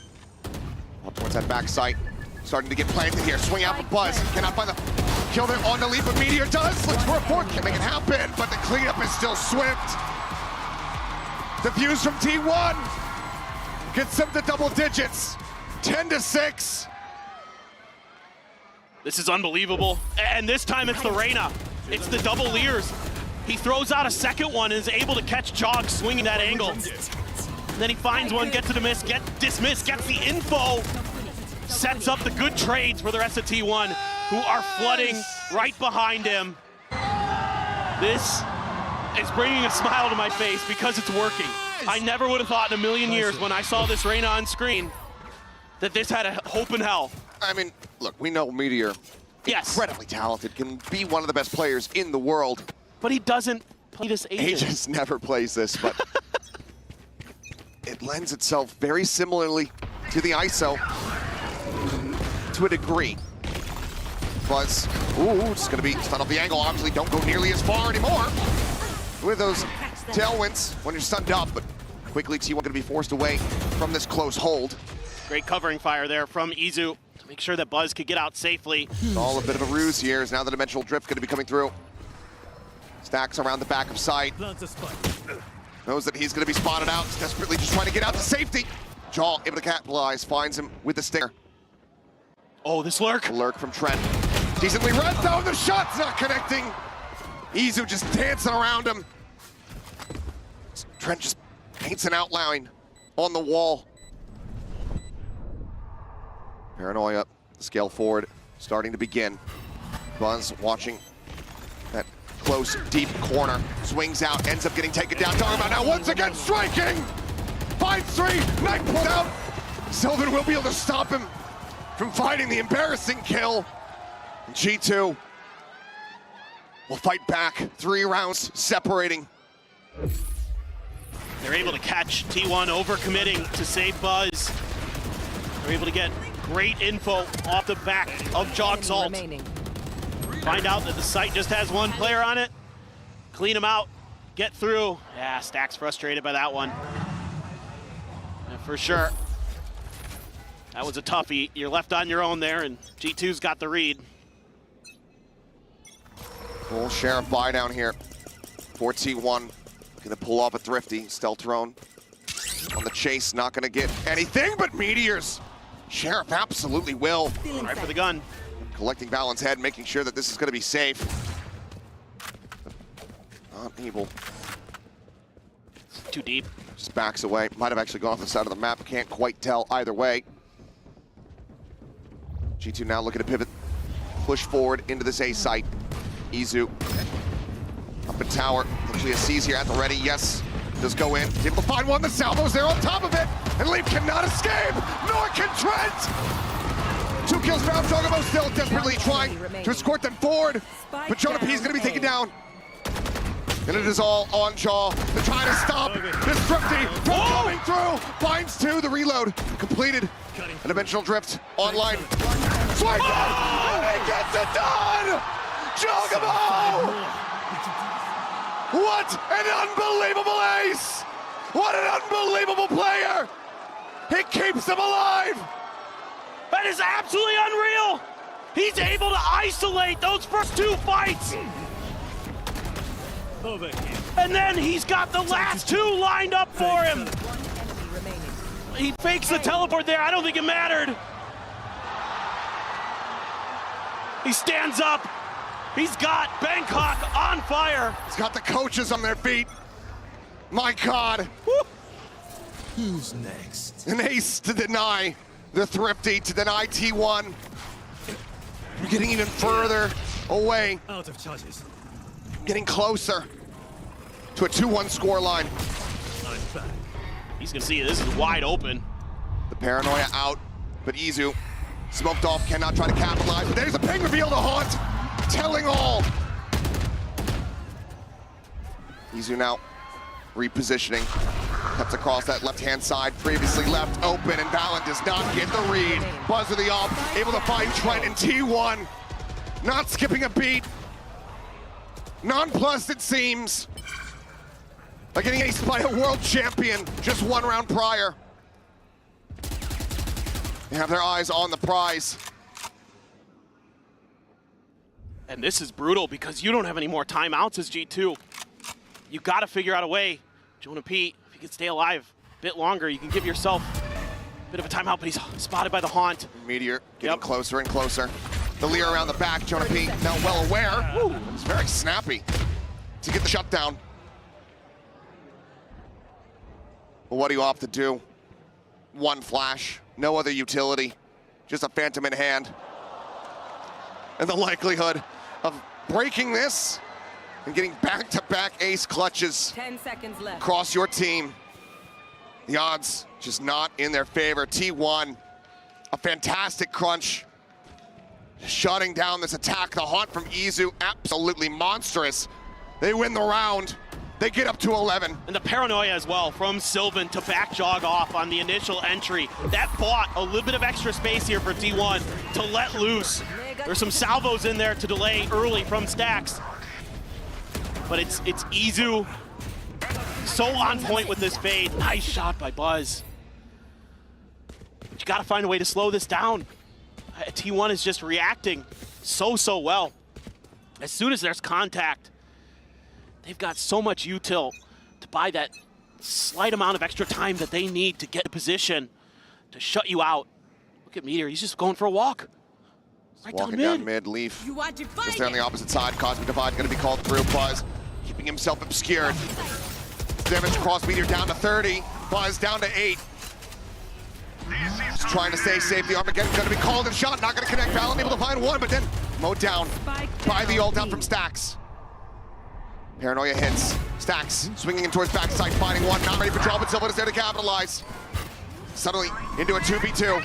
up towards that back sight. Starting to get planted here. Swing out for Buzz. Cannot find the kill there on the leap, but Meteor does. Looks for a fourth. Can't make it happen, but the cleanup is still swift. The views from T1 gets them to double digits. 10-6. This is unbelievable. And this time it's the Reyna. It's the double Lears. He throws out a second one and is able to catch Jog swinging that angle. And then he finds one, gets to miss, gets dismissed, gets the info, sets up the good trades for the rest of T1, who are flooding right behind him. This is bringing a smile to my face because it's working. I never would have thought in a million years when I saw this Reyna on screen that this had a hope in hell. I mean, look, we know Meteor, incredibly talented, can be one of the best players in the world. But he doesn't play this Aegis. Aegis never plays this, but it lends itself very similarly to the ISO to a degree. Buzz, just gonna be stun off the angle. Obviously don't go nearly as far anymore with those tailwinds when you're stunned up, but quickly T1 gonna be forced away from this close hold. Great covering fire there from Izu to make sure that Buzz could get out safely. It's all a bit of a ruse here, as now the dimensional drift gonna be coming through. Stacks around the back of sight. Knows that he's gonna be spotted out. He's desperately just trying to get out to safety. Jaw able to capitalize, finds him with the stinger. Oh, this lurk. A lurk from Trent. Decently read though, the shot's not connecting. Izu just dancing around him. Trent just paints an outline on the wall. Paranoia, scale forward, starting to begin. Buzz watching that close, deep corner. Swings out, ends up getting taken down. Talking about now once again striking! Finds three, Knight pulled out. Sylvan will be able to stop him from finding the embarrassing kill. And G2 will fight back. 3 rounds separating. They're able to catch T1 overcommitting to save Buzz. They're able to get great info off the back of Jog's ult. Find out that the site just has one player on it. Clean him out, get through. Yeah, Stack's frustrated by that one. Yeah, for sure. That was a toughie. You're left on your own there, and G2's got the read. Full Sheriff buy down here for T1. Gonna pull off a thrifty. Steltron on the chase, not gonna get anything but meteors. Sheriff absolutely will. Right for the gun. Collecting Balin's head, making sure that this is gonna be safe. Not able. Too deep. Just backs away. Might have actually gone off the side of the map. Can't quite tell either way. G2 now looking to pivot, push forward into this A site. Izu up in tower. Actually a C's here at the ready. Yes, does go in. Able to find one. The salvo's there on top of it. And Leaf cannot escape, nor can Trent. 2 kills for Aljogomo, still desperately trying to escort them forward. But Jonah P is going to be taken down. And it is all on Jaw. They're trying to stop this thrifty from coming through. Finds 2, the reload completed. A dimensional drift online. Swipe! And he gets it done! Jogomo! What an unbelievable ace! What an unbelievable player! He keeps them alive! That is absolutely unreal! He's able to isolate those first 2 fights! And then he's got the last 2 lined up for him! He fakes the teleport there, I don't think it mattered! He stands up! He's got Bangkok on fire! He's got the coaches on their feet! My God! Woo. Who's next? An ace to deny the thrifty, to deny T1. We're getting even further away. Out of charges. Getting closer to a 2-1 scoreline. He's gonna see this is wide open. The paranoia out, but Izu smoked off, cannot try to capitalize. But there's a ping reveal to Haunt, telling all. Izu now repositioning. Cuts across that left-hand side, previously left open, and Valen does not get the read. Buzz of the off, able to find Trent in T1. Not skipping a beat. Nonplussed it seems. Like getting aced by a world champion just 1 round prior. They have their eyes on the prize. And this is brutal because you don't have any more timeouts as G2. You gotta figure out a way. Jonah P, if you can stay alive a bit longer, you can give yourself a bit of a timeout, but he's spotted by the Haunt. Meteor getting closer and closer. The leer around the back, Jonah P now well aware. Woo, it's very snappy. to get the shutdown. But what do you opt to do? One flash, no other utility, just a phantom in hand. And the likelihood of breaking this and getting back-to-back ace clutches 10 seconds left. across your team. The odds just not in their favor. T1, a fantastic crunch. Shutting down this attack. The haunt from Izu, absolutely monstrous. They win the round. They get up to 11. And the paranoia as well from Sylvan to back jog off on the initial entry. That bought a little bit of extra space here for T1 to let loose. There's some salvos in there to delay early from Stacks. But it's Izu so on point with this fade. Nice shot by Buzz. But you gotta find a way to slow this down. T1 is just reacting so well. As soon as there's contact, they've got so much util to buy that slight amount of extra time that they need to get in position to shut you out. Look at Meteor, he's just going for a walk. Right Walking down mid, Leaf. Just there on the opposite side. Cosmic Divide gonna be called through. Buzz keeping himself obscured. Damage across Meteor down to 30. Buzz down to 8. Just trying to stay safe. The Armageddon gonna be called and shot. Not gonna connect. Valen able to find one, but then mowed down by the ult down from Stacks. Paranoia hits. Stacks swinging in towards backside, finding one. Not ready for draw, but Sylvan is there to capitalize. Suddenly into a 2v2.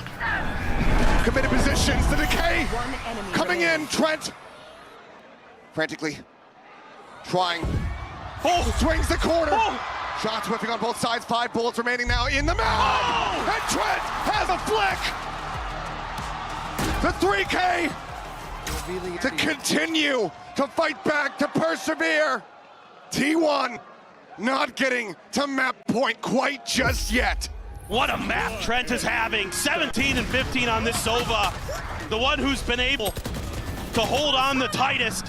Committed positions. The decay coming in. Trent frantically trying. Swings the corner. Shots whipping on both sides. 5 bullets remaining now in the mouth. And Trent has a flick. The 3K to continue to fight back, to persevere. T1 not getting to map point quite just yet. What a map Trent is having. 17 and 15 on this Sova. The one who's been able to hold on the tightest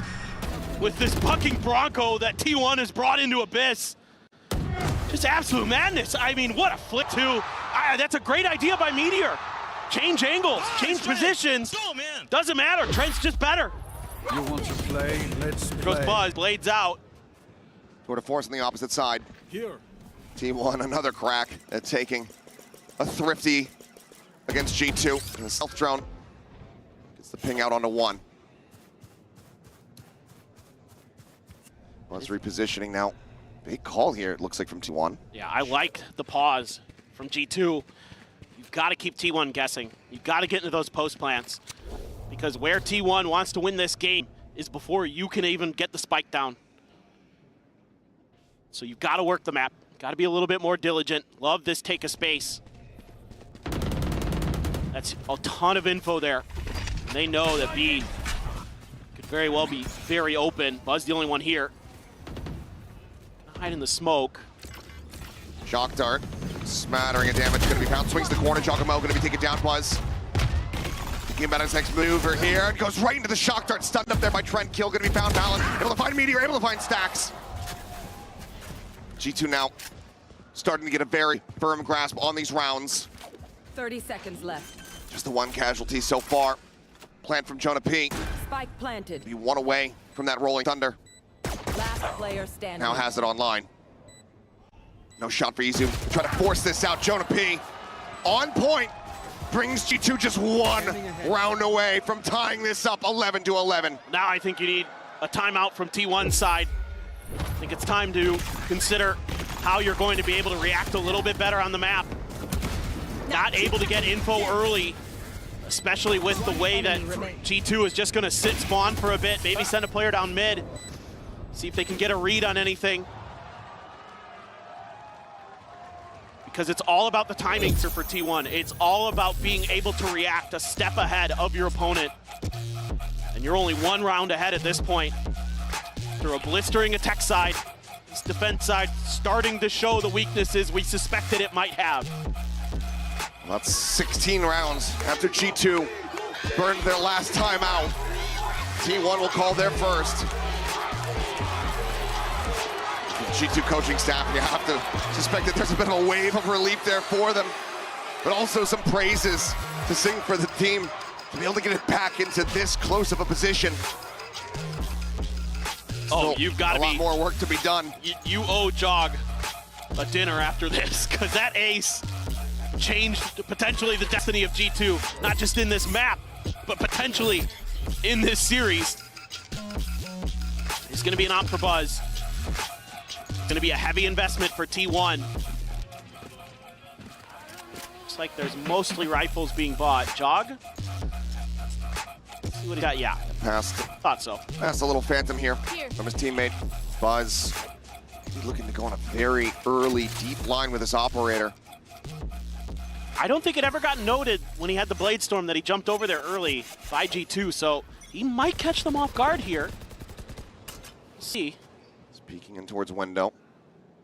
with this bucking Bronco that T1 has brought into Abyss. Just absolute madness. I mean, what a flick too. That's a great idea by Meteor. Change angles, change positions. Doesn't matter, Trent's just better. You want to play? Let's play. Goes Buzz, blades out. Tour de force on the opposite side. Here. T1 another crack at taking a thrifty against G2. And the stealth drone gets the ping out onto 1. Buzz repositioning now. Big call here, it looks like, from T1. Yeah, I like the pause from G2. You've got to keep T1 guessing. You've got to get into those post plants. Because where T1 wants to win this game is before you can even get the spike down. So you've got to work the map. Got to be a little bit more diligent. Love this take a space. That's a ton of info there. They know that B could very well be very open. Buzz the only one here. Hide in the smoke. Shock dart, smattering of damage gonna be found. Swings the corner, Giacomo gonna be taken down. Buzz thinking about his next maneuver here. It goes right into the shock dart, stunned up there by Trent. Kill gonna be found. Valen able to find Meteor, able to find Stacks. G2 now starting to get a very firm grasp on these rounds. 30 seconds left. Just the one casualty so far. Plant from Jonah P. Spike planted. Be one away from that rolling thunder. Last player standing. Now has it online. No shot for Izu. Try to force this out. Jonah P. on point. Brings G2 just one round away from tying this up 11-11. Now I think you need a timeout from T1's side. I think it's time to consider how you're going to be able to react a little bit better on the map. Not able to get info early, especially with the way that G2 is just going to sit spawn for a bit, maybe send a player down mid, see if they can get a read on anything. Because it's all about the timing for T1. It's all about being able to react a step ahead of your opponent. And you're only one round ahead at this point. Through a blistering attack side, this defense side starting to show the weaknesses we suspected it might have. That's 16 rounds after G2 burned their last time out. T1 will call their first. G2 coaching staff, you have to suspect that there's a bit of a wave of relief there for them, but also some praises to sing for the team to be able to get it back into this close of a position. Oh, Still you've got to a lot more work to be done. You owe Jog a dinner after this, because that ace changed potentially the destiny of G2, not just in this map, but potentially in this series. It's going to be an op for Buzz. It's going to be a heavy investment for T1. Looks like there's mostly rifles being bought. Jog? Let's see what he got. Yeah. Passed. Thought so. Passed a little phantom here from his teammate. Buzz, he's looking to go on a very early, deep line with his operator. I don't think it ever got noted when he had the Blade Storm that he jumped over there early by G2, so he might catch them off guard here. Let's see. He's peeking in towards window.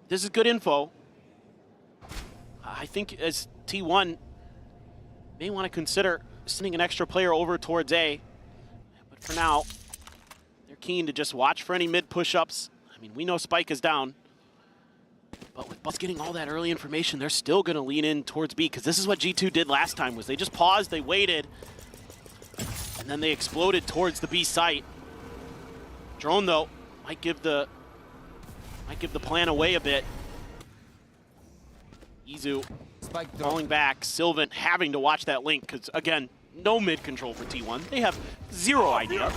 This is good info. I think as T1 may want to consider sending an extra player over towards A. But for now, they're keen to just watch for any mid push-ups. I mean, we know Spike is down. But with Buzz getting all that early information, they're still going to lean in towards B, because this is what G2 did last time, was they just paused, they waited, and then they exploded towards the B site. Drone, though, might give the plan away a bit. Izu falling back, Sylvan having to watch that link, because, again, no mid control for T1. They have zero idea.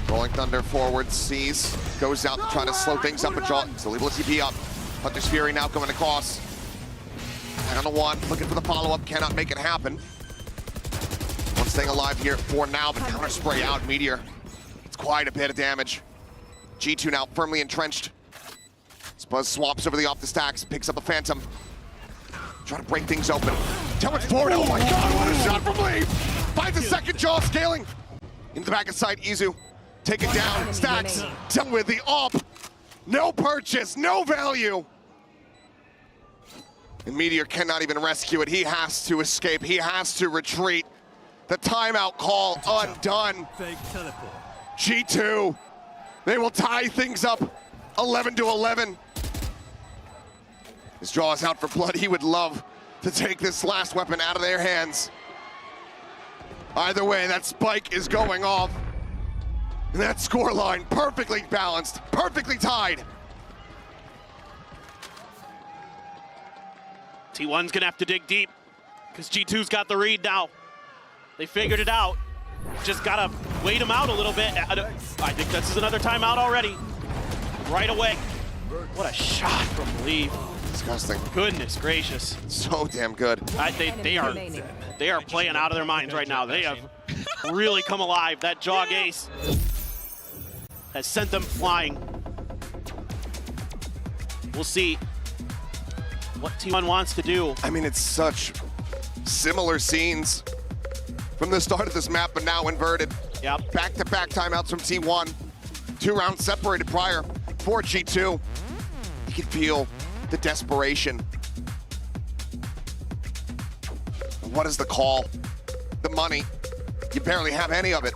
Rolling Thunder forward, sees, goes out to try to slow things up, but draw, still able to TP up. Hunter's Fury now coming across. And on the one, looking for the follow-up, cannot make it happen. One staying alive here for now, but counter spray out, Meteor. It's quite a bit of damage. G2 now firmly entrenched. Buzz swaps over the off the stacks, picks up a Phantom. Trying to break things open. Talon's forward, oh my god, what a shot from Lee! Finds a second jaw scaling. Into the back of sight, Izu. Take it down, stacks, dealt with the op. No purchase, no value. And Meteor cannot even rescue it. He has to escape, he has to retreat. The timeout call undone. G2, they will tie things up 11-11. His jaw is out for blood. He would love to take this last weapon out of their hands. Either way, that spike is going off. And that scoreline perfectly balanced, perfectly tied. T1's gonna have to dig deep, because G2's got the read now. They figured it out. Just gotta wait him out a little bit. I think this is another timeout already. Right away. What a shot from Lee. Disgusting. Goodness gracious. So damn good. They are playing out of their minds right now. They have really come alive. That Jog ace has sent them flying. We'll see what T1 wants to do. I mean, it's such similar scenes from the start of this map, but now inverted. Yep. Back-to-back timeouts from T1. 2 rounds separated prior for G2. You can feel the desperation. What is the call? The money. You barely have any of it.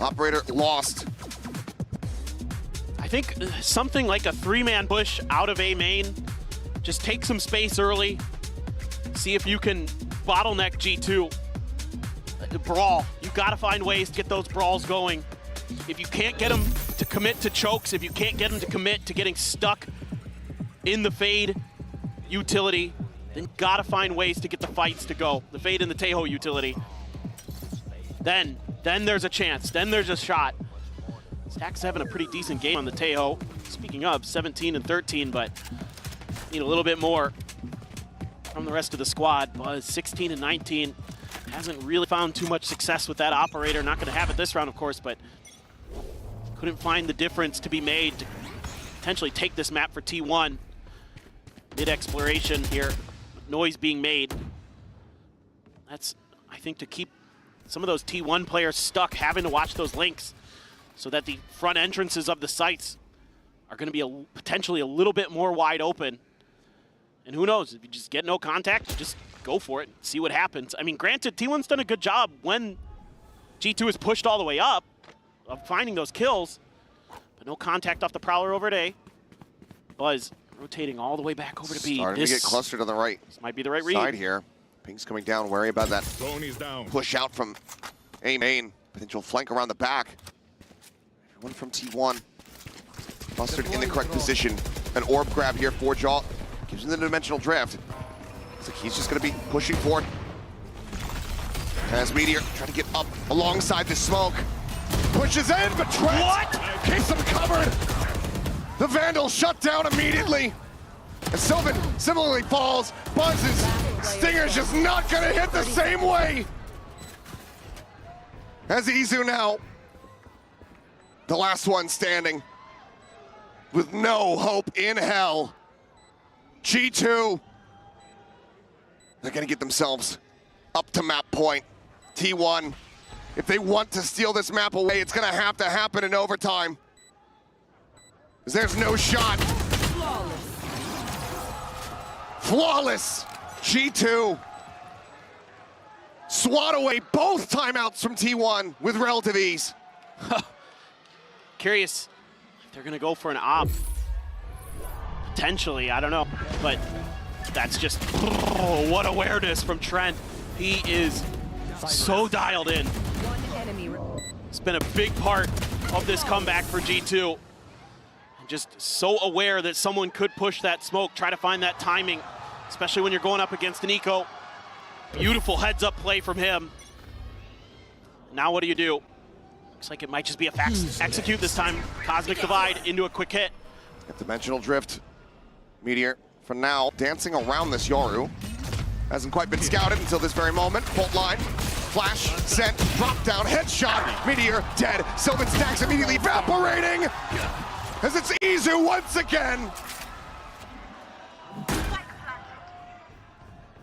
Operator lost. I think something like a 3-man push out of A main. Just take some space early. See if you can bottleneck G2. Brawl. You gotta find ways to get those brawls going. If you can't get them to commit to chokes, if you can't get them to commit to getting stuck in the Fade utility, then gotta find ways to get the fights to go. The Fade and the Taeho utility. Then there's a chance. Then there's a shot. Stack's having a pretty decent game on the Taeho. Speaking of, 17 and 13, but need a little bit more from the rest of the squad. Buzz 16 and 19. Hasn't really found too much success with that operator. Not gonna have it this round, of course, but couldn't find the difference to be made to potentially take this map for T1. Mid-exploration here, noise being made. That's, I think, to keep some of those T1 players stuck, having to watch those links so that the front entrances of the sites are going to be potentially a little bit more wide open. And who knows, if you just get no contact, just go for it, see what happens. I mean, granted, T1's done a good job when G2 is pushed all the way up of finding those kills, but no contact off the Prowler over at A. Buzz rotating all the way back over to B. Starting to get clustered on the right. This might be the right read. Side here. Ping's coming down, worry about that push out from A main. Potential flank around the back. One from T1. Mustard in the correct position. An orb grab here for Jaw. Gives him the dimensional drift. Looks like he's just going to be pushing forward. As Meteor trying to get up alongside the smoke. Pushes in, but Trent keeps him covered. The Vandal shut down immediately. And Sylvan similarly falls, buzzes. Stinger's just not gonna hit the same way. As Izu now, the last one standing, with no hope in hell. G2, they're gonna get themselves up to map point. T1, if they want to steal this map away, it's gonna have to happen in overtime. Because there's no shot. Flawless. G2 swat away both timeouts from T1 with relative ease. Curious if they're gonna go for an op. Potentially, I don't know. But that's just, oh, what awareness from Trent. He is so dialed in. It's been a big part of this comeback for G2. Just so aware that someone could push that smoke, try to find that timing, especially when you're going up against an eco. Beautiful heads-up play from him. Now what do you do? Looks like it might just be a fast execute this time. Cosmic Divide into a quick hit. Dimensional drift. Meteor, for now, dancing around this Yoru. Hasn't quite been scouted until this very moment. Bolt line, flash, sent, drop down, headshot. Meteor dead. Sylvan stacks immediately evaporating. As it's Izu once again.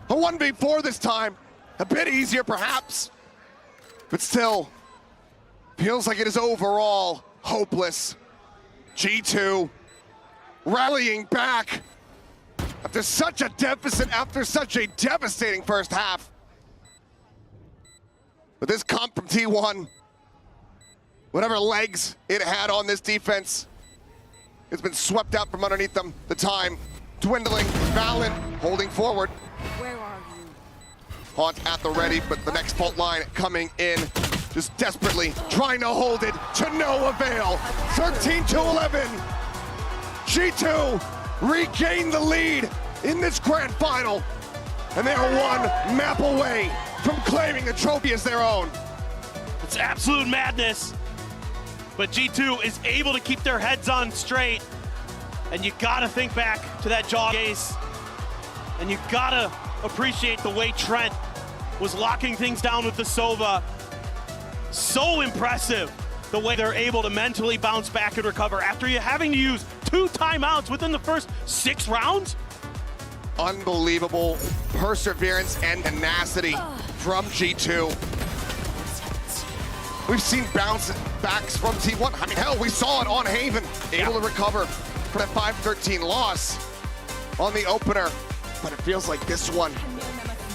A 1v4 this time. A bit easier perhaps, but still feels like it is overall hopeless. G2 rallying back after such a deficit, after such a devastating first half. But this comp from T1, whatever legs it had on this defense, it's been swept out from underneath them. The time dwindling. Valen holding forward. Where are you? Haunt at the ready, but the next fault line coming in, just desperately trying to hold it to no avail. 13-11. G2 regain the lead in this grand final, and they are one map away from claiming the trophy as their own. It's absolute madness. But G2 is able to keep their heads on straight. And you gotta think back to that jaw gaze. And you gotta appreciate the way Trent was locking things down with the Sova. So impressive the way they're able to mentally bounce back and recover after you having to use 2 timeouts within the first 6 rounds. Unbelievable perseverance and tenacity from G2. We've seen bounce backs from T1. I mean, hell, we saw it on Haven. Able to recover from that 5-13 loss on the opener. But it feels like this one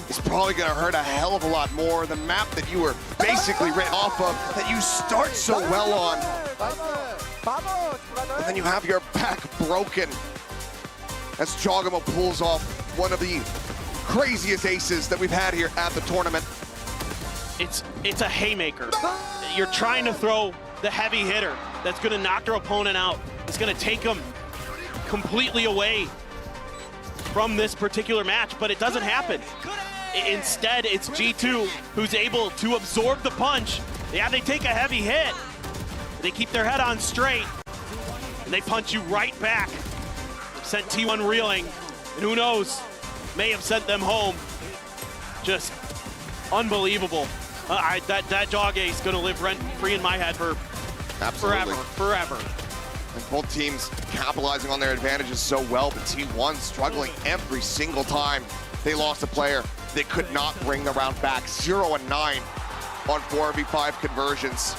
is probably gonna hurt a hell of a lot more. The map that you were basically written off of, that you start so well on. And then you have your back broken as Jogamo pulls off one of the craziest aces that we've had here at the tournament. It's a haymaker. You're trying to throw the heavy hitter that's gonna knock your opponent out. It's gonna take them completely away from this particular match, but it doesn't happen. Instead, it's G2 who's able to absorb the punch. Yeah, they take a heavy hit. They keep their head on straight, and they punch you right back. Sent T1 reeling, and who knows, may have sent them home. Just unbelievable. That jog ace gonna live rent-free in my head for forever. And both teams capitalizing on their advantages so well, but T1 struggling every single time they lost a player. They could not bring the round back. 0-9 on 4v5 conversions.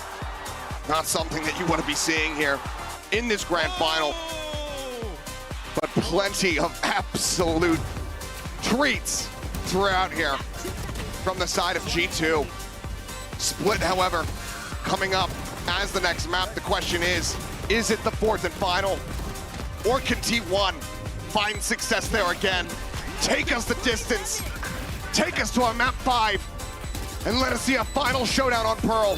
Not something that you want to be seeing here in this grand final. But plenty of absolute treats throughout here from the side of G2. Split, however, coming up as the next map. The question is it the 4th and final? Or can T1 find success there again? Take us the distance. Take us to a map 5 and let us see a final showdown on Pearl.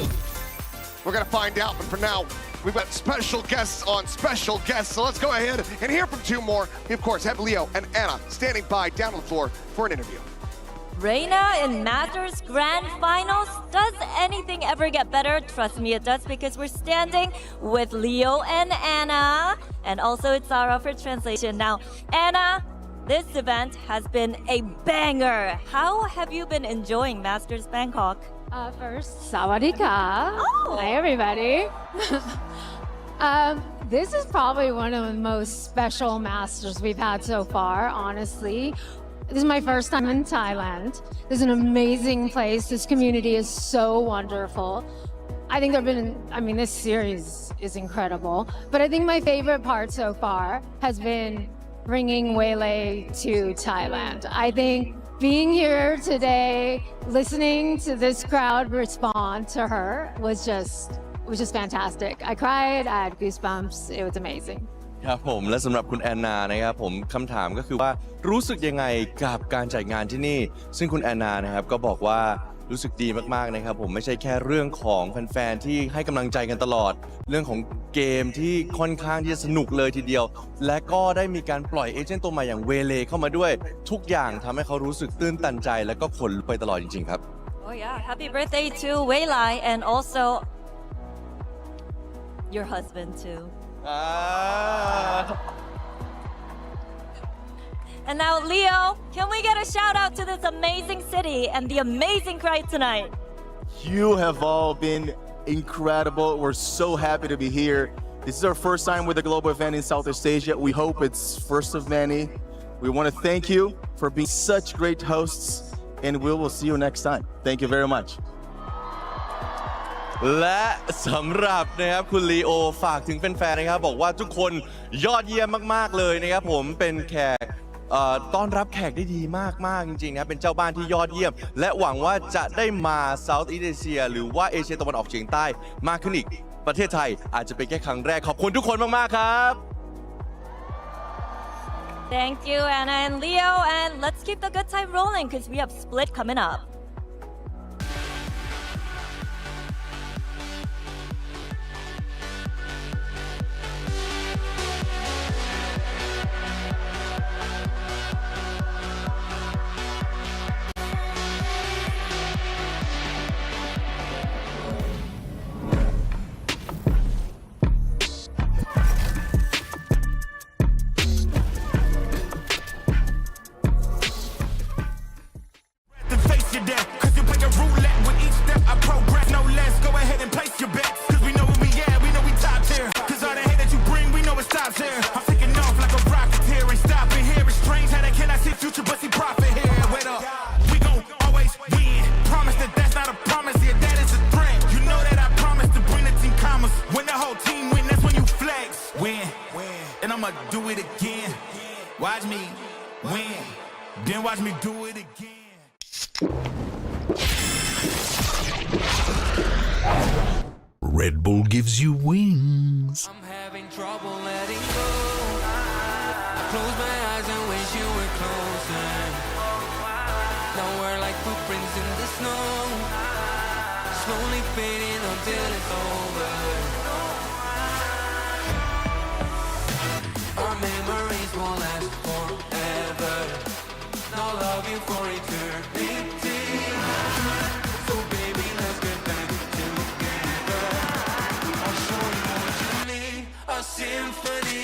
We're gonna find out, but for now, We've got special guests on special guests, so let's go ahead and hear from two more. We, of course, have Leo and Anna standing by down on the floor for an interview. Reina in Masters Grand Finals. Does anything ever get better? Trust me, it does, because we're standing with Leo and Anna, and also it's Sarah for translation. Now, Anna, this event has been a banger. How have you been enjoying Masters Bangkok? First, sawadee ka. Oh. Hi, everybody. This is probably one of the most special Masters we've had so far, honestly. This is my first time in Thailand. This is an amazing place. This community is so wonderful. I think this series is incredible. But I think my favorite part so far has been bringing Wele to Thailand. I think being here today, listening to this crowd respond to her was just fantastic. I cried, I had goosebumps. It was amazing. ครับผมและสำหรับคุณแอนนานะครับผมคำถามก็คือว่ารู้สึกยังไงกับการจัดงานที่นี่ซึ่งคุณแอนนานะครับก็บอกว่ารู้สึกดีมากๆนะครับผมไม่ใช่แค่เรื่องของแฟนๆที่ให้กำลังใจกันตลอดเรื่องของเกมที่ค่อนข้างที่จะสนุกเลยทีเดียวและก็ได้มีการปล่อยเอเจนต์ตัวใหม่อย่างเวเลเข้ามาด้วยทุกอย่างทำให้เขารู้สึกตื้นตันใจและก็ขนลุกไปตลอดจริงๆครับ Oh yeah, happy birthday to Weilai and also your husband too. And now, Leo, can we get a shout out to this amazing city and the amazing crowd tonight? You have all been incredible. We're so happy to be here. This is our first time with a global event in Southeast Asia. We hope it's first of many. We want to thank you for being such great hosts, and we will see you next time. Thank you very much. และสำหรับนะครับคุณลีโอฝากถึงแฟนๆนะครับบอกว่าทุกคนยอดเยี่ยมมากๆเลยนะครับผมเป็นแขกต้อนรับแขกได้ดีมากๆจริงๆนะเป็นเจ้าบ้านที่ยอดเยี่ยมและหวังว่าจะได้มา Southeast Asia หรือว่าเอเชียตะวันออกเฉียงใต้มากขึ้นอีกประเทศไทยอาจจะเป็นแค่ครั้งแรกขอบคุณทุกคนมากๆครับ Thank you, Anna and Leo, and let's keep the good time rolling because we have Split coming up. And I'ma do it again. Watch me win, then watch me do it again. Red Bull gives you wings. I'm having trouble letting go. I close my eyes and wish you were closer. Now we're like footprints in the snow, slowly fading until it's over. Our memories will last forever. Now love you for eternity. So baby, let's get back together. I'll show you what you need, a symphony.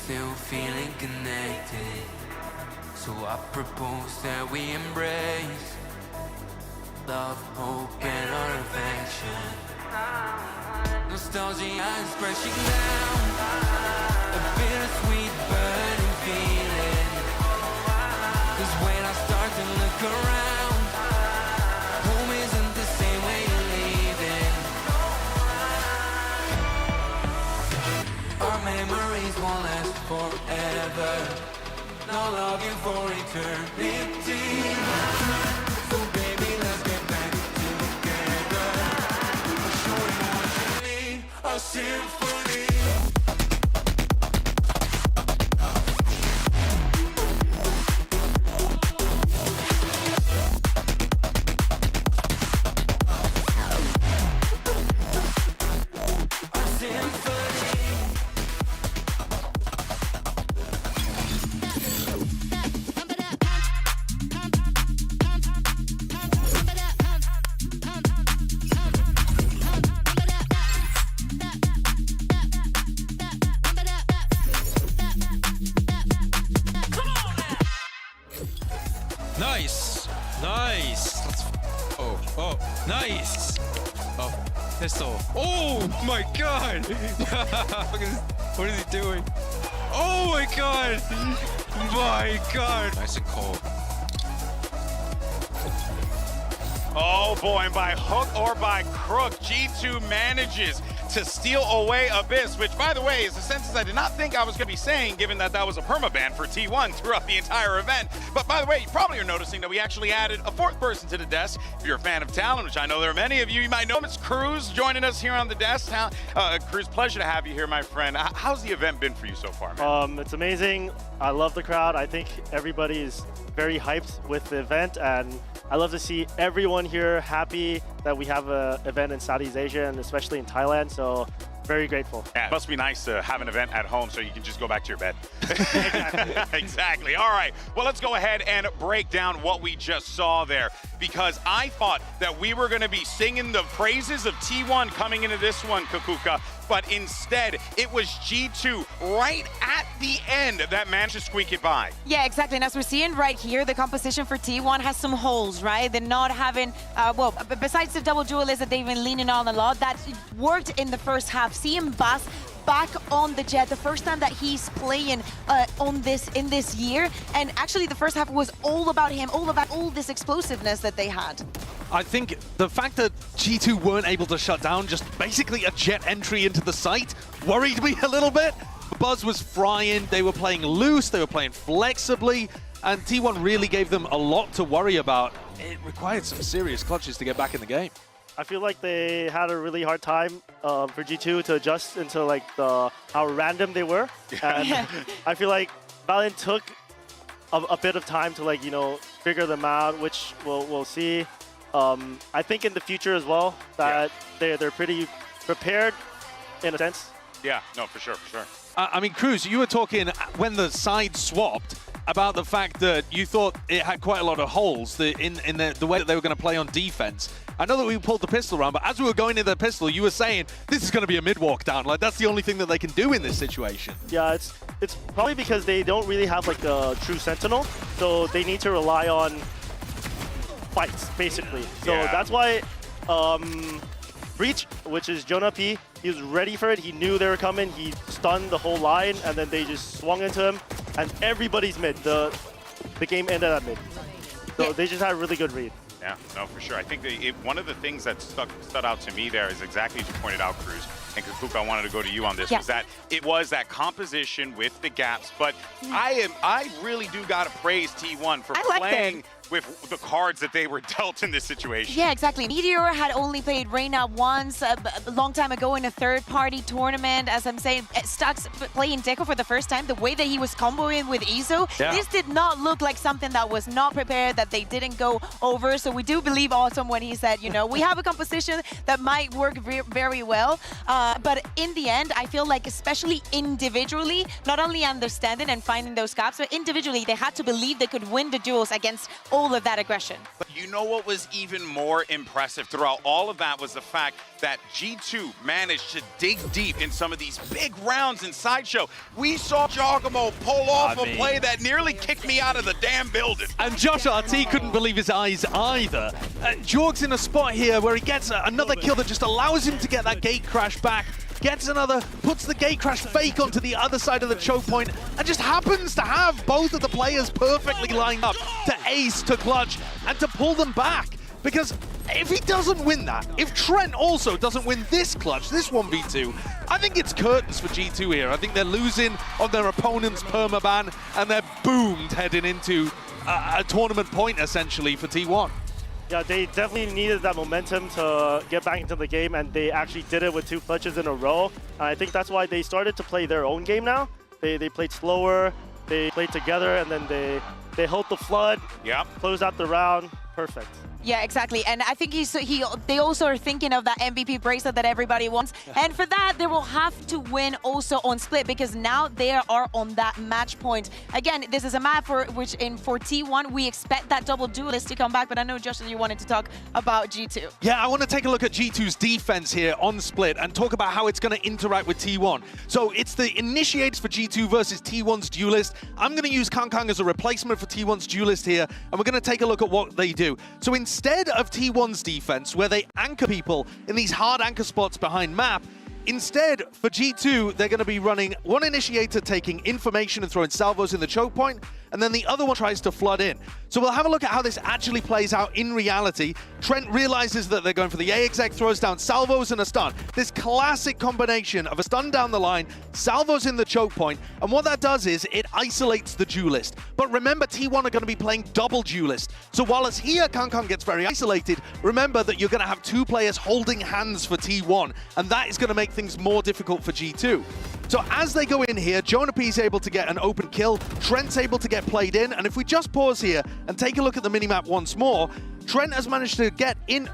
Still feeling connected, so I propose that we embrace love, hope, and our affection. Nostalgia is crashing down, a bittersweet burning feeling. 'Cause when I start to look around, home isn't the same way you won't last forever. No longing for eternity. So baby, let's get back together. I'll show you what you need, a symphony. Nice. Nice. Oh, nice. Oh, pistol. Oh my god. What is he doing? Oh my god. My god. Nice and cold. Oh boy, and by hook or by crook, G2 manages to steal away Abyss, which, by the way, is a sentence I did not think I was going to be saying, given that that was a permaban for T1 throughout the entire event. But by the way, you probably are noticing that we actually added a fourth person to the desk. If you're a fan of Talon, which I know there are many of you, you might know him. It's Cruz joining us here on the desk. Cruz, pleasure to have you here, my friend. How's the event been for you so far, man? It's amazing. I love the crowd. I think everybody is very hyped with the event, and I love to see everyone here happy that we have an event in Southeast Asia and especially in Thailand. So very grateful. Yeah, it must be nice to have an event at home so you can just go back to your bed. Exactly. All right. Well, let's go ahead and break down what we just saw there, because I thought that we were going to be singing the praises of T1 coming into this one, Kakuka, but instead it was G2 right at the end that managed to squeak it by. Yeah, exactly. And as we're seeing right here, the composition for T1 has some holes, right? They're not having, well, besides the double duelist that they've been leaning on a lot, that worked in the first half. Seeing Bass back on the jet, the first time that he's playing in this year, and actually the first half was all about him, all about all this explosiveness that they had. I think the fact that G2 weren't able to shut down just basically a jet entry into the site worried me a little bit. Buzz was frying, they were playing loose, they were playing flexibly, and T1 really gave them a lot to worry about. It required some serious clutches to get back in the game. I feel like they had a really hard time for G2 to adjust into like how random they were. And I feel like VALORANT took a bit of time to, like, you know, figure them out, which we'll see. I think in the future as well that they're pretty prepared in a sense. Yeah, no, for sure, for sure. I mean, Cruz, you were talking when the side swapped about the fact that you thought it had quite a lot of holes in the way that they were going to play on defense. I know that we pulled the pistol round, but as we were going into the pistol, you were saying this is going to be a mid-walk down. Like, that's the only thing that they can do in this situation. Yeah, it's probably because they don't really have like a true sentinel, so they need to rely on fights basically. So that's why Breach, which is Jonah P, he was ready for it. He knew they were coming. He stunned the whole line, and then they just swung into him, and everybody's mid. The game ended at mid. So they just had a really good read. Yeah, no, for sure. I think one of the things that stood out to me there is exactly as you pointed out, Cruz, and Kakuka, I wanted to go to you on this, was that it was that composition with the gaps. But I really do got to praise T1 for playing with the cards that they were dealt in this situation. Yeah, exactly. Meteor had only played Reyna once a long time ago in a third-party tournament. As I'm saying, Stux playing Deco for the first time, the way that he was comboing with Iso, this did not look like something that was not prepared, that they didn't go over. So we do believe Autumn when he said, you know, we have a composition that might work very well. But in the end, I feel like especially individually, not only understanding and finding those gaps, but individually, they had to believe they could win the duels against all of that aggression. But you know what was even more impressive throughout all of that was the fact that G2 managed to dig deep in some of these big rounds in Sideshow. We saw Jogamo pull off a play that nearly kicked me out of the damn building. And Josh RT couldn't believe his eyes either. Jorg's in a spot here where he gets another kill that just allows him to get that gate crash back. Gets another, puts the gate crash fake onto the other side of the choke point, and just happens to have both of the players perfectly lined up to ace, to clutch, and to pull them back. Because if he doesn't win that, if Trent also doesn't win this clutch, this 1v2, I think it's curtains for G2 here. I think they're losing on their opponent's permaban, and they're boomed heading into a tournament point, essentially, for T1. Yeah, they definitely needed that momentum to get back into the game, and they actually did it with 2 clutches in a row. I think that's why they started to play their own game now. They played slower, they played together, and then they held the flood, closed out the round. Perfect. Yeah, exactly. And I think they also are thinking of that MVP bracelet that everybody wants. And for that, they will have to win also on split, because now they are on that match point. Again, this is a map for T1, we expect that double duelist to come back. But I know, Josh, you wanted to talk about G2. Yeah, I want to take a look at G2's defense here on split and talk about how it's going to interact with T1. So it's the initiators for G2 versus T1's duelist. I'm going to use Kang as a replacement for T1's duelist here, and we're going to take a look at what they do. So instead of T1's defense, where they anchor people in these hard anchor spots behind map, instead, for G2, they're going to be running one initiator taking information and throwing salvos in the choke point, and then the other one tries to flood in. So we'll have a look at how this actually plays out in reality. Trent realizes that they're going for the A exec, throws down salvos and a stun. This classic combination of a stun down the line, salvos in the choke point, and what that does is it isolates the duelist. But remember, T1 are going to be playing double duelist. So while as here, Kang gets very isolated, remember that you're going to have 2 players holding hands for T1, and that is going to make things more difficult for G2. So as they go in here, Jonah P is able to get an open kill, Trent's able to get played in, and if we just pause here and take a look at the minimap once more, Trent has managed to get in,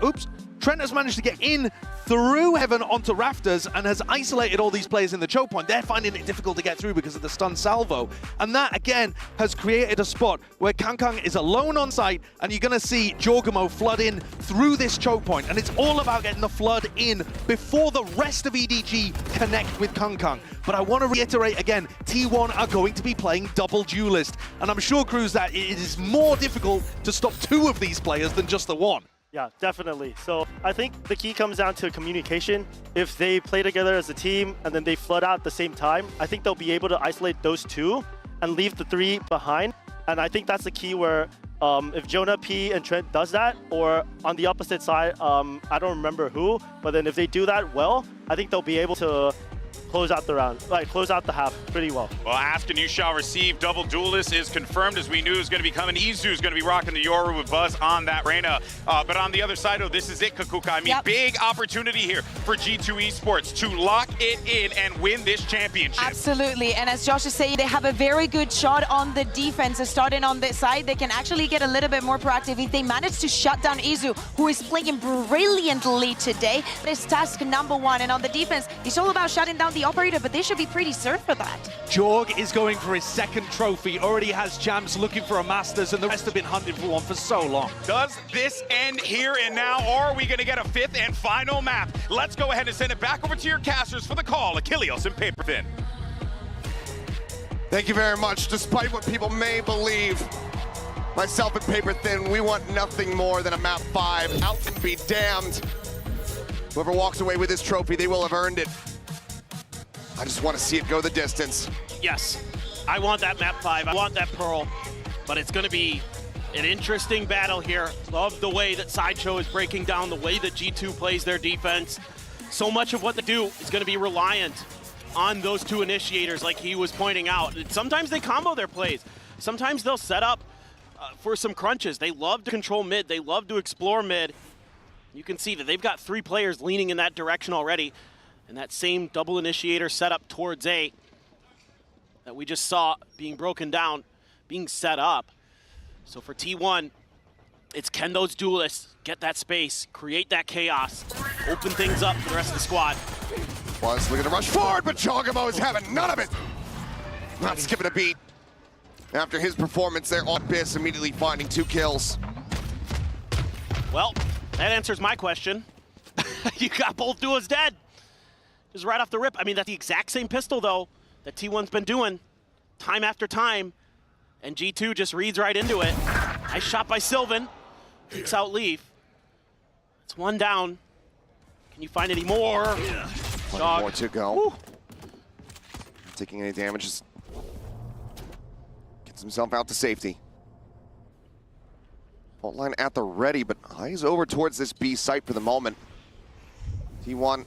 Trent has managed to get in through Heaven onto Rafters and has isolated all these players in the choke point. They're finding it difficult to get through because of the stun salvo. And that, again, has created a spot where Kang is alone on site, and you're going to see Jorgamo flood in through this choke point. And it's all about getting the flood in before the rest of EDG connect with Kang. But I want to reiterate again, T1 are going to be playing double duelist. And I'm sure, Cruz, that it is more difficult to stop 2 of these players than just the 1. Yeah, definitely. So I think the key comes down to communication. If they play together as a team and then they flood out at the same time, I think they'll be able to isolate those 2 and leave the 3 behind. And I think that's the key where if Jonah P and Trent does that, or on the opposite side, I don't remember who, but then if they do that well, I think they'll be able to close out the round, close out the half pretty well. Well, ask and you shall receive. Double duelist is confirmed, as we knew is going to be coming. Izu is going to be rocking the Yoru with Buzz on that Reyna. But on the other side, this is it, Kakuka. I mean, big opportunity here for G2 Esports to lock it in and win this championship. Absolutely, and as Josh is saying, they have a very good shot on the defense. So starting on this side, they can actually get a little bit more proactive if they manage to shut down Izu, who is playing brilliantly today. That is task number 1. And on the defense, it's all about shutting down the operator, but they should be pretty served for that. Jorg is going for his 2nd trophy, already has champs looking for a Masters, and the rest have been hunting for one for so long. Does this end here and now, or are we going to get a 5th and final map? Let's go ahead and send it back over to your casters for the call. Achilles and Paperthin. Thank you very much. Despite what people may believe, myself and Paperthin, we want nothing more than a map 5. Out and be damned. Whoever walks away with this trophy, they will have earned it. I just want to see it go the distance. Yes, I want that map 5. I want that Pearl, but it's going to be an interesting battle here. Love the way that Sideshow is breaking down, the way that G2 plays their defense. So much of what they do is going to be reliant on those 2 initiators, like he was pointing out. Sometimes they combo their plays. Sometimes they'll set up for some crunches. They love to control mid. They love to explore mid. You can see that they've got 3 players leaning in that direction already. And that same double initiator setup towards A that we just saw being broken down, being set up. So for T1, it's can those duelists get that space, create that chaos, open things up for the rest of the squad. Was looking to rush forward, but Jorgamo is having none of it. Not skipping a beat. After his performance there on Biss, immediately finding 2 kills. Well, that answers my question. You got both duos dead. Just right off the rip. I mean, that's the exact same pistol, though, that T1's been doing time after time. And G2 just reads right into it. Nice shot by Sylvan. Takes out Leaf. It's 1 down. Can you find any more? One more to go. Woo. Taking any damage. Just gets himself out to safety. Fault line at the ready, but eyes over towards this B site for the moment. T1.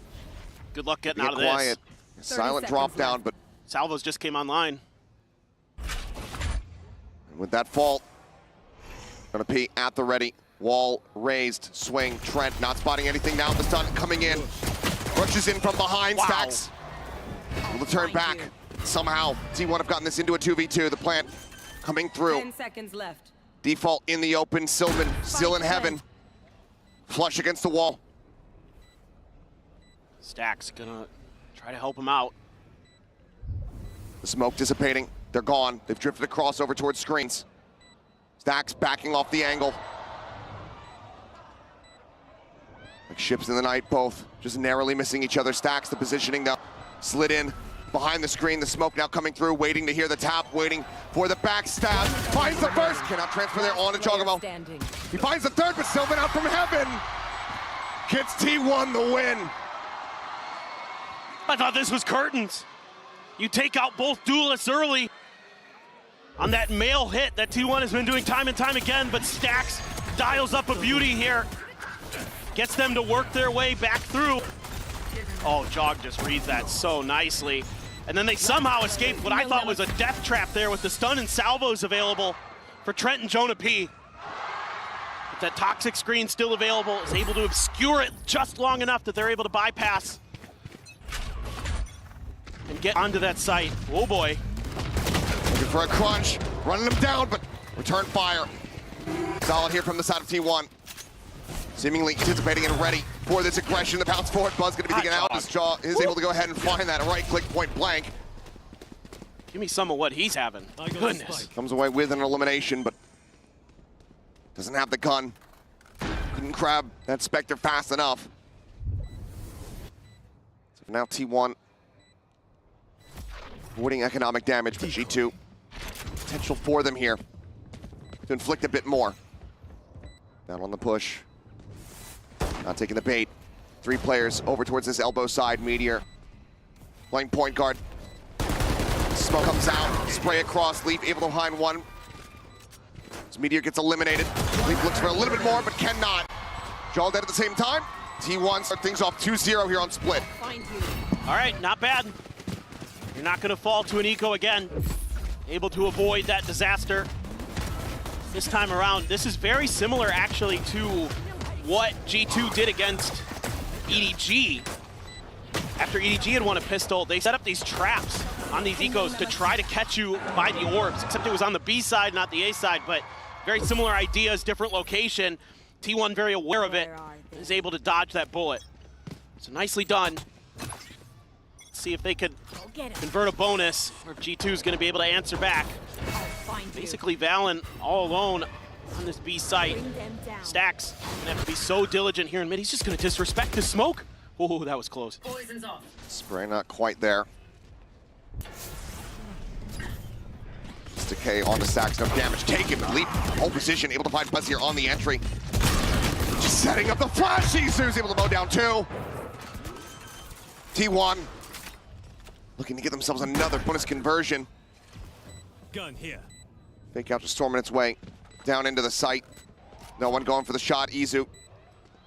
Good luck getting out of this. Silent drop down, but Salvos just came online. And with that fall, gonna be at the ready. Wall raised, swing. Trent not spotting anything now. The stun coming in. Rushes in from behind. Stacks will turn back. Somehow, T1 have gotten this into a 2v2. The plant coming through. 10 seconds left. Default in the open. Silman still in heaven. Flush against the wall. Stacks gonna try to help him out. The smoke dissipating. They're gone. They've drifted across over towards screens. Stacks backing off the angle. Like ships in the night, both just narrowly missing each other. Stacks the positioning now. Slid in behind the screen. The smoke now coming through, waiting to hear the tap, waiting for the backstab. Finds the first. Cannot transfer there on to Jogamo. He finds the third, but Sylvan out from heaven. Gets T1 the win. I thought this was curtains. You take out both duelists early on that mail hit that T1 has been doing time and time again, but Stacks dials up a beauty here. Gets them to work their way back through. Oh, Jog just reads that so nicely. And then they somehow escaped what I thought was a death trap there with the stun and salvos available for Trent and Jonah P. But that toxic screen still available, is able to obscure it just long enough that they're able to bypass and get onto that site. Oh boy. Looking for a crunch, running him down, but return fire. Solid here from the side of T1. Seemingly anticipating and ready for this aggression. The bounce forward buzz going to be taken out. As Jaw is able to go ahead and find that right-click point blank. Give me some of what he's having. Goodness. Comes away with an elimination, but doesn't have the gun. Couldn't grab that Spectre fast enough. So now T1 avoiding economic damage, but G2 potential for them here to inflict a bit more. Down on the push. Not taking the bait. 3 players over towards this elbow side. Meteor playing point guard. Smoke comes out. Spray across. Leaf able to find one. As Meteor gets eliminated. Leaf looks for a little bit more, but cannot. Jol dead at the same time. T1 start things off 2-0 here on Split. All right, not bad. You're not going to fall to an eco again. Able to avoid that disaster. This time around, this is very similar actually to what G2 did against EDG. After EDG had won a pistol, they set up these traps on these ecos to try to catch you by the orbs, except it was on the B side, not the A side, but very similar ideas, different location. T1 very aware of it, is able to dodge that bullet. So nicely done. Let's see if they could convert a bonus, or if G2 is going to be able to answer back. Basically, Valen all alone on this B site. Stacks gonna have to be so diligent here in mid. He's just gonna disrespect the smoke. Oh, that was close. Spray not quite there. Decay on the Stacks, no damage taken. Leap, whole position, able to find Buzz here on the entry. Just setting up the flash. Isu's able to mow down 2. T1 looking to get themselves another bonus conversion. Gun here. Fake out just storming its way down into the site. No one going for the shot. Izu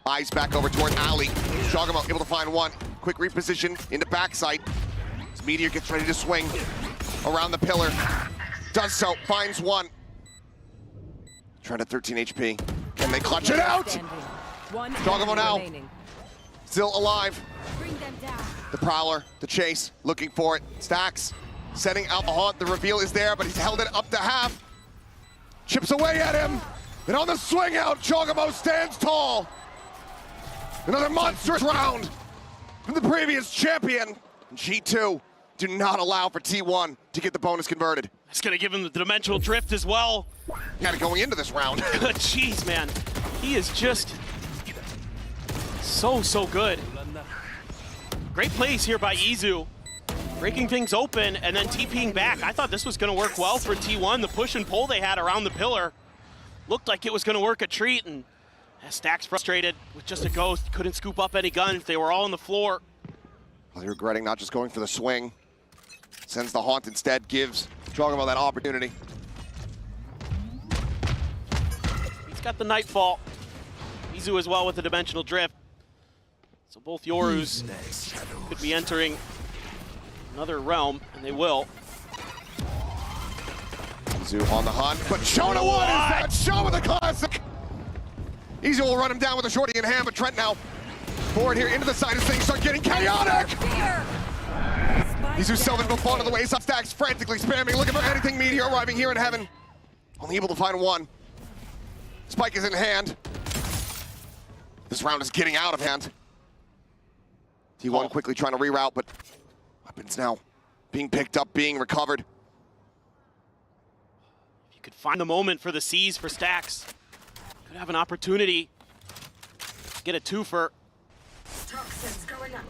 eyes back over toward Ali. Jogamo able to find one. Quick reposition into backside. As Meteor gets ready to swing around the pillar. Does so, finds one. Trent at 13 HP. Can they clutch it out? Jogamo now still alive. The Prowler, the chase, looking for it. Stacks setting out the haunt. The reveal is there, but he's held it up to half. Chips away at him. And on the swing out, Jogamo stands tall. Another monstrous round from the previous champion. G2 do not allow for T1 to get the bonus converted. It's going to give him the dimensional drift as well. Got it going into this round. Jeez, man. He is just so good. Great plays here by Izu. Breaking things open and then TPing back. I thought this was going to work well for T1. The push and pull they had around the pillar looked like it was going to work a treat. And Stacks frustrated with just a ghost. Couldn't scoop up any guns. They were all on the floor. Well, they're regretting not just going for the swing. Sends the haunt instead, gives Jogamo that opportunity. He's got the Nightfall. Izu as well with the dimensional drift. So both Yorus could be entering another realm, and they will. Zoo on the hunt, but Shona one is that show with a classic. Easy will run him down with a shorty in hand, but Trent now forward here into the side as things start getting chaotic. Izu Sylvan will fall to the waist up, Stacks frantically spamming, looking for anything Meteor arriving here in heaven. Only able to find one. Spike is in hand. This round is getting out of hand. T1 quickly trying to reroute, but weapons now being picked up, being recovered. If you could find the moment for the C's for Stacks, could have an opportunity to get a twofer. Toxins going up.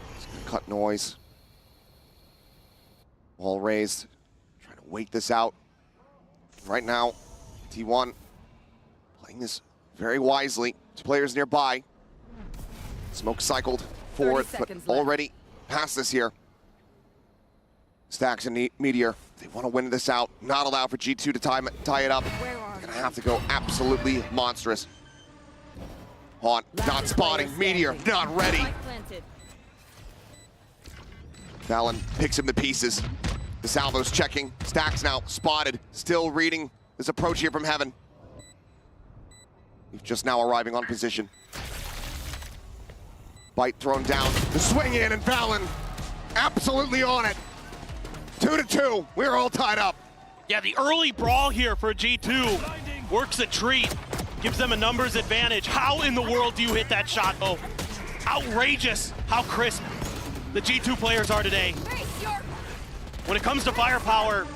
Cut noise. Wall raised. Trying to wait this out. Right now, T1 playing this very wisely. Two players nearby. Smoke cycled forward, but already past this here. Stacks and Meteor, they want to win this out. Not allow for G2 to tie it up. They're gonna have to go absolutely monstrous. Haunt not spotting, Meteor not ready. Valen picks him to pieces. The salvo's checking. Stacks now spotted, still reading this approach here from heaven. He's just now arriving on position. Bite thrown down, the swing in, and Valen absolutely on it. 2-2, we're all tied up. Yeah, the early brawl here for G2 works a treat, gives them a numbers advantage. How in the world do you hit that shot, though? Outrageous how crisp the G2 players are today. When it comes to firepower,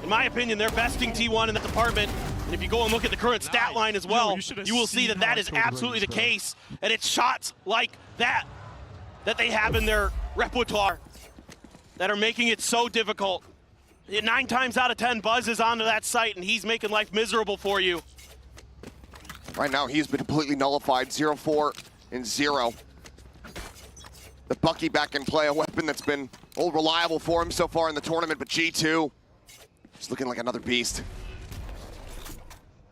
in my opinion, they're besting T1 in that department. And if you go and look at the current stat line as well, you will see that that is absolutely the case. And it's shots like that they have in their repertoire that are making it so difficult. 9 times out of 10, Buzz is onto that site, and he's making life miserable for you. Right now, he's been completely nullified, 0-4 and 0. The Bucky back in play, a weapon that's been old reliable for him so far in the tournament, but G2 is looking like another beast.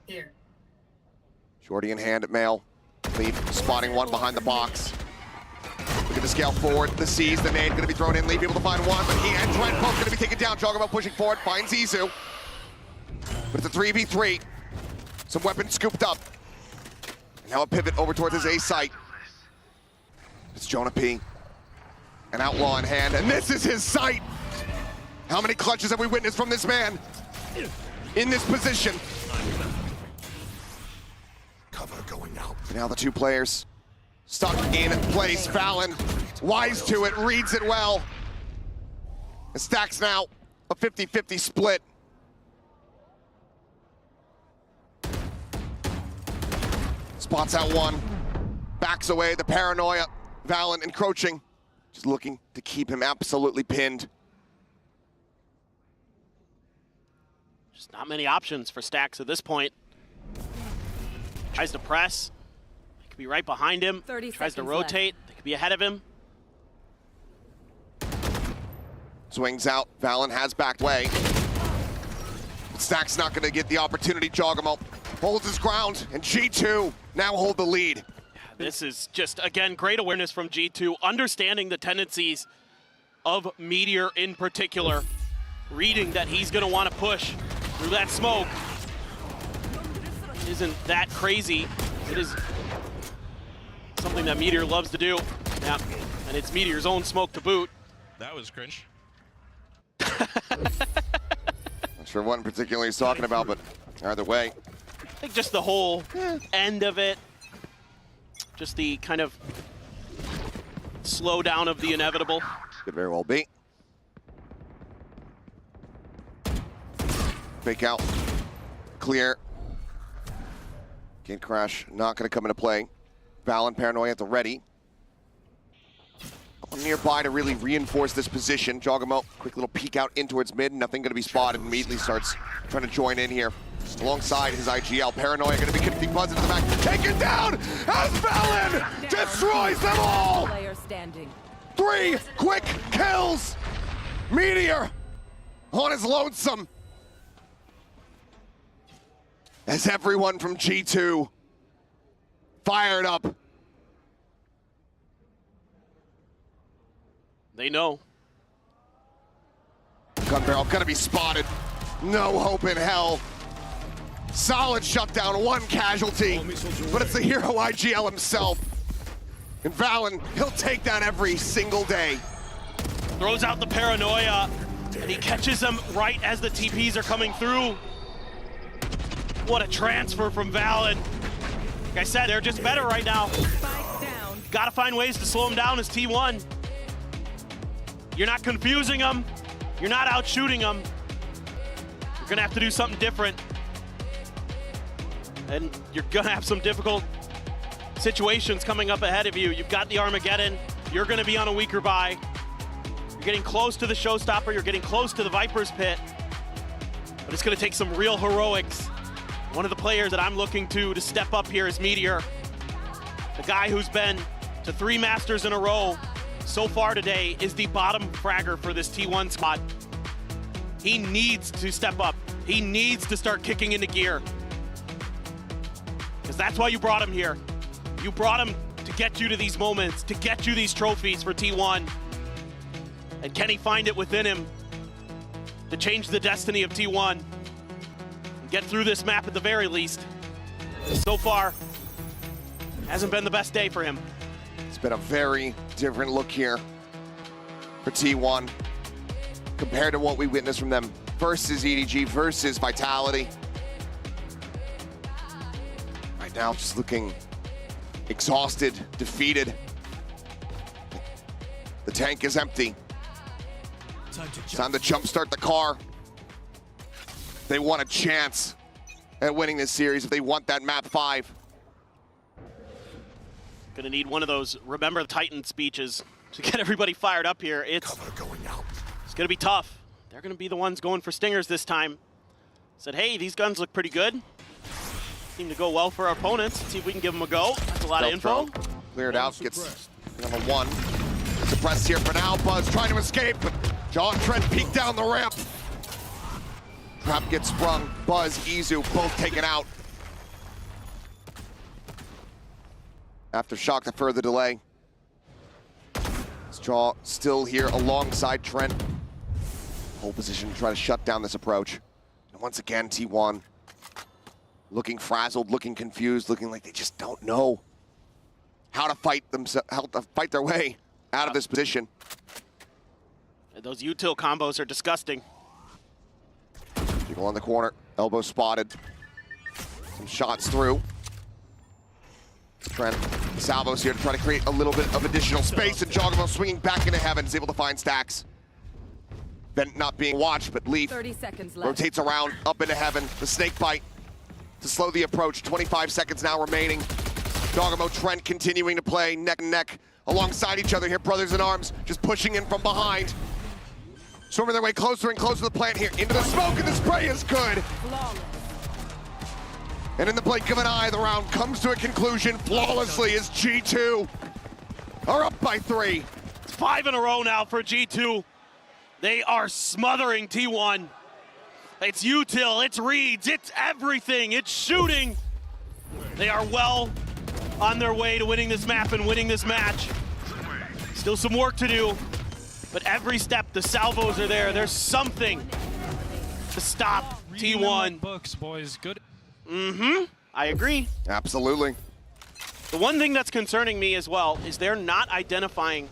Here. Shorty in hand at Male. Lead spotting one behind the box. Look at the scale forward. The C's, the nade gonna be thrown in. Leave able to find one, but he and Trent both gonna be taken down. Joggerbo pushing forward, finds Izu. But it's a 3v3. Some weapons scooped up. And now a pivot over towards his A site. It's Jonah P. An outlaw in hand, and this is his site. How many clutches have we witnessed from this man in this position? Cover going out. Now the two players stuck in place. Valen, wise to it, reads it well. And Stacks now a 50-50 split. Spots out one, backs away, the paranoia. Valen encroaching, just looking to keep him absolutely pinned. Just not many options for Stacks at this point. Tries to press. They could be right behind him. Tries to rotate. They could be ahead of him. Swings out. Valen has backed away. Stacks not going to get the opportunity. Joggermo holds his ground, and G2 now hold the lead. This is just, again, great awareness from G2, understanding the tendencies of Meteor in particular, reading that he's going to want to push through that smoke. Isn't that crazy? It is something that Meteor loves to do. Yeah, and it's Meteor's own smoke to boot. That was cringe. Not sure what in particular he's talking about, but either way. I think just the whole end of it, just the kind of slowdown of the inevitable. Could very well be. Fake out, clear. Gate crash, not gonna come into play. Valen, paranoia at the ready. Nearby to really reinforce this position. Joggermo, quick little peek out in towards mid, nothing gonna be spotted, immediately starts trying to join in here. Alongside his IGL, paranoia gonna be getting Buzz into the back, taken down as Valen destroys them all! 3 quick kills! Meteor on his lonesome. As everyone from G2 fired up. They know. Gun barrel gonna be spotted. No hope in hell. Solid shutdown, 1 casualty, but it's the hero IGL himself. And Valen, he'll take that every single day. Throws out the paranoia, and he catches them right as the TPs are coming through. What a transfer from Valen. Like I said, they're just better right now. Gotta find ways to slow them down as T1. You're not confusing them. You're not out shooting them. You're gonna have to do something different. And you're gonna have some difficult situations coming up ahead of you. You've got the Armageddon. You're gonna be on a weaker buy. You're getting close to the showstopper. You're getting close to the Viper's Pit. But it's gonna take some real heroics. One of the players that I'm looking to step up here is Meteor. The guy who's been to 3 Masters in a row so far today is the bottom fragger for this T1 squad. He needs to step up. He needs to start kicking into gear. Because that's why you brought him here. You brought him to get you to these moments, to get you these trophies for T1. And can he find it within him to change the destiny of T1 and get through this map at the very least? So far, hasn't been the best day for him. It's been a very different look here for T1 compared to what we witnessed from them versus EDG versus Vitality. Right now, just looking exhausted, defeated. The tank is empty. Time to jumpstart the car. They want a chance at winning this series if they want that map 5. Gonna need one of those Remember the Titan speeches to get everybody fired up here. It's gonna be tough. They're gonna be the ones going for stingers this time. Said, hey, these guns look pretty good. Seem to go well for our opponents. Let's see if we can give them a go. That's a lot of info. Cleared out, gets number 1. Suppressed here for now. Buzz trying to escape, but John Trent peeked down the ramp. Trap gets sprung. Buzz, Izu, both taken out. Aftershock to further delay. Straw still here alongside Trent. Whole position to try to shut down this approach. And once again, T1 looking frazzled, looking confused, looking like they just don't know how to fight themselves, how to fight their way out of this position. Those util combos are disgusting. Jiggle on the corner, elbow spotted. Some shots through. Trent, Salvo's here to try to create a little bit of additional space, and Jogamo swinging back into heaven is able to find stacks. Bent not being watched, but Leaf 30 seconds left. rotates around, up into heaven. The snake bite to slow the approach. 25 seconds now remaining. Jogamo, Trent continuing to play neck and neck alongside each other here, brothers in arms, just pushing in from behind. Storming their way closer and closer to the plant here, into the smoke, and the spray is good. And in the blink of an eye, the round comes to a conclusion flawlessly as G2 are up by 3. It's 5 in a row now for G2. They are smothering T1. It's util, it's reads, it's everything, it's shooting. They are well on their way to winning this map and winning this match. Still some work to do, but every step the salvos are there. There's something to stop T1. Books, boys, good. I agree. Absolutely. The one thing that's concerning me as well is they're not identifying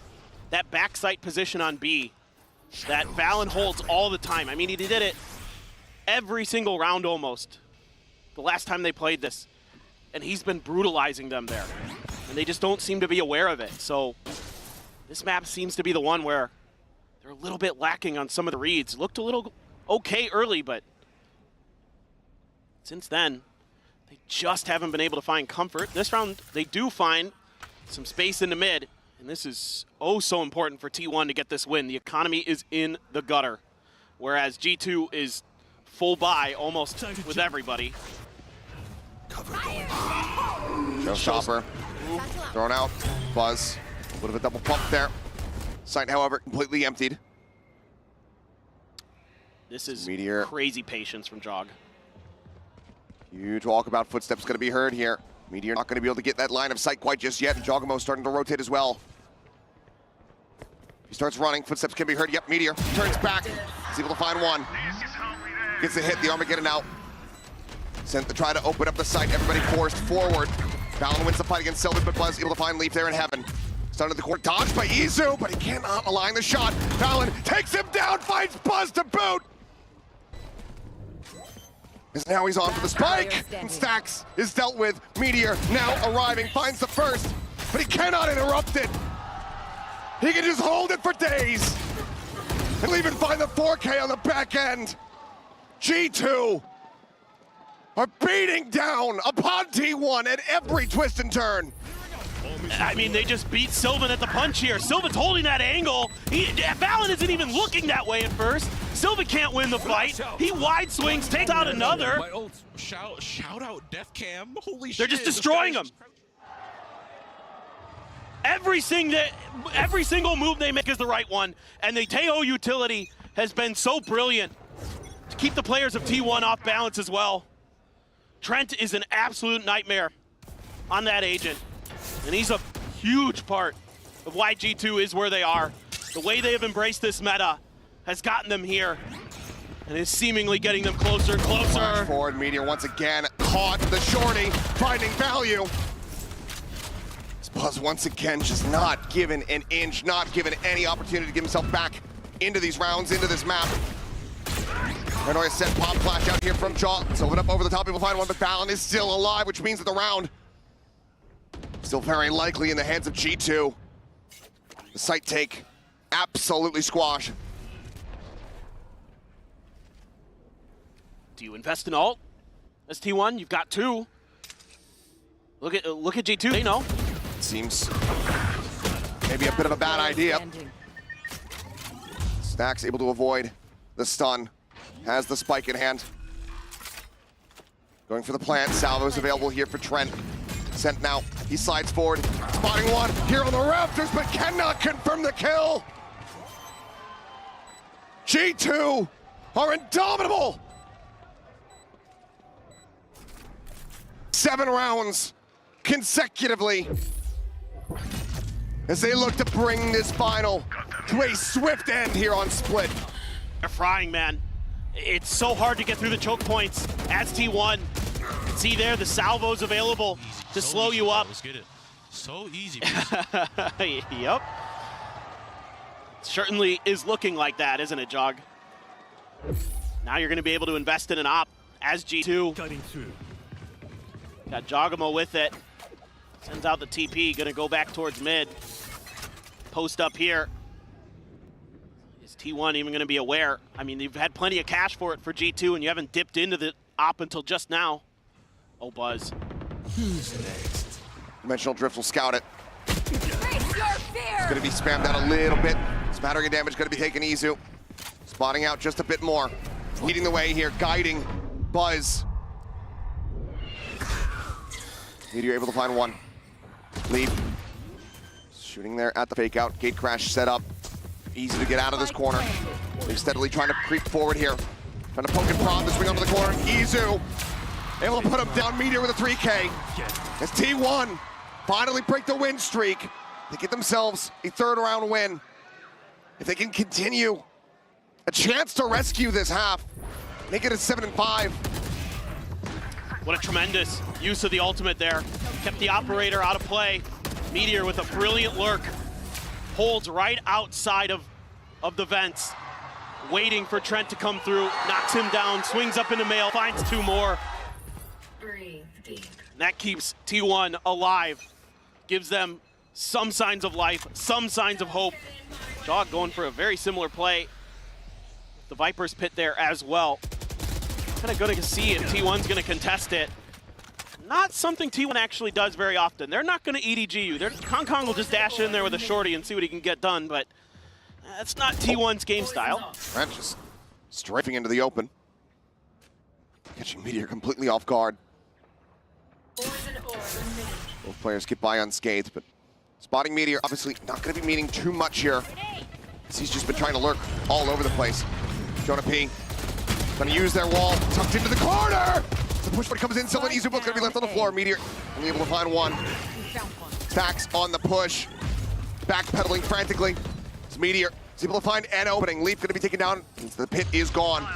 that backside position on B that Valen holds all the time. I mean, he did it every single round almost, the last time they played this. And he's been brutalizing them there. And they just don't seem to be aware of it. So this map seems to be the one where they're a little bit lacking on some of the reads. Looked a little okay early, but since then, they just haven't been able to find comfort. This round, they do find some space in the mid, and this is oh so important for T1 to get this win. The economy is in the gutter, whereas G2 is full buy almost with everybody. Showstopper thrown out. Buzz, a bit of a double pump there. Site, however, completely emptied. This is Meteor. Crazy patience from Jog. Huge walkabout footsteps going to be heard here. Meteor not going to be able to get that line of sight quite just yet. Jogamo starting to rotate as well. He starts running, footsteps can be heard. Yep, Meteor turns back. He's able to find one. Gets the hit, the Armageddon out. Sent to try to open up the site, everybody forced forward. Valon wins the fight against Sylvan, but Buzz able to find Leaf there in heaven. Stunned to the corner, dodged by Izu, but he cannot align the shot. Valon takes him down, finds Buzz to boot. As now he's on for the spike. And Stacks is dealt with. Meteor now arriving, finds the first, but he cannot interrupt it. He can just hold it for days. He'll even find the 4K on the back end. G2 are beating down upon T1 at every twist and turn. I mean, they just beat Sylvan at the punch here. Sylvan's holding that angle. Valon isn't even looking that way at first. Sylvan can't win the fight. He wide swings, takes out another. Shout out Def Cam. Holy shit. They're just destroying him. Every single move they make is the right one, and the Teho utility has been so brilliant to keep the players of T1 off balance as well. Trent is an absolute nightmare on that agent, and he's a huge part of why G2 is where they are. The way they have embraced this meta has gotten them here, and is seemingly getting them closer and closer. Flash forward, Meteor once again caught the shorty, finding value. Buzz once again just not given an inch, not given any opportunity to get himself back into these rounds, into this map. Paranoia set pop flash out here from Jaw. Sylvan up over the top, people find one, but Valon is still alive, which means that the round still very likely in the hands of G2. The site take absolutely squash. Do you invest in ult? As T1, you've got two. Look at G2, they know. Seems maybe a bit of a bad idea. Stacks able to avoid the stun. Has the spike in hand. Going for the plant. Salvo's available here for Trent. Sent now. He slides forward. Spotting one here on the rafters, but cannot confirm the kill. G2 are indomitable. 7 rounds consecutively as they look to bring this final to a swift end here on Split. They're frying, man. It's so hard to get through the choke points as T1. See there, the salvos available to slow you up. Let's get it. So easy. Yep. Certainly is looking like that, isn't it, Jog? Now you're going to be able to invest in an op as G2. Got Jogamo with it. Sends out the TP, going to go back towards mid. Post up here. Is T1 even going to be aware? I mean, you've had plenty of cash for it for G2, and you haven't dipped into the op until just now. Oh, Buzz. Who's next? Dimensional Drift will scout it. It's going to be spammed out a little bit. Smattering of damage going to be taken Izu. Spotting out just a bit more. Leading the way here, guiding Buzz. Meteor able to find one. Leap. Shooting there at the fake out. Gate crash set up. Easy to get out of this corner. They're steadily trying to creep forward here. Trying to poke and prod the swing onto the corner. Izu able to put him down. Meteor with a 3K. As T1 finally break the win streak. They get themselves a 3rd round win. If they can continue a chance to rescue this half, make it a 7-5. What a tremendous use of the ultimate there. Kept the operator out of play. Meteor with a brilliant lurk. Holds right outside of the vents. Waiting for Trent to come through. Knocks him down, swings up into mail, finds 2 more. And that keeps T1 alive. Gives them some signs of life, some signs of hope. Jog going for a very similar play. The Viper's pit there as well. Kind of going to see if T1's going to contest it. Not something T1 actually does very often. They're not going to EDG you. Kong Kong will just dash in there with a shorty and see what he can get done, but that's not T1's game style. Trent just strafing into the open. Catching Meteor completely off guard. Both players get by unscathed, but spotting Meteor obviously not going to be meaning too much here. He's just been trying to lurk all over the place. Jonah P. Gonna use their wall, tucked into the corner! The push when it comes in, Sylvan Izu both gonna be left on the floor. Meteor only able to find one. Stacks on the push. Backpedaling frantically. It's Meteor. He's He's able to find an opening. Leaf going to be taken down. The pit is gone.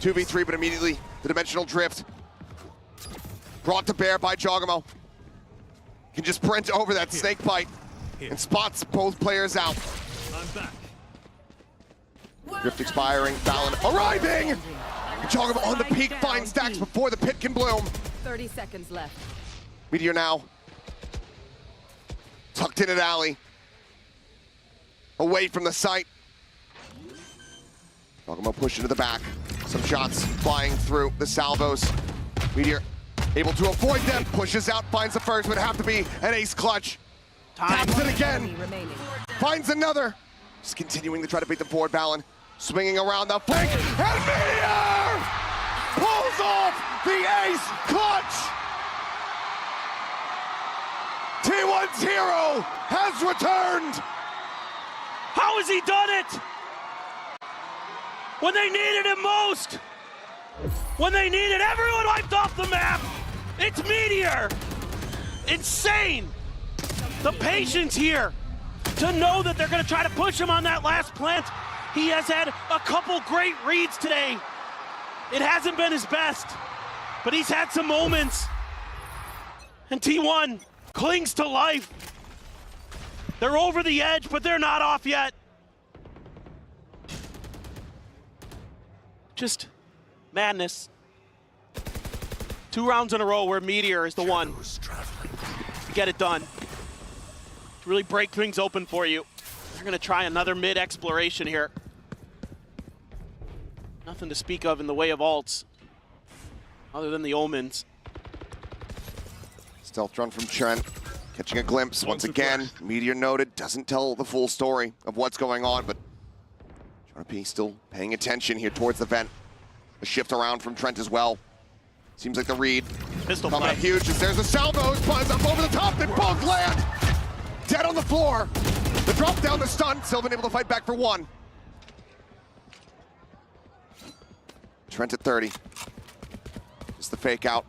2v3, but immediately the dimensional drift brought to bear by Jogamo. Can just sprint over that snake bite and spots both players out. Drift expiring, Fallon arriving! Jogamo on the peak, finds stacks before the pit can bloom. 30 seconds left. Meteor now tucked in at alley, away from the site. Jogamo push into the back. Some shots flying through the salvos. Meteor able to avoid them, pushes out, finds the first, would have to be an ace clutch. Taps it again, finds another. Just continuing to try to beat the board, Valen. Swinging around the flank, and Meteor pulls off the ace clutch! T1's hero has returned! How has he done it? When they needed him most! When they needed everyone wiped off the map! It's Meteor! Insane! The patience here to know that they're gonna try to push him on that last plant. He has had a couple great reads today. It hasn't been his best, but he's had some moments. And T1 clings to life. They're over the edge, but they're not off yet. Just madness. 2 rounds in a row where Meteor is the one to get it done. To really break things open for you. They're gonna try another mid exploration here. Nothing to speak of in the way of alts, other than the omens. Stealth run from Trent, catching a glimpse once again. Meteor noted, doesn't tell the full story of what's going on, but P still paying attention here towards the vent. A shift around from Trent as well. Seems like the read pistol coming up huge as there's a salvos, buzz up over the top, they both land! Dead on the floor. The drop down, the stun, Sylvan able to fight back for 1. Trent at 30. Just the fake out.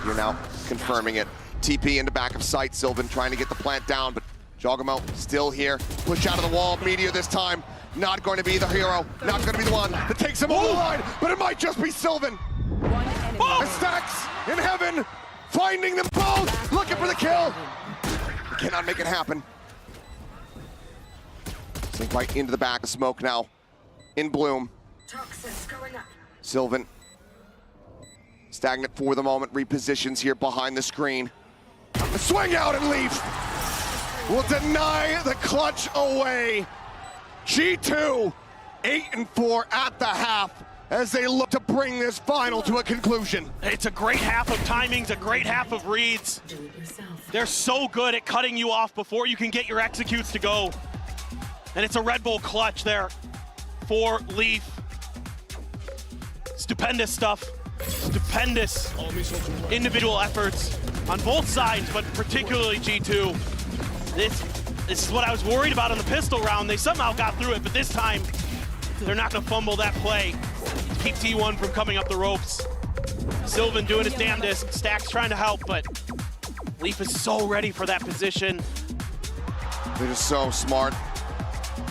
You're now confirming it. TP into back of sight, Sylvan trying to get the plant down, but Jogamo still here. Push out of the wall, Meteor this time. Not going to be the hero, not going to be the one that takes him over the line, but it might just be Sylvan. The stacks in heaven, finding them both, looking for the kill. He cannot make it happen. Sink right into the back of smoke now. In bloom. Sylvan. Stagnant for the moment, repositions here behind the screen. Swing out and leave. Will deny the clutch away. G2, 8-4 at the half as they look to bring this final to a conclusion. It's a great half of timings, a great half of reads. They're so good at cutting you off before you can get your executes to go. And it's a Red Bull clutch there for Leaf. Stupendous stuff. Stupendous individual efforts on both sides, but particularly G2. This is what I was worried about on the pistol round. They somehow got through it, but this time they're not gonna fumble that play to keep T1 from coming up the ropes. Sylvan doing his damnedest. Stack's trying to help, but Leaf is so ready for that position. They're just so smart.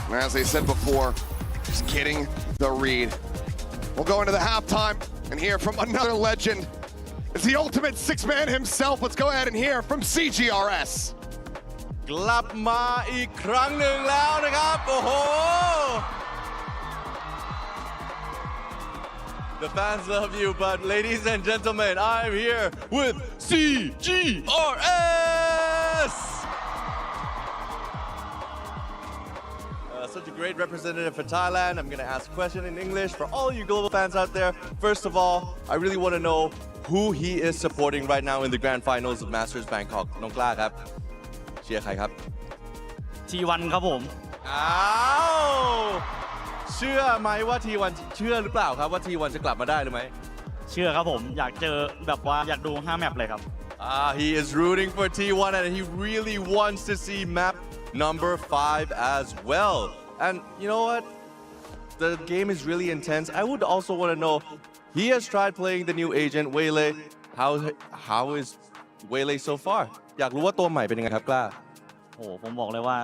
And as they said before, just getting the read. We'll go into the halftime and hear from another legend. It's the ultimate 6-man himself. Let's go ahead and hear from CGRS. กลับมาอีกครั้งหนึ่งแล้วนะครับโอ้โห The fans love you, but ladies and gentlemen, I'm here with CGRS. Such a great representative for Thailand. I'm going to ask a question in English for all you global fans out there. First of all, I really want to know who he is supporting right now in the grand finals of Masters Bangkok. น้องกล้าครับเชียร์ใครครับ T1 ครับผม อ้าวเชื่อไหมว่า T1 เชื่อหรือเปล่าครับว่า T1 จะกลับมาได้หรือไม่เชื่อครับผมอยากเจอแบบว่าอยากดู5แมปเลยครับ He is rooting for T1 and he really wants to see map number 5 as well. And you know what? The game is really intense. I would also want to know, he has tried playing the new agent, Waylay. How is Waylay so far? อยากรู้ว่าตัวใหม่เป็นยังไงครับกล้า โอ้ผมบอกเลยว่า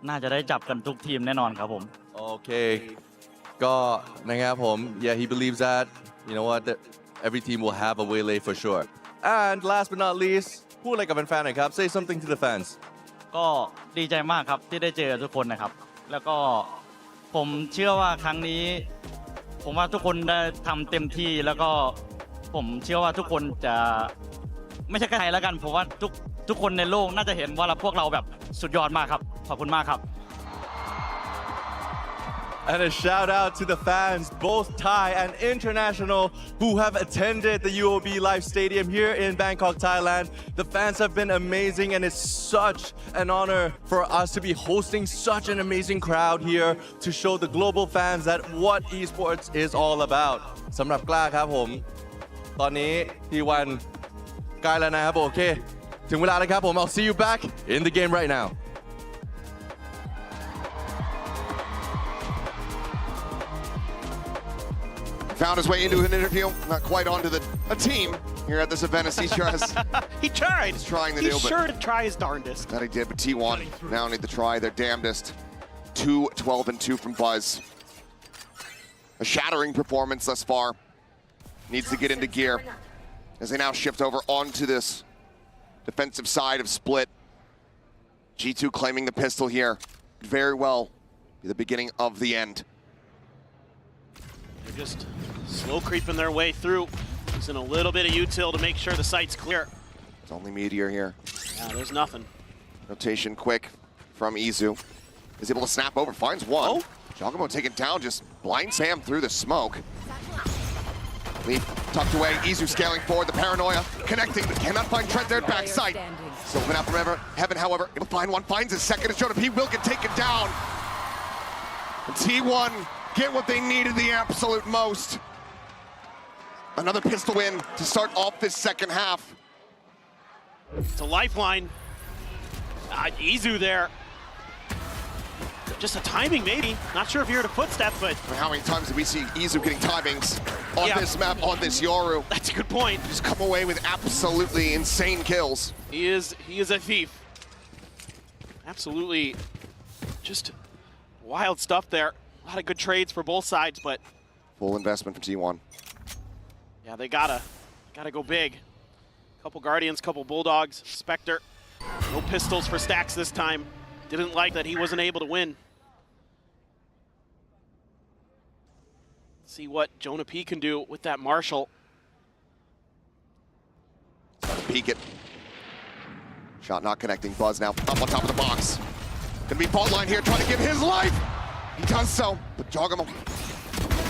น่าจะได้จับกันทุกทีมแน่นอนครับผม Okay ก็นะครับผม yeah he believes that you know what every team will have a waylay for sure and last but not least พูดอะไรกับแฟนๆหน่อยครับ say something to the fans ก็ดีใจมากครับที่ได้เจอทุกคนนะครับแล้วก็ผมเชื่อว่าครั้งนี้ผมว่าทุกคนได้ทำเต็มที่แล้วก็ผมเชื่อว่าทุกคนจะไม่ใช่แค่ไทยแล้วกันผมว่าทุกคนในโลกน่าจะเห็นว่าพวกเราแบบสุดยอดมากครับขอบคุณมากครับ And a shout out to the fans, both Thai and international, who have attended the UOB Live Stadium here in Bangkok, Thailand. The fans have been amazing, and it's such an honor for us to be hosting such an amazing crowd here to show the global fans that what esports is all about. สำหรับกล้าครับผมตอนนี้ที่วันใกล้แล้วนะครับโอเคถึงเวลาแล้วครับผม I'll see you back in the game right now. Found his way into an interview, not quite onto a team here at this event as he tries. He tried. He's trying to do, He's but sure to try his darndest. That he did, but T1 now need to try their damnedest. 2-12-2 from Buzz. A shattering performance thus far. Needs to get into gear as they now shift over onto this defensive side of Split. G2 claiming the pistol here. Very well be the beginning of the end. They're just slow creeping their way through. Using a little bit of util to make sure the site's clear. It's only Meteor here. Yeah, there's nothing. Rotation quick from Izu. Is able to snap over, finds one. Oh. Giacomo taken down, just blind Sam through the smoke. Leaf tucked away, Izu scaling forward, the paranoia connecting, but cannot find Trent there at backside. Sylvan out from heaven, however, able to find one, finds his second, as he will get taken down. And T1 get what they needed the absolute most. Another pistol win to start off this second half. It's a lifeline. Izu there. Just a timing, maybe. Not sure if you heard a footstep, but... How many times did we see Izu getting timings on this map, on this Yoru? That's a good point. Just come away with absolutely insane kills. He is a thief. Absolutely just wild stuff there. A lot of good trades for both sides, but... Full investment from T1. Yeah, they gotta go big. Couple Guardians, couple Bulldogs, Spectre. No pistols for Stacks this time. Didn't like that he wasn't able to win. See what Jonah P can do with that Marshall. Peek it. Shot not connecting. Buzz now up on top of the box. Gonna be fault line here, trying to give his life. He does so, but Giacomo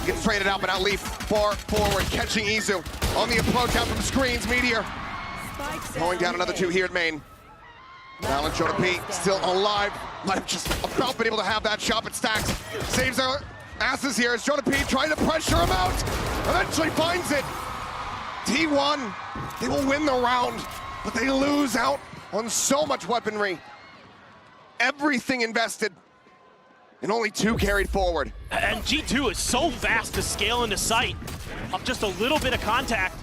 gets traded out, but now Leaf far forward, catching Izu on the approach out from screens. Meteor going down another two here at main. Now and Jonah P still alive. Might have just about been able to have that shot, but Stacks saves their asses here as Jonah P trying to pressure him out. Eventually finds it. T1, they will win the round, but they lose out on so much weaponry. Everything invested, and only two carried forward. And G2 is so fast to scale into sight. Of just a little bit of contact,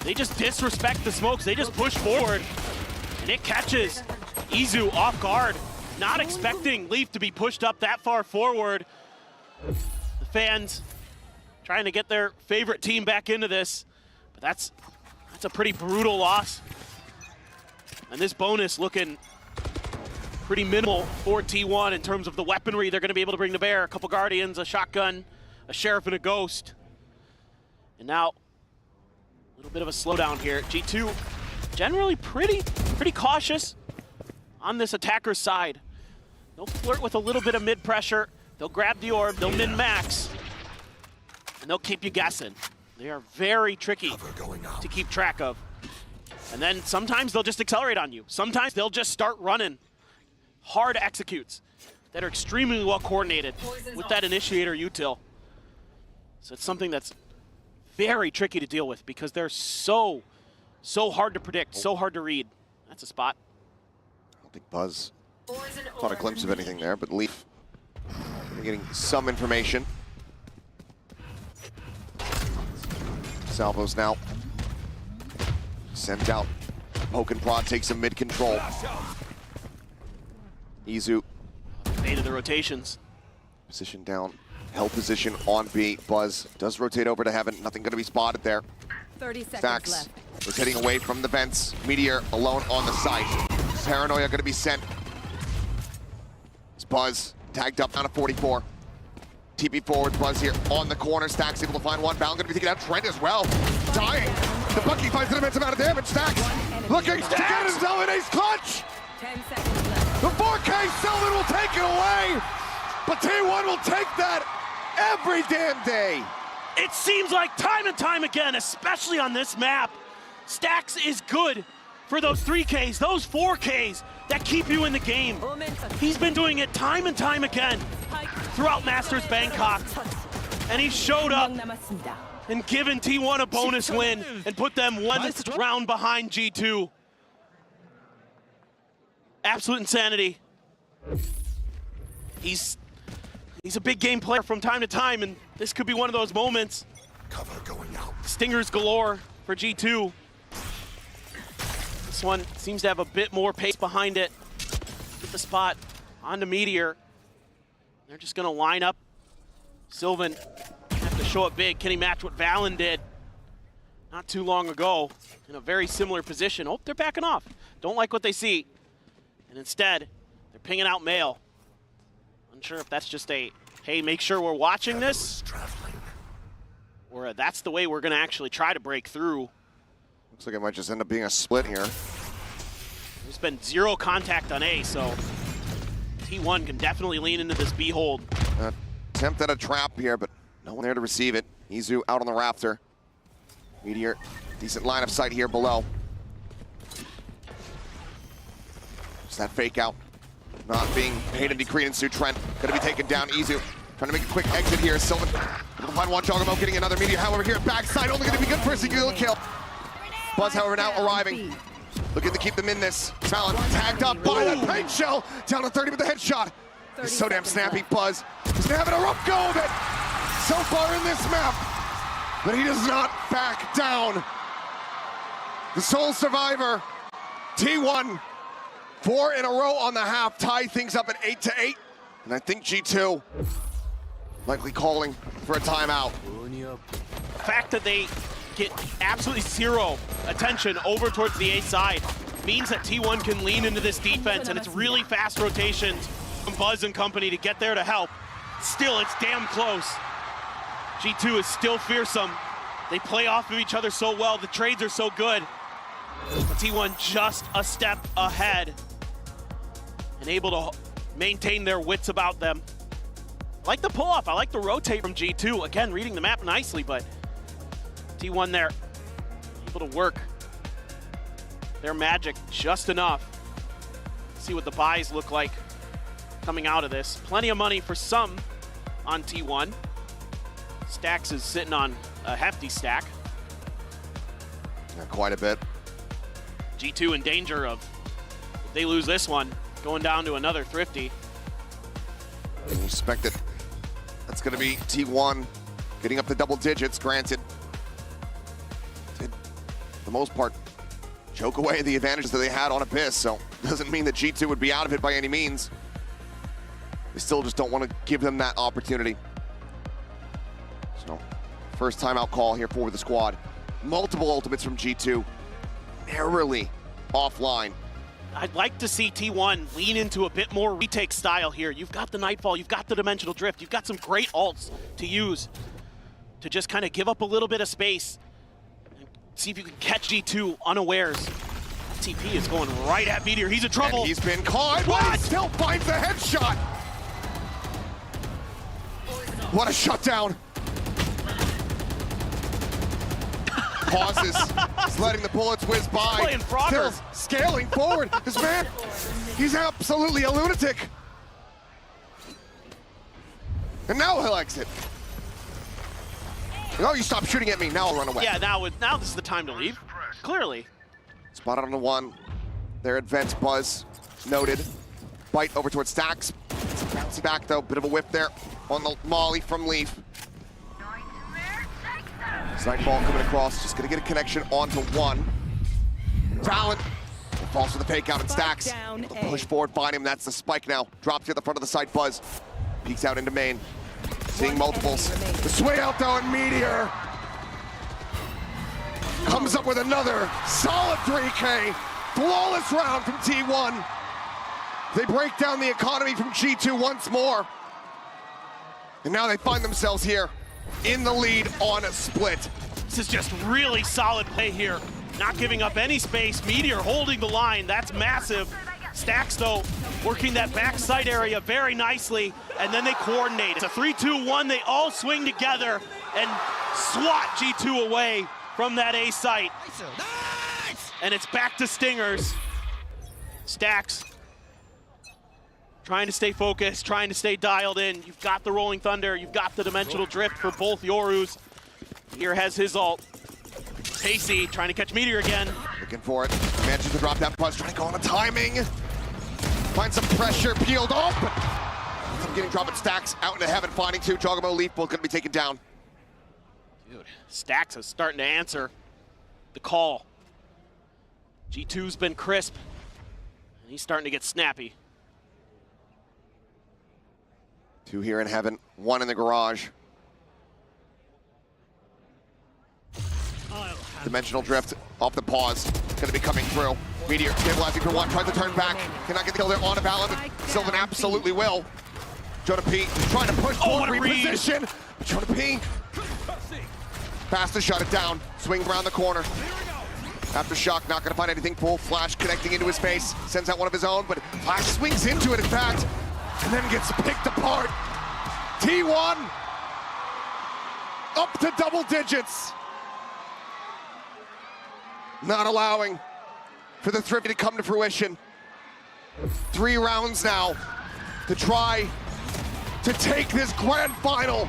they just disrespect the smokes. They just push forward, and it catches Izu off guard. Not expecting Leaf to be pushed up that far forward. The fans trying to get their favorite team back into this, but that's a pretty brutal loss. And this bonus looking pretty minimal for T1 in terms of the weaponry they're going to be able to bring to bear. A couple Guardians, a shotgun, a Sheriff, and a Ghost. And now, a little bit of a slowdown here. G2 generally pretty cautious on this attacker's side. They'll flirt with a little bit of mid-pressure. They'll grab the orb, they'll min-max, and they'll keep you guessing. They are very tricky to keep track of. And then sometimes they'll just accelerate on you. Sometimes they'll just start running hard executes that are extremely well coordinated with that initiator util. So it's something that's very tricky to deal with because they're so hard to predict, so hard to read. That's a spot. I don't think Buzz caught a glimpse of anything there, but Leaf getting some information. Salvos now sent out. Poke and prod takes some mid control. Izu. Made of the rotations. Position down. Held position on B. Buzz does rotate over to Heaven. Nothing going to be spotted there. 30 seconds Stacks left. rotating away from the vents. Meteor alone on the site. Paranoia going to be sent. It's Buzz tagged up down to 44. TP forward, Buzz here on the corner. Stacks able to find one. Balon going to be taking out Trent as well. Dying. The Bucky finds an immense amount of damage. Stacks looking to get his Zelvin ace clutch. 10 seconds left. The 4K Selvin will take it away. But T1 will take that every damn day. It seems like time and time again, especially on this map, Stacks is good for those 3Ks, those 4Ks that keep you in the game. He's been doing it time and time again throughout Masters Bangkok. And he showed up and given T1 a bonus win and put them one round behind G2. Absolute insanity. He's a big game player from time to time, and this could be one of those moments. Cover going out. Stingers galore for G2. This one seems to have a bit more pace behind it. Get the spot onto Meteor. They're just gonna line up. Sylvan have to show up big. Can he match what Valen did not too long ago in a very similar position? Oh, they're backing off. Don't like what they see. And instead, they're pinging out Mail. Unsure if that's just a, hey, make sure we're watching this, or that's the way we're gonna actually try to break through. Looks like it might just end up being a split here. There's been zero contact on A, so T1 can definitely lean into this B hold. Attempt at a trap here, but no one there to receive it. Izu out on the rafter. Meteor, decent line of sight here below. Just that fake out. Not being paid any credence to Trent. Gonna be taken down. Izu trying to make a quick exit here. Sylvan able to find one. Joggermo getting another Meteor. However, here backside only gonna be good for a single kill. Buzz, however, now arriving. Looking to keep them in this. Talon tagged up by that paint shell. Down to 30 with the headshot. He's so damn snappy. Buzz is having a rough go of it so far in this map. But he does not back down. The sole survivor, T1. 4 in a row on the half, tie things up at 8-8. And I think G2 likely calling for a timeout. The fact that they get absolutely zero attention over towards the A side means that T1 can lean into this defense, and it's really fast rotations from Buzz and company to get there to help. Still, it's damn close. G2 is still fearsome. They play off of each other so well. The trades are so good. But T1 just a step ahead and able to maintain their wits about them. I like the pull-off. I like the rotate from G2. Again, reading the map nicely, but T1 there, able to work their magic just enough. See what the buys look like coming out of this. Plenty of money for some on T1. Stacks is sitting on a hefty stack. Yeah, quite a bit. G2 in danger of, if they lose this one, going down to another thrifty. I expect it. That's going to be T1 getting up to double digits, granted. Did, for the most part, choke away the advantages that they had on Abyss, so doesn't mean that G2 would be out of it by any means. They still just don't want to give them that opportunity. So, first timeout call here for the squad. Multiple ultimates from G2, narrowly offline. I'd like to see T1 lean into a bit more retake style here. You've got the Nightfall, you've got the Dimensional Drift, you've got some great ults to use to just kind of give up a little bit of space and see if you can catch G2 unawares. TP is going right at Meteor. He's in trouble. And he's been caught, but he still finds the headshot. What a shutdown. Pauses, he's letting the bullets whiz by. Still scaling forward. This man, he's absolutely a lunatic. And now he'll exit. No, you stop shooting at me. Now I'll run away. Yeah, now this is the time to leave. Clearly. Spotted on the one. They're advanced. Buzz noted. Bite over towards Stacks. Bouncing back though. Bit of a whip there on the molly from Leaf. Nightfall coming across, just gonna get a connection onto one. Talon falls for the fake out and Stacks. Push forward, find him. That's the spike now. Drops here at the front of the site. Buzz peeks out into main. Seeing multiples. The swing out though, and Meteor comes up with another solid 3K. Flawless round from T1. They break down the economy from G2 once more. And now they find themselves here in the lead on a split. This is just really solid play here. Not giving up any space. Meteor holding the line. That's massive. Stacks, though, working that backside area very nicely, and then they coordinate. It's a 3-2-1. They all swing together and swat G2 away from that A site. And it's back to Stingers. Stacks trying to stay focused, trying to stay dialed in. You've got the Rolling Thunder. You've got the Dimensional Drift for both Yorus. Here has his ult. Pacey trying to catch Meteor again. Looking for it. Manages to drop that buzz, trying to go on the timing. Find some pressure, peeled off. Some getting dropped at Stacks out into heaven, finding two. Jogamo, Leaf both gonna be taken down. Dude, Stacks is starting to answer the call. G2's been crisp, and he's starting to get snappy. Two here in heaven, one in the garage. Dimensional Drift off the pause, gonna be coming through. Meteor stabilizing for one, tries to turn back, cannot get the kill there on a Valorant, but Sylvan absolutely will. Jonah P trying to push forward, reposition. Jonah P fast to shut it down, swings around the corner. After shock, not gonna find anything. Full flash connecting into his face, sends out one of his own, but Flash swings into it in fact, and then gets picked apart. T1 up to double digits. Not allowing for the Thrifty to come to fruition. 3 rounds now to try to take this grand final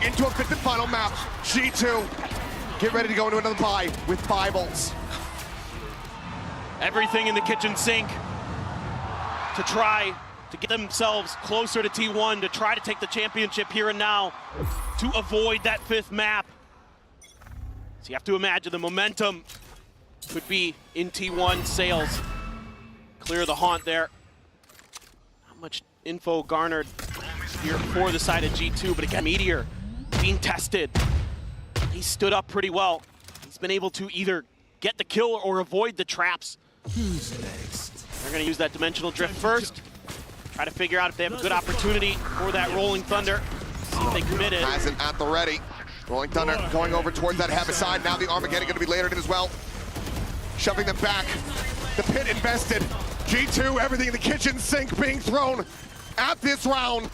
into a fifth and final match. G2 get ready to go into another bye with 5 ults. Everything in the kitchen sink to try to get themselves closer to T1, to try to take the championship here and now, to avoid that 5th map. So you have to imagine the momentum could be in T1 sails. Clear the haunt there. Not much info garnered here for the side of G2, but again, Meteor being tested. He stood up pretty well. He's been able to either get the kill or avoid the traps. Who's next? They're gonna use that Dimensional Drift first. Try to figure out if they have a good opportunity for that Rolling Thunder. See if they commit it. Has it at the ready. Rolling Thunder going over towards that heavy side. Now the Armageddon gonna be layered in as well. Shoving them back. The pit invested. G2, everything in the kitchen sink being thrown at this round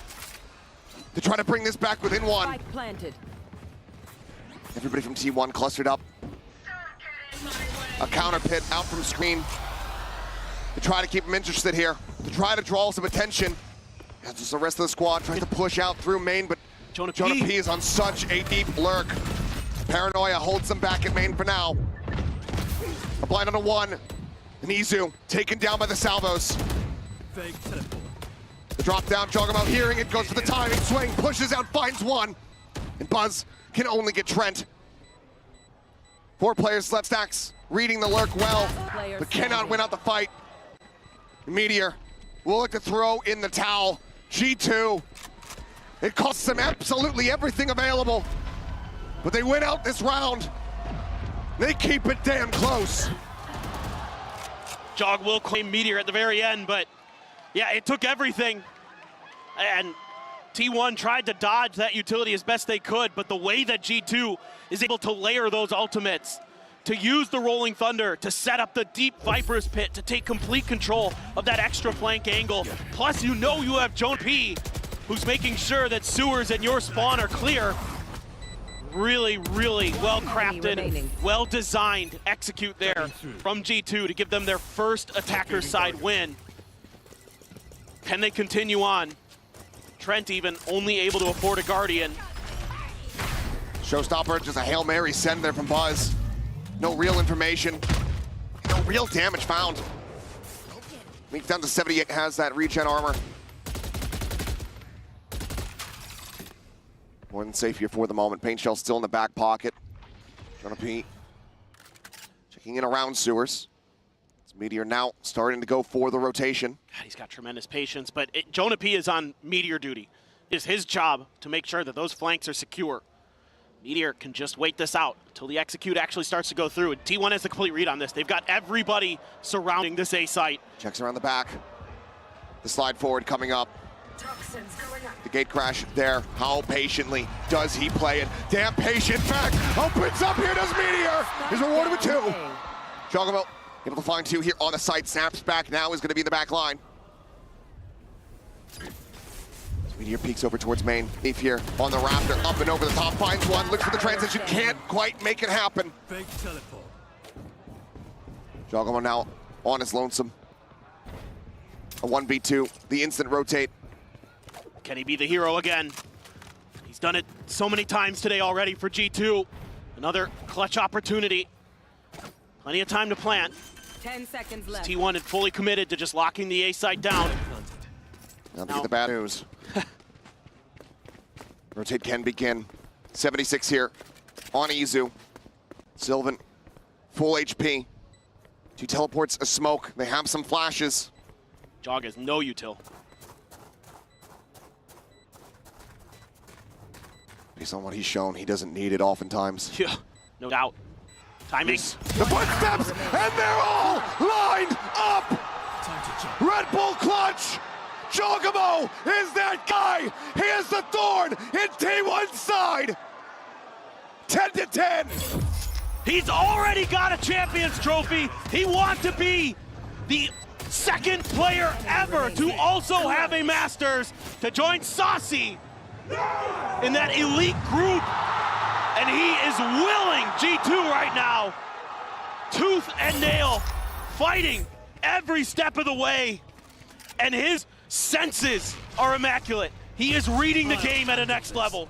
to try to bring this back within 1. Planted. Everybody from T1 clustered up. A counter pit out from screen to try to keep them interested here, to try to draw some attention. As the rest of the squad tries to push out through main, but Jonah P is on such a deep lurk. Paranoia holds them back at main for now. A blind on a 1. And Izu taken down by the salvos. The drop down, Jogamo hearing it, goes for the timing, swing, pushes out, finds 1. And Buzz can only get Trent. 4 players left. Stacks reading the lurk well, but cannot win out the fight. Meteor will look to throw in the towel. G2, it costs them absolutely everything available, but they win out this round. They keep it damn close. Jog will claim Meteor at the very end, but yeah, it took everything. And T1 tried to dodge that utility as best they could, but the way that G2 is able to layer those ultimates, to use the Rolling Thunder, to set up the deep Viper's Pit, to take complete control of that extra flank angle. Plus, you know you have Jonah P, who's making sure that sewers and your spawn are clear. Really, really well-crafted, well-designed execute there from G2 to give them their first attacker side win. Can they continue on? Trent even only able to afford a Guardian. Showstopper, just a Hail Mary send there from Buzz. No real information, no real damage found. Meeks down to 78, has that regen armor. More than safe here for the moment. Paint Shell still in the back pocket. Jonah P checking in around sewers. Meteor now starting to go for the rotation. God, he's got tremendous patience, but Jonah P is on Meteor duty. It is his job to make sure that those flanks are secure. Meteor can just wait this out until the execute actually starts to go through. And T1 has the complete read on this. They've got everybody surrounding this A site. Checks around the back. The slide forward coming up. The gate crash there. How patiently does he play it? Damn patient back. Opens up here, does Meteor. He's rewarded with 2. Jogamo able to find 2 here on the site. Snaps back now, is going to be in the back line. Meteor peeks over towards main. Eve here on the Raptor, up and over the top, finds one, looks for the transition, can't quite make it happen. Big teleport. Jogamo now on his lonesome. A 1v2, the instant rotate. Can he be the hero again? He's done it so many times today already for G2. Another clutch opportunity. Plenty of time to plant. 10 seconds left. T1 had fully committed to just locking the A site down. Now to get the bad news. Rotate can begin. 76 here on Izu. Sylvan, full HP. 2 teleports, a smoke. They have some flashes. Jog has no util. Based on what he's shown, he doesn't need it oftentimes. Yeah, no doubt. Timing. The footsteps, and they're all lined up! Red Bull clutch! Jogamo is that guy! He is the thorn in T1's side! 10-10! He's already got a Champions Trophy. He wants to be the second player ever to also have a Masters, to join Saucy in that elite group. And he is willing, G2 right now, tooth and nail, fighting every step of the way. And his senses are immaculate. He is reading the game at a next level.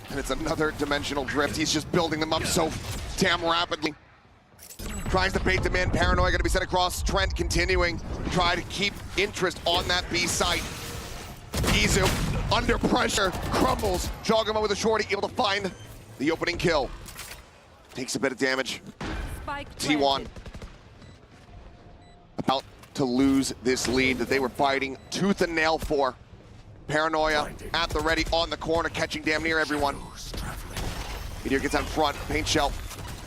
And it's another dimensional drift. He's just building them up so damn rapidly. Tries to bait them in. Paranoia gonna be sent across. Trent continuing to try to keep interest on that B site. Izu under pressure, crumbles. Jogamo with a shorty, able to find the opening kill. Takes a bit of damage. T1 about to lose this lead that they were fighting tooth and nail for. Paranoia at the ready on the corner, catching damn near everyone. Meteor gets out front, paint shell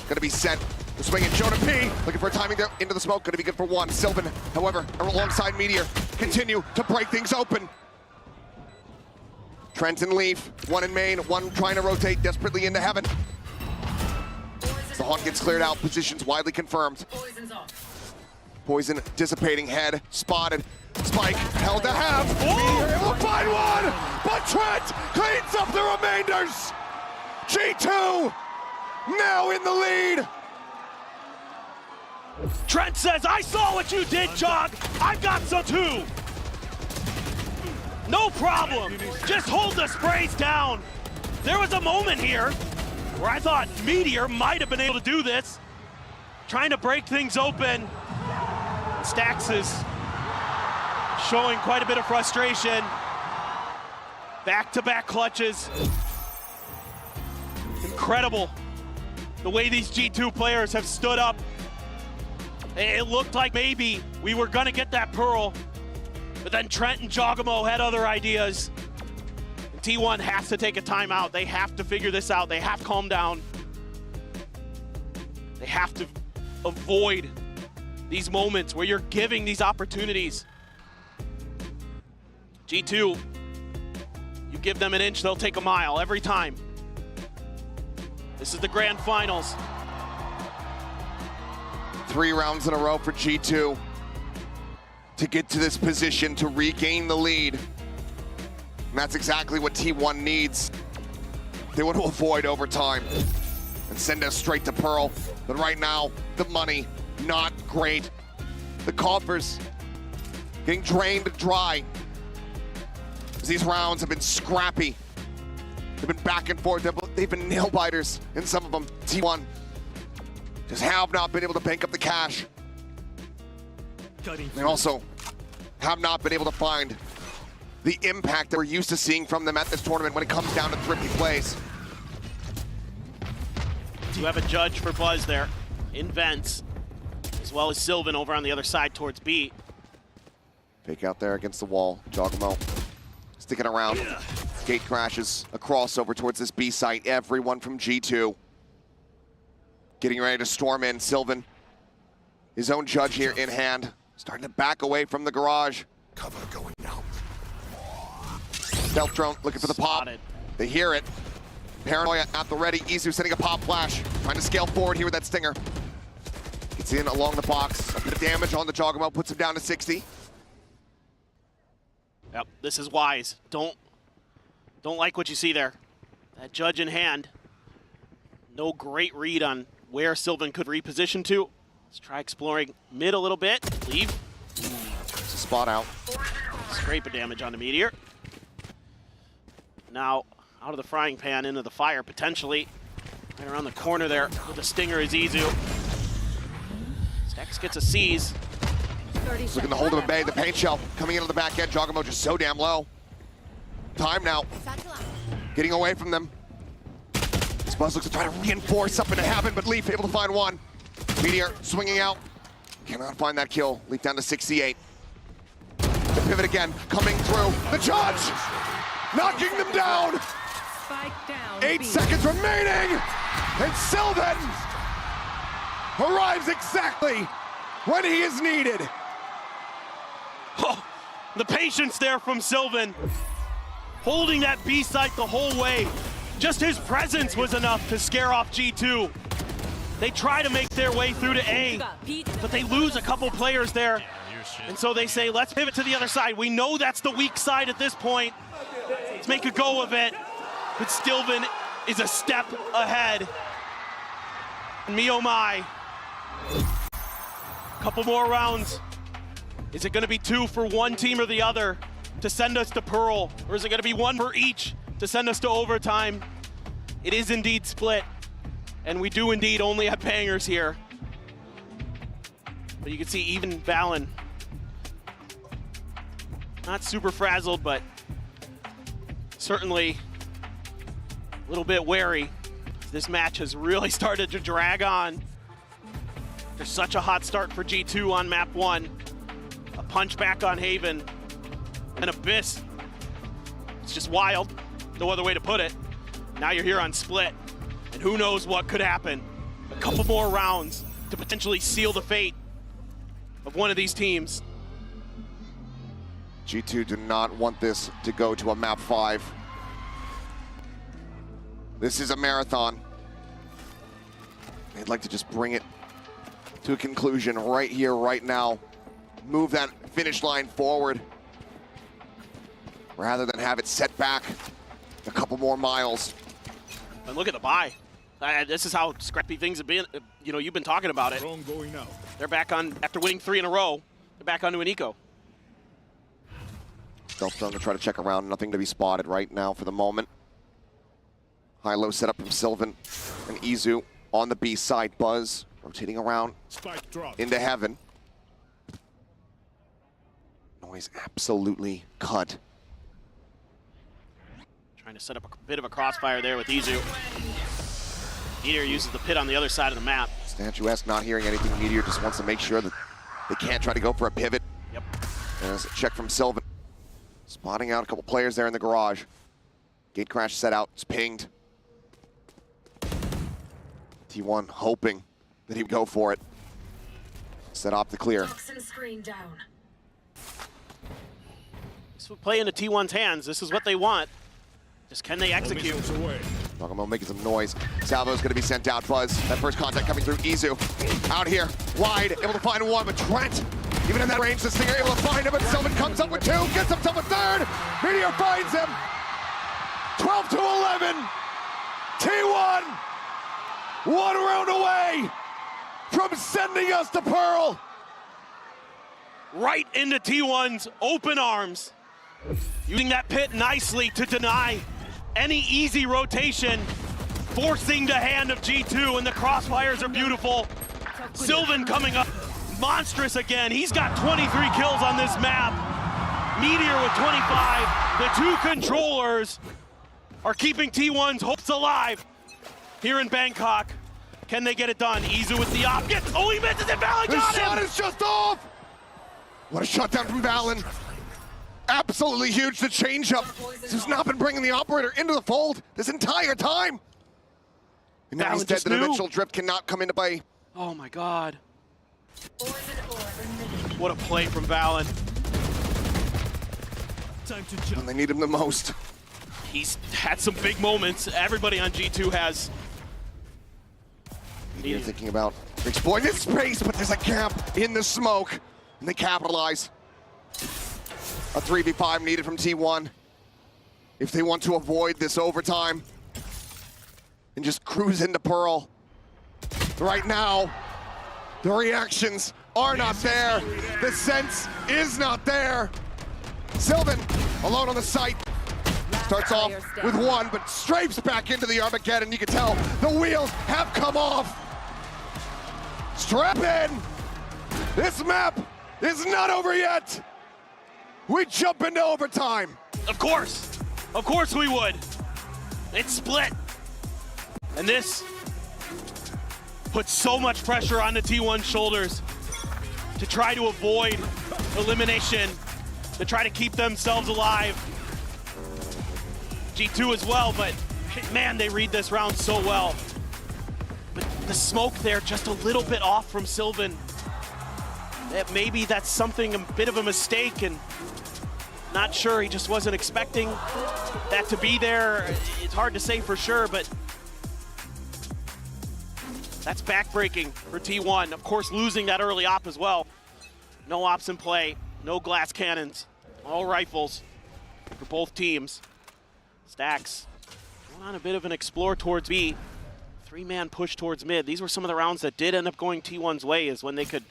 gonna be sent. The swing at Jonah P, looking for a timing there into the smoke, gonna be good for 1. Sylvan, however, alongside Meteor, continue to break things open. Trent and Leaf, 1 in main, 1 trying to rotate desperately into heaven. The Haunt gets cleared out, positions widely confirmed. Poison dissipating, head spotted. Spike held to half. Meteor able to find 1, but Trent cleans up the remainders. G2 now in the lead. Trent says, I saw what you did, Jog. I've got some too. No problem. Just hold the sprays down. There was a moment here where I thought Meteor might have been able to do this. Trying to break things open. Stax is showing quite a bit of frustration. Back-to-back clutches. Incredible the way these G2 players have stood up. It looked like maybe we were gonna get that Pearl, but then Trent and Jogamo had other ideas. And T1 has to take a timeout. They have to figure this out. They have to calm down. They have to avoid these moments where you're giving these opportunities. G2, you give them an inch, they'll take a mile every time. This is the grand finals. 3 rounds in a row for G2 to get to this position to regain the lead. And that's exactly what T1 needs. They want to avoid overtime and send us straight to Pearl. But right now, the money, not great. The coffers getting drained dry. As these rounds have been scrappy. They've been back and forth. They've been nail biters in some of them. T1 just have not been able to bank up the cash. They also have not been able to find the impact that we're used to seeing from them at this tournament when it comes down to thrifty plays. You have a judge for Buzz there in vents. As well as Sylvan over on the other side towards B. Fake out there against the wall. Giacomo sticking around. Gate crashes, a crossover towards this B site. Everyone from G2 getting ready to storm in. Sylvan, his own judge here in hand, starting to back away from the garage. Cover going out. Stealth drone looking for the pop. They hear it. Paranoia at the ready. Izu sending a pop flash. Trying to scale forward here with that stinger. Gets in along the box. A bit of damage on the Giacomo. Puts him down to 60. Yep, this is wise. Don't like what you see there. That judge in hand. No great read on where Sylvan could reposition to. Let's try exploring mid a little bit. Leave. It's a spot out. Scrape of damage on the Meteor. Now, out of the frying pan into the fire, potentially. Right around the corner there with the stinger is Izu. Stex gets a seize. Looking to hold him at bay. The paint shell coming in on the back end. Giacomo just so damn low. Time now. Getting away from them. Spuzz looks to try to reinforce something to happen, but Leaf able to find one. Meteor swinging out. Cannot find that kill. Leaf down to 68. The pivot again, coming through. The judge knocking them down. 8 seconds remaining, and Sylvan arrives exactly when he is needed. Oh, the patience there from Sylvan. Holding that B site the whole way. Just his presence was enough to scare off G2. They try to make their way through to A, but they lose a couple players there. And so they say, let's pivot to the other side. We know that's the weak side at this point. Let's make a go of it. But Sylvan is a step ahead. Me oh my. Couple more rounds. Is it gonna be 2 for one team or the other to send us to Pearl? Or is it gonna be 1 for each to send us to overtime? It is indeed split. And we do indeed only have bangers here. But you can see even Valen, not super frazzled, but certainly a little bit wary. This match has really started to drag on. There's such a hot start for G2 on map 1. A punch back on Haven. And Abyss. It's just wild. No other way to put it. Now you're here on Split. And who knows what could happen. A couple more rounds to potentially seal the fate of one of these teams. G2 do not want this to go to a map 5. This is a marathon. They'd like to just bring it to a conclusion right here, right now. Move that finish line forward rather than have it set back a couple more miles. And look at the buy. This is how scrappy things have been. You know, you've been talking about it. Going out. They're back on, after winning 3 in a row, they're back onto an eco. Stealth drone to try to check around. Nothing to be spotted right now for the moment. High-low setup from Sylvan and Izu on the B side. Buzz rotating around into heaven. Noise absolutely cut. Trying to set up a bit of a crossfire there with Izu. Meteor uses the pit on the other side of the map. Statuesque not hearing anything. Meteor just wants to make sure that they can't try to go for a pivot. Yep. And there's a check from Sylvan. Spotting out a couple players there in the garage. Gate crash set out, it's pinged. T1 hoping that he would go for it. Set off the clear. So we play into T1's hands. This is what they want. Just can they execute? Giacomo making some noise. Salvo's gonna be sent out. Buzz, that first contact coming through. Izu out here, wide, able to find one, but Trent, even in that range, the Stinger able to find him, but Sylvan comes up with 2, gets himself a 3rd. Meteor finds him. 12 to 11. T1, 1 round away from sending us to Pearl. Right into T1's open arms. Using that pit nicely to deny any easy rotation, forcing the hand of G2, and the crossfires are beautiful. Sylvan coming up, monstrous again. He's got 23 kills on this map. Meteor with 25. The 2 controllers are keeping T1's hopes alive here in Bangkok. Can they get it done? Izu with the op. Oh, he misses it. Valen The got shot him. is just off. What a shutdown from Valen. Absolutely huge. The changeup. This has not been bringing the operator into the fold this entire time. And now Valen he's dead. just The knew. dimensional drift cannot come into play. Oh my God. What a play from Valen. When they need him the most. He's had some big moments. Everybody on G2 has. You're thinking about exploiting this space, but there's a gap in the smoke, and they capitalize. A 3v5 needed from T1 if they want to avoid this overtime and just cruise into Pearl. Right now, the reactions are not there. The sense is not there. Sylvan alone on the site. Starts off with one, but strafes back into the Armageddon. You can tell the wheels have come off. Strap in. This map is not over yet. We jump into overtime. Of course we would. It's split. And this puts so much pressure on the T1 shoulders to try to avoid elimination, to try to keep themselves alive. G2 as well, but man, they read this round so well. But the smoke there just a little bit off from Sylvan. Maybe that's something, a bit of a mistake, and not sure, he just wasn't expecting that to be there. It's hard to say for sure, but that's backbreaking for T1. Of course, losing that early op as well. No ops in play, no glass cannons, all rifles for both teams. Stacks going on a bit of an explore towards B. Three-man push towards mid. These were some of the rounds that did end up going T1's way, is when they could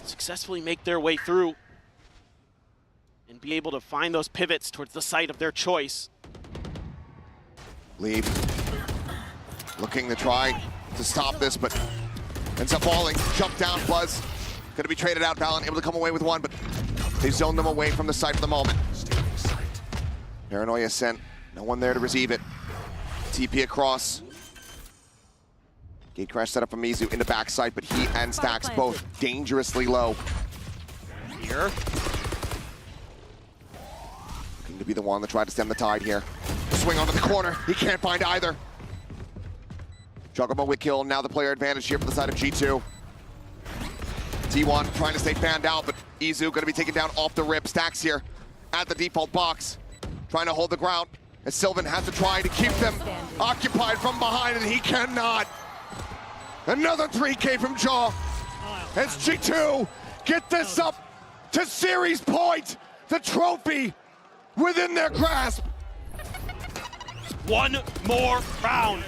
successfully make their way through and be able to find those pivots towards the site of their choice. Lead looking to try to stop this, but ends up falling. Jump down, Buzz. Gonna be traded out. Valen able to come away with one, but they zoned them away from the site for the moment. Paranoia sent. No one there to receive it. TP across. Gate crash set up from Mizu into backside, but he and Stacks both dangerously low. Here. Looking to be the one that tried to stem the tide here. Swing onto the corner. He can't find either. Juggermo with kill. Now the player advantage here for the side of G2. T1 trying to stay fanned out, but Izu going to be taken down off the rip. Stacks here at the default box, trying to hold the ground. As Sylvan has to try to keep them occupied from behind, and he cannot. Another 3K from Jaw. As G2 get this up to series point. The trophy within their grasp. One more round.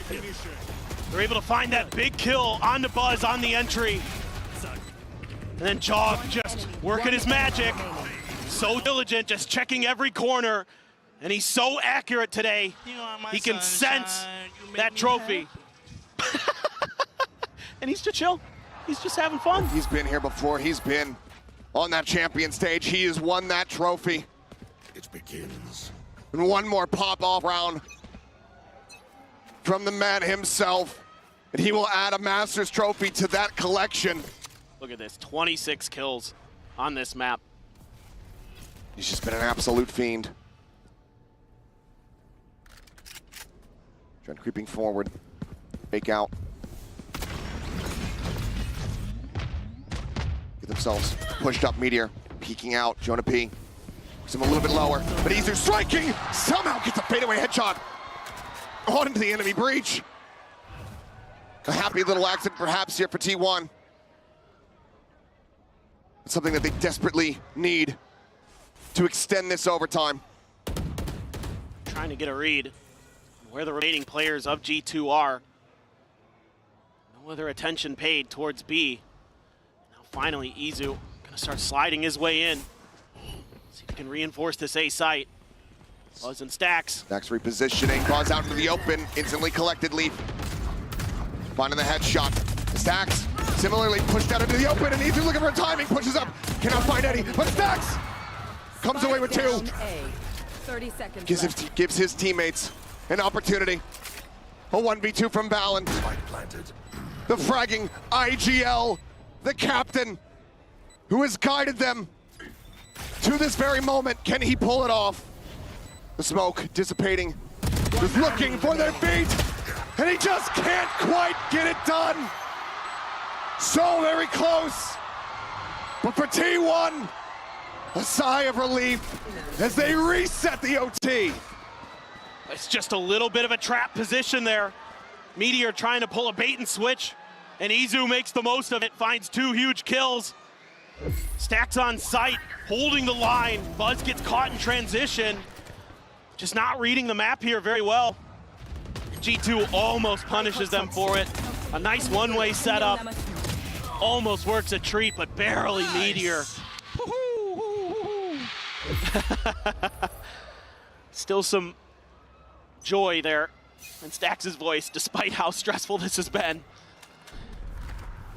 They're able to find that big kill on the Buzz on the entry. And then Jaw just working his magic. So diligent, just checking every corner. And he's so accurate today. He can sense that trophy. And he's just chill. He's just having fun. He's been here before. He's been on that champion stage. He has won that trophy. It begins. And one more pop-off round from the man himself. And he will add a Masters trophy to that collection. Look at this, 26 kills on this map. He's just been an absolute fiend. Trent creeping forward. Fake out. Get themselves pushed up. Meteor peeking out. Jonah P. Puts him a little bit lower. But Izu striking. Somehow gets a fadeaway headshot. On into the enemy breach. A happy little accident perhaps here for T1. Something that they desperately need to extend this overtime. Trying to get a read on where the remaining players of G2 are. No other attention paid towards B. Now finally Izu gonna start sliding his way in. See if he can reinforce this A site. Buzz and Stacks. Stacks repositioning, Buzz out into the open, instantly collected Leaf. Finding the headshot. Stacks similarly pushed out into the open, and Izu looking for a timing, pushes up, cannot find any, but Stacks comes away with two. 30 seconds Gives his teammates an opportunity. A 1v2 from Valen. the fragging IGL, the captain, who has guided them to this very moment. Can he pull it off? The smoke dissipating, just looking for their feet, and he just can't quite get it done. So very close, but for T1, a sigh of relief as they reset the OT. It's just a little bit of a trap position there. Meteor trying to pull a bait and switch, and Izu makes the most of it, finds 2 huge kills. Stacks on sight, holding the line. Buzz gets caught in transition. Just not reading the map here very well. G2 almost punishes them for it. A nice one-way setup. Almost works a treat, but barely Meteor. Still some joy there in Stax' voice, despite how stressful this has been.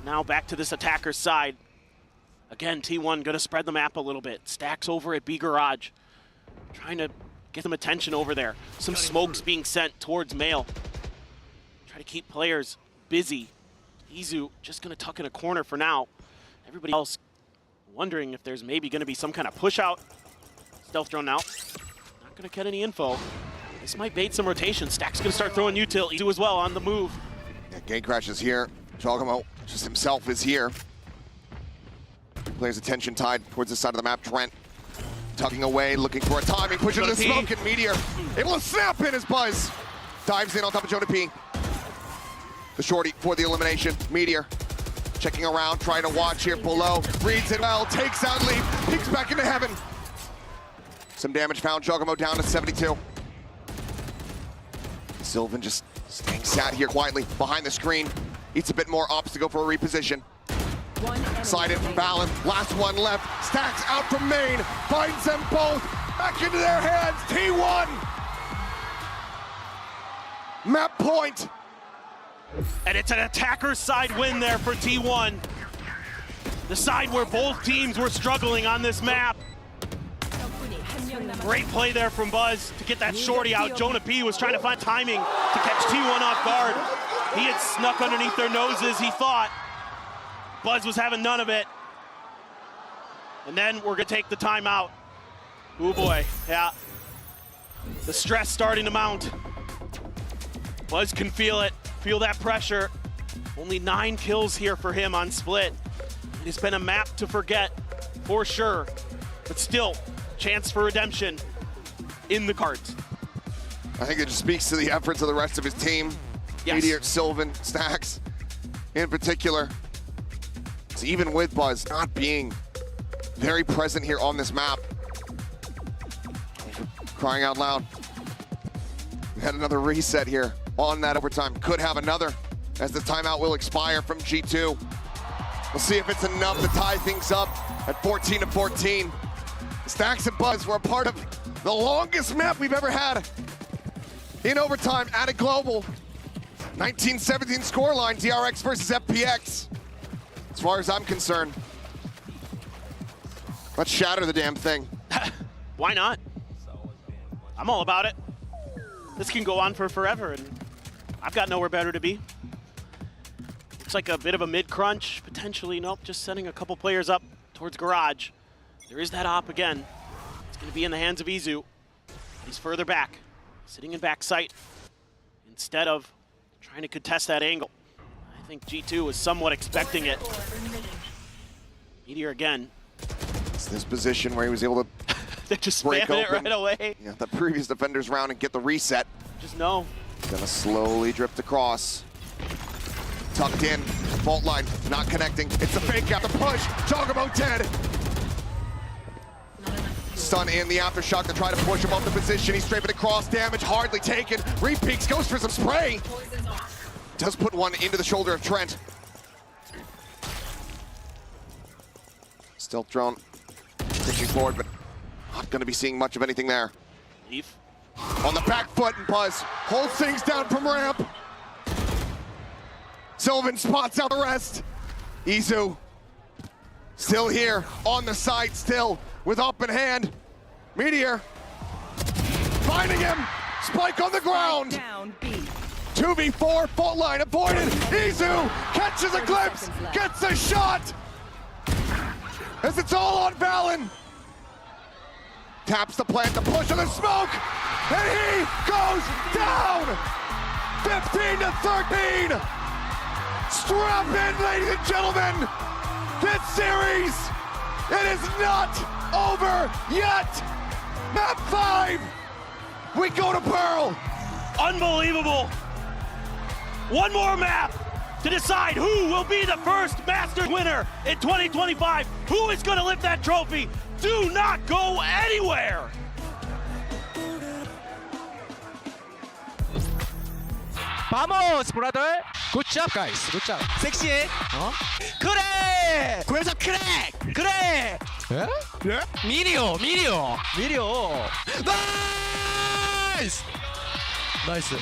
Now back to this attacker's side. Again, T1 gonna spread the map a little bit. Stax over at B Garage, trying to get some attention over there. Some smokes being sent towards Mail. Try to keep players busy. Izu just gonna tuck in a corner for now. Everybody else wondering if there's maybe gonna be some kind of push out. Stealth drone out. Not gonna get any info. This might bait some rotation. Stack's gonna start throwing util. Izu as well on the move. Yeah, Gate Crash is here. Jogamo just himself is here. Players' attention tied towards the side of the map. Trent tugging away, looking for a timing, pushing to the smoke, and Meteor able to snap in as Buzz dives in on top of Jonah P. The shorty for the elimination. Meteor checking around, trying to watch here below. Reads it well, takes out Leaf, peeks back into heaven. Some damage found. Jogamo down to 72. Sylvan just staying sat here quietly behind the screen. Eats a bit more ops to go for a reposition. Slide in from Balin. Last one left. Stacks out from main. Finds them both. Back into their hands. T1. Map point. And it's an attacker's side win there for T1. The side where both teams were struggling on this map. Great play there from Buzz to get that shorty out. Jonah P was trying to find timing to catch T1 off guard. He had snuck underneath their noses, he thought. Buzz was having none of it. And then we're gonna take the timeout. Oh boy, yeah. The stress starting to mount. Buzz can feel it, feel that pressure. Only 9 kills here for him on Split. It has been a map to forget, for sure. But still, chance for redemption in the cards. I think it just speaks to the efforts of the rest of his team. Yes. Meteor, Sylvan, Stacks in particular. So even with Buzz not being very present here on this map. Crying out loud. We had another reset here on that overtime. Could have another as the timeout will expire from G2. We'll see if it's enough to tie things up at 14-14. Stacks and Buzz were a part of the longest map we've ever had in overtime at a global. 1917 scoreline, DRX versus FPX. As far as I'm concerned, let's shatter the damn thing. Why not? I'm all about it. This can go on for forever, and I've got nowhere better to be. Looks like a bit of a mid-crunch, potentially. Nope, just sending a couple players up towards Garage. There is that op again. It's going to be in the hands of Izu. He's further back, sitting in back sight, instead of trying to contest that angle. I think G2 was somewhat expecting it. Meteor again. It's this position where he was able to They're just break spamming it open right away. Yeah, the previous defender's round and get the reset. Just know. Gonna slowly drift across. Tucked in, fault line, not connecting. It's a fake out, the push, Jogamo dead. Stun in the aftershock to try to push him off the position. He's strafing across, damage hardly taken. Repeaks, goes for some spray. Does put one into the shoulder of Trent. Stealth drone pushing forward, but not gonna be seeing much of anything there. Leaf. On the back foot, and Buzz holds things down from ramp. Sylvan spots out the rest. Izu still here on the side, still with up in hand. Meteor finding him. Spike on the ground. Down B. 2v4, fault line avoided. Izu catches a glimpse, gets a shot. As it's all on Valen. Taps the plant, the push of the smoke, and he goes down. 15-13. Strap in, ladies and gentlemen. This series, it is not over yet. Map 5, we go to Pearl. Unbelievable. One more map to decide who will be the first Masters winner in 2025. Who is going to lift that trophy? Do not go anywhere. Vamos, brother. Good job, guys. Good job. 섹시해. 그래. 그래서 그래. 예? 미리오. 나이스. 나이스.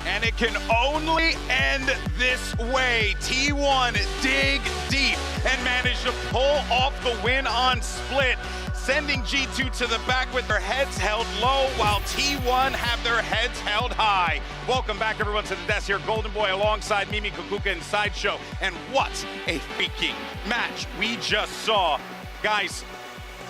And it can only end this way. T1 dig deep and managed to pull off the win on split, sending G2 to the back with their heads held low while T1 have their heads held high. Welcome back, everyone, to the desk here. Golden Boy alongside Mimi Kukuka and Sideshow. And what a freaking match we just saw. Guys,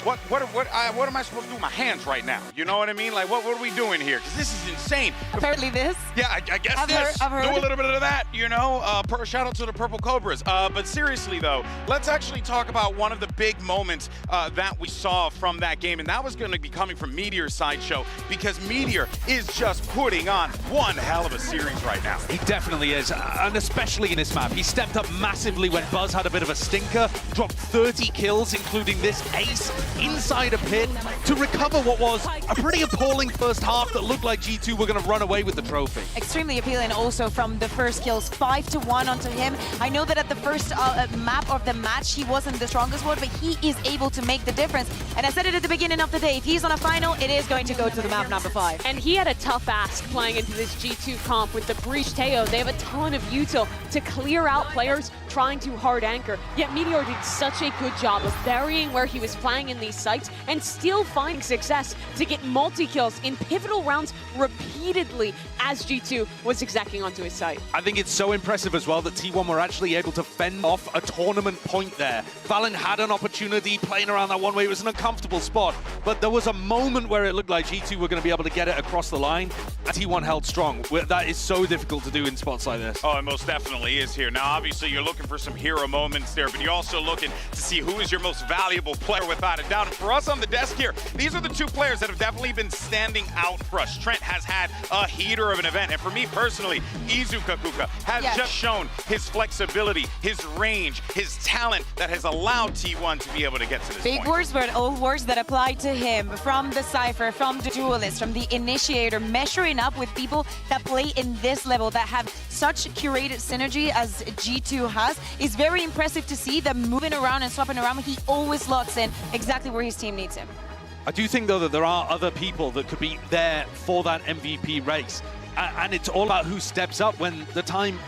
what am I supposed to do with my hands right now? You know what I mean? Like, what are we doing here? Because this is insane. Apparently this. Yeah, I guess I've heard. Do a little bit of that, you know? Shout out to the Purple Cobras. But seriously, though, let's actually talk about one of the big moments that we saw from that game, and that was going to be coming from Meteor's sideshow, because Meteor is just putting on one hell of a series right now. He definitely is, and especially in this map. He stepped up massively when Buzz had a bit of a stinker, dropped 30 kills, including this ace inside a pit, to recover what was a pretty appalling first half that looked like G2 were going to run away with the trophy. Extremely appealing also from the first kills, 5-1 onto him. I know that at the first map of the match, he wasn't the strongest one, but he is able to make the difference. And I said it at the beginning of the day, if he's on a final, it is going to go to the map number 5. And he had a tough ask playing into this G2 comp with the Breach Teo. They have a ton of util to clear out players trying to hard anchor. Yet Meteor did such a good job of varying where he was playing in these sites and still finding success to get multi-kills in pivotal rounds repeatedly as G2 was execing onto his site. I think it's so impressive as well that T1 were actually able to fend off a tournament point there. Valen had an opportunity playing around that one way. It was an uncomfortable spot, but there was a moment where it looked like G2 were going to be able to get it across the line, and T1 held strong. That is so difficult to do in spots like this. Oh, it most definitely is here. Now, obviously, you're looking for some hero moments there, but you're also looking to see who is your most valuable player without a doubt. And for us on the desk here, these are the two players that have definitely been standing out for us. Trent has had a heater of an event, and for me personally, Izukakuka has just shown his flexibility, his range, his talent that has allowed T1 to be able to get to this Big point. words, but all words that apply to him from the Cypher, from the Duelist, from the Initiator, measuring up with people that play in this level, that have such curated synergy as G2 has, is very impressive to see them moving around and swapping around. He always locks in exactly where his team needs him. I do think, though, that there are other people that could be there for that MVP race. And it's all about who steps up when the time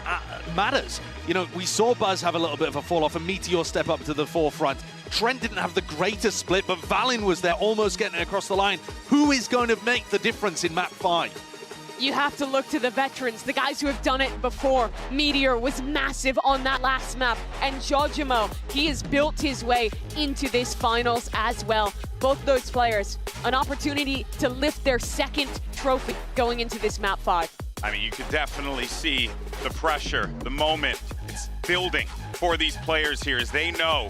matters. You know, we saw Buzz have a little bit of a fall off and Meteor step up to the forefront. Trent didn't have the greatest split, but Valen was there almost getting it across the line. Who is going to make the difference in map 5? You have to look to the veterans, the guys who have done it before. Meteor was massive on that last map, and Jojimo, he has built his way into this finals as well. Both those players, an opportunity to lift their second trophy going into this map 5. I mean, you could definitely see the pressure, the moment. It's building for these players here as they know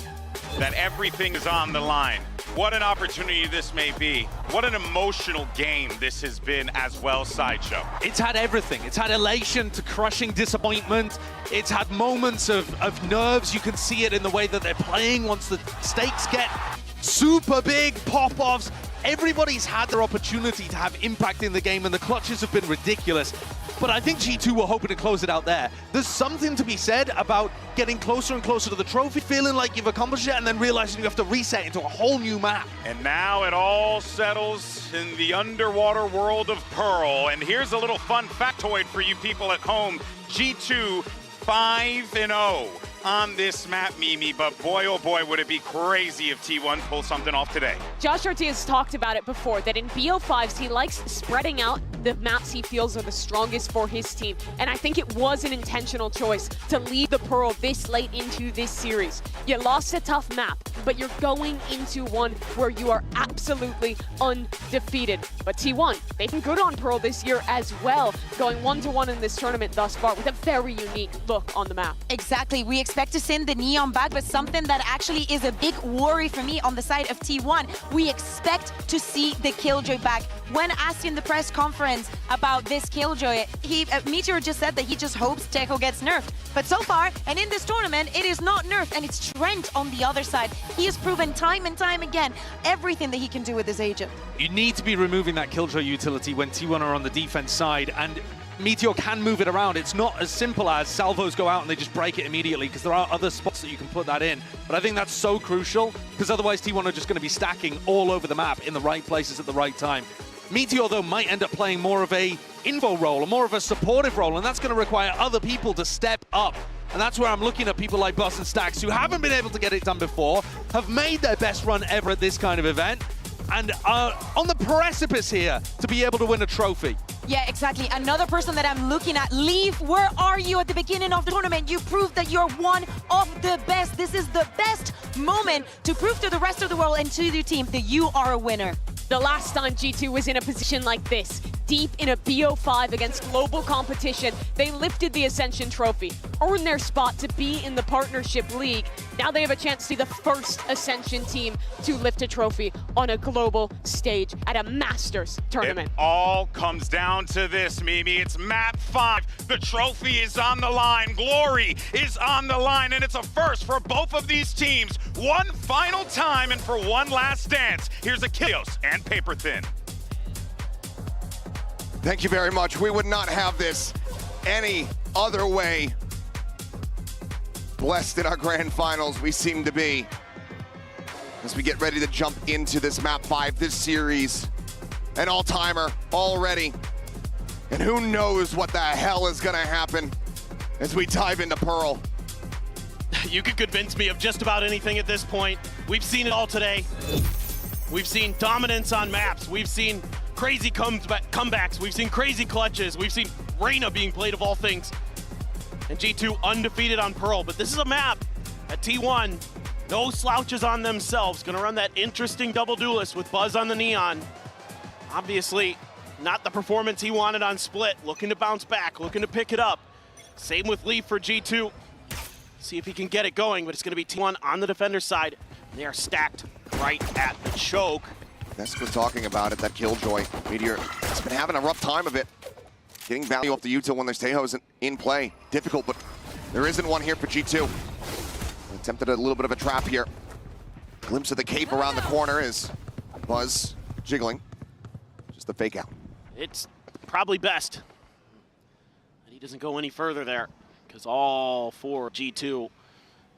that everything is on the line. What an opportunity this may be. What an emotional game this has been as well, Sideshow. It's had everything. It's had elation to crushing disappointment. It's had moments of nerves. You can see it in the way that they're playing once the stakes get super big, pop-offs. Everybody's had their opportunity to have impact in the game, and the clutches have been ridiculous. But I think G2 were hoping to close it out there. There's something to be said about getting closer and closer to the trophy, feeling like you've accomplished it, and then realizing you have to reset into a whole new map. And now it all settles in the underwater world of Pearl. And here's a little fun factoid for you people at home. G2 5-0 on this map, Mimi, but boy, oh boy, would it be crazy if T1 pulls something off today. Josh Artea has talked about it before, that in BO5s, he likes spreading out the maps he feels are the strongest for his team. And I think it was an intentional choice to lead the Pearl this late into this series. You lost a tough map, but you're going into one where you are absolutely undefeated. But T1, they've been good on Pearl this year as well, going 1-1 in this tournament thus far with a very unique look on the map. Exactly. We expect to send the Neon back, but something that actually is a big worry for me on the side of T1, we expect to see the Killjoy back. When asked in the press conference about this Killjoy, Meteor just said that he just hopes Techo gets nerfed. But so far, and in this tournament, it is not nerfed, and it's Trent on the other side. He has proven time and time again everything that he can do with his agent. You need to be removing that Killjoy utility when T1 are on the defense side, and Meteor can move it around. It's not as simple as salvos go out and they just break it immediately, because there are other spots that you can put that in. But I think that's so crucial, because otherwise T1 are just going to be stacking all over the map in the right places at the right time. Meteor, though, might end up playing more of a info role, or more of a supportive role, and that's going to require other people to step up. And that's where I'm looking at people like Boss and Stacks, who haven't been able to get it done before, have made their best run ever at this kind of event, and are on the precipice here to be able to win a trophy. Yeah, exactly. Another person that I'm looking at. Leaf, where are you at the beginning of the tournament? You proved that you're one of the best. This is the best moment to prove to the rest of the world and to the team that you are a winner. The last time G2 was in a position like this, deep in a BO5 against global competition, they lifted the Ascension Trophy, earned their spot to be in the Partnership League. Now they have a chance to be the first Ascension team to lift a trophy on a global stage at a Masters tournament. It all comes down to this, Mimi. It's map 5. The trophy is on the line. Glory is on the line, and it's a first for both of these teams. One final time and for one last dance. Here's Achilles and Paper Thin. Thank you very much. We would not have this any other way. Blessed in our grand finals we seem to be as we get ready to jump into this map 5, this series. An all-timer already. And who knows what the hell is gonna happen as we dive into Pearl. You could convince me of just about anything at this point. We've seen it all today. We've seen dominance on maps. We've seen crazy comebacks. We've seen crazy clutches. We've seen Reyna being played of all things. And G2 undefeated on Pearl. But this is a map at T1. No slouches on themselves. Gonna run that interesting double duelist with Buzz on the Neon. Obviously, not the performance he wanted on Split. Looking to bounce back, looking to pick it up. Same with Leaf for G2. See if he can get it going, but it's gonna be T1 on the defender side. They are stacked right at the choke. Nesk was talking about it, that Killjoy. Meteor has been having a rough time of it. Getting value off the util when there's Tejo's in play. Difficult, but there isn't one here for G2. Attempted a little bit of a trap here. Glimpse of the cape around the corner is Buzz jiggling. Just the fake out. It's probably best that he doesn't go any further there, because all for G2.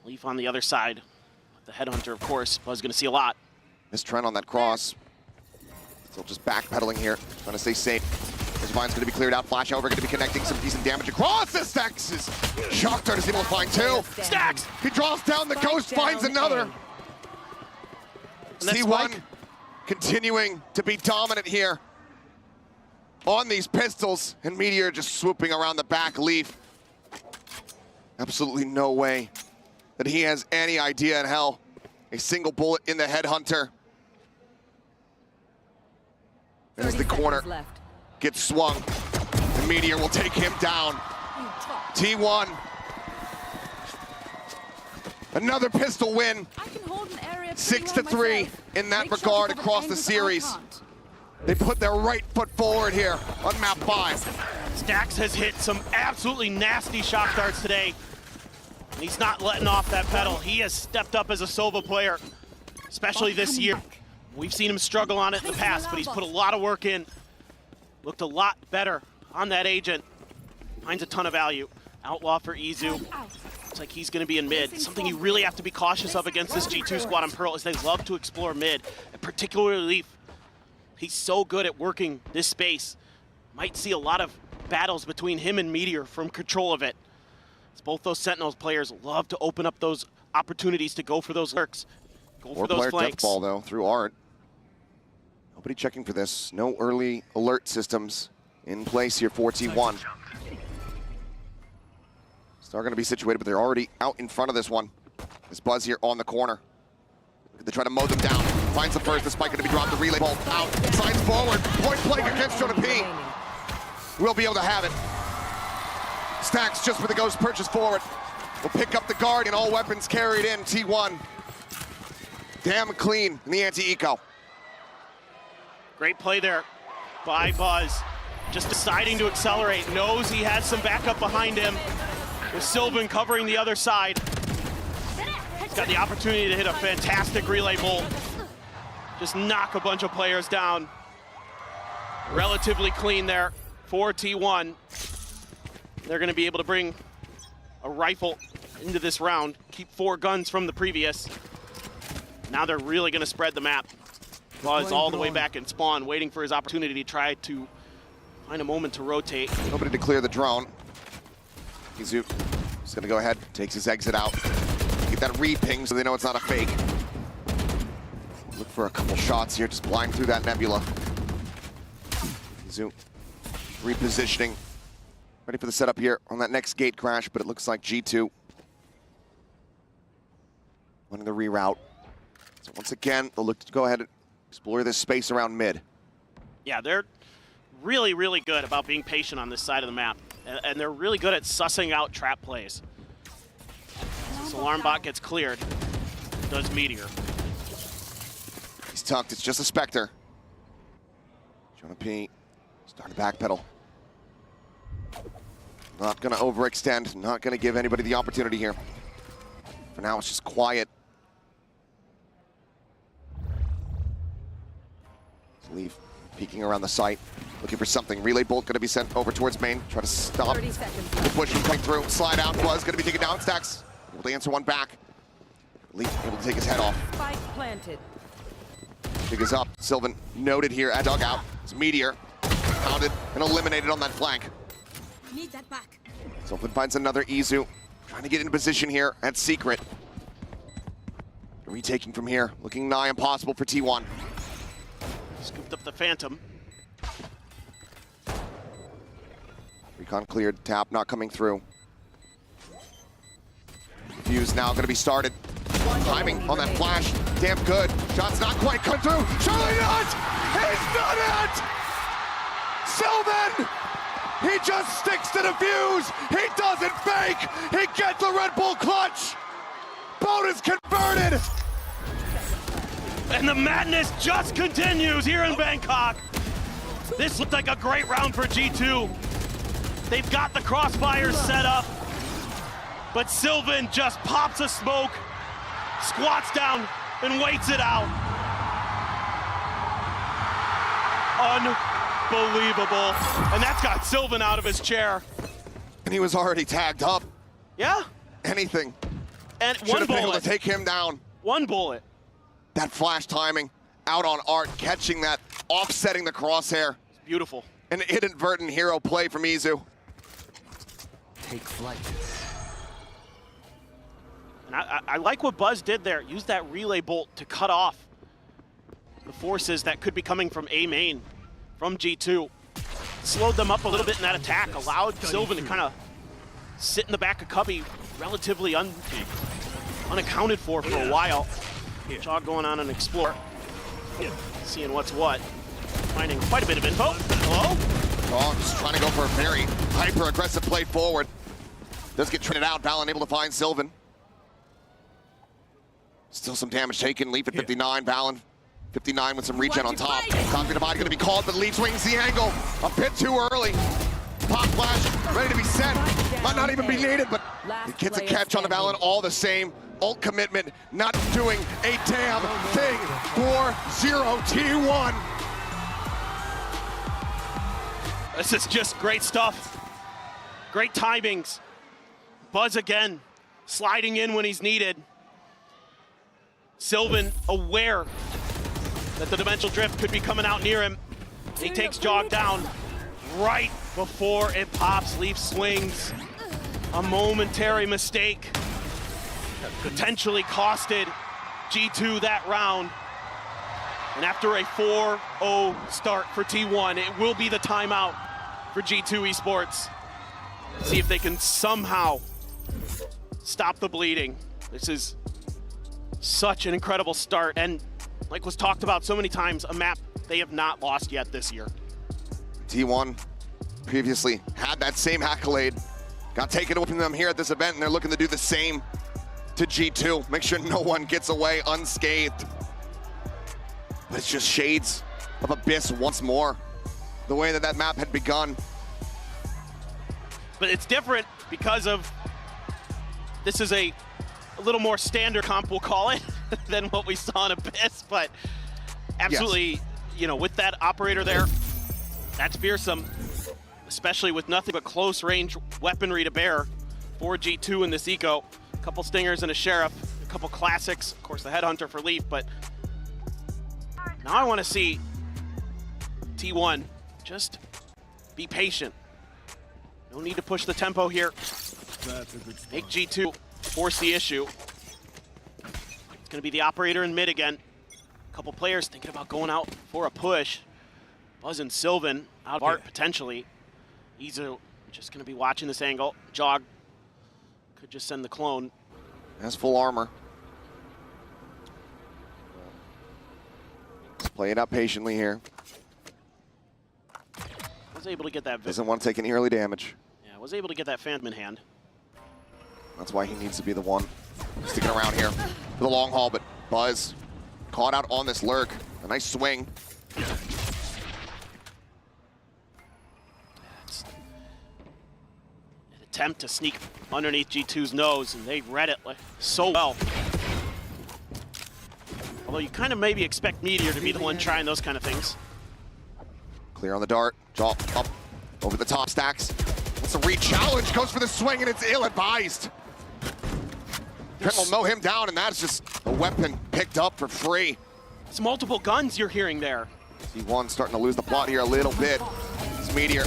Leaf on the other side. The headhunter, of course, Buzz gonna see a lot. Missed Trent on that cross. Still just backpedaling here, trying to stay safe. His vine's gonna be cleared out. Flash over, gonna be connecting some decent damage across the Stacks. Shock Dart is able to find two. Stacks! He draws down the Ghost, finds another. T1 continuing to be dominant here on these pistols, and Meteor just swooping around the back. Leaf. Absolutely no way that he has any idea in hell. A single bullet in the headhunter. As the corner gets swung, the Meteor will take him down. T1. Another pistol win. 6-3 in that regard across the series. They put their right foot forward here on map 5. Stacks has hit some absolutely nasty shock darts today. And he's not letting off that pedal. He has stepped up as a Sova player, especially this year. We've seen him struggle on it in the past, but he's put a lot of work in. Looked a lot better on that agent. Finds a ton of value. Outlaw for Izu. Looks like he's gonna be in mid. Something you really have to be cautious of against this G2 squad on Pearl is they love to explore mid, and particularly Leaf. He's so good at working this space. Might see a lot of battles between him and Meteor from control of it. As both those Sentinels players love to open up those opportunities to go for those lurks. Go for those flanks. Death ball though, through Art. Nobody checking for this. No early alert systems in place here for T1. Star gonna be situated, but they're already out in front of this one. This Buzz here on the corner. They try to mow them down. Finds the first, the spike gonna be dropped, the relay ball out. Signs forward, point blank against Jonah P. We'll be able to have it. Stacks just with the Ghost purchase forward. Will pick up the guard and all weapons carried in. T1. Damn clean in the anti-eco. Great play there by Buzz. Just deciding to accelerate. Knows he has some backup behind him. With Sylvan covering the other side. He's got the opportunity to hit a fantastic relay bolt. Just knock a bunch of players down. Relatively clean there for T1. They're going to be able to bring a rifle into this round. Keep 4 guns from the previous. Now they're really going to spread the map. Buzz all the way back in spawn, waiting for his opportunity to try to find a moment to rotate. Nobody to clear the drone. Izu is gonna go ahead, takes his exit out. Get that re-ping so they know it's not a fake. Look for a couple shots here, just blind through that nebula. Izu repositioning. Ready for the setup here on that next gate crash, but it looks like G2 winning the reroute. So once again, they'll look to go ahead and explore this space around mid. Yeah, they're really, really good about being patient on this side of the map. And they're really good at sussing out trap plays. This alarm bot gets cleared, does Meteor. He's tucked, it's just a Spectre. Jonah P, start to backpedal. Not gonna overextend, not gonna give anybody the opportunity here. For now, it's just quiet. Leave peeking around the site, looking for something. Relay bolt gonna be sent over towards main. Try to stop the push from coming through. Slide out, was gonna be taken down. Stacks able to answer one back. Leaf able to take his head off. Spike planted. Dig is up. Sylvan noted here at dugout. It's Meteor. Pounded and eliminated on that flank. Need that back. Sylvan finds another Izu. Trying to get in position here at Secret. Retaking from here. Looking nigh impossible for T1. Scooped up the Phantom. Recon cleared. Tap not coming through. Fuse now going to be started. Timing on that flash. Damn good. Shot's not quite come through. Surely not! He's done it! Sylvan! He just sticks to the fuse. He doesn't fake. He gets the Red Bull clutch. Bonus converted. And the madness just continues here in Bangkok. This looked like a great round for G2. They've got the crossfires set up, but Sylvan just pops a smoke, squats down, and waits it out. Unbelievable. And that's got Sylvan out of his chair. And he was already tagged up. Yeah. Anything. And Should one have been able bullet. to take him down. One bullet. That flash timing out on Art, catching that, offsetting the crosshair. Beautiful. An inadvertent hero play from Izu. Take flight. And I like what Buzz did there. Use that relay bolt to cut off the forces that could be coming from A main, from G2. Slowed them up a little bit in that attack, allowed Sylvan to kind of sit in the back of Cubby relatively unaccounted for a while. Jog going on and explore. Seeing what's what. Finding quite a bit of info. Hello? Oh, just trying to go for a very hyper-aggressive play forward. Does get traded out. Valen able to find Sylvan. Still some damage taken. Leaf at 59. Valen 59 with some regen on top. Concrete Divide going to be called, but Leaf swings the angle. A bit too early. Pop flash, ready to be sent. Might not even be needed, but it gets a catch on the Valen all the same. Ult commitment, not doing a damn thing for 0T1. This is just great stuff. Great timings. Buzz again, sliding in when he's needed. Sylvan aware that the dimensional drift could be coming out near him. He takes Jog down right before it pops. Leaf swings. A momentary mistake potentially costed G2 that round. And after a 4-0 start for T1, it will be the timeout for G2 Esports. See if they can somehow stop the bleeding. This is such an incredible start, and like was talked about so many times, a map they have not lost yet this year. T1 previously had that same accolade. Got taken away from them here at this event, and they're looking to do the same to G2. Make sure no one gets away unscathed. But it's just shades of Abyss once more. The way that that map had begun. But it's different because of, this is a little more standard comp, we'll call it, than what we saw in Abyss. But absolutely, yes. You know, with that operator there, that's fearsome, especially with nothing but close range weaponry to bear for G2 in this eco. A couple Stingers and a Sheriff, a couple classics, of course the Headhunter for Leaf, but now I want to see T1 just be patient. No need to push the tempo here. Make G2 force the issue. It's going to be the operator in mid again. A couple players thinking about going out for a push. Buzz and Sylvan out of Art potentially. Izu just going to be watching this angle. Jog could just send the clone. Has full armor. Play it up patiently here. Was able to get that. Doesn't want to take any early damage. Yeah, was able to get that Phantom in hand. That's why he needs to be the one sticking around here for the long haul, but Buzz caught out on this lurk. A nice swing. An attempt to sneak underneath G2's nose, and they read it so well. Although you kind of maybe expect Meteor to be the one trying those kind of things. Clear on the dart, jaw up over the top stacks. It's a re-challenge, goes for the swing, and it's ill-advised. Trent will mow him down, and that's just a weapon picked up for free. It's multiple guns you're hearing there. T1 starting to lose the plot here a little bit. It's Meteor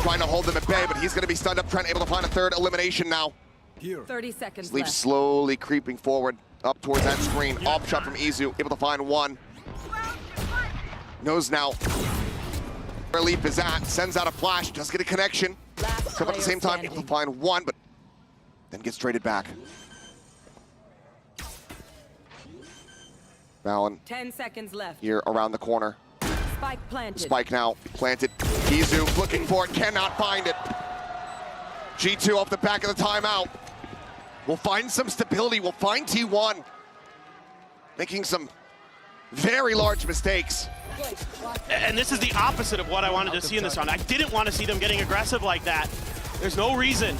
trying to hold them at bay, but he's going to be stunned up. Trent able to find a third elimination now. 30 seconds Sleep left. slowly creeping forward up towards that screen. Off shot from Izu, able to find one. Knows now where Leap is at, sends out a flash, does get a connection. Come at the same time, able to find one, but then gets traded back. Valen 10 seconds left. here around the corner. Spike planted. Spike now planted. Izu looking for it, cannot find it. G2 off the back of the timeout. We'll find some stability. We'll find T1 making some very large mistakes. And this is the opposite of what I wanted to see in this round. I didn't want to see them getting aggressive like that. There's no reason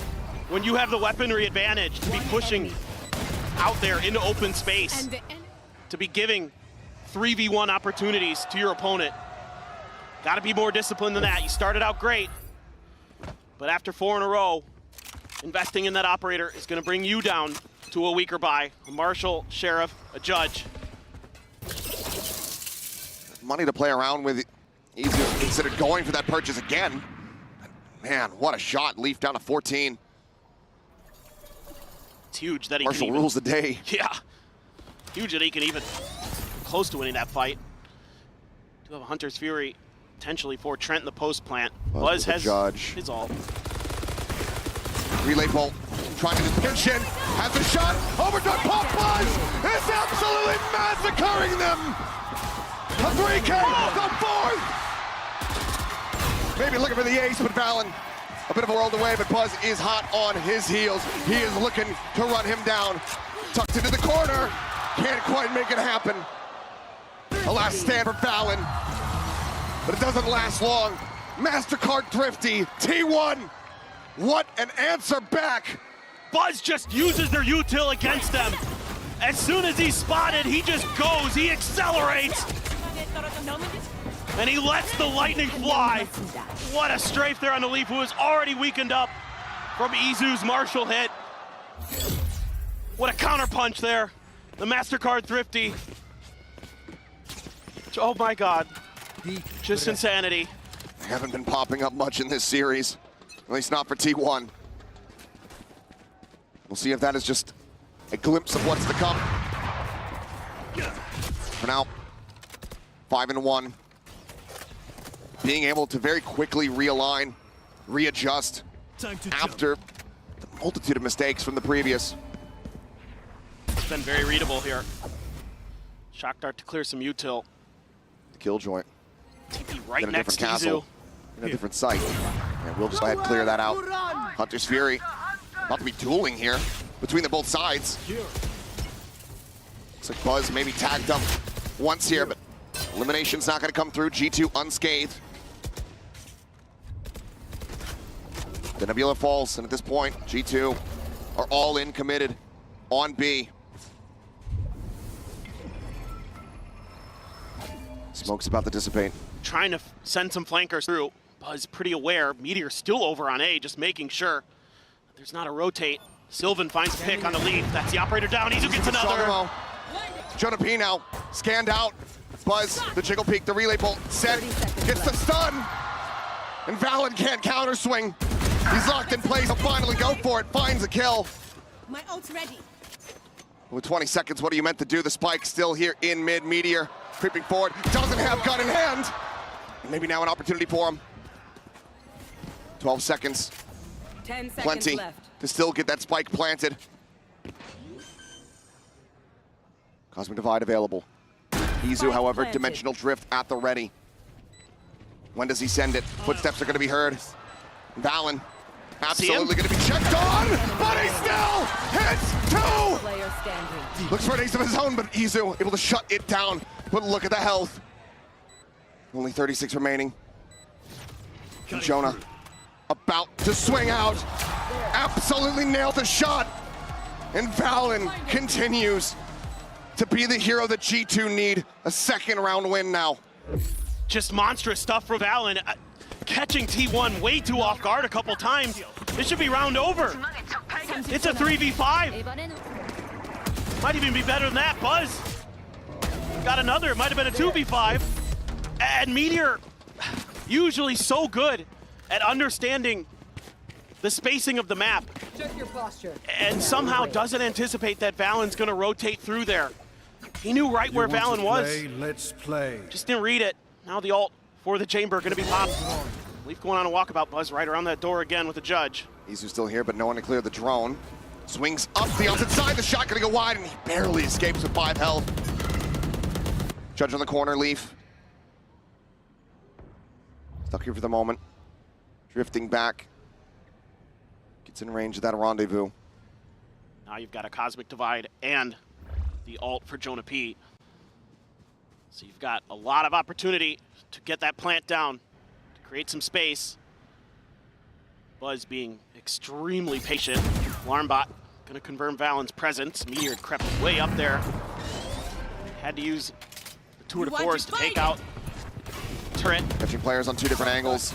when you have the weaponry advantage to be pushing out there into open space, to be giving 3v1 opportunities to your opponent. Got to be more disciplined than that. You started out great, but after 4 in a row, investing in that operator is going to bring you down to a weaker buy. A marshal, sheriff, a judge. Money to play around with. Izu considered going for that purchase again. Man, what a shot. Leaf down to 14. It's huge that he Marshall can even, rules the day. Yeah. Huge that he can even close to winning that fight. Do have a Hunter's Fury potentially for Trent in the post plant. Buzz has his ult. Relay bolt trying to pinch in. Has a shot. Overdone pop. Buzz is absolutely massacring them. A 3K, the fourth! Maybe looking for the ace, but Valen a bit of a world away, but Buzz is hot on his heels. He is looking to run him down. Tucked into the corner, can't quite make it happen. A last stand for Valen, but it doesn't last long. MasterCard Thrifty, T1, what an answer back. Buzz just uses their util against them. As soon as he's spotted, he just goes, he accelerates. And he lets the lightning fly. What a strafe there on the Leaf, who is already weakened up from Izu's Marshall hit. What a counterpunch there. The MasterCard Thrifty. Oh my God. Just insanity. They haven't been popping up much in this series, at least not for T1. We'll see if that is just a glimpse of what's to come. For now, 5-1. Being able to very quickly realign, readjust after the multitude of mistakes from the previous. It's been very readable here. Shock Dart to clear some util. The Killjoy. TP right in a next different to castle, Izu. in a different site. And we'll just go ahead and clear that out. Hunter's Fury about to be dueling here between the both sides. Looks like Buzz maybe tagged up once here, but elimination's not going to come through. G2 unscathed. The Nebula falls, and at this point, G2 are all in committed on B. Smoke's about to dissipate. Trying to send some flankers through. Buzz pretty aware. Meteor still over on A, just making sure there's not a rotate. Sylvan finds a pick on the lead. That's the operator down. Izu gets another. Jonah P now scanned out. Buzz, the jiggle peek, the relay bolt set, gets the stun. And Valen can't counter swing. He's locked in place. He'll finally go for it. Finds a kill. My ult's ready. With 20 seconds, what are you meant to do? The spike still here in mid. Meteor creeping forward. Doesn't have gun in hand. Maybe now an opportunity for him. 12 seconds. 10 seconds Plenty left. to still get that spike planted. Cosmic Divide available. Izu, however, planted. Dimensional Drift at the ready. When does he send it? Footsteps are going to be heard. Valen, absolutely going to be checked on, but he still hits two! Player standing. Looks for an ace of his own, but Izu able to shut it down. But look at the health. Only 36 remaining. And Jonah about to swing out. Absolutely nailed the shot. And Valen continues to be the hero that G2 need. A second round win now. Just monstrous stuff from Valen. Catching T1 way too off guard a couple times. This should be round over. It's a 3v5. Might even be better than that. Buzz got another. It might have been a 2v5. And Meteor, usually so good at understanding the spacing of the map. Check your posture. And somehow doesn't anticipate that Valen's going to rotate through there. He knew right where Valen was. Let's play. Just didn't read it. Now the ult for the chamber going to be popped. Leaf going on a walkabout. Buzz right around that door again with the judge. Izu's still here, but no one to clear the drone. Swings up the opposite side. The shot going to go wide, and he barely escapes with 5 health. Judge on the corner, Leaf. Stuck here for the moment. Drifting back. Gets in range of that rendezvous. Now you've got a Cosmic Divide and the ult for Jonah P. So you've got a lot of opportunity to get that plant down, to create some space. Buzz being extremely patient. Alarmbot gonna confirm Valen's presence. Meteor crept way up there. Had to use the tour de force to take out turret. Catching players on 2 different angles.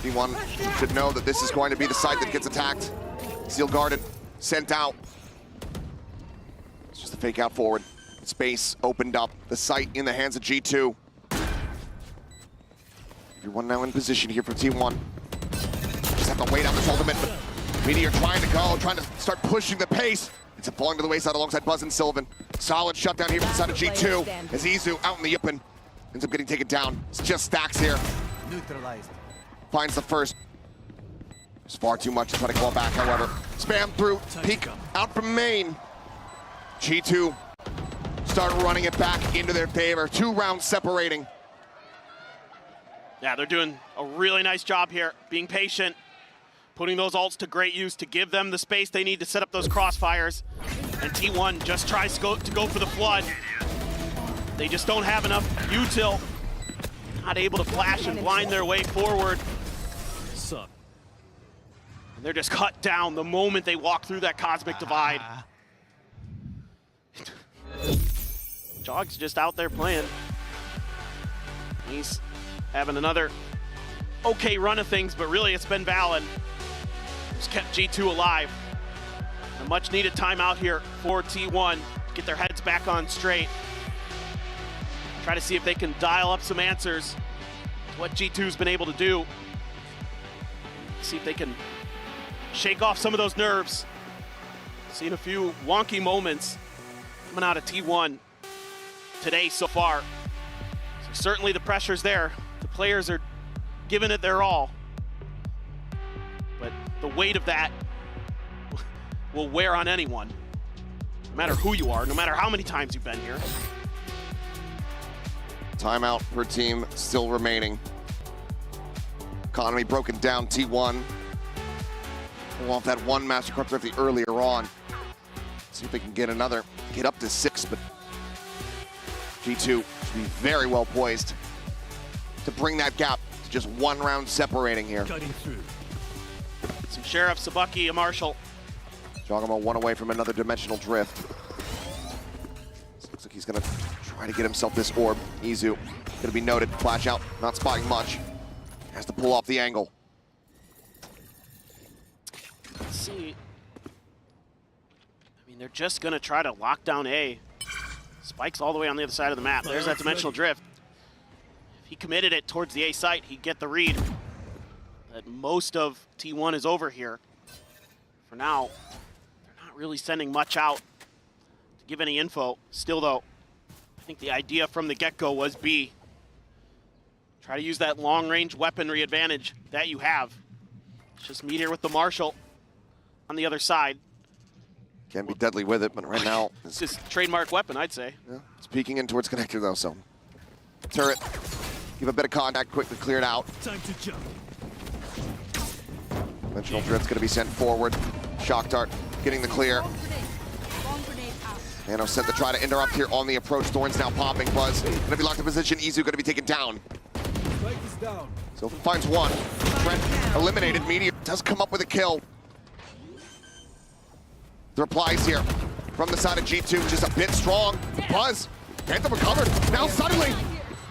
Anyone should know that this is going to be the site that gets attacked. Seal guarded, sent out. It's just a fake out forward. Space opened up. The site in the hands of G2. Everyone now in position here from T1. Just have to wait out this ultimate, but Meteor trying to go, trying to start pushing the pace. It's falling to the wayside alongside Buzz and Sylvan. Solid shutdown here from the side of G2 as Izu out in the open ends up getting taken down. It's just stacks here. Neutralized. Finds the first. There's far too much to try to claw back, however. Spam through, peek out from main. G2 start running it back into their favor. 2 rounds separating. Yeah, they're doing a really nice job here, being patient, putting those ults to great use to give them the space they need to set up those crossfires. And T1 just tries to go for the flood. They just don't have enough util. Not able to flash and blind their way forward. And they're just cut down the moment they walk through that Cosmic Divide. Jog's just out there playing. He's having another okay run of things, but really it's been Valen who's kept G2 alive. A much needed timeout here for T1 to get their heads back on straight. Try to see if they can dial up some answers to what G2's been able to do. See if they can shake off some of those nerves. Seen a few wonky moments coming out of T1 today so far. So certainly the pressure's there. The players are giving it their all. But the weight of that will wear on anyone. No matter who you are, no matter how many times you've been here. Timeout per team still remaining. Economy broken down, T1. Pull off that one Master Corp trophy earlier on. See if they can get another, get up to 6, but G2 should be very well poised to bring that gap to just 1 round separating here. Some Sheriff, Sabuki, a Marshall. Jogamo 1 away from another dimensional drift. Looks like he's gonna try to get himself this orb. Izu gonna be noted, flash out, not spotting much. Has to pull off the angle. Let's see. I mean, they're just gonna try to lock down A. Spike's all the way on the other side of the map. There's that dimensional drift. If he committed it towards the A site, he'd get the read that most of T1 is over here. For now, they're not really sending much out to give any info. Still though, I think the idea from the get-go was B. Try to use that long-range weaponry advantage that you have. It's just Meteor with the Marshall on the other side. Can be deadly with it, but right now it's his trademark weapon, I'd say. Yeah, it's peeking in towards connector though, so turret. Give a bit of contact, quickly cleared out. Time to jump. Dimensional drift's going to be sent forward. Shock dart getting the clear. Nano sent to try to interrupt here on the approach. Thorn's now popping. Buzz going to be locked in position. Izu going to be taken down. So finds one. Trent eliminated. Meteor does come up with a kill. The replies here from the side of G2, just a bit strong. Buzz, Phantom recovered. Now suddenly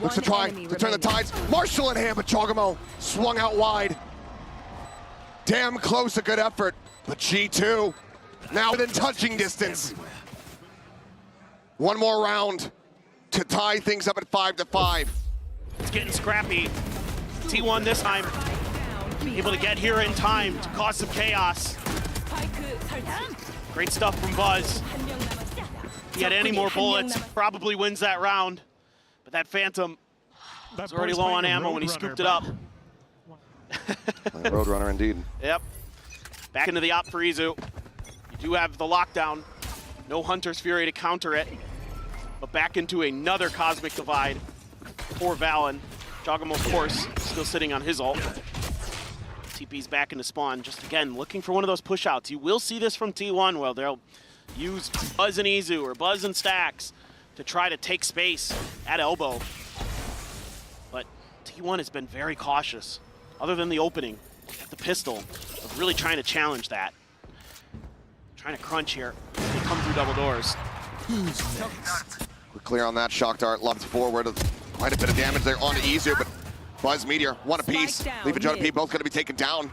looks to try to turn the tides. Marshall in hand, but Chogamo swung out wide. Damn close, a good effort. But G2 now within touching distance. One more round to tie things up at 5-5. It's getting scrappy. T1 this time able to get here in time to cause some chaos. Great stuff from Buzz. If he had any more bullets, probably wins that round. But that Phantom was already low on ammo when he scooped it up. Roadrunner indeed. Yep. Back into the op for Izu. You do have the lockdown. No Hunter's Fury to counter it. But back into another Cosmic Divide for Valen. Chogamo, of course, still sitting on his ult. TP's back into spawn, just again, looking for one of those push-outs. You will see this from T1, well, they'll use Buzz and Izu or Buzz and Stacks to try to take space at elbow. But T1 has been very cautious, other than the opening at the pistol, of really trying to challenge that. Trying to crunch here. They come through double doors. Quick clear on that. Shock dart locked forward. Quite a bit of damage there onto Izu, but Buzz, Meteor, one apiece. Leaf and JP both going to be taken down.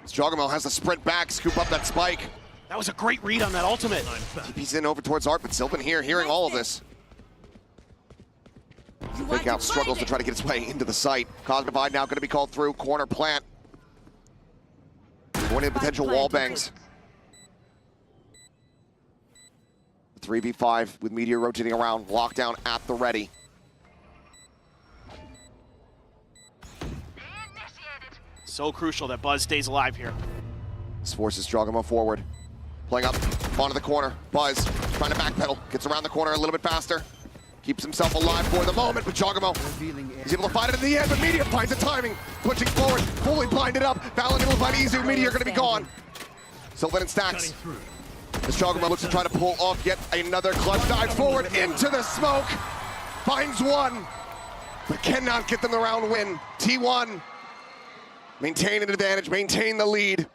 Chogamo has to sprint back, scoop up that spike. That was a great read on that ultimate. TP's in over towards Art, but Sylvan here, hearing all of this. Fake out struggles to try to get his way into the site. Cosmic Divide now going to be called through. Corner plant. Going into potential wall bangs. 3v5 with Meteor rotating around. Lockdown at the ready. So crucial that Buzz stays alive here. This forces Chogamo forward. Playing up onto the corner. Buzz trying to backpedal. Gets around the corner a little bit faster. Keeps himself alive for the moment, but Chogamo is able to find it in the end, but Meteor finds the timing. Pushing forward, fully blinded up. Valen able to find Izu. Meteor going to be gone. Sylvan and Stacks. As Chogamo looks to try to pull off yet another clutch dive forward into the smoke. Finds one, but cannot get them the round win. T1 maintain an advantage, maintain the lead.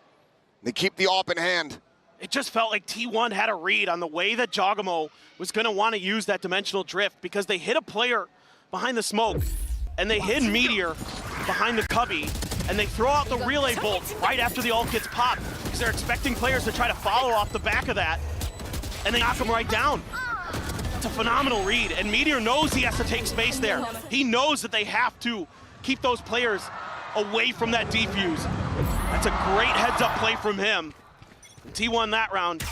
They keep the AWP in hand. It just felt like T1 had a read on the way that Chogamo was going to want to use that dimensional drift, because they hit a player behind the smoke and they hid Meteor behind the cubby, and they throw out the relay bolt right after the ult gets popped, because they're expecting players to try to follow off the back of that, and they knock him right down. It's a phenomenal read, and Meteor knows he has to take space there. He knows that they have to keep those players away from that defuse. That's a great heads-up play from him. And T1 that round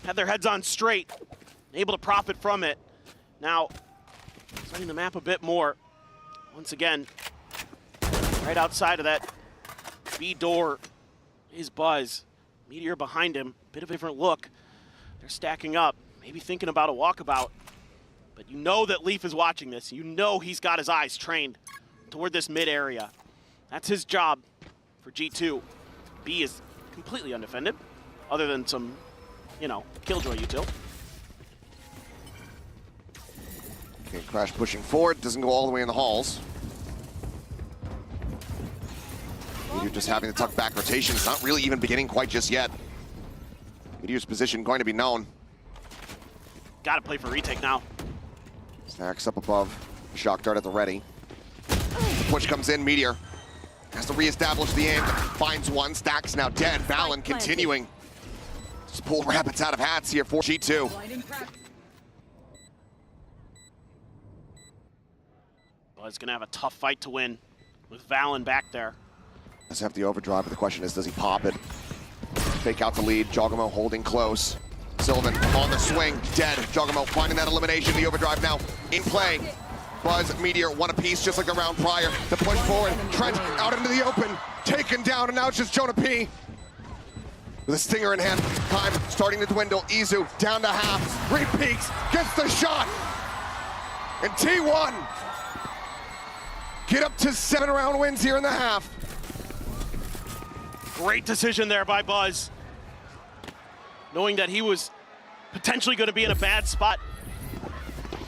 had their heads on straight, able to profit from it. Now, studying the map a bit more. Once again, right outside of that B door is Buzz. Meteor behind him, bit of a different look. They're stacking up, maybe thinking about a walkabout. But you know that Leaf is watching this. You know he's got his eyes trained toward this mid area. That's his job for G2. B is completely undefended, other than some, you know, Killjoy util. Okay, Crash pushing forward, doesn't go all the way in the halls. Meteor just having to tuck back rotation. It's not really even beginning quite just yet. Meteor's position going to be known. Gotta play for retake now. Stacks up above. Shock dart at the ready. Push comes in, Meteor has to reestablish the aim. Finds one, Stacks now dead. Valen continuing. Just pull rabbits out of hats here for G2. Buzz gonna have a tough fight to win with Valen back there. Does have the overdrive, but the question is, does he pop it? Fake out the lead, Chogamo holding close. Sylvan on the swing, dead. Chogamo finding that elimination, the overdrive now in play. Buzz, Meteor, one apiece, just like the round prior. To push forward, Trent out into the open. taken down, and now it's just Jonah P. With a stinger in hand, time starting to dwindle. Izu down to half, re-peaks, gets the shot. And T1 get up to 7-round wins here in the half. Great decision there by Buzz. Knowing that he was potentially going to be in a bad spot.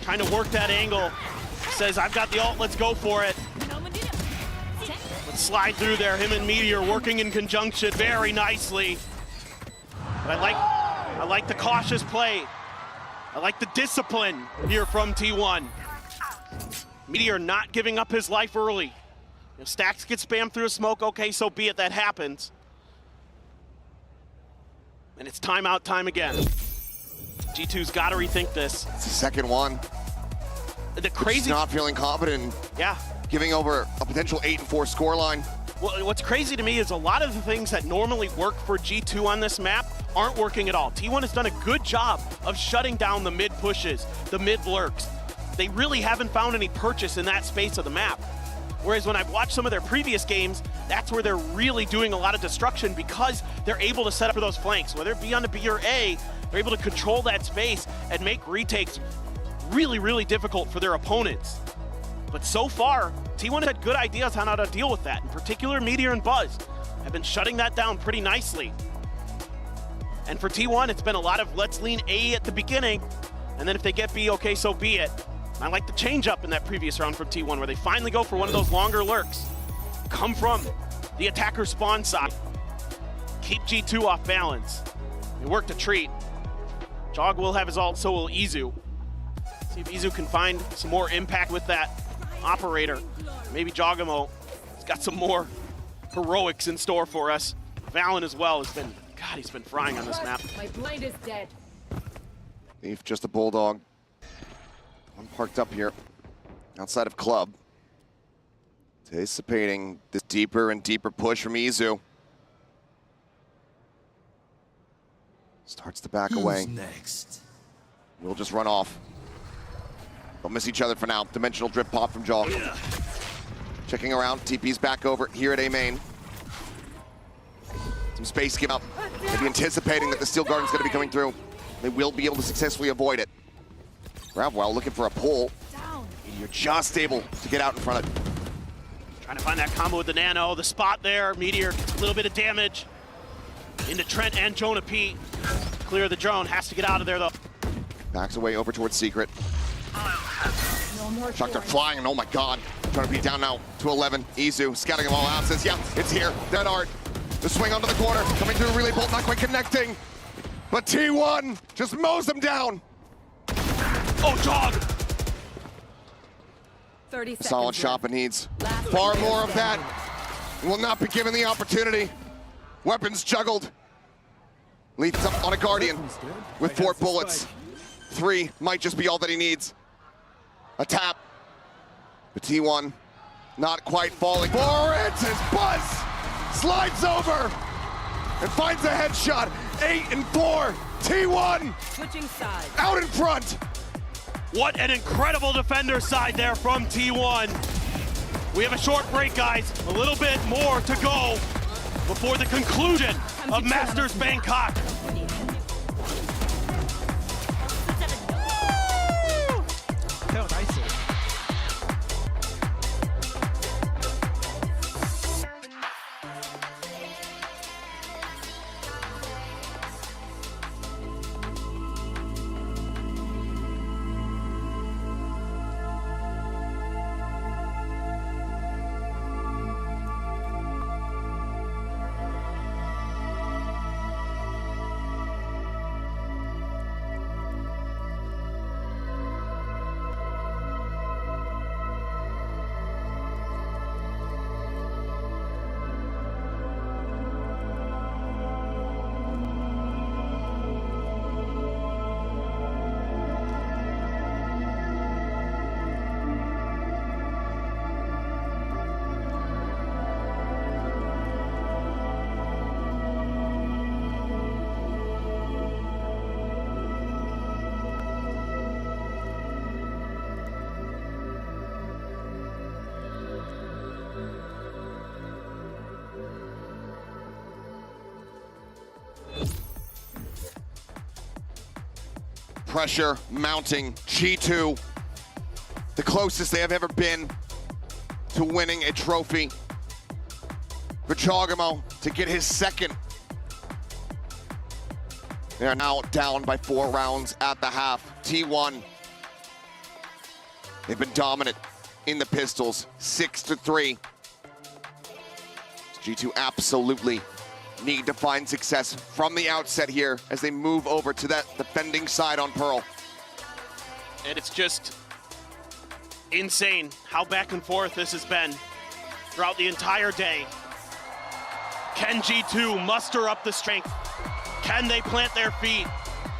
Trying to work that angle. Says, I've got the ult, let's go for it. Let's slide through there. Him and Meteor working in conjunction very nicely. But I like the cautious play. I like the discipline here from T1. Meteor not giving up his life early. If Stacks get spammed through a smoke, okay, so be it, that happens. And it's timeout time again. G2's got to rethink this. It's the second one. The crazy. Just not feeling confident. Yeah. Giving over a potential 8-4 scoreline. Well, what's crazy to me is a lot of the things that normally work for G2 on this map aren't working at all. T1 has done a good job of shutting down the mid pushes, the mid lurks. They really haven't found any purchase in that space of the map. Whereas when I've watched some of their previous games, that's where they're really doing a lot of destruction because they're able to set up for those flanks. Whether it be on the B or A, they're able to control that space and make retakes really, really difficult for their opponents. But so far, T1 had good ideas on how to deal with that. In particular, Meteor and Buzz have been shutting that down pretty nicely. And for T1, it's been a lot of let's lean A at the beginning, and then if they get B, okay, so be it. I like the change up in that previous round from T1 where they finally go for one of those longer lurks. Come from the attacker spawn side. Keep G2 off balance. They worked a treat. Jog will have his ult, so will Izu. See if Izu can find some more impact with that operator. Maybe Jogamo has got some more heroics in store for us. Valen as well has been, God, he's been frying on this map. My blind is dead. Leaf, just a Bulldog. One parked up here outside of club. Anticipating this deeper and deeper push from Izu. Starts to back away. Next? We'll just run off. They'll miss each other for now. Dimensional drip pop from Jaw. Checking around, TP's back over here at A main. Some space give up. Maybe anticipating that the Steel Guardian's gonna be coming through. They will be able to successfully avoid it. Gravwell looking for a pull. And you're just able to get out in front of it. Trying to find that combo with the Nano. The spot there, Meteor gets a little bit of damage. Into Trent and Jonah P. Clear the drone, has to get out of there though. Backs away over towards Secret. Shocker flying, and oh my god. Trying to be down now to 11. Izu scouting them all out, says, yeah, it's here. Dead Art. The swing onto the corner, coming through, really bolt, not quite connecting. But T1 just mows them down. Oh, Jog! 30 seconds. Solid shot, but needs far more of that. Will not be given the opportunity. Weapons juggled. Leaps up on a Guardian with 4 bullets. 3 might just be all that he needs. A tap. But T1 not quite falling for it as Buzz slides over and finds a headshot. 8-4. T1 Switching sides. out in front. What an incredible defender side there from T1. We have a short break, guys. A little bit more to go before the conclusion of Masters Bangkok. pressure mounting. G2, the closest they have ever been to winning a trophy. For Chogamo to get his second. They are now down by 4 rounds at the half. T1, they've been dominant in the pistols, 6-3. G2 absolutely need to find success from the outset here as they move over to that defending side on Pearl. And it's just insane how back and forth this has been throughout the entire day. Can G2 muster up the strength? Can they plant their feet?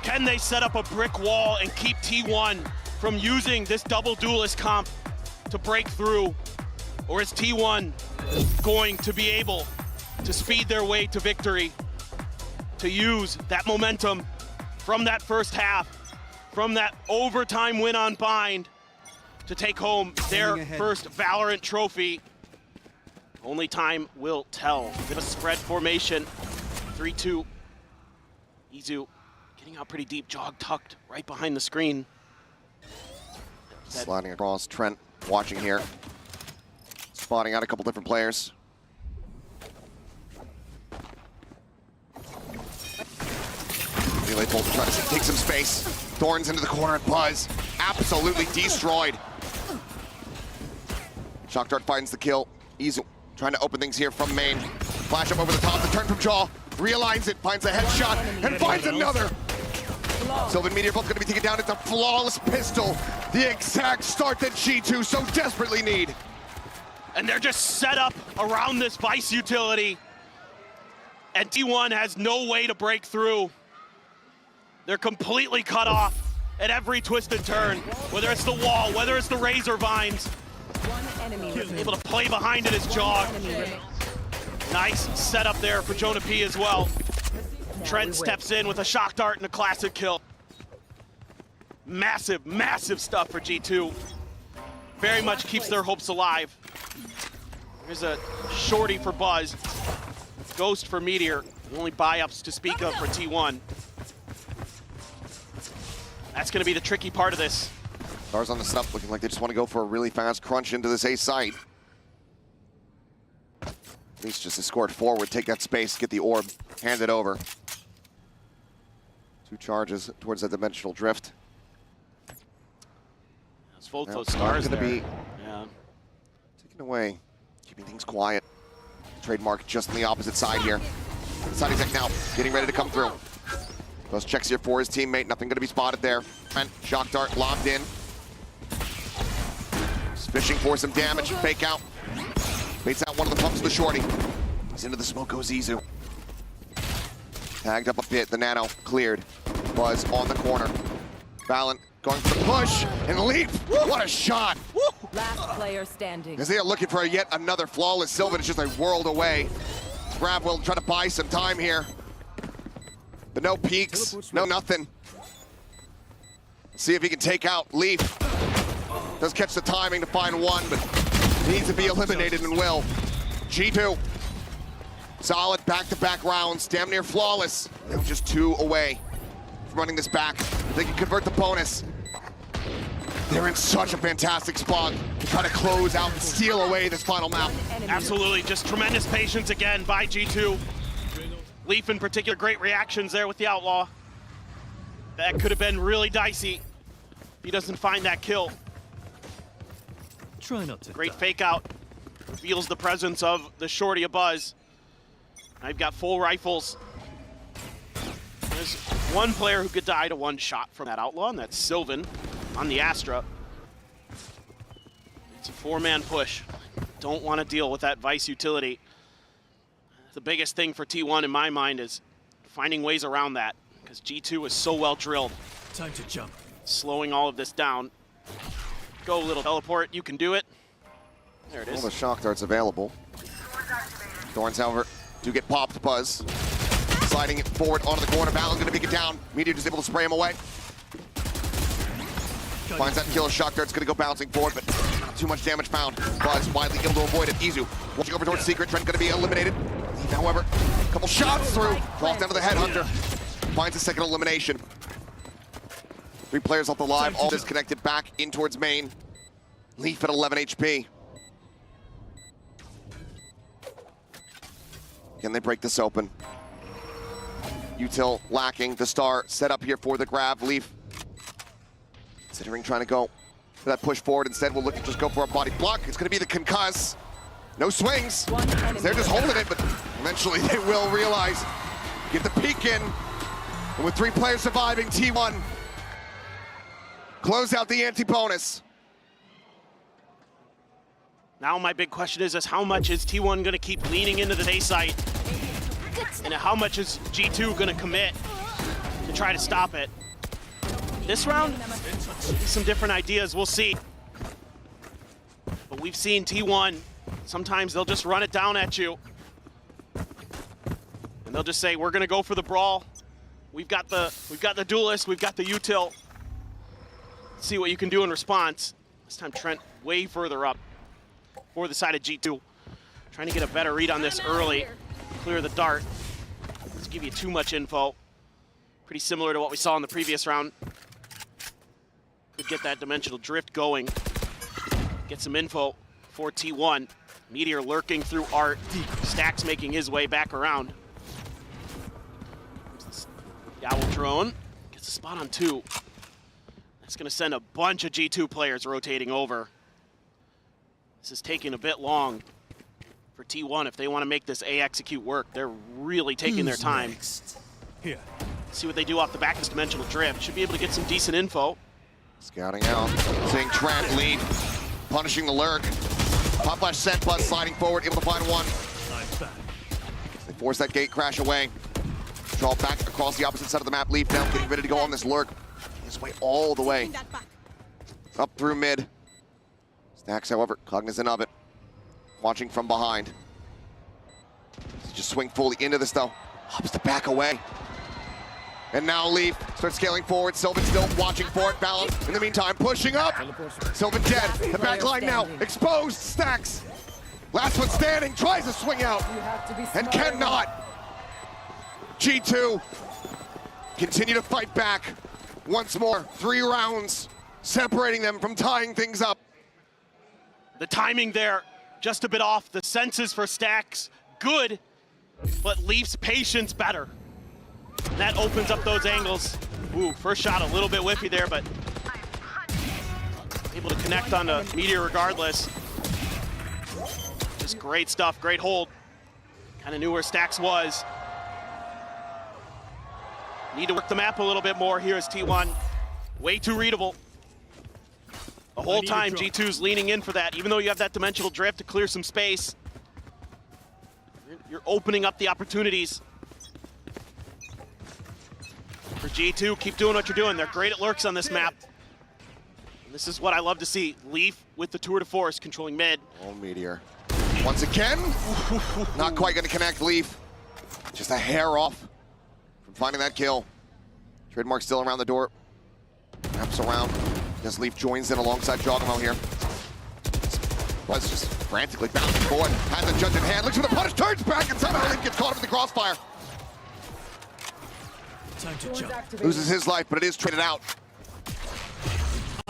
Can they set up a brick wall and keep T1 from using this double duelist comp to break through? Or is T1 going to be able to speed their way to victory, to use that momentum from that first half, from that overtime win on Bind, to take home their first Valorant trophy? Only time will tell. A spread formation, 3-2. Izu getting out pretty deep, jog tucked right behind the screen. Sliding across, Trent watching here. Spotting out a couple different players. Relay Bolt trying to take some space. Thorns into the corner and Buzz absolutely destroyed. Shock Dart finds the kill. Izu trying to open things here from main. Flash up over the top, the turn from Jaw. Realigns it, finds a headshot, and finds another. Sylvan Meteor both gonna be taken down. It's a flawless pistol. The exact start that G2 so desperately need. And they're just set up around this Vice utility. And T1 has no way to break through. They're completely cut off at every twist and turn. Whether it's the wall, whether it's the razor vines. Able to play behind it as Jog. Nice setup there for Jonah P as well. Trent steps in with a shock dart and a classic kill. Massive, massive stuff for G2. Very much keeps their hopes alive. Here's a shorty for Buzz. Ghost for Meteor. The only buy-ups to speak of for T1. That's going to be the tricky part of this. Stars on the snuff, looking like they just want to go for a really fast crunch into this A site. At least just escort forward, take that space, get the orb, hand it over. 2 charges towards that dimensional drift. Those both those stars going to be yeah. taken away, keeping things quiet. Trademark just on the opposite side here. Side exec now, getting ready to come through. Those checks here for his teammate, nothing going to be spotted there. And shock dart locked in. Just fishing for some damage, fake out. Baits out one of the pumps of the shorty. He's into the smoke, goes Izu. Tagged up a bit, the nano cleared. Buzz on the corner. Valorant going for the push and leap. What a shot! Last player standing. As they are looking for yet another flawless, Sylvan is just a world away. Grav will try to buy some time here. But no peeks, no nothing. See if he can take out Leaf. Does catch the timing to find one, but needs to be eliminated and will. G2. Solid back-to-back rounds, damn near flawless. Now just 2 away from running this back. They can convert the bonus. They're in such a fantastic spot to try to close out and steal away this final map. Absolutely, just tremendous patience again by G2. Leaf in particular, great reactions there with the Outlaw. That could have been really dicey if he doesn't find that kill. Try not to. Great fake out. Reveals the presence of the shorty of Buzz. I've got full rifles. There's one player who could die to 1 shot from that Outlaw, and that's Sylvan on the Astra. It's a 4-man push. Don't want to deal with that Vice utility. The biggest thing for T1 in my mind is finding ways around that, because G2 is so well drilled. Time to jump. Slowing all of this down. Go, little teleport, you can do it. There it is. All the shock darts available. Thorns, however, do get popped. Buzz sliding it forward onto the corner. Valorant gonna pick it down. Meteor just able to spray him away. Finds that killer. Shock dart's gonna go bouncing forward, but not too much damage found. Buzz widely able to avoid it. Izu watching over towards Secret. Trent gonna be eliminated. Leaf, however, a couple shots through. Falls down to the headhunter. Finds a second elimination. 3 players off the live, all disconnected back in towards main. Leaf at 11 HP. Can they break this open? Util lacking. The star set up here for the grab. Leaf considering trying to go for that push forward. Instead, we'll look to just go for a body block. It's going to be the concuss. No swings. They're just holding it, but eventually they will realize. Get the peek in. And with 3 players surviving, T1 close out the anti-bonus. Now my big question is how much is T1 going to keep leaning into the A site? And how much is G2 going to commit to try to stop it? This round, some different ideas, we'll see. But we've seen T1, sometimes they'll just run it down at you. And they'll just say, we're going to go for the brawl. We've got the duelist, we've got the util. See what you can do in response. This time Trent way further up for the side of G2. Trying to get a better read on this early. Clear the dart. Let's give you too much info. Pretty similar to what we saw in the previous round. Could get that dimensional drift going. Get some info for T1. Meteor lurking through art. Stacks making his way back around. The Owl drone gets a spot on 2. That's going to send a bunch of G2 players rotating over. This is taking a bit long for T1 if they want to make this A execute work. They're really taking their time. Here. See what they do off the back of this dimensional drift. Should be able to get some decent info. Scouting out, seeing Trent lead, punishing the lurk. Pop flash sent, Buzz sliding forward, able to find one. They force that gate crash away. Draw back across the opposite side of the map. Leaf now getting ready to go on this lurk. His way all the way up through mid. Stacks, however, cognizant of it. Watching from behind. Just swing fully into this though. Hops to back away. And now Leaf starts scaling forward. Sylvan still watching for it. Balance in the meantime, pushing up. Sylvan dead. The back line now exposed. Stacks. Last one standing. Tries to swing out. And cannot. G2 continue to fight back. Once more. 3 rounds separating them from tying things up. The timing there, just a bit off. The senses for Stacks, good. But Leaf's patience better. That opens up those angles. Ooh, first shot a little bit whiffy there, but able to connect on the Meteor regardless. Just great stuff, great hold. Kind of knew where Stacks was. Need to work the map a little bit more here as T1. Way too readable. The whole time G2's leaning in for that, even though you have that dimensional drift to clear some space. You're opening up the opportunities. For G2, keep doing what you're doing. They're great at lurks on this map. And this is what I love to see. Leaf with the tour de force controlling mid. Oh, Meteor. Once again, not quite going to connect Leaf. Just a hair off from finding that kill. Trademark still around the door. Wraps around. As Leaf joins in alongside Jogamo here. Was just frantically bouncing forward. Has the judge in hand. Looks for the punish. Turns back and somehow Leaf gets caught up in the crossfire. Loses his life, but it is traded out.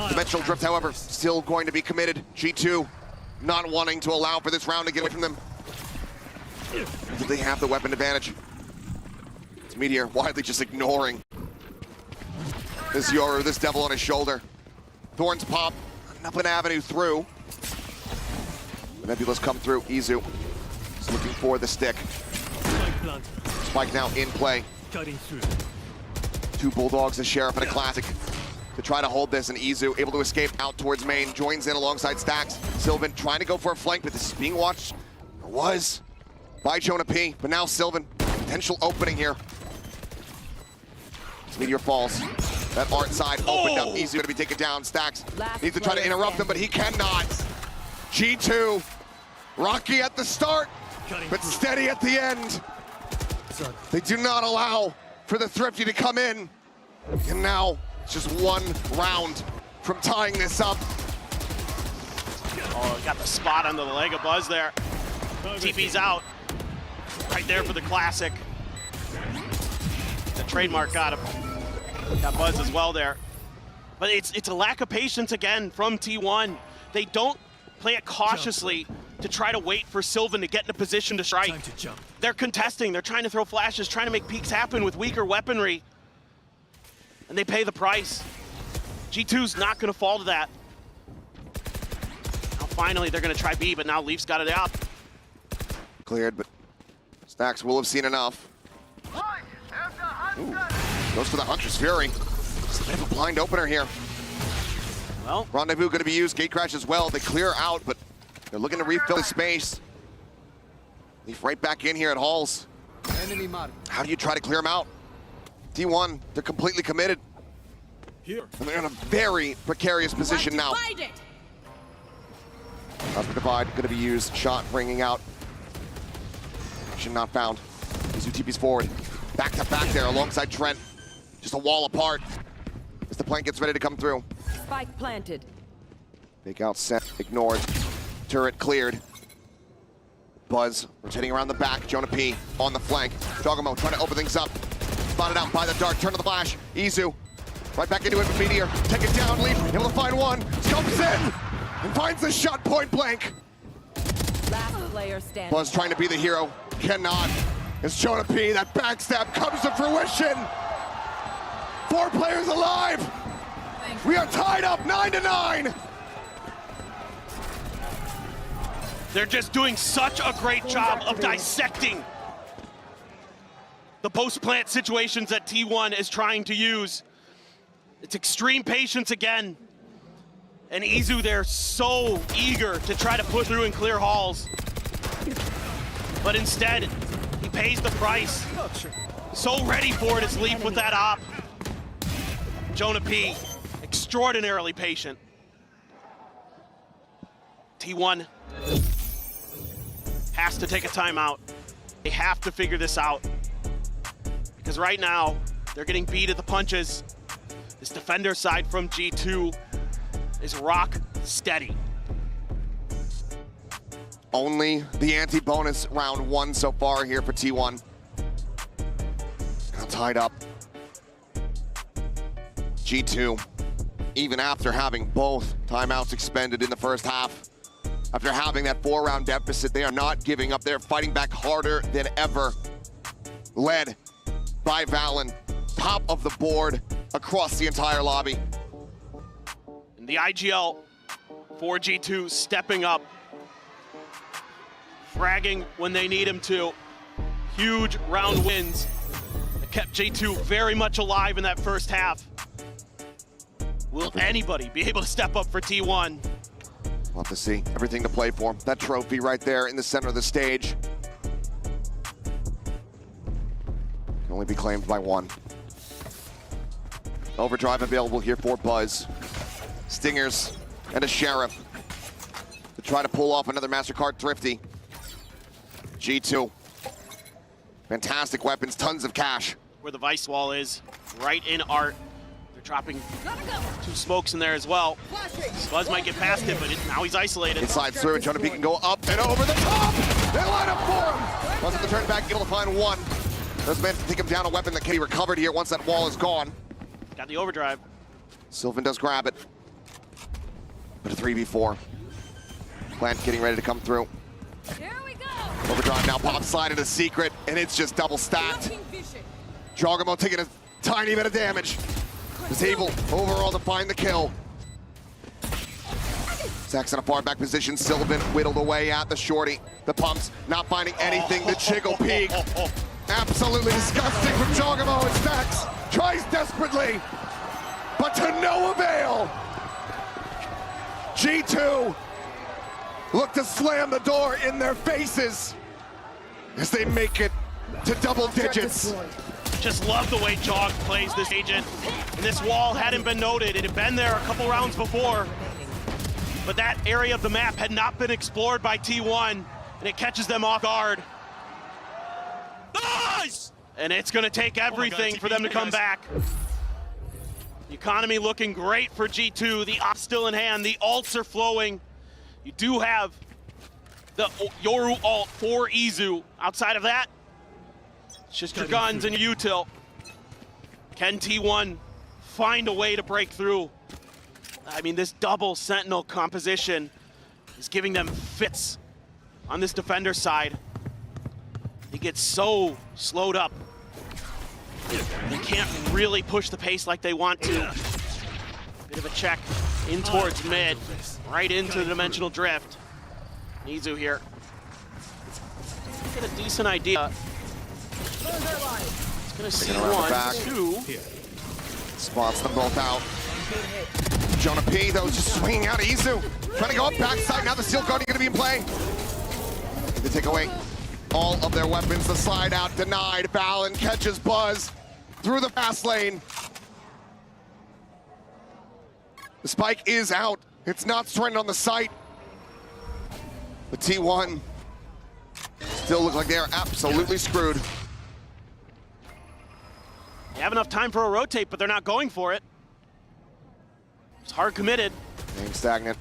Dimensional drift, however, still going to be committed. G2 not wanting to allow for this round to get away from them. They have the weapon advantage. It's Meteor widely just ignoring this Yoru, this devil on his shoulder. Thorns pop, up an avenue through. The Nebulas come through. Izu is looking for the stick. Spike now in play. Cutting through. 2 Bulldogs, a Sheriff, and a Classic to try to hold this, and Izu able to escape out towards main, joins in alongside Stacks. Sylvan trying to go for a flank, but this is being watched, or was, by Jonah P. But now Sylvan, potential opening here. Meteor falls. That art side opened up. Izu going to be taken down. Stacks needs to try to interrupt him, but he cannot. G2, rocky at the start, but steady at the end. They do not allow for the Thrifty to come in. And now it's just 1 round from tying this up. Oh, got the spot on the leg of Buzz there. TP's out. Right there for the Classic. The Trademark got him. Got Buzz as well there. But it's a lack of patience again from T1. They don't play it cautiously to try to wait for Sylvan to get in a position to strike. They're contesting, they're trying to throw flashes, trying to make peeks happen with weaker weaponry. And they pay the price. G2's not gonna fall to that. Now finally they're gonna try B, but now Leaf's got it out. Cleared, but Stacks will have seen enough. Ooh. Goes for the Hunter's Fury. It's a bit of a blind opener here. Well, Rendezvous going to be used. Gate crash as well. They clear out, but they're looking to refill the space. Leaf right back in here at Halls. How do you try to clear them out? T1, they're completely committed. And they're in a very precarious position now. Upper divide going to be used. Shot ringing out. Action not found. Izu TP's forward. Back to back there alongside Trent. Just a wall apart as the plank gets ready to come through. Spike planted. Fake out set, ignored. Turret cleared. Buzz rotating around the back. Jonah P on the flank. Jogamo trying to open things up. Spotted out by the dart. Turn to the flash. Izu right back into it with Meteor. Take it down. Leaf able to find one. Jumps in and finds the shot point blank. Last player standing. Buzz trying to be the hero. Cannot. It's Jonah P. That backstab comes to fruition. 4 players alive. We are tied up 9-9. They're just doing such a great job of dissecting the post-plant situations that T1 is trying to use. It's extreme patience again. And Izu, they're so eager to try to push through and clear halls. But instead, he pays the price. So ready for it is Leaf with that op. Jonah P, extraordinarily patient. T1 has to take a timeout. They have to figure this out. Because right now, they're getting beat at the punches. This defender side from G2 is rock steady. Only the anti-bonus round 1 so far here for T1. Now tied up. G2, even after having both timeouts expended in the first half, after having that 4-round deficit, they are not giving up. They're fighting back harder than ever. Led by Valen, top of the board across the entire lobby. And the IGL for G2 stepping up, fragging when they need him to. Huge round wins that kept G2 very much alive in that first half. Will anybody be able to step up for T1? We'll have to see. Everything to play for. That trophy right there in the center of the stage can only be claimed by one. Overdrive available here for Buzz. Stingers and a Sheriff to try to pull off another MasterCard Thrifty. G2. Fantastic weapons, tons of cash. Where the Vice Wall is, right in Art. They're dropping 2 smokes in there as well. Buzz might get past it, but now he's isolated. It slides through and Jonah P can go up and over the top. They line up for him. Buzz at the turn back, able to find one. Those men take him down, a weapon that can be recovered here once that wall is gone. Got the overdrive. Sylvan does grab it. But a 3v4. Plant getting ready to come through. Here we go. Overdrive now pops slide into secret, and it's just double stacked. Jogamo taking a tiny bit of damage. Is able overall to find the kill. Zach's in a far back position. Sylvan whittled away at the shorty. The pumps not finding anything. The Jiggle Peak. Absolutely disgusting from Jogamo, and Stacks tries desperately, but to no avail. G2 look to slam the door in their faces as they make it to double digits. Just love the way Jog plays this agent. And this wall hadn't been noted. It had been there a couple rounds before. But that area of the map had not been explored by T1, and it catches them off guard. Nice! And it's gonna take everything for them to come back. The economy looking great for G2. The ops still in hand. The ults are flowing. You do have the Yoru ult for Izu. Outside of that, it's just your guns and your util. Can T1 find a way to break through. I mean, this double Sentinel composition is giving them fits on this defender side. They get so slowed up. They can't really push the pace like they want to. Bit of a check in towards mid, right into the dimensional drift. Nizu here. Get a decent idea. It's gonna see one, two. Spots them both out. Jonah P, though, just swinging out Izu. Trying to go up backside. Now the Steel Guardian going to be in play. They take away all of their weapons. The slide out denied. Valen catches Buzz through the fast lane. The spike is out. It's not stranded on the site. But T1 still look like they are absolutely screwed. They have enough time for a rotate, but they're not going for it. It's hard committed. Game stagnant.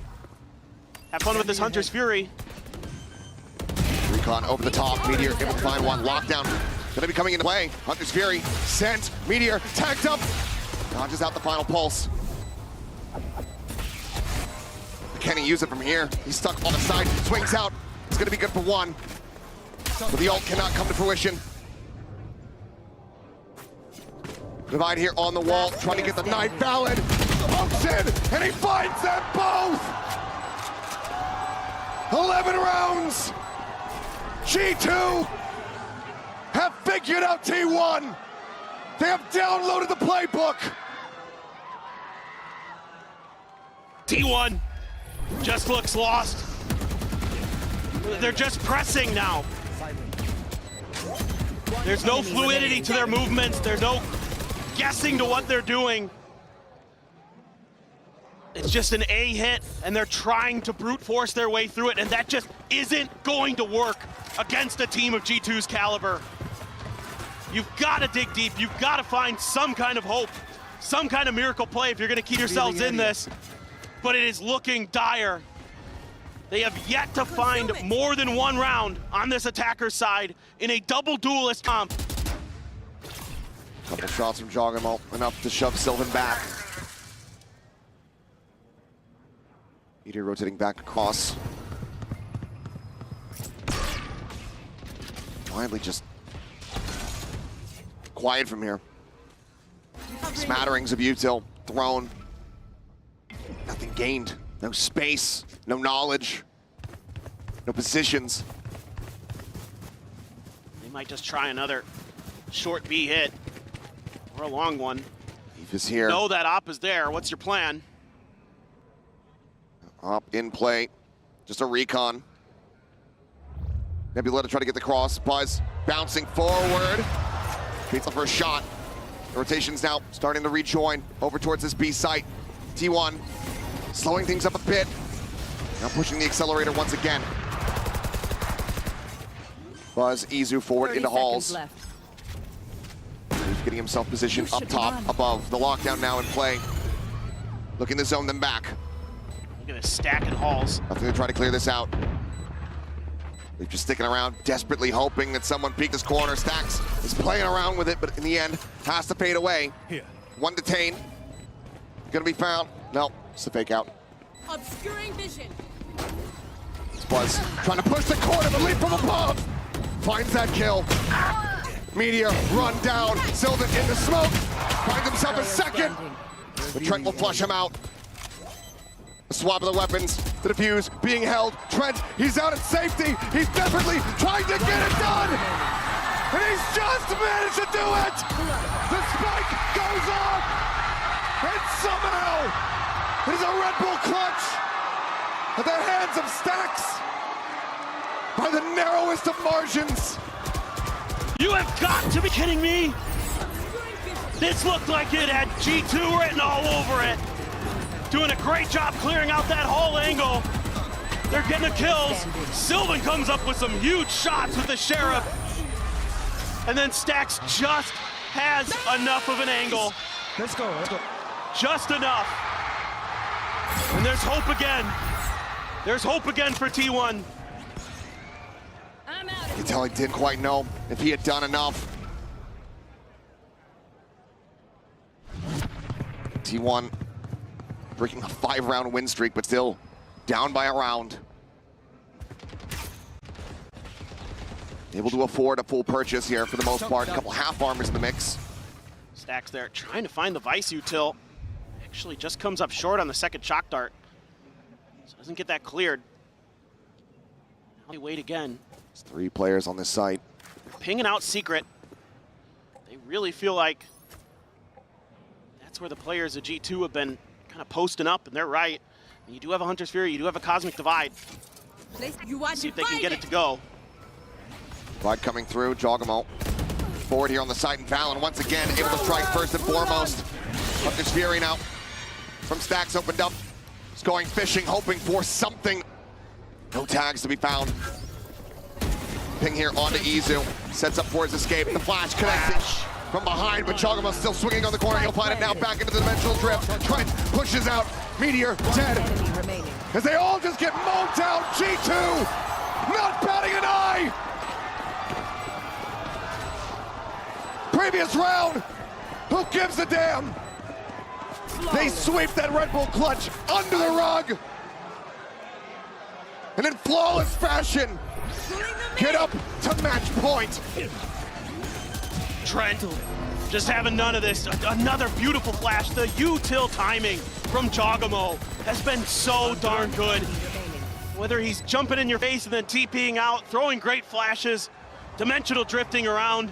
Have fun with this Hunter's Fury. Recon over the top. Meteor able to find one. Lockdown gonna be coming into play. Hunter's Fury sent. Meteor tagged up. Dodges out the final pulse. Can he use it from here? He's stuck on the side. Swings out. It's gonna be good for one. But the ult cannot come to fruition. Divide here on the wall, trying to get the knife. Valen pumps in, and he finds them both! 11 rounds! G2 have figured out T1! They have downloaded the playbook! T1 just looks lost. They're just pressing now. There's no fluidity to their movements. There's no guessing to what they're doing. It's just an A hit, and they're trying to brute force their way through it, and that just isn't going to work against a team of G2's caliber. You've got to dig deep. You've got to find some kind of hope, some kind of miracle play if you're going to keep yourselves in this. But it is looking dire. They have yet to find more than one round on this attacker side in a double duelist comp. Couple shots from Joggermo, enough to shove Sylvan back. Meteor rotating back across. Widely just quiet from here. Smatterings of util thrown. Nothing gained. No space, no knowledge, no positions. They might just try another short B hit or a long one. Eve is here. Know that op is there. What's your plan? Op in play. Just a recon. Nebula to try to get the cross. Buzz bouncing forward. Beats the first shot. The rotation's now starting to rejoin over towards this B site. T1 slowing things up a bit. Now pushing the accelerator once again. Buzz, Izu forward into halls. He's getting himself positioned up top, above. The lockdown now in play. Looking to zone them back. Look at this stack in halls. Nothing to try to clear this out. They're just sticking around, desperately hoping that someone peek this corner. Stacks is playing around with it, but in the end, has to fade away. Here. One detained. Gonna be found. No, it's a fake out. Obscuring vision. Buzz trying to push the corner, but leap from above. Finds that kill. Meteor run down. Sylvan into smoke. Finds himself a second. But Trent will flush him out. A swap of the weapons. The defuse being held. Trent, he's out at safety. He's desperately trying to get it done. And he's just managed to do it. The spike goes off. And somehow, it is a Red Bull clutch at the hands of Stacks by the narrowest of margins. You have got to be kidding me! This looked like it had G2 written all over it. Doing a great job clearing out that whole angle. They're getting the kills. Sylvan comes up with some huge shots with the Sheriff. And then Stacks just has enough of an angle. Let's go, let's go. Just enough. And there's hope again. There's hope again for T1. You can tell he didn't quite know if he had done enough. T1 breaking a 5-round win streak, but still down by a round. Able to afford a full purchase here for the most part. A couple half armors in the mix. Stacks there, trying to find the Vice util. Actually just comes up short on the second shock dart. So doesn't get that cleared. Now they wait again. There's 3 players on this site. Pinging out Secret. They really feel like that's where the players of G2 have been kind of posting up, and they're right. And you do have a Hunter's Fury, you do have a Cosmic Divide. See if they can get it to go. Divide coming through, Jogamo forward here on the side, and Valen once again able to strike first and foremost. Hunter's Fury now from Stacks opened up. He's going fishing, hoping for something. No tags to be found. Ping here onto Izu. Sets up for his escape. The flash connecting from behind, but Jogamo still swinging on the corner. He'll find it now back into the dimensional drift. Trent pushes out. Meteor dead. As they all just get mowed down. G2 not batting an eye. Previous round. Who gives a damn? They sweep that Red Bull clutch under the rug. And in flawless fashion, get up to match point. Trent just having none of this. Another beautiful flash. The util timing from Jogamo has been so darn good. Whether he's jumping in your face and then TPing out, throwing great flashes, dimensional drifting around.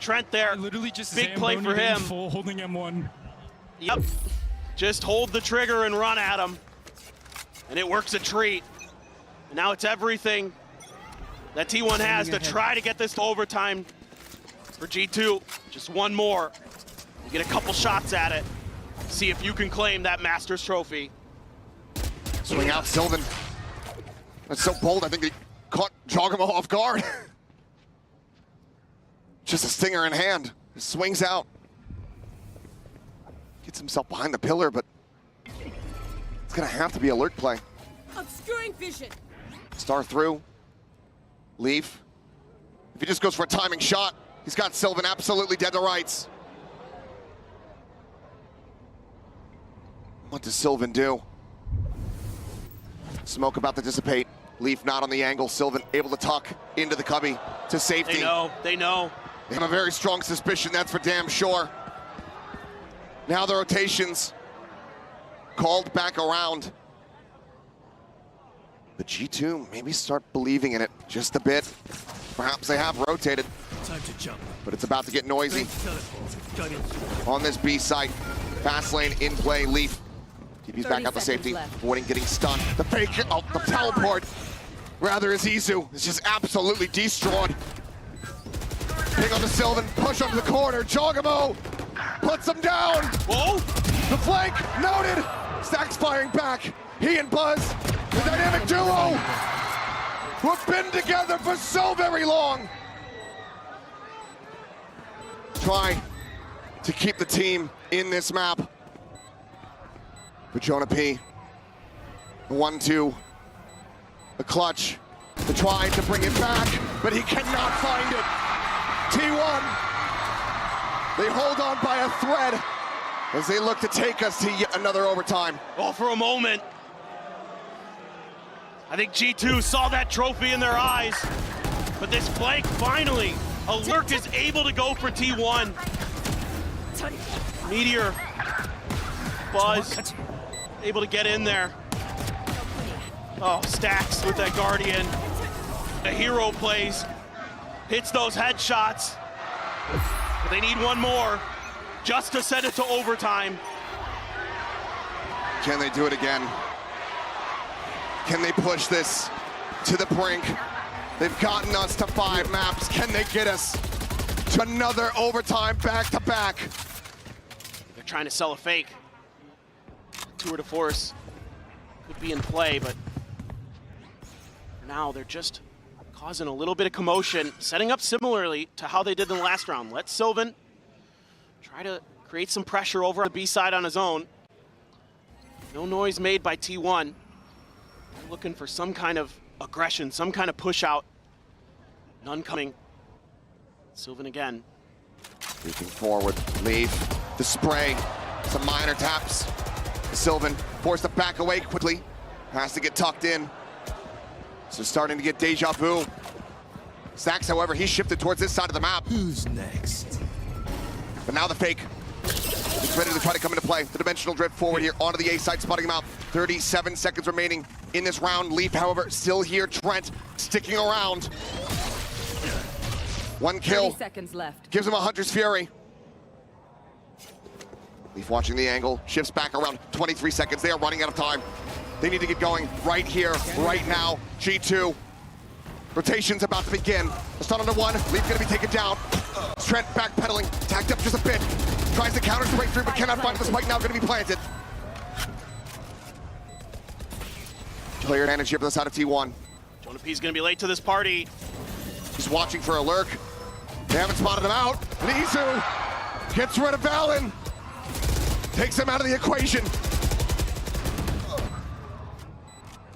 Trent there, literally just big play for him. Full, holding M1. Yep, just hold the trigger and run at him. And it works a treat. And now it's everything that T1 has to try to get this to overtime for G2. Just one more. You get a couple shots at it. See if you can claim that Masters trophy. Swing out Sylvan. That's so bold, I think they caught Jogamo off guard. Just a stinger in hand. Swings out. Gets himself behind the pillar, but it's gonna have to be alert play. Obscuring vision. Star through. Leaf. If he just goes for a timing shot, he's got Sylvan absolutely dead to rights. What does Sylvan do? Smoke about to dissipate. Leaf not on the angle. Sylvan able to tuck into the cubby to safety. They know, they know. They have a very strong suspicion, that's for damn sure. Now the rotations called back around. But G2 maybe start believing in it just a bit. Perhaps they have rotated. Time to jump. But it's about to get noisy. On this B site, fast lane in play, Leaf. TP's back out to safety, avoiding getting stunned. The fake, oh, the teleport, rather is Izu. It's just absolutely destroyed. Ping on the Sylvan, push up to the corner. Jogamo puts him down. Whoa! The flank, noted. Stacks firing back. He and Buzz, the dynamic duo, who have been together for so very long. Try to keep the team in this map. For Jonah P. The 1-2. The clutch. The try to bring it back, but he cannot find it. T1. They hold on by a thread as they look to take us to yet another overtime. Oh, for a moment. I think G2 saw that trophy in their eyes. But this flank, finally, Alert is able to go for T1. Meteor, Buzz, able to get in there. Oh, Stacks with that Guardian. The hero plays, hits those headshots. But they need one more just to send it to overtime. Can they do it again? Can they push this to the brink? They've gotten us to 5 maps. Can they get us to another overtime back-to-back? They're trying to sell a fake. Tour de force could be in play, but for now they're just causing a little bit of commotion, setting up similarly to how they did in the last round. Let Sylvan try to create some pressure over on the B side on his own. No noise made by T1. They're looking for some kind of aggression, some kind of push out. None coming. Sylvan again. Leaping forward, leave, the spray. Some minor taps. Sylvan forced to back away quickly. Has to get tucked in. So starting to get deja vu. Stacks, however, he shifted towards this side of the map. Who's next? But now the fake. He's ready to try to come into play. The dimensional drift forward here onto the A side, spotting him out. 37 seconds remaining in this round. Leaf, however, still here. Trent sticking around. One kill. 30 seconds left. Gives him a Hunter's Fury. Leaf watching the angle, shifts back around 23 seconds. They are running out of time. They need to get going right here, right now. G2. Rotation's about to begin. The stun under one. Leaf gonna be taken down. Trent backpedaling, tacked up just a bit. Tries to counter straight through, but cannot find the spike. Now gonna be planted. Player advantage here for the side of T1. Jonah P's gonna be late to this party. He's watching for a lurk. They haven't spotted him out. And Izu gets rid of Valen. Takes him out of the equation.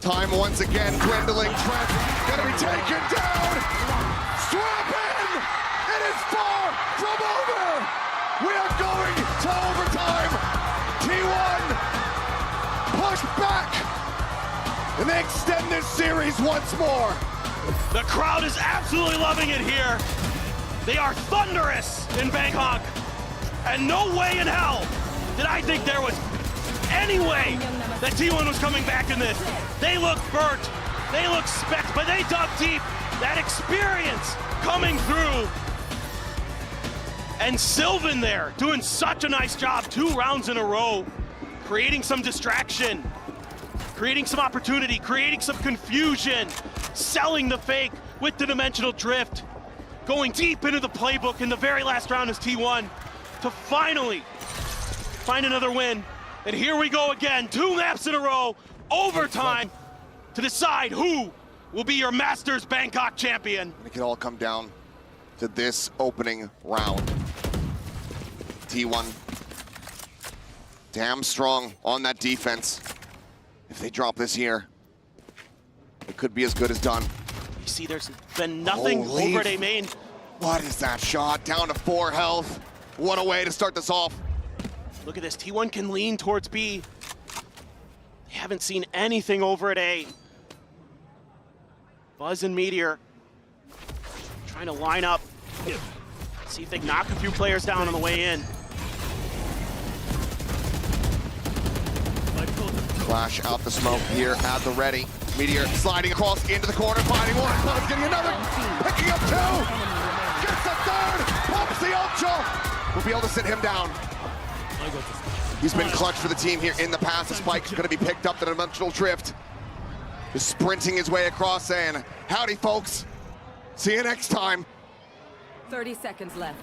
Time once again dwindling. Trent gonna be taken down. Strap in! It is far from over! We are going to overtime. T1 push back. And they extend this series once more. The crowd is absolutely loving it here. They are thunderous in Bangkok. And no way in hell did I think there was any way that T1 was coming back in this. They look burnt, they look specked, but they dug deep. That experience coming through. And Sylvan there, doing such a nice job, 2 rounds in a row, creating some distraction, creating some opportunity, creating some confusion, selling the fake with the dimensional drift, going deep into the playbook in the very last round as T1 to finally find another win. And here we go again, 2 maps in a row, overtime to decide who will be your Masters Bangkok champion. It can all come down to this opening round. T1 damn strong on that defense. If they drop this here, it could be as good as done. You see there's been nothing over at A main. What is that shot? Down to 4 health. What a way to start this off. Look at this, T1 can lean towards B. They haven't seen anything over at A. Buzz and Meteor trying to line up, see if they can knock a few players down on the way in. Flash out the smoke here at the ready. Meteor sliding across into the corner, finding one. Buzz getting another, picking up 2. Gets the 3rd, pops the ultra. We'll be able to sit him down. He's been clutch for the team here in the past. The spike's gonna be picked up, the dimensional drift. Just sprinting his way across saying, howdy folks, see you next time. 30 seconds left.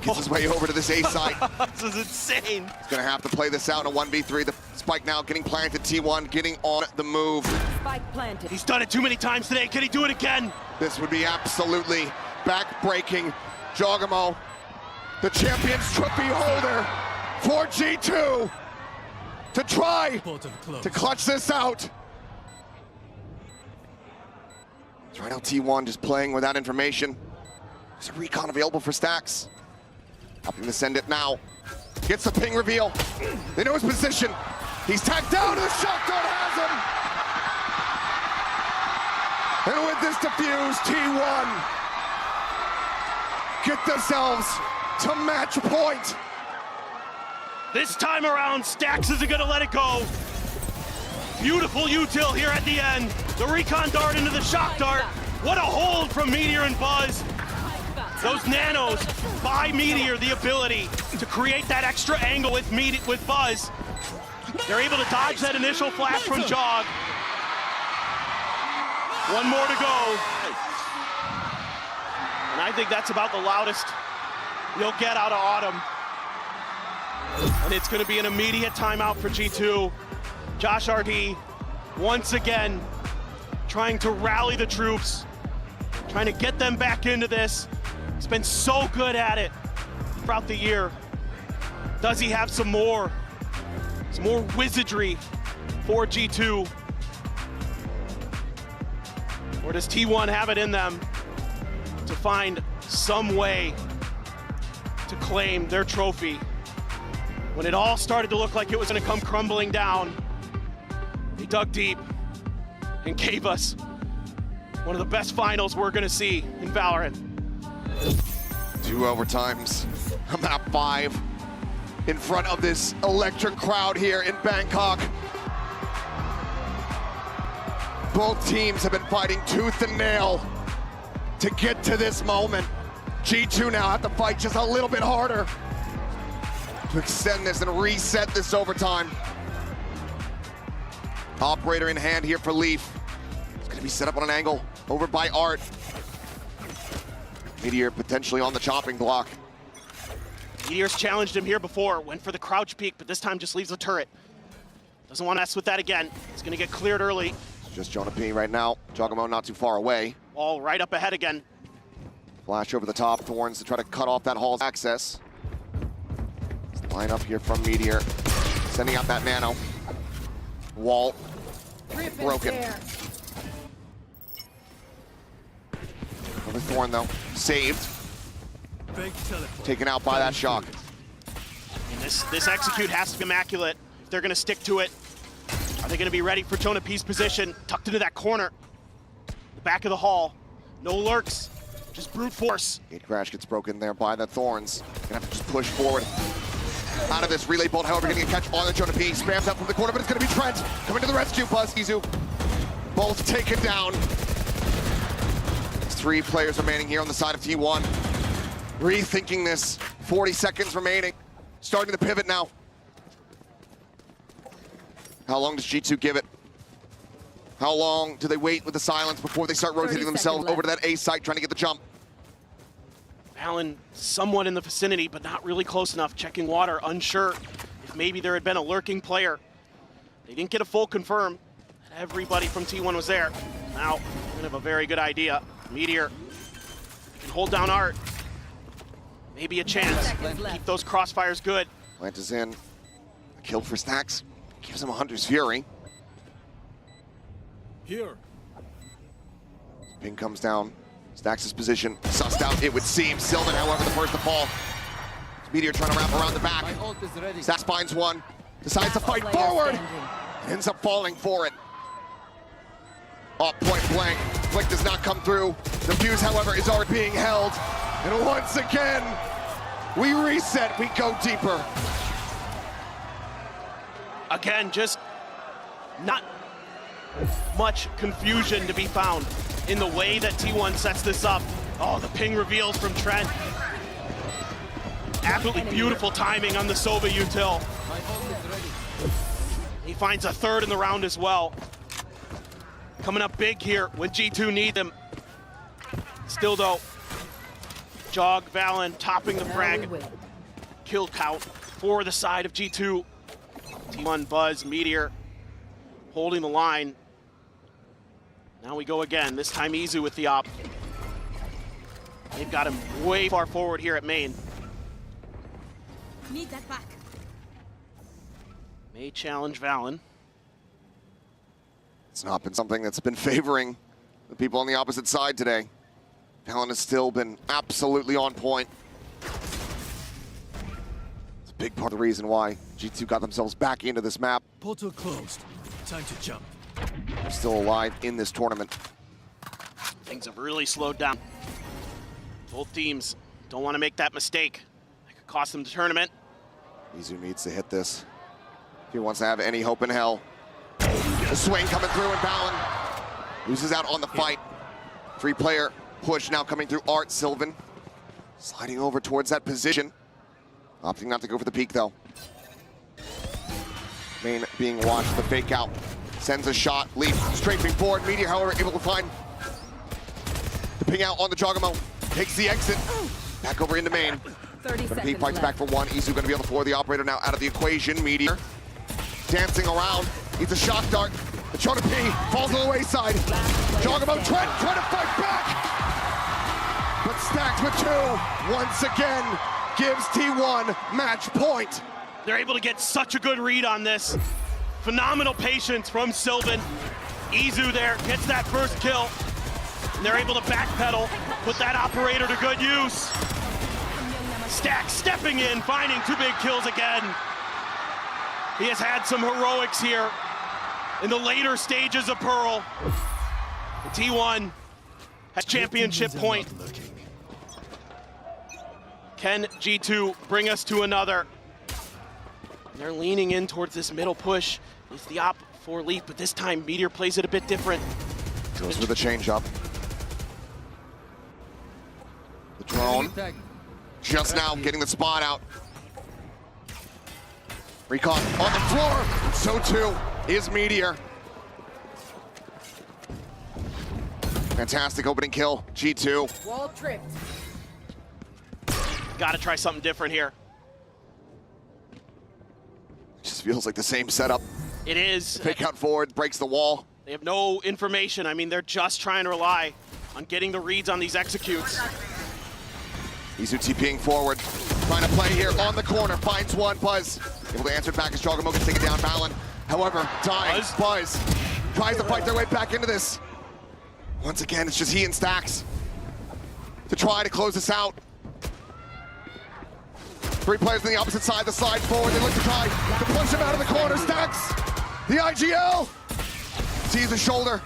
Gets his way over to this A side. This is insane. He's gonna have to play this out in a 1v3. The spike now getting planted, T1 getting on the move. Spike planted. He's done it too many times today. Can he do it again? This would be absolutely back-breaking. Jogamo, the Champions Trophy holder for G2 to try to clutch this out. It's right now T1 just playing without information. There's a recon available for Stacks. Helping to send it now. Gets the ping reveal. They know his position. He's tagged down, the shot dart has him. And with this defuse, T1 get themselves to match point. This time around, Stacks isn't gonna let it go. Beautiful util here at the end. The recon dart into the shock dart. What a hold from Meteor and Buzz. Those nanos buy Meteor the ability to create that extra angle with Buzz. They're able to dodge that initial flash from Jog. 1 more to go. And I think that's about the loudest you'll get out of Autumn. And it's gonna be an immediate timeout for G2. Josh RD, once again, trying to rally the troops, trying to get them back into this. He's been so good at it throughout the year. Does he have some more wizardry for G2? Or does T1 have it in them to find some way to claim their trophy When it all started to look like it was going to come crumbling down, they dug deep and gave us one of the best finals we're going to see in Valorant. 2 overtimes, map 5, in front of this electric crowd here in Bangkok. Both teams have been fighting tooth and nail to get to this moment. G2 now have to fight just a little bit harder to extend this and reset this overtime. Operator in hand here for Leaf. It's gonna be set up on an angle over by Art. Meteor potentially on the chopping block. Meteor's challenged him here before, went for the crouch peek, but this time just leaves the turret. Doesn't want to mess with that again. It's gonna get cleared early. It's just Jonah P right now. Jogamo not too far away. All right up ahead again. Flash over the top, Thorns to try to cut off that hall's access. Line up here from Meteor, sending out that nano. Wall broken. Another Thorn though, saved. Taken out by that shock. And this execute has to be immaculate. If they're gonna stick to it, are they gonna be ready for Jonah P's position? Tucked into that corner. The back of the hall. No lurks, just brute force. Gate crash gets broken there by the Thorns. Gonna have to just push forward. Out of this relay bolt, however, gonna get catch on the Jonah P. Spams up from the corner, but it's gonna be Trent coming to the rescue. Buzz, Izu, both taken down. There's 3 players remaining here on the side of T1. Rethinking this, 40 seconds remaining. Starting to pivot now. How long does G2 give it? How long do they wait with the silence before they start rotating themselves over to that A site, trying to get the jump? Allen somewhat in the vicinity, but not really close enough. Checking water, unsure if maybe there had been a lurking player. They didn't get a full confirm. Everybody from T1 was there. Now, we have a very good idea. Meteor can hold down Art. Maybe a chance. Keep those crossfires good. Plant is in. A kill for Stacks. Gives him a Hunter's Fury. Here. Ping comes down. Stacks' position sussed out, it would seem. Sylvan, however, the first to fall. Meteor trying to wrap around the back. Stacks finds one. Decides to fight forward. Ends up falling for it. Off point blank. Flick does not come through. The fuse, however, is already being held. And once again, we reset, we go deeper. Again, just not much confusion to be found in the way that T1 sets this up. Oh, the ping reveals from Trent. Absolutely beautiful timing on the Sova util. He finds a third in the round as well. Coming up big here when G2 need them. Still though, Jog, Valen topping the frag. Kill count for the side of G2. T1, Buzz, Meteor holding the line. Now we go again, this time Izu with the op. They've got him way far forward here at main. Need that back. May challenge Valen. It's not been something that's been favoring the people on the opposite side today. Valen has still been absolutely on point. It's a big part of the reason why G2 got themselves back into this map. Portal closed. Time to jump. They're still alive in this tournament. Things have really slowed down. Both teams don't want to make that mistake. That could cost them the tournament. Izu needs to hit this if he wants to have any hope in hell. The swing coming through and Valen loses out on the fight. 3-player push now coming through Art. Sylvan sliding over towards that position. Opting not to go for the peek though. Main being watched, the fake out. Sends a shot, Leaf strafing forward. Meteor, however, able to find the ping out on the Jogamo. Takes the exit. Back over into main. 30 But P seconds fights back left. for one. Izu gonna be on the floor. The operator now out of the equation. Meteor dancing around. Needs a shock dart. The Jonah P falls to the wayside. Jogamo trying to fight back. But Stacks with 2. Once again, gives T1 match point. They're able to get such a good read on this. Phenomenal patience from Sylvan. Izu there gets that first kill. And they're able to backpedal, put that operator to good use. Stacks stepping in, finding 2 big kills again. He has had some heroics here in the later stages of Pearl. The T1 has championship point. Can G2 bring us to another? They're leaning in towards this middle push. It's the op for Leaf, but this time Meteor plays it a bit different. Goes with a change up. The drone just now getting the spot out. Recon on the floor. So too is Meteor. Fantastic opening kill, G2. Wall tripped. Gotta try something different here. Just feels like the same setup. It is. Fake out forward, breaks the wall. They have no information. I mean, they're just trying to rely on getting the reads on these executes. Izu TPing forward, trying to play here on the corner, finds one, Buzz. Able to answer it back as Jogamo can take it down, Balin. However, dying, Buzz tries to fight their way back into this. Once again, it's just he and Stax to try to close this out. 3 players on the opposite side, the slide forward. They look to try to push him out of the corner. Stax, the IGL, sees the shoulder,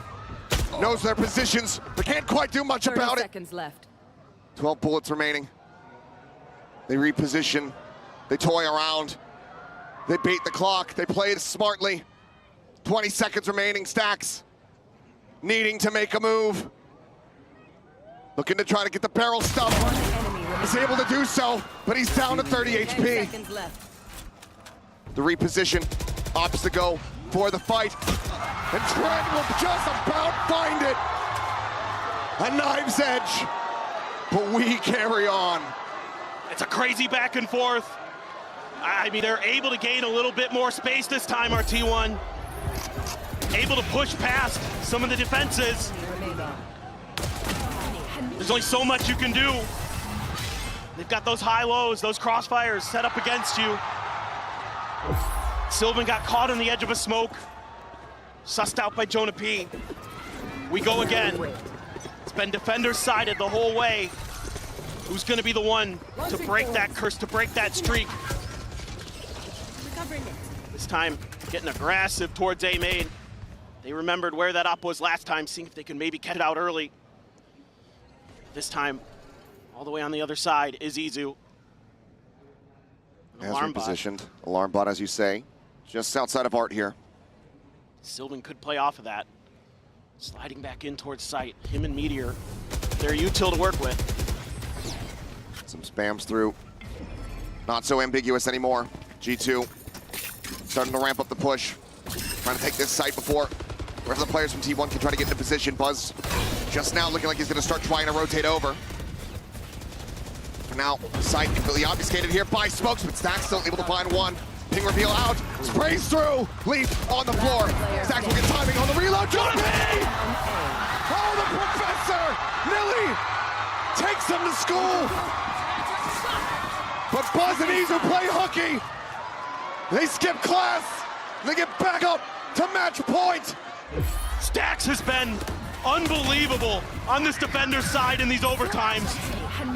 knows their positions, but can't quite do much about 30 it. seconds left. 12 bullets remaining. They reposition, they toy around, they bait the clock, they play it smartly. 20 seconds remaining, Stax needing to make a move. Looking to try to get the barrel stuff. Is able to do so, but he's down to 30 HP. The reposition opts to go for the fight. And Trent will just about find it. A knife's edge, but we carry on. It's a crazy back and forth. I mean, they're able to gain a little bit more space this time, our T1. Able to push past some of the defenses. There's only so much you can do. They've got those high-lows, those crossfires set up against you. Sylvan got caught on the edge of a smoke. Sussed out by Jonah P. We go again. It's been defender-sided the whole way. Who's gonna be the one to break that curse, to break that streak? This time, getting aggressive towards A main. They remembered where that op was last time, seeing if they can maybe get it out early. This time, all the way on the other side is Izu. As repositioned, alarm bot, as you say, just outside of Art here. Sylvan could play off of that. Sliding back in towards site. Him and Meteor, they're util to work with. Some spams through. Not so ambiguous anymore. G2 starting to ramp up the push. Trying to take this site before the rest of the players from T1 can try to get into position. Buzz just now looking like he's going to start trying to rotate over. For now, site completely obfuscated here by smokes, but Stax still able to find one. Ping reveal out, sprays through, Leaf on the floor. Stax will get timing on the reload. Jonah P! Oh, the professor! Millie takes him to school. But Buzz and Izu play hooky. They skip class. They get back up to match point. Stax has been unbelievable on this defender's side in these overtimes.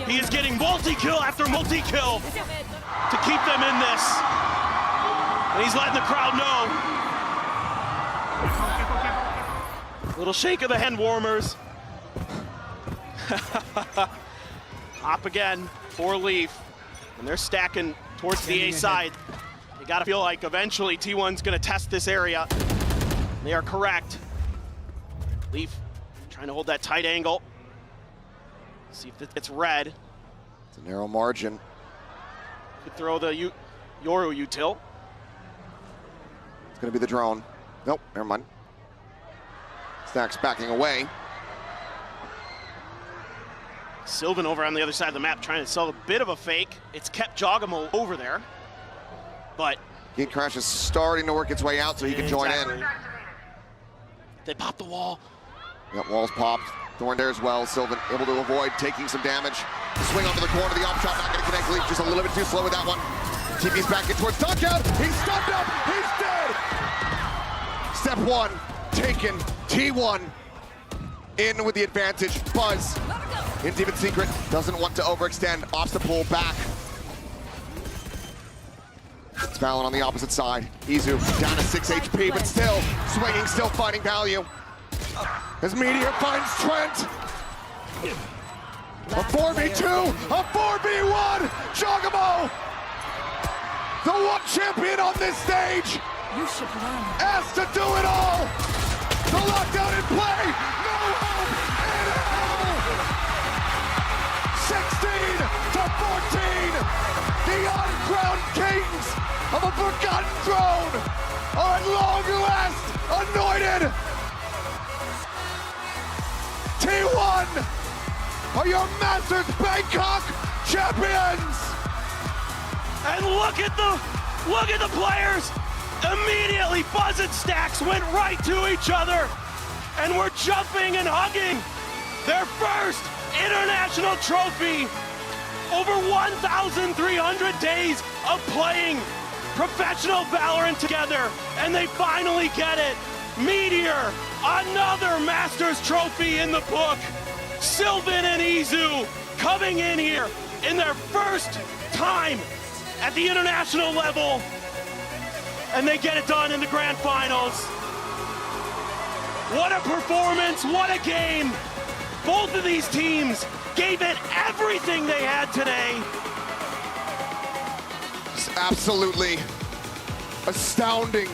He is getting multi-kill after multi-kill to keep them in this. And he's letting the crowd know. Little shake of the hand warmers. Hop again for Leaf. And they're stacking towards the A side. You gotta feel like eventually T1's gonna test this area. They are correct. Leaf trying to hold that tight angle. See if it's red. It's a narrow margin. Could throw the Yoru util. It's gonna be the drone. Nope, never mind. Stax backing away. Sylvan over on the other side of the map trying to sell a bit of a fake. It's kept Jogamo over there, but Gate Crash is starting to work its way out so he can join in. They popped the wall. Yep, walls popped. Thorn there as well. Sylvan able to avoid taking some damage. The swing onto the corner, the off shot not going to connect. Leaf just a little bit too slow with that one. TP's back in towards Duncan. He's stunned up. He's dead. Step one taken. T1 in with the advantage. Buzz in Demon Secret doesn't want to overextend. Opts to pull back. It's Valen on the opposite side. Izu down to 6 HP, but still swinging, still finding value. As Meteor finds Trent. A 4v2, a 4v1, Jogamo! The one champion on this stage! Asked to do it all! The lockdown in play! No hope in hell! 16 to 14! The uncrowned kings of a forgotten throne are at long last anointed! T1 are your Masters Bangkok Champions! And look at the players! Immediately Buzz and Stacks went right to each other and were jumping and hugging their first international trophy. Over 1,300 days of playing professional Valorant together, and they finally get it. Meteor, another Masters trophy in the book. Sylvan and Izu coming in here in their first time at the international level, and they get it done in the grand finals. What a performance, what a game. Both of these teams gave it everything they had today. Absolutely astounding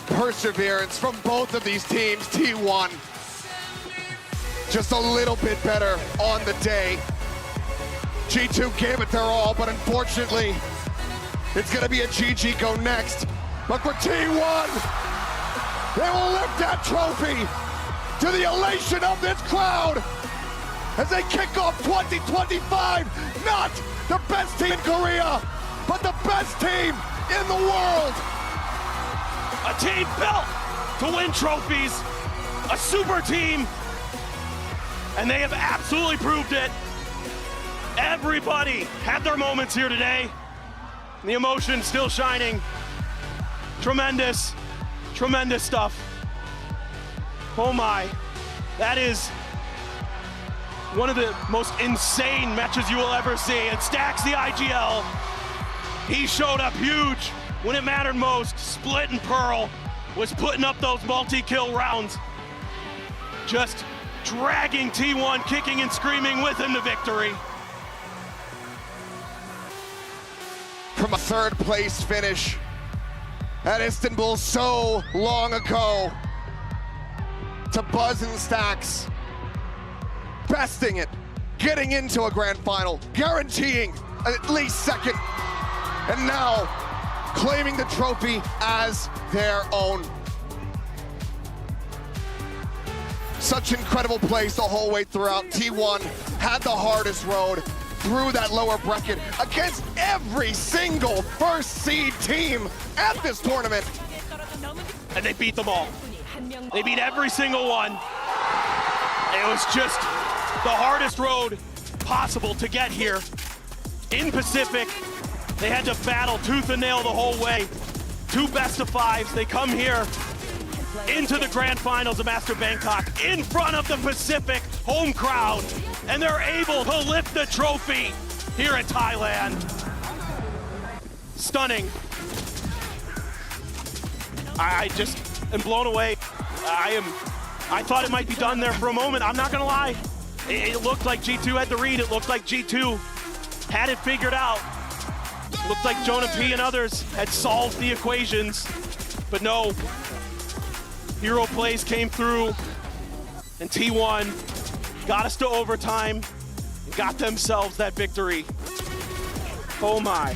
perseverance from both of these teams. T1 just a little bit better on the day. G2 gave it their all, but unfortunately, it's gonna be a GG go next. But for T1, they will lift that trophy to the elation of this crowd as they kick off 2025. Not the best team in Korea, but the best team in the world. A team built to win trophies, a super team, and they have absolutely proved it. Everybody had their moments here today. The emotion still shining. Tremendous, tremendous stuff. Oh my, that is one of the most insane matches you will ever see. And Stacks the IGL, he showed up huge when it mattered most. Split and Pearl was putting up those multi-kill rounds. Just dragging T1, kicking and screaming with him to victory. From a third place finish at Istanbul so long ago to Buzz and Stacks besting it, getting into a grand final, guaranteeing at least second, and now claiming the trophy as their own. Such incredible plays the whole way throughout. T1 had the hardest road through that lower bracket against every single first seed team at this tournament. And they beat them all. They beat every single one. It was just the hardest road possible to get here. In Pacific, they had to battle tooth and nail the whole way. 2 best of 5s, they come here into the grand finals of Masters Bangkok in front of the Pacific home crowd, and they're able to lift the trophy here in Thailand. Stunning. I just am blown away. I thought it might be done there for a moment. I'm not gonna lie. It looked like G2 had the read. It looked like G2 had it figured out. It looked like Jonah P and others had solved the equations, but no. Hero plays came through, and T1 got us to overtime and got themselves that victory. Oh my.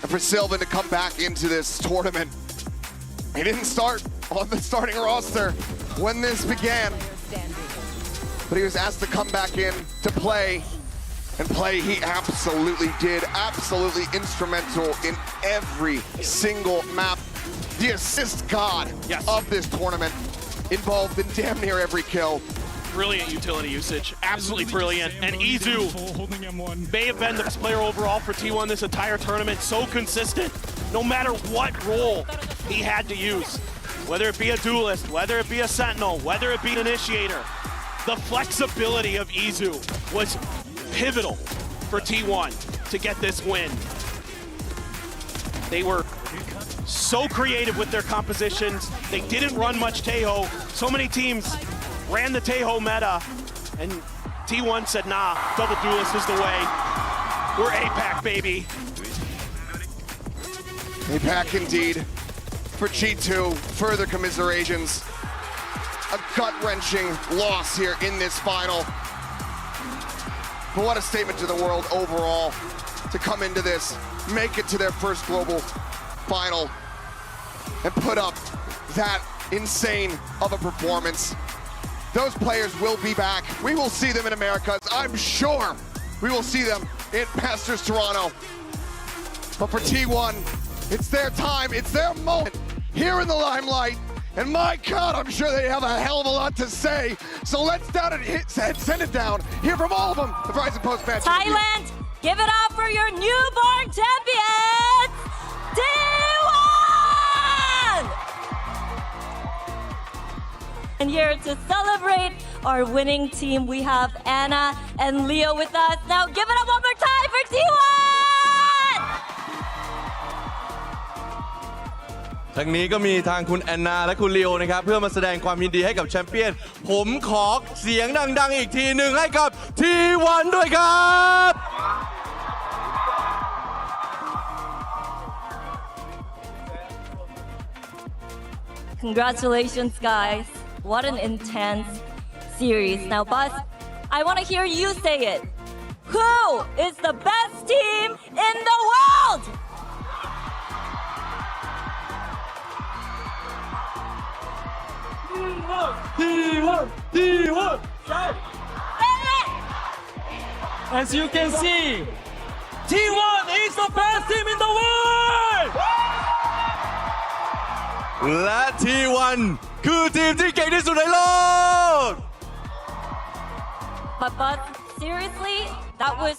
And for Sylvan to come back into this tournament, he didn't start on the starting roster when this began, but he was asked to come back in to play, and play he absolutely did. Absolutely instrumental in every single map. The assist god of this tournament, involved in damn near every kill. Brilliant utility usage, absolutely brilliant. And Izu may have been the best player overall for T1 this entire tournament. So consistent, no matter what role he had to use. Whether it be a duelist, whether it be a sentinel, whether it be an initiator. The flexibility of Izu was pivotal for T1. to get this win. They were so creative with their compositions. They didn't run much Taeho. So many teams ran the Taeho meta, and T1 said, nah, double duelist is the way. We're APAC, baby. APAC indeed. For G2, further commiserations. A gut-wrenching loss here in this final. But what a statement to the world overall to come into this, make it to their first global final, and put up that insane of a performance. Those players will be back. We will see them in America. I'm sure we will see them in Masters Toronto. But for T1, it's their time, it's their moment here in the limelight. And my God, I'm sure they have a hell of a lot to say. So let's send it down. Hear from all of them. The Verizon post-match. Thailand, give it up for your newborn champions, T1! And here to celebrate our winning team, we have Anna and Leo with us. Now give it up one more time for T1! ทางนี้ก็มีทางคุณแอนนาและคุณลีโอนะครับเพื่อมาแสดงความยินดีให้กับแชมเปี้ยนผมขอเสียงดังๆอีกทีหนึ่งให้กับ T1 ด้วยครับ Congratulations, guys. What an intense series. Now, Buzz, I want to hear you say it. Who is the best team in the world? T1! As you can see, T1 is the best team in the world! และ T1 คือทีมที่เก่งที่สุดในโลก But seriously, that was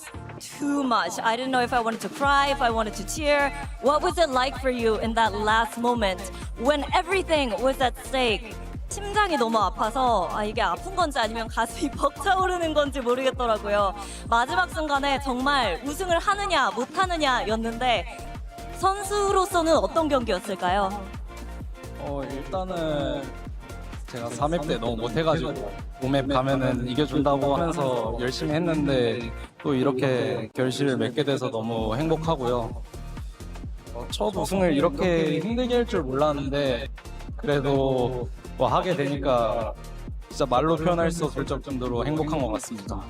too much. I didn't know if I wanted to cry, if I wanted to cheer. What was it like for you in that last moment when everything was at stake? 심장이 너무 아파서 이게 아픈 건지 아니면 가슴이 벅차오르는 건지 모르겠더라고요. 마지막 순간에 정말 우승을 하느냐 못하느냐였는데 선수로서는 어떤 경기였을까요? 일단은 제가 3회 때 너무 못해가지고 5맵 가면은 이겨준다고 하면서 열심히 했는데 또 이렇게 결실을 맺게 돼서 너무 행복하고요. 첫 우승을 이렇게 힘들게 할 줄 몰랐는데 그래도 하게 되니까 진짜 말로 표현할 수 없을 정도로 행복한 것 같습니다.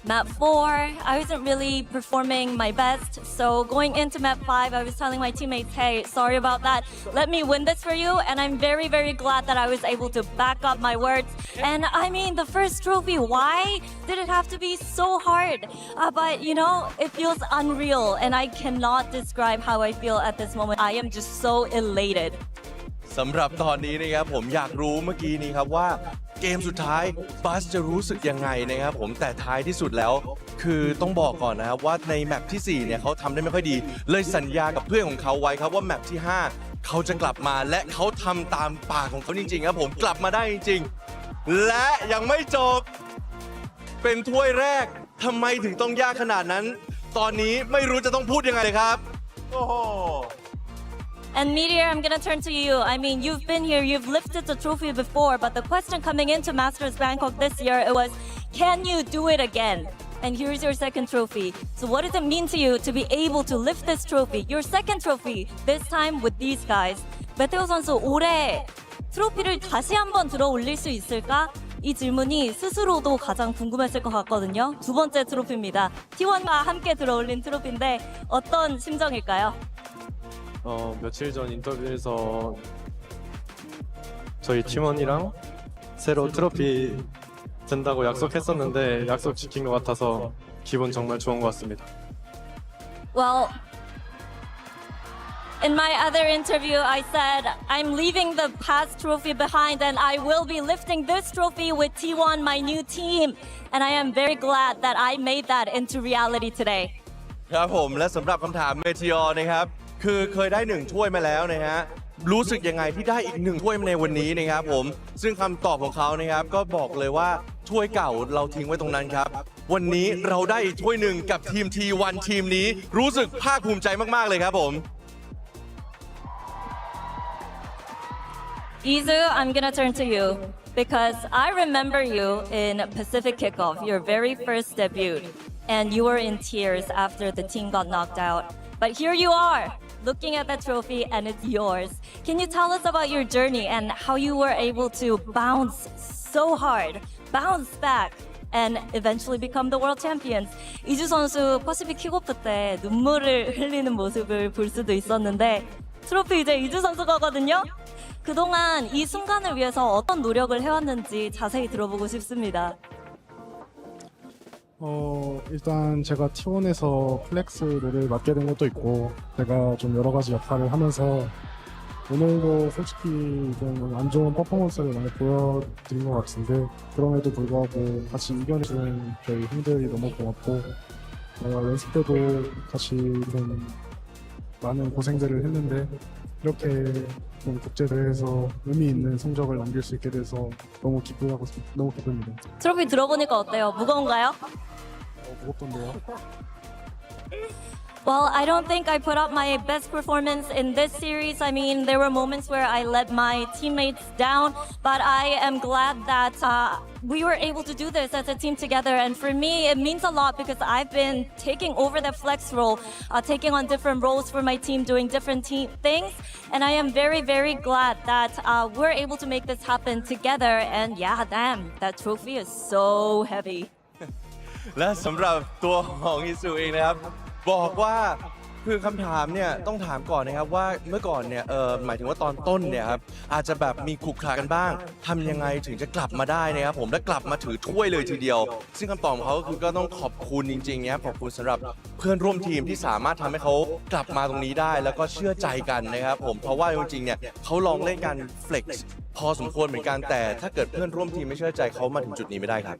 Map 4, I wasn't really performing my best, so going into map 5, I was telling my teammates, hey, sorry about that, let me win this for you, and I'm very, very glad that I was able to back up my words. And I mean, the first trophy, why did it have to be so hard? But you know, it feels unreal, and I cannot describe how I feel at this moment. I am just so elated. สำหรับตอนนี้นะครับผมอยากรู้เมื่อกี้นี้ครับว่าเกมสุดท้ายบัสจะรู้สึกยังไงนะครับผมแต่ท้ายที่สุดแล้วคือต้องบอกก่อนนะครับว่าในแมปที่4เนี่ยเขาทำได้ไม่ค่อยดีเลยสัญญากับเพื่อนของเขาไว้ครับว่าแมปที่5เขาจะกลับมาและเขาทำตามปากของเขาจริงๆครับผมกลับมาได้จริงๆและยังไม่จบเป็นถ้วยแรกทำไมถึงต้องยากขนาดนั้นตอนนี้ไม่รู้จะต้องพูดยังไงเลยครับโอ้โหAnd Meteor, I'm gonna turn to you. I mean, you've been here, you've lifted the trophy before, but the question coming into Masters Bangkok this year, it was, can you do it again? And here's your second trophy. So what does it mean to you to be able to lift this trophy, your second trophy, this time with these guys? 메테오 선수, 올해 트로피를 다시 한번 들어 올릴 수 있을까? 이 질문이 스스로도 가장 궁금했을 것 같거든요. 두 번째 트로피입니다. T1과 함께 들어 올린 트로피인데 어떤 심정일까요? 며칠 전 인터뷰에서 저희 팀원이랑 새로 트로피 든다고 약속했었는데 약속 지킨 것 같아서 기분 정말 좋은 것 같습니다. Well, in my other interview, I said I'm leaving the past trophy behind and I will be lifting this trophy with T1, my new team. And I am very glad that I made that into reality today. ครับผมและสำหรับคำถามเมทีออร์นะครับคือเคยได้1ถ้วยมาแล้วนะฮะ รู้สึกยังไงที่ได้อีก1ถ้วยในวันนี้นะครับผมซึ่งคำตอบของเขานะครับก็บอกเลยว่าถ้วยเก่าเราทิ้งไว้ตรงนั้นครับวันนี้เราได้อีกถ้วยหนึ่งกับทีม T1 ทีมนี้รู้สึกภาคภูมิใจมากๆเลยครับผม Izu, I'm gonna turn to you because I remember you in Pacific Kickoff, your very first debut, and you were in tears after the team got knocked out. But here you are, looking at the trophy and it's yours. Can you tell us about your journey and how you were able to bounce so hard, bounce back, and eventually become the world champions? 이주 선수 퍼시픽 킥오프 때 눈물을 흘리는 모습을 볼 수도 있었는데 트로피 이제 이주 선수가거든요. 그동안 이 순간을 위해서 어떤 노력을 해왔는지 자세히 들어보고 싶습니다. 일단 제가 T1에서 플렉스를 맡게 된 것도 있고 제가 좀 여러 가지 역할을 하면서 오늘도 솔직히 좀 안 좋은 퍼포먼스를 많이 보여드린 것 같은데 그럼에도 불구하고 같이 이겨내주는 저희 형들이 너무 고맙고 연습 때도 같이 좀 많은 고생들을 했는데 이렇게 좀 국제대회에서 의미 있는 성적을 남길 수 있게 돼서 너무 기쁩니다. 트로피 들어보니까 어때요? 무거운가요? 무겁던데요. Well, I don't think I put up my best performance in this series. I mean, there were moments where I let my teammates down, but I am glad that we were able to do this as a team together. And for me, it means a lot because I've been taking over the flex role, taking on different roles for my team, doing different things. And I am very, very glad that we're able to make this happen together. And yeah, damn, that trophy is so heavy. และสำหรับตัวของอิสุเองนะครับบอกว่าคือคำถามเนี่ยต้องถามก่อนนะครับว่าเมื่อก่อนเนี่ยหมายถึงว่าตอนต้นเนี่ยครับอาจจะแบบมีขรุขระกันบ้างทำยังไงถึงจะกลับมาได้นะครับผมและกลับมาถือถ้วยเลยทีเดียวซึ่งคำตอบของเขาก็คือก็ต้องขอบคุณจริงๆนะครับขอบคุณสำหรับเพื่อนร่วมทีมที่สามารถทำให้เขากลับมาตรงนี้ได้แล้วก็เชื่อใจกันนะครับผมเพราะว่าจริงๆเนี่ยเขาลองเล่นกันเฟล็กซ์พอสมควรเหมือนกันแต่ถ้าเกิดเพื่อนร่วมทีมไม่เชื่อใจเขามาถึงจุดนี้ไม่ได้ครับ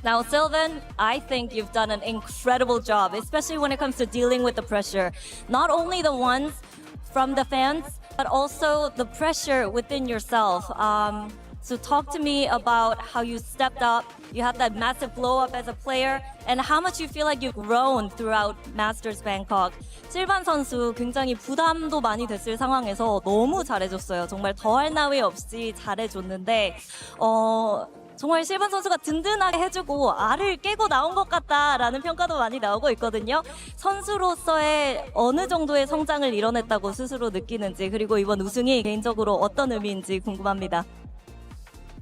Now, Sylvan, I think you've done an incredible job, especially when it comes to dealing with the pressure. Not only the ones from the fans, but also the pressure within yourself. So talk to me about how you stepped up. You had that massive blow up as a player, and how much you feel like you've grown throughout Masters Bangkok. 실반 선수 굉장히 부담도 많이 됐을 상황에서 너무 잘해줬어요. 정말 더할 나위 없이 잘해줬는데, 정말 실반 선수가 든든하게 해주고 알을 깨고 나온 것 같다라는 평가도 많이 나오고 있거든요. 선수로서의 어느 정도의 성장을 이뤄냈다고 스스로 느끼는지 그리고 이번 우승이 개인적으로 어떤 의미인지 궁금합니다.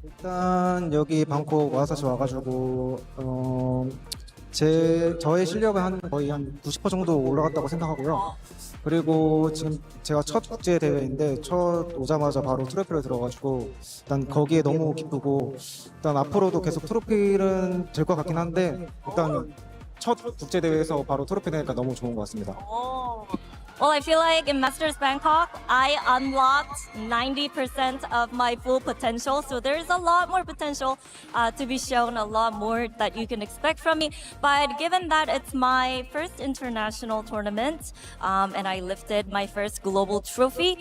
일단 여기 방콕 와가지고 저의 실력은 거의 한 90% 정도 올라갔다고 생각하고요. 그리고 지금 제가 첫 국제 대회인데 첫 오자마자 바로 트로피를 들어가지고 일단 거기에 너무 기쁘고 일단 앞으로도 계속 트로피는 될 것 같긴 한데 일단 첫 국제 대회에서 바로 트로피 되니까 너무 좋은 것 같습니다. Well, I feel like in Masters Bangkok, I unlocked 90% of my full potential. So there's a lot more potential to be shown, a lot more that you can expect from me. But given that it's my first international tournament and I lifted my first global trophy,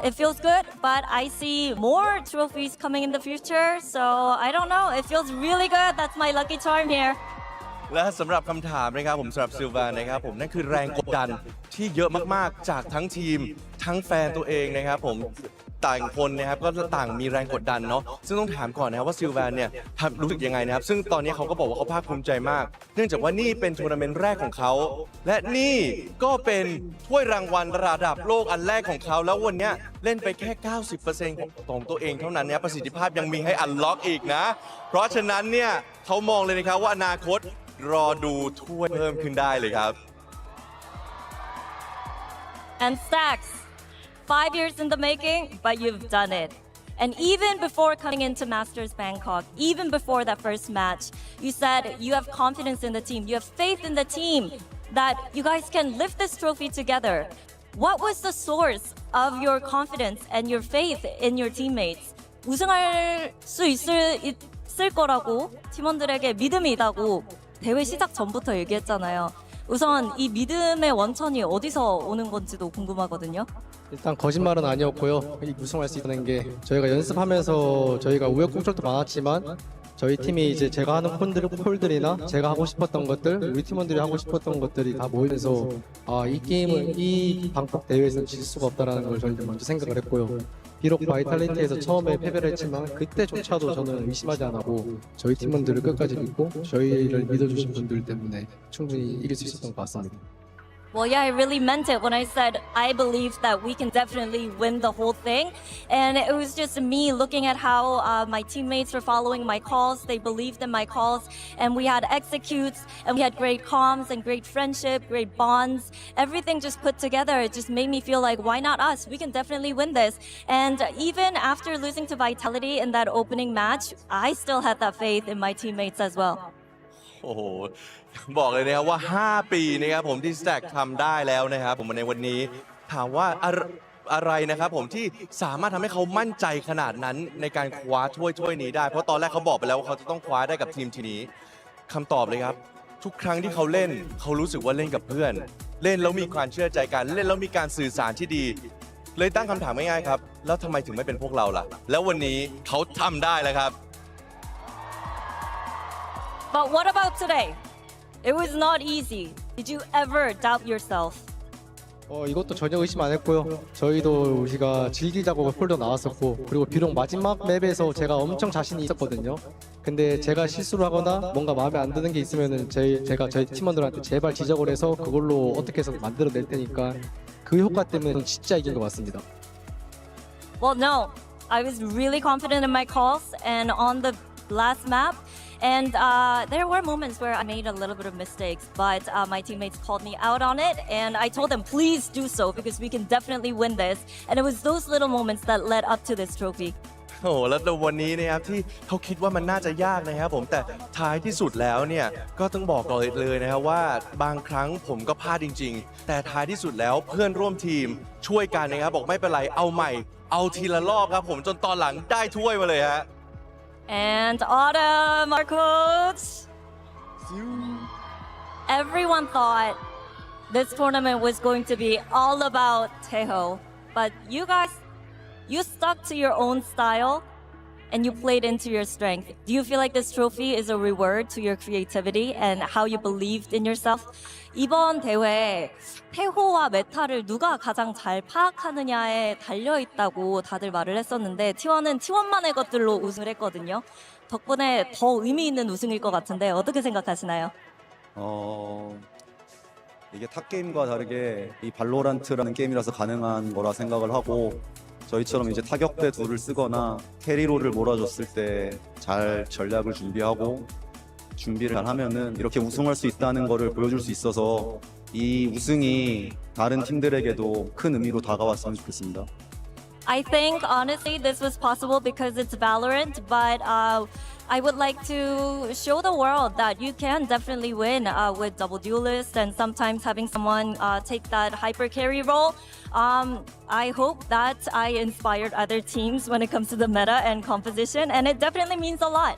it feels good. But I see more trophies coming in the future. So I don't know. It feels really good. That's my lucky charm here. และสำหรับคำถามนะครับผมสำหรับซิลวานนะครับผมนั่นคือแรงกดดันที่เยอะมากๆจากทั้งทีมทั้งแฟนตัวเองนะครับผมต่างคนนะครับก็ต่างมีแรงกดดันเนาะซึ่งต้องถามก่อนนะครับว่าซิลวานเนี่ยรู้สึกยังไงนะครับซึ่งตอนนี้เขาก็บอกว่าเขาภาคภูมิใจมากเนื่องจากว่านี่เป็นทัวร์นาเมนต์แรกของเขาและนี่ก็เป็นถ้วยรางวัลระดับโลกอันแรกของเขาแล้ววันนี้เล่นไปแค่ 90% ของตัวเองเท่านั้นเนี่ยประสิทธิภาพยังมีให้อันล็อกอีกนะเพราะฉะนั้นเนี่ยเขามองเลยนะครับว่าอนาคตรอดูถ้วยเพิ่มขึ้นได้เลยครับ And Stacks, 5 years in the making, but you've done it. And even before coming into Masters Bangkok, even before that first match, you said you have confidence in the team, you have faith in the team that you guys can lift this trophy together. What was the source of your confidence and your faith in your teammates? 우승할 수 있을 거라고 팀원들에게 믿음이 있다고 대회 시작 전부터 얘기했잖아요. 우선 이 믿음의 원천이 어디서 오는 건지도 궁금하거든요. 일단 거짓말은 아니었고요. 이 우승할 수 있다는 게 저희가 연습하면서 저희가 우여곡절도 많았지만 저희 팀이 이제 제가 하는 콜들이나 제가 하고 싶었던 것들, 우리 팀원들이 하고 싶었던 것들이 다 모이면서 이 게임을 이 방콕 대회에서는 질 수가 없다라는 걸 저희는 먼저 생각을 했고요. 비록 바이탈리티에서 처음에 패배를 했지만 그때조차도 저는 의심하지 않았고 저희 팀원들을 끝까지 믿고 저희를 믿어주신 분들 때문에 충분히 이길 수 있었던 것 같습니다. Well, yeah, I really meant it when I said I believe that we can definitely win the whole thing. And it was just me looking at how my teammates were following my calls. They believed in my calls. And we had executes, and we had great comms and great friendship, great bonds. Everything just put together. It just made me feel like, why not us? We can definitely win this. And even after losing to Vitality in that opening match, I still had that faith in my teammates as well. โอ้โหบอกเลยนะครับว่า 5 ปีนะครับผมที่ Stack ทำได้แล้วนะครับผมในวันนี้ถามว่าอะไรนะครับผมที่สามารถทำให้เขามั่นใจขนาดนั้นในการคว้าถ้วยนี้ได้เพราะตอนแรกเขาบอกไปแล้วว่าเขาจะต้องคว้าได้กับทีมนี้คำตอบเลยครับทุกครั้งที่เขาเล่นเขารู้สึกว่าเล่นกับเพื่อนเล่นแล้วมีความเชื่อใจกันเล่นแล้วมีการสื่อสารที่ดีเลยตั้งคำถามง่ายๆครับแล้วทำไมถึงไม่เป็นพวกเราล่ะแล้ววันนี้เขาทำได้แล้วครับBut what about today? It was not easy. Did you ever doubt yourself? 이것도 전혀 의심 안 했고요. 저희도 우리가 즐기자고 폴더 나왔었고 그리고 비록 마지막 맵에서 제가 엄청 자신이 있었거든요. 근데 제가 실수를 하거나 뭔가 마음에 안 드는 게 있으면은 제가 저희 팀원들한테 제발 지적을 해서 그걸로 어떻게 해서 만들어낼 테니까 그 효과 때문에 저는 진짜 이긴 것 같습니다. Well, no. I was really confident in my calls and on the last map. And there were moments where I made a little bit of mistakes, but my teammates called me out on it, and I told them, please do so, because we can definitely win this. And it was those little moments that led up to this trophy. โอ้แล้ววันนี้นะครับที่เขาคิดว่ามันน่าจะยากนะครับผมแต่ท้ายที่สุดแล้วเนี่ยก็ต้องบอกเลยนะครับว่าบางครั้งผมก็พลาดจริงๆแต่ท้ายที่สุดแล้วเพื่อนร่วมทีมช่วยกันนะครับบอกไม่เป็นไรเอาใหม่เอาทีละรอบครับผมจนตอนหลังได้ถ้วยมาเลยฮะAnd Autumn, our coach. Everyone thought this tournament was going to be all about Taeho, but you guys, you stuck to your own style and you played into your strength. Do you feel like this trophy is a reward to your creativity and how you believed in yourself? 이번 대회 태호와 메타를 누가 가장 잘 파악하느냐에 달려있다고 다들 말을 했었는데 T1은 T1만의 것들로 우승을 했거든요. 덕분에 더 의미 있는 우승일 것 같은데 어떻게 생각하시나요? 이게 탑게임과 다르게 이 발로란트라는 게임이라서 가능한 거라 생각을 하고 저희처럼 이제 타격대 둘을 쓰거나 캐리롤을 몰아줬을 때 잘 전략을 준비하고 준비를 잘 하면은 이렇게 우승할 수 있다는 거를 보여줄 수 있어서 이 우승이 다른 팀들에게도 큰 의미로 다가왔으면 좋겠습니다. I think honestly this was possible because it's Valorant, but I would like to show the world that you can definitely win with double duelists and sometimes having someone take that hyper carry role. I hope that I inspired other teams when it comes to the meta and composition, and it definitely means a lot.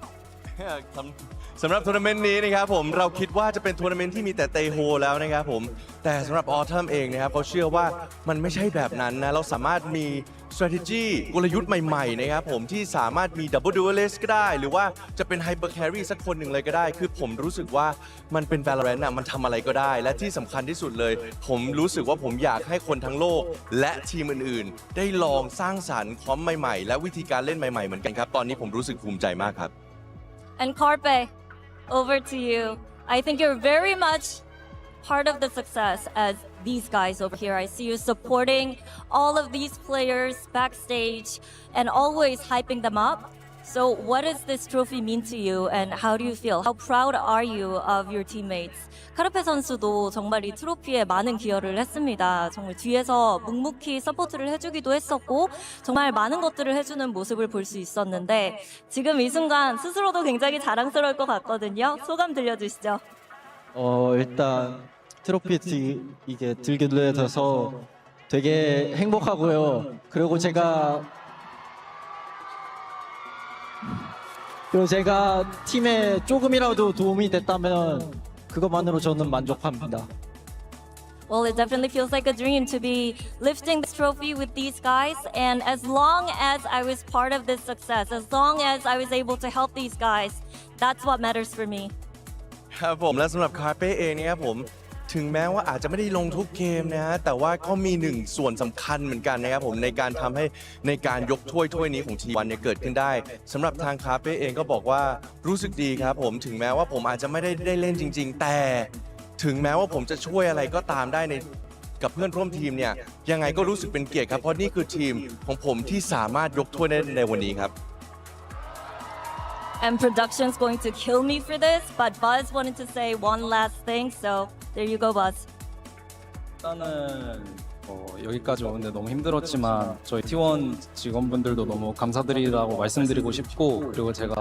สำหรับทัวร์นาเมนต์นี้นะครับผมเราคิดว่าจะเป็นทัวร์นาเมนต์ที่มีแต่เตโฮแล้วนะครับผมแต่สำหรับออทัมเองนะครับเขาเชื่อว่ามันไม่ใช่แบบนั้นนะเราสามารถมี strategy กลยุทธ์ใหม่ๆนะครับผมที่สามารถมี double duelist ก็ได้หรือว่าจะเป็น hyper carry สักคนหนึ่งเลยก็ได้คือผมรู้สึกว่ามันเป็น Valorant มันทำอะไรก็ได้และที่สำคัญที่สุดเลยผมรู้สึกว่าผมอยากให้คนทั้งโลกและทีมอื่นๆได้ลองสร้างสรรค์คอมใหม่ๆและวิธีการเล่นใหม่ๆเหมือนกันครับตอนนี้ผมรู้สึกภูมิใจมากครับ And Carpe, over to you. I think you're very much part of the success as these guys over here. I see you supporting all of these players backstage and always hyping them up. So what does this trophy mean to you and how do you feel? How proud are you of your teammates? 카르페 선수도 정말 이 트로피에 많은 기여를 했습니다. 정말 뒤에서 묵묵히 서포트를 해주기도 했었고 정말 많은 것들을 해주는 모습을 볼 수 있었는데 지금 이 순간 스스로도 굉장히 자랑스러울 것 같거든요. 소감 들려주시죠. 일단 트로피 이게 들게 돼서 되게 행복하고요. 그리고 제가 팀에 조금이라도 도움이 됐다면 그것만으로 저는 만족합니다. Well, it definitely feels like a dream to be lifting this trophy with these guys. And as long as I was part of this success, as long as I was able to help these guys, that's what matters for me. ครับผมและสำหรับคาเป้เองเนี่ยครับผมถึงแม้ว่าอาจจะไม่ได้ลงทุกเกมนะฮะแต่ว่าก็มีหนึ่งส่วนสำคัญเหมือนกันนะครับผมในการทำให้ในการยกถ้วยนี้ของทีวันเนี่ยเกิดขึ้นได้สำหรับทางคาเป้เองก็บอกว่ารู้สึกดีครับผมถึงแม้ว่าผมอาจจะไม่ได้เล่นจริงๆแต่ถึงแม้ว่าผมจะช่วยอะไรก็ตามได้ในกับเพื่อนร่วมทีมเนี่ยยังไงก็รู้สึกเป็นเกียรติครับเพราะนี่คือทีมของผมที่สามารถยกถ้วยได้ในวันนี้ครับ And production's going to kill me for this, but Buzz wanted to say one last thing, so there you go, Buzz. 일단은 여기까지 오는데 너무 힘들었지만 저희 T1 직원분들도 너무 감사드리다고 말씀드리고 싶고 그리고 제가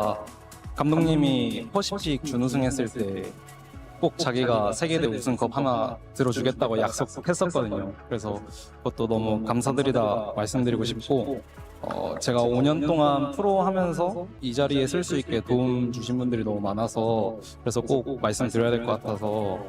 감독님이 퍼시픽 준우승했을 때 꼭 자기가 세계대 우승컵 하나 들어주겠다고 약속했었거든요. 그래서 그것도 너무 감사드리다 말씀드리고 싶고 제가 5년 동안 프로 하면서 이 자리에 쓸 수 있게 도움 주신 분들이 너무 많아서 그래서 꼭 말씀드려야 될 것 같아서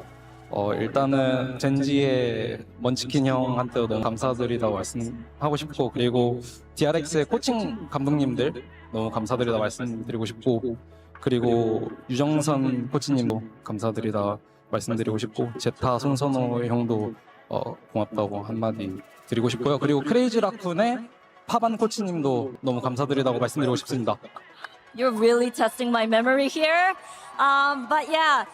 일단은 젠지의 먼치킨 형한테도 너무 감사드리다고 말씀하고 싶고 그리고 DRX의 코칭 감독님들 너무 감사드리다 말씀드리고 싶고 그리고 유정선 코치님도 감사드리다 말씀드리고 싶고 제타 손선호 형도 고맙다고 한마디 드리고 싶고요. 그리고 크레이지 라쿤의 파반 코치님도 너무 감사드리다고 말씀드리고 싶습니다. You're really testing my memory here. But yeah,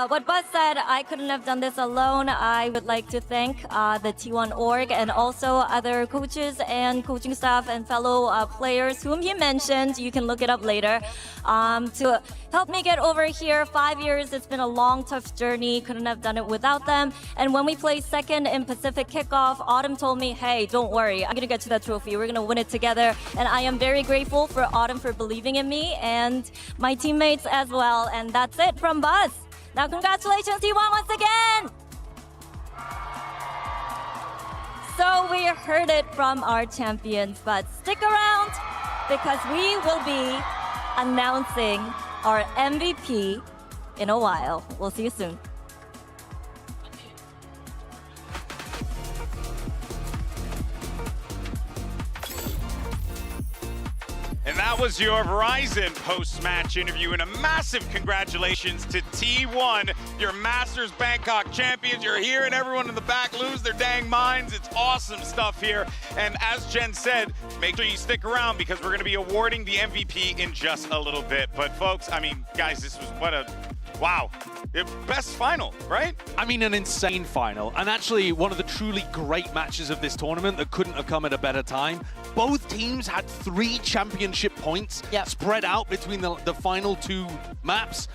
what Buzz said, I couldn't have done this alone. I would like to thank the T1 org and also other coaches and coaching staff and fellow players whom he mentioned. You can look it up later. To help me get over here, 5 years, it's been a long, tough journey. Couldn't have done it without them. And when we placed second in Pacific Kickoff, Autumn told me, hey, don't worry, I'm gonna get to that trophy. We're gonna win it together. And I am very grateful for Autumn for believing in me and my teammates as well. And that's it from Buzz. Now congratulations T1 once again! So we heard it from our champions, but stick around because we will be announcing our MVP in a while. We'll see you soon. And that was your Verizon post-match interview, and a massive congratulations to T1, your Masters Bangkok Champions. You're hearing everyone in the back lose their dang minds. It's awesome stuff here. And as Jen said, make sure you stick around because we're going to be awarding the MVP in just a little bit. But folks, I mean, guys, this was what a wow. Best final, right? I mean, an insane final. And actually, one of the truly great matches of this tournament that couldn't have come at a better time. Both teams had 3 championship points spread out between the final 2 maps.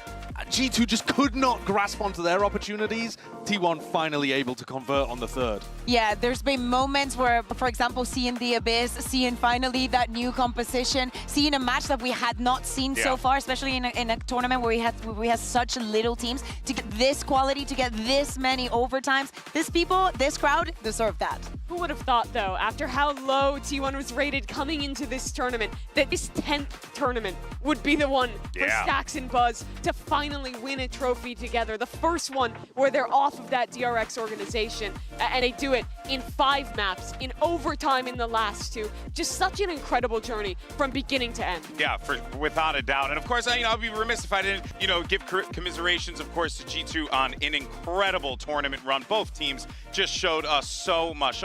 G2 just could not grasp onto their opportunities. T1 finally able to convert on the 3rd. Yeah, there's been moments where, for example, seeing the Abyss, seeing finally that new composition, seeing a match that we had not seen so far, especially in a tournament where we had such little teams, to get this quality, to get this many overtimes. These people, this crowd deserve that. Who would have thought, though, after how low T1 was rated coming into this tournament, that this 10th tournament would be the one for Stax and Buzz to finally win a trophy together. The first one where they're off of that DRX organization, and they do it in 5 maps, in overtime in the last 2. Just such an incredible journey from beginning to end. Yeah, without a doubt. And of course, I'll be remiss if I didn't, give commiserations, of course, to G2 on an incredible tournament run. Both teams just showed us so much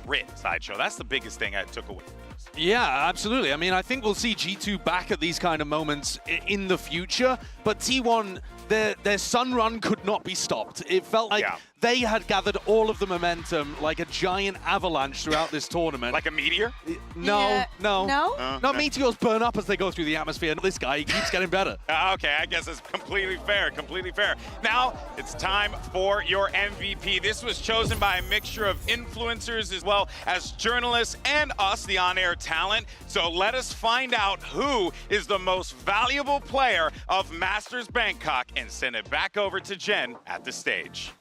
grit, Sideshow. That's the biggest thing I took away from this. Yeah, absolutely. I mean, I think we'll see G2 back at these kind of moments in the future, but T1, their sun run could not be stopped. It felt like they had gathered all of the momentum like a giant avalanche throughout this tournament. Like a meteor? No. No, meteors burn up as they go through the atmosphere. This guy, he keeps getting better. Okay, I guess it's completely fair, Now, it's time for your MVP. This was chosen by a mixture of influencers as well as journalists and us, the on-air talent. So let us find out who is the most valuable player of Masters Bangkok and send it back over to Jen at the stage.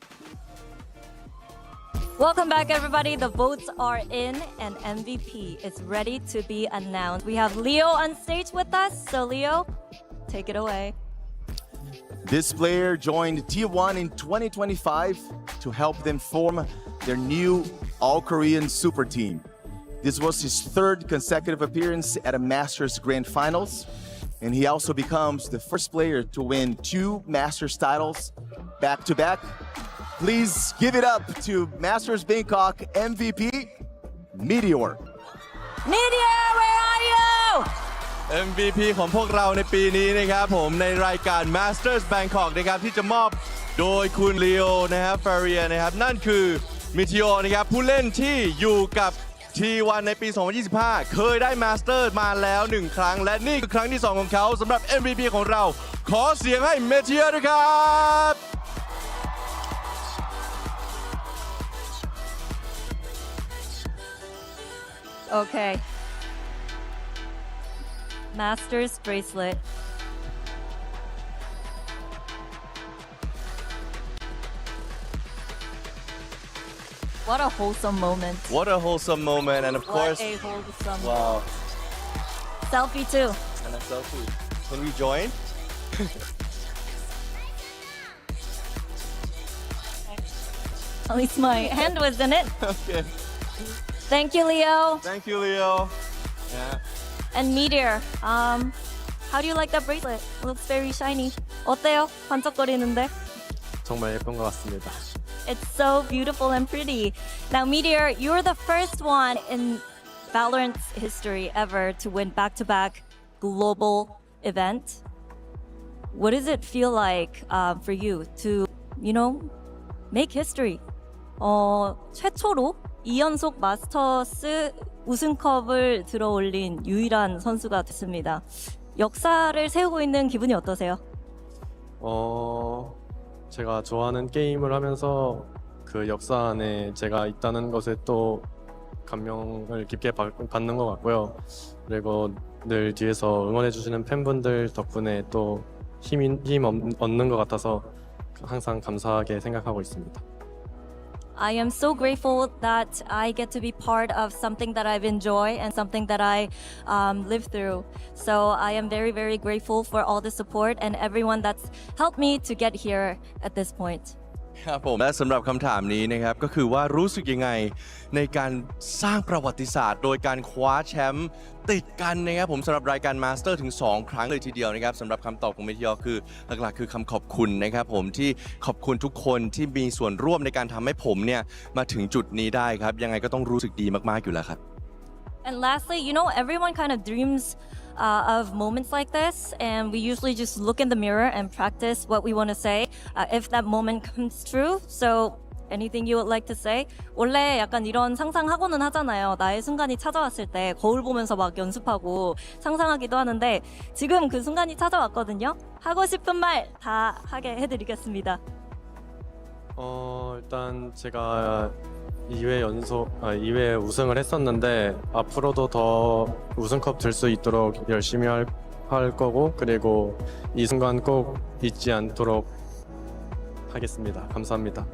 Welcome back, everybody. The votes are in and MVP is ready to be announced. We have Leo on stage with us. So Leo, take it away. This player joined T1 in 2025 to help them form their new all-Korean super team. This was his third consecutive appearance at a Masters Grand Finals, and he also becomes the first player to win 2 Masters titles back-to-back. Please give it up to Masters Bangkok MVP, Meteor. Meteor, where are you? MVP ของพวกเราในปีนี้นะครับผมในรายการ Masters Bangkok นะครับที่จะมอบโดยคุณลีโอนะครับฟาเรียนะครับนั่นคือมิทิโอนะครับผู้เล่นที่อยู่กับ T1 ในปี 2025 เคยได้ Masters มาแล้ว1ครั้งและนี่คือครั้งที่2ของเขาสำหรับ MVP ของเราขอเสียงให้เมเทียด้วยครับ Okay. Masters bracelet. What a wholesome moment. What a wholesome moment, and of course, What a wholesome wow, selfie too. and a selfie. Can we join? At least my hand was in it. Okay. Thank you, Leo. Thank you, Leo. Yeah. And Meteor. How do you like that bracelet? It looks very shiny. 어때요? 반짝거리는데? 정말 예쁜 것 같습니다. It's so beautiful and pretty. Now, Meteor, you're the first one in Valorant's history ever to win back-to-back global event. What does it feel like for you to, make history? 최초로 2연속 마스터스 우승컵을 들어올린 유일한 선수가 됐습니다. 역사를 세우고 있는 기분이 어떠세요? 제가 좋아하는 게임을 하면서 그 역사 안에 제가 있다는 것에 또 감명을 깊게 받는 것 같고요. 그리고 늘 뒤에서 응원해 주시는 팬분들 덕분에 또 힘 얻는 것 같아서 항상 감사하게 생각하고 있습니다. I am so grateful that I get to be part of something that I've enjoyed and something that I lived through. So I am very, very grateful for all the support and everyone that's helped me to get here at this point. ครับผมและสำหรับคำถามนี้นะครับก็คือว่ารู้สึกยังไงในการสร้างประวัติศาสตร์โดยการคว้าแชมป์ติดกันนะครับผมสำหรับรายการมาสเตอร์ถึง2ครั้งเลยทีเดียวนะครับสำหรับคำตอบของเมทิออร์คือหลักๆคือคำขอบคุณนะครับผมที่ขอบคุณทุกคนที่มีส่วนร่วมในการทำให้ผมเนี่ยมาถึงจุดนี้ได้ครับยังไงก็ต้องรู้สึกดีมากๆอยู่แล้วครับ And lastly, everyone kind of dreams of moments like this, and we usually just look in the mirror and practice what we want to say if that moment comes true. So anything you would like to say? 원래 약간 이런 상상하고는 하잖아요. 나의 순간이 찾아왔을 때 거울 보면서 막 연습하고 상상하기도 하는데 지금 그 순간이 찾아왔거든요. 하고 싶은 말 다 하게 해드리겠습니다. 일단 제가 2회 우승을 했었는데 앞으로도 더 우승컵 들 수 있도록 열심히 할 거고 그리고 이 순간 꼭 잊지 않도록 하겠습니다. 감사합니다.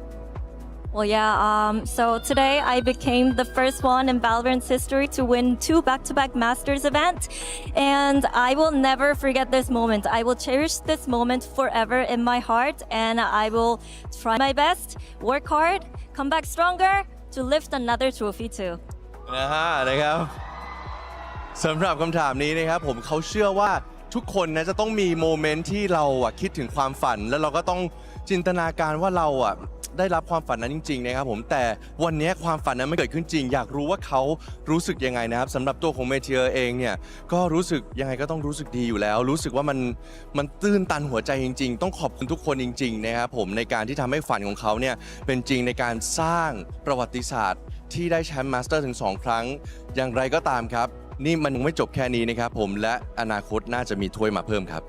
Well, yeah, so today I became the first one in Valorant's history to win 2 back-to-back Masters events, and I will never forget this moment. I will cherish this moment forever in my heart, and I will try my best, work hard, come back stronger to lift another trophy too. นะครับสำหรับคำถามนี้นะครับผมเขาเชื่อว่าทุกคนนะจะต้องมีโมเมนต์ที่เราคิดถึงความฝันแล้วเราก็ต้องจินตนาการว่าเราได้รับความฝันนั้นจริงๆนะครับผมแต่วันนี้ความฝันนั้นไม่เกิดขึ้นจริงอยากรู้ว่าเขารู้สึกยังไงนะครับสำหรับตัวของเมเทียเองเนี่ยก็รู้สึกยังไงก็ต้องรู้สึกดีอยู่แล้วรู้สึกว่ามันตื้นตันหัวใจจริงๆต้องขอบคุณทุกคนจริงๆนะครับผมในการที่ทำให้ฝันของเขาเนี่ยเป็นจริงในการสร้างประวัติศาสตร์ที่ได้แชมป์มาสเตอร์ถึง2ครั้งอย่างไรก็ตามครับนี่มันยังไม่จบแค่นี้นะครับผมและอนาคตน่าจะมีถ้วยมาเพิ่มครับ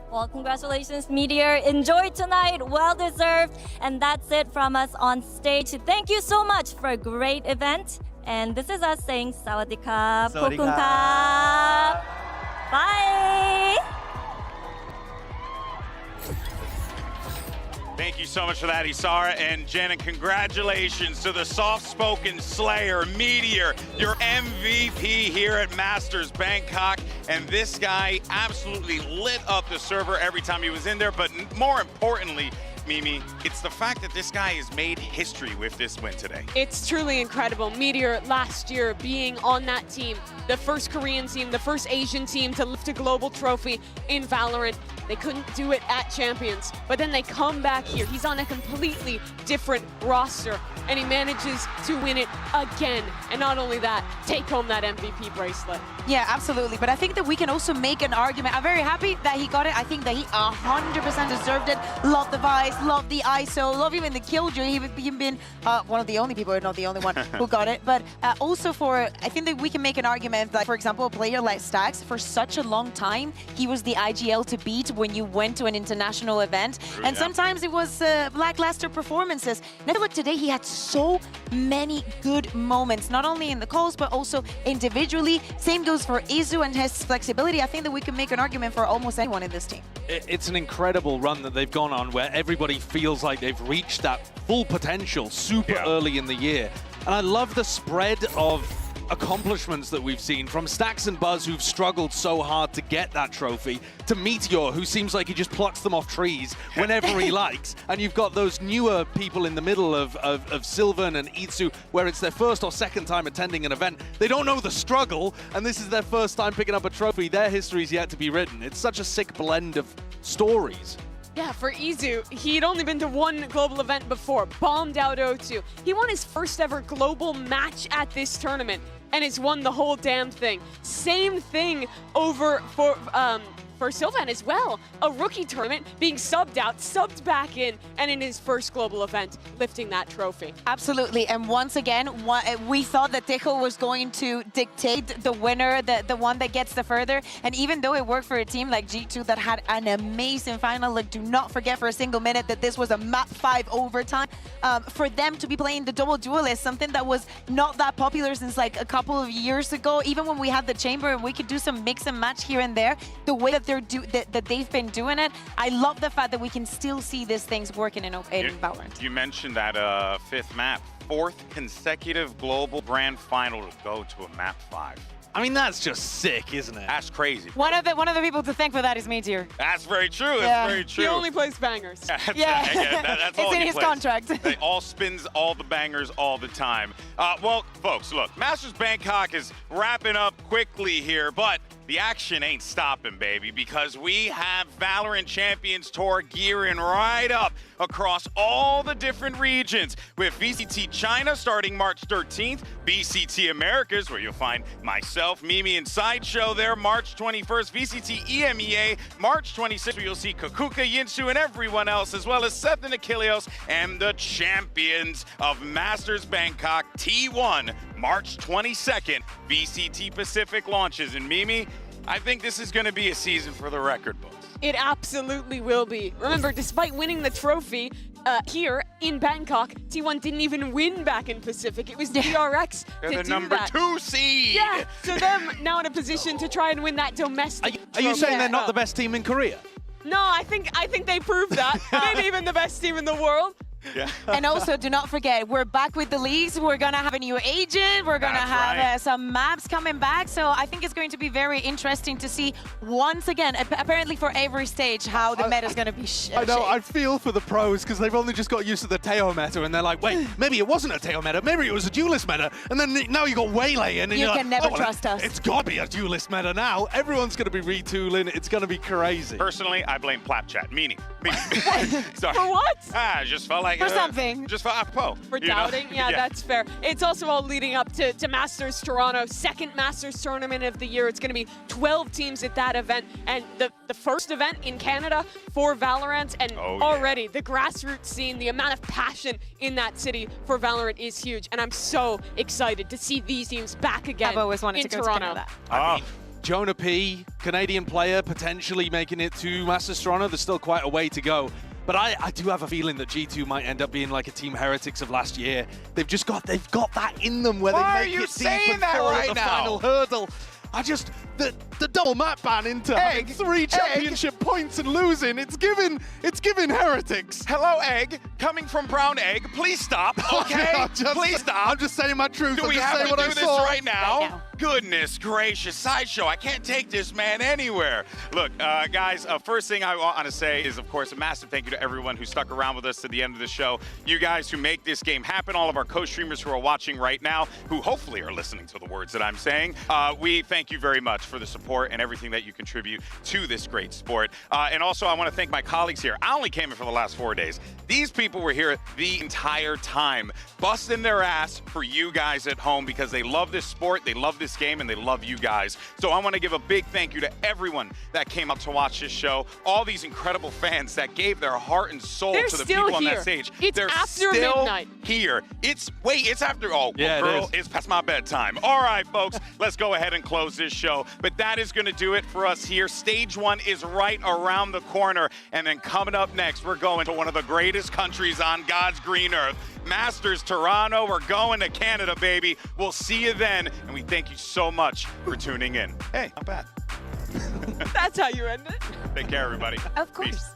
Well, congratulations, Meteor. Enjoy tonight. Well deserved. And that's it from us on stage. Thank you so much for a great event. And this is us saying Sawadee Krap. Kokun Krap. Bye. Thank you so much for that, Isara and Jen, and congratulations to the soft-spoken Slayer, Meteor, your MVP here at Masters Bangkok. And this guy absolutely lit up the server every time he was in there, but more importantly, Mimi. It's the fact that this guy has made history with this win today. It's truly incredible. Meteor last year being on that team, the first Korean team, the first Asian team to lift a global trophy in Valorant. They couldn't do it at Champions, but then they come back here. He's on a completely different roster, and he manages to win it again. And not only that, take home that MVP bracelet. Yeah, absolutely. But I think that we can also make an argument. I'm very happy that he got it. I think that he 100% deserved it. Love the Vice, love the ISO, love even the Killjoy. He's been one of the only people, not the only one, who got it. But also I think that we can make an argument that, for example, a player like Stax, for such a long time, he was the IGL to beat when you went to an international event. And sometimes it was lackluster performances. And I feel like today he had so many good moments, not only in the calls, but also individually. Same goes for Izu and his flexibility. I think that we can make an argument for almost anyone in this team. It's an incredible run that they've gone on where everybody feels like they've reached that full potential super early in the year. And I love the spread of accomplishments that we've seen, from Stax and Buzz, who've struggled so hard to get that trophy, to Meteor, who seems like he just plucks them off trees whenever he likes. And you've got those newer people in the middle of Sylvan and Itsu, where it's their first or second time attending an event. They don't know the struggle, and this is their first time picking up a trophy. Their history's yet to be written. It's such a sick blend of stories. Yeah, for Izu, he'd only been to one global event before, bombed out O2. He won his first ever global match at this tournament, and has won the whole damn thing. Same thing over for Sylvan as well. A rookie tournament, being subbed out, subbed back in, and in his first global event, lifting that trophy. Absolutely, and once again, we thought that Tejo was going to dictate the winner, the one that gets the further, and even though it worked for a team like G2 that had an amazing final, like, do not forget for a single minute that this was a map 5 overtime. For them to be playing the double duelist, something that was not that popular since like a couple of years ago, even when we had the chamber and we could do some mix and match here and there, the way that they've been doing it, I love the fact that we can still see these things working in Valorant. You mentioned that fifth map, 4th consecutive global grand final to go to a map 5. I mean, that's just sick, isn't it? That's crazy. One of the people to thank for that is Meteor. That's very true. That's very true. He only plays bangers. That's it's all in he his plays. contract. They all spins all the bangers all the time. Well, folks, look, Masters Bangkok is wrapping up quickly here, but the action ain't stopping, baby, because we have VALORANT Champions Tour gearing right up across all the different regions, with VCT China starting March 13th, BCT Americas, where you'll find myself, Mimi, and Sideshow there March 21st, VCT EMEA March 26th, where you'll see Kakuka, Yinsu, and everyone else, as well as Seth and Achilleos, and the champions of Masters Bangkok T1 March 22nd, VCT Pacific launches. And Mimi, I think this is going to be a season for the record books. It absolutely will be. Remember, despite winning the trophy here in Bangkok, T1 didn't even win back in Pacific. It was DRX They're to the do number that. 2 seed. Yeah, so them now in a position to try and win that domestic. Are you saying they're not Yeah. the best team in Korea? No, I think they proved that. Maybe even the best team in the world. Yeah. And also, do not forget, we're back with the leagues. We're going to have a new agent. We're going to have some maps coming back. So I think it's going to be very interesting to see, once again, apparently for every stage, how the meta is going to be I know, shaped. I feel for the pros, because they've only just got used to the Teo meta, and they're like, wait, maybe it wasn't a Teo meta, maybe it was a duelist meta, and then now you got Waylay, and then You you're can like, never oh, trust us. It's got to be a duelist meta now. Everyone's going to be retooling. It's going to be crazy. Personally, I blame Plapchat. Meaning. Sorry. For what? I just felt like For something. Just for apropos. For doubting? Yeah, that's fair. It's also all leading up to Masters Toronto, second Masters tournament of the year. It's going to be 12 teams at that event, and the first event in Canada for Valorant, and already the grassroots scene, the amount of passion in that city for Valorant is huge, and I'm so excited to see these teams back again I've always wanted in to go Toronto. to Canada. I mean, Jonah P, Canadian player, potentially making it to Masters Toronto. There's still quite a way to go. But I do have a feeling that G2 might end up being like a Team Heretics of last year. They've got that in them where Why they make are you it deep saying and that fall right at the now? final hurdle. The double map ban into having 3 championship points and losing. It's given Heretics. Hello, Egg. Coming from Brown Egg. Please stop. Okay. Please stop. I'm just saying my truth. Do I'm we just have saying to what do I this saw. right now? Goodness gracious, Sideshow, I can't take this man anywhere. Look, guys, first thing I want to say is, of course, a massive thank you to everyone who stuck around with us to the end of the show. You guys who make this game happen, all of our co-streamers who are watching right now, who hopefully are listening to the words that I'm saying. We thank you very much for the support and everything that you contribute to this great sport. And also, I want to thank my colleagues here. I only came in for the last 4 days. These people were here the entire time, busting their ass for you guys at home because they love this sport, they love this game, and they love you guys. So I want to give a big thank you to everyone that came out to watch this show, all these incredible fans that gave their heart and soul They're to the still people on here. that stage. It's They're after still midnight. Here. It's after, oh, Yeah, well, girl, it is. it's past my bedtime. All right, folks, let's go ahead and close this show. But that is going to do it for us here. Stage 1 is right around the corner. And then coming up next, we're going to one of the greatest countries on God's green earth, Masters Toronto. We're going to Canada, baby. We'll see you then. And we thank you so much for tuning in. Hey, not bad. That's how you end it. Take care, everybody. Of course.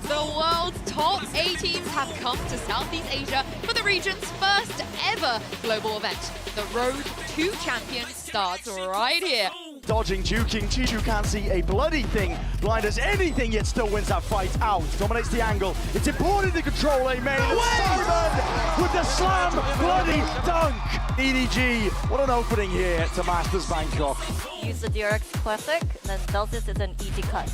The world's top 8 teams have come to Southeast Asia for the region's first ever global event. The Road to Champions starts right here. Dodging, juking, Chichu can't see a bloody thing. Blind as anything, yet still wins that fight out. Dominates the angle. It's important to control A main. And Simon with the slam, bloody dunk. EDG, what an opening here to Masters Bangkok. Use the DRX Classic, then Celsius is an easy cut.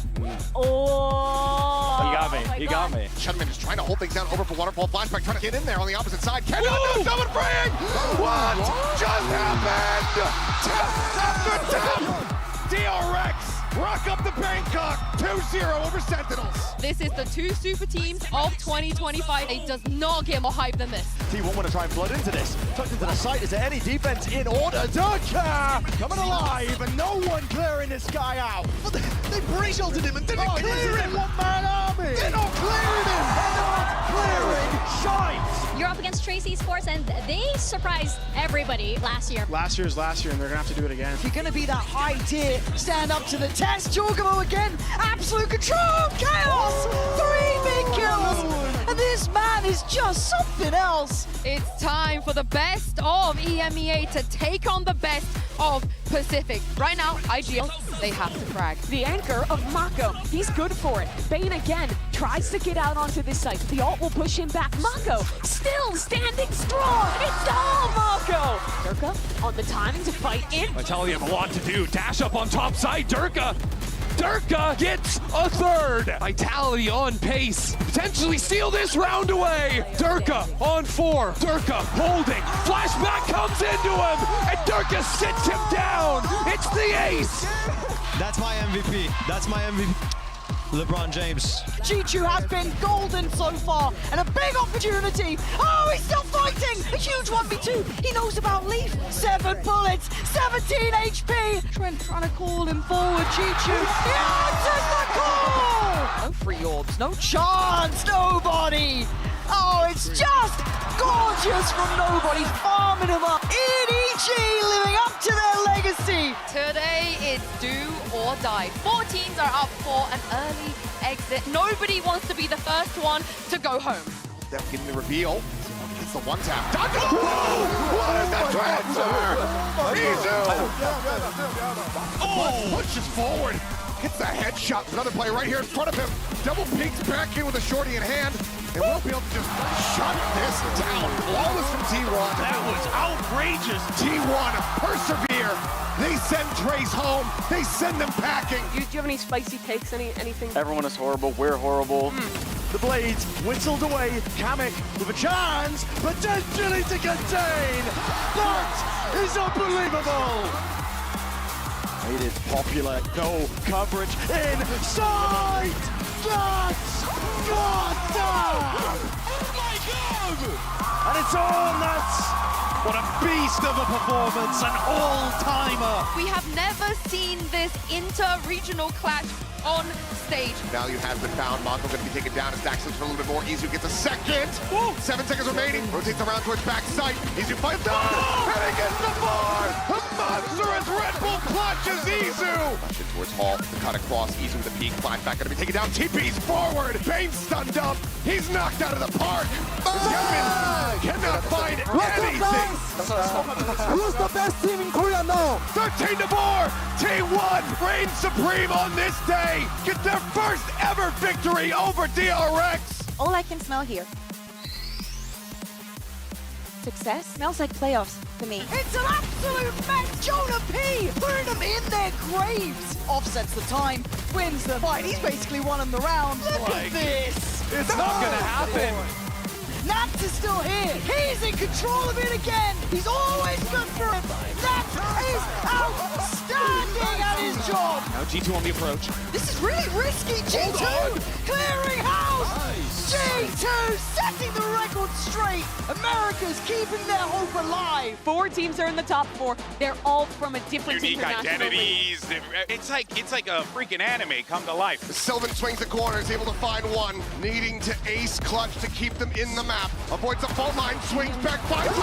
Oh! He got me. He got me. Shunman is trying to hold things down over for Waterfall. Flashback trying to get in there on the opposite side. Cannot do someone freeing! What just happened? Tap after tap! DRX rock up the Bangkok 2-0 over Sentinels. This is the 2 super teams of 2025. It does not get more hype than this. T1 want to try and flood into this. Tucked into the site. Is there any defense in order? Durka coming alive, and no one clearing this guy out. But they pre-shielded him and didn't clear him. One-man army. They're not clearing him. They're not clearing shite. You're up against Tracy Sports, and they surprised everybody last year. Last year is last year, and they're going to have to do it again. If you're going to be that high tier, stand up to the test. Jorgamo again. Absolute control. Chaos. 3 big kills. And this man is just something else. It's time for the best of EMEA to take on the best of Pacific. Right now, IGL, they have to frag. The anchor of Mako, he's good for it. Bane again tries to get out onto this site. The ult will push him back. Mako still standing strong. It's all Mako. Durka on the timing to fight in. Vitality have a lot to do. Dash up on top side. Durka gets a third. Vitality on pace. Potentially steal this round away. Durka on 4. Durka holding. Flashback comes into him. And Durka sits him down. It's the ace. That's my MVP. That's my MVP. LeBron James. Chichu has been golden so far, and a big opportunity. Oh, he's still fighting! A huge 1v2. He knows about Leaf. 7 bullets, 17 HP. Trent trying to call him forward. Chichu. He answers the call! No free orbs, no chance, nobody. Oh, it's just gorgeous from nobody, farming him up. EDG living up to their legacy. Today is do or die. 4 teams are up for an early exit. Nobody wants to be the first one to go home. Steph getting the reveal. It's the 1-tap. What is that transfer? Izu! Oh, pushes forward. Hits the headshot. Another player right here in front of him. Double peeks back in with a shorty in hand. And we'll be able to just shut this down. Flawless from T1. That was outrageous. T1 persevere. They send Trace home. They send them packing. Do you have any spicy takes? Anything? Everyone is horrible. We're horrible. The blades whistled away. Kamek with a chance, potentially to contain. That is unbelievable. It is popular. No coverage inside. That's goddamn. Oh my God! And it's all nuts. What a beast of a performance, an all-timer. We have never seen this inter-regional clash on stage. Value has been found. Mako going to be taken down as Dax looks for a little bit more. Izu gets a second. Woo. 7 seconds remaining. Rotates around towards backside. Izu fights down. And he gets the bar. The monstrous Red Bull clutches Izu. Towards Hall. The cut across. Izu with the Peak climb back, gonna be taken down. TP's forward. Bane stunned up. He's knocked out of the park. Kevin cannot find anything. Who's the best team in Korea now? 13-4. T1 reigns supreme on this day. Get their first ever victory over DRX. All I can smell here. Success smells like playoffs to me. It's an absolute mess. Jonah P putting them in their graves. Offsets the time, wins the fight. He's basically won them the round. Look at this. It's not gonna happen. Nats is still here. He's in control of it again. He's always good for it. Nats is outstanding at his job. Now G2 on the approach. This is really risky. G2 clearing house. G2 setting the record straight. America's keeping their hope alive. 4 teams are in the top 4. They're all from a different Unique international league. identities. It's like a freaking anime come to life. Sylvan swings the corner, is able to find one, needing to ace clutch to keep them in the map. Avoids the fault line, swings back, finds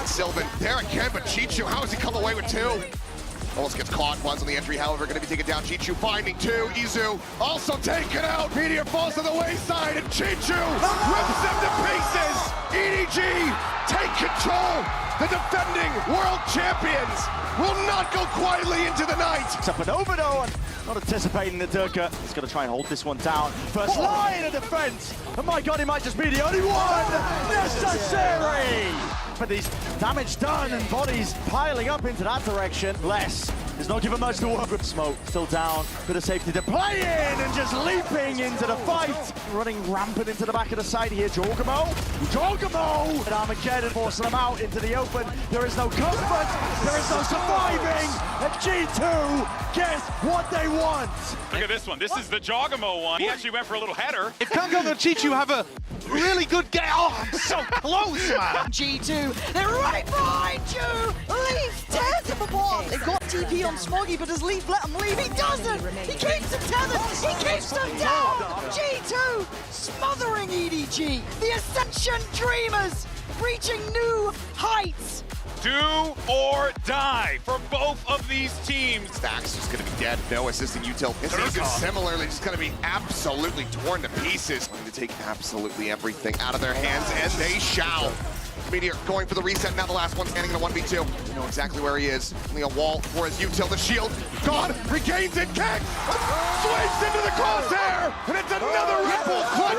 Sylvan there again, but Chichu, how has he come away with 2? Almost gets caught, one's on the entry, however, going to be taken down. Chichu finding 2, Izu also taken out. Meteor falls to the wayside, and Chichu rips them to pieces. EDG take control. The defending world champions will not go quietly into the night. It's up and over though, and not anticipating that Durka is going to try and hold this one down. First line of defense, and my God, he might just be the only one necessary. But these damage done and bodies piling up into that direction. Less is not given much to work with. Smoke still down, bit of safety to play in and just leaping into the fight. Running rampant into the back of the side here, Jorgamo! And Armageddon forcing them out into the open. There is no comfort, there is no surviving, and G2 gets what they want. Look at this one. This is the Jogamo one. He actually went for a little header. If Kangong and Chichu have a really good game, oh, I'm so close, man. G2, they're right behind you. Leaf tears him apart. They've got TP on Smoggy, but does Leaf let him leave? He doesn't. He keeps them tethered. He keeps them down. G2 smothering EDG. The Ascension Dreamers reaching new heights. Do or die for both of these teams. Stax is going to be dead. No assisting util. Season similarly just going to be absolutely torn to pieces. Going to take absolutely everything out of their hands, and they shall. Meteor going for the reset. Now the last one standing in a 1v2. You know exactly where he is. Only a wall for his util. The shield gone. Regains it. Keg swings into the crosshair, and it's another Red Bull clutch.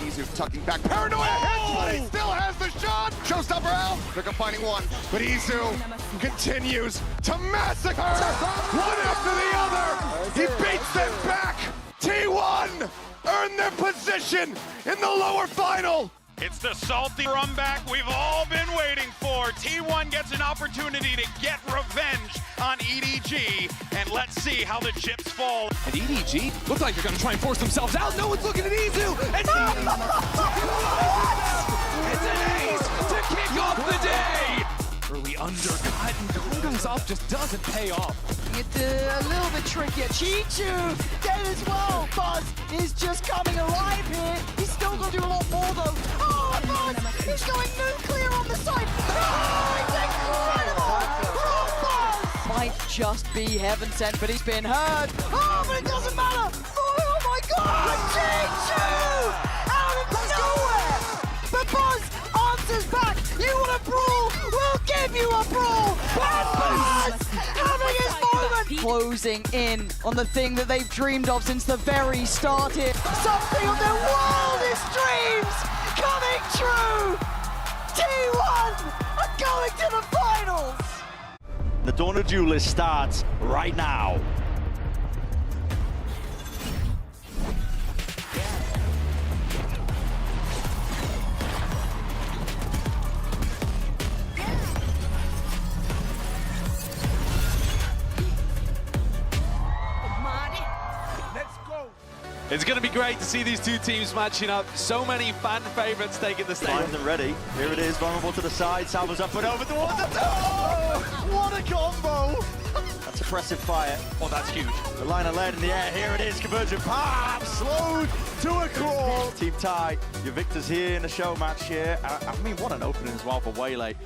Izu tucking back. Paranoia hits, but he still has the shot. Showstopper out. They're finding one, but Izu continues to massacre one after the other. He beats them back. T1 earn their position in the lower final. It's the salty run back we've all been waiting for. T1 gets an opportunity to get revenge on EDG, and let's see how the chips fall. And EDG looks like they're gonna try and force themselves out. No one's looking at Izu. And it's an ace to kick off the day. Early undercut, and Kongong's off just doesn't pay off. It's a little bit trickier. Chichu dead as well. Buzz is just coming alive here. He's still gonna do a lot more though. Oh, Buzz! He's going nuclear on the side. Oh, it's incredible! Buzz might just be heaven sent, but he's been hurt. Oh, but it doesn't matter. Oh my God! Chichu out of nowhere. But Buzz answers back. You want a brawl? We'll give you a brawl. And Buzz having his moment. Closing in on the thing that they've dreamed of since the very start here. Something of their wildest dreams coming true. T1 are going to the finals. The Dawn of Duelist starts right now. It's going to be great to see these two teams matching up. So many fan favorites taking the stage. Primed and ready. Here it is, vulnerable to the side. Salva's up and over towards the top. What a combo! That's impressive fire. Oh, that's huge. The line of lead in the air. Here it is, conversion. Pop! Slowed to a crawl. Team Ty, your victors here in the show match here. I mean, what an opening as well for Waylay.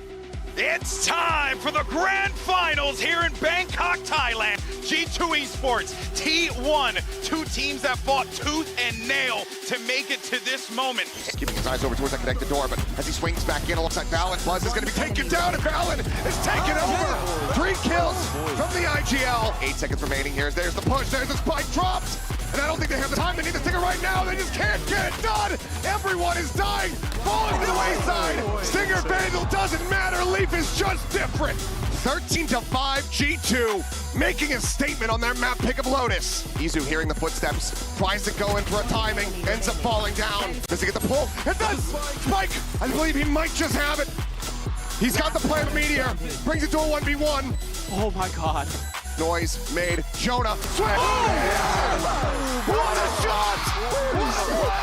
It's time for the grand finals here in Bangkok, Thailand. G2 Esports, T1, two teams that fought tooth and nail to make it to this moment. Keeping his eyes over towards that connected door, but as he swings back in, it looks like Valen. Buzz is going to be taken down, and Valen is taken over. 3 kills from the IGL. 8 seconds remaining here. There's the push, there's the spike dropped. And I don't think they have the time. They need the sticker right now. They just can't get it done. Everyone is dying, falling to the wayside. Stinger Vandal doesn't matter. Leaf is just different. 13-5 G2, making a statement on their map pick of Lotus. Izu hearing the footsteps, tries to go in for a timing, ends up falling down. Does he get the pull? It does! Spike, I believe he might just have it. He's got the play of Meteor, brings it to a 1v1. Oh my god. Noise made. Jonah. Swing! Oh! What a shot! What a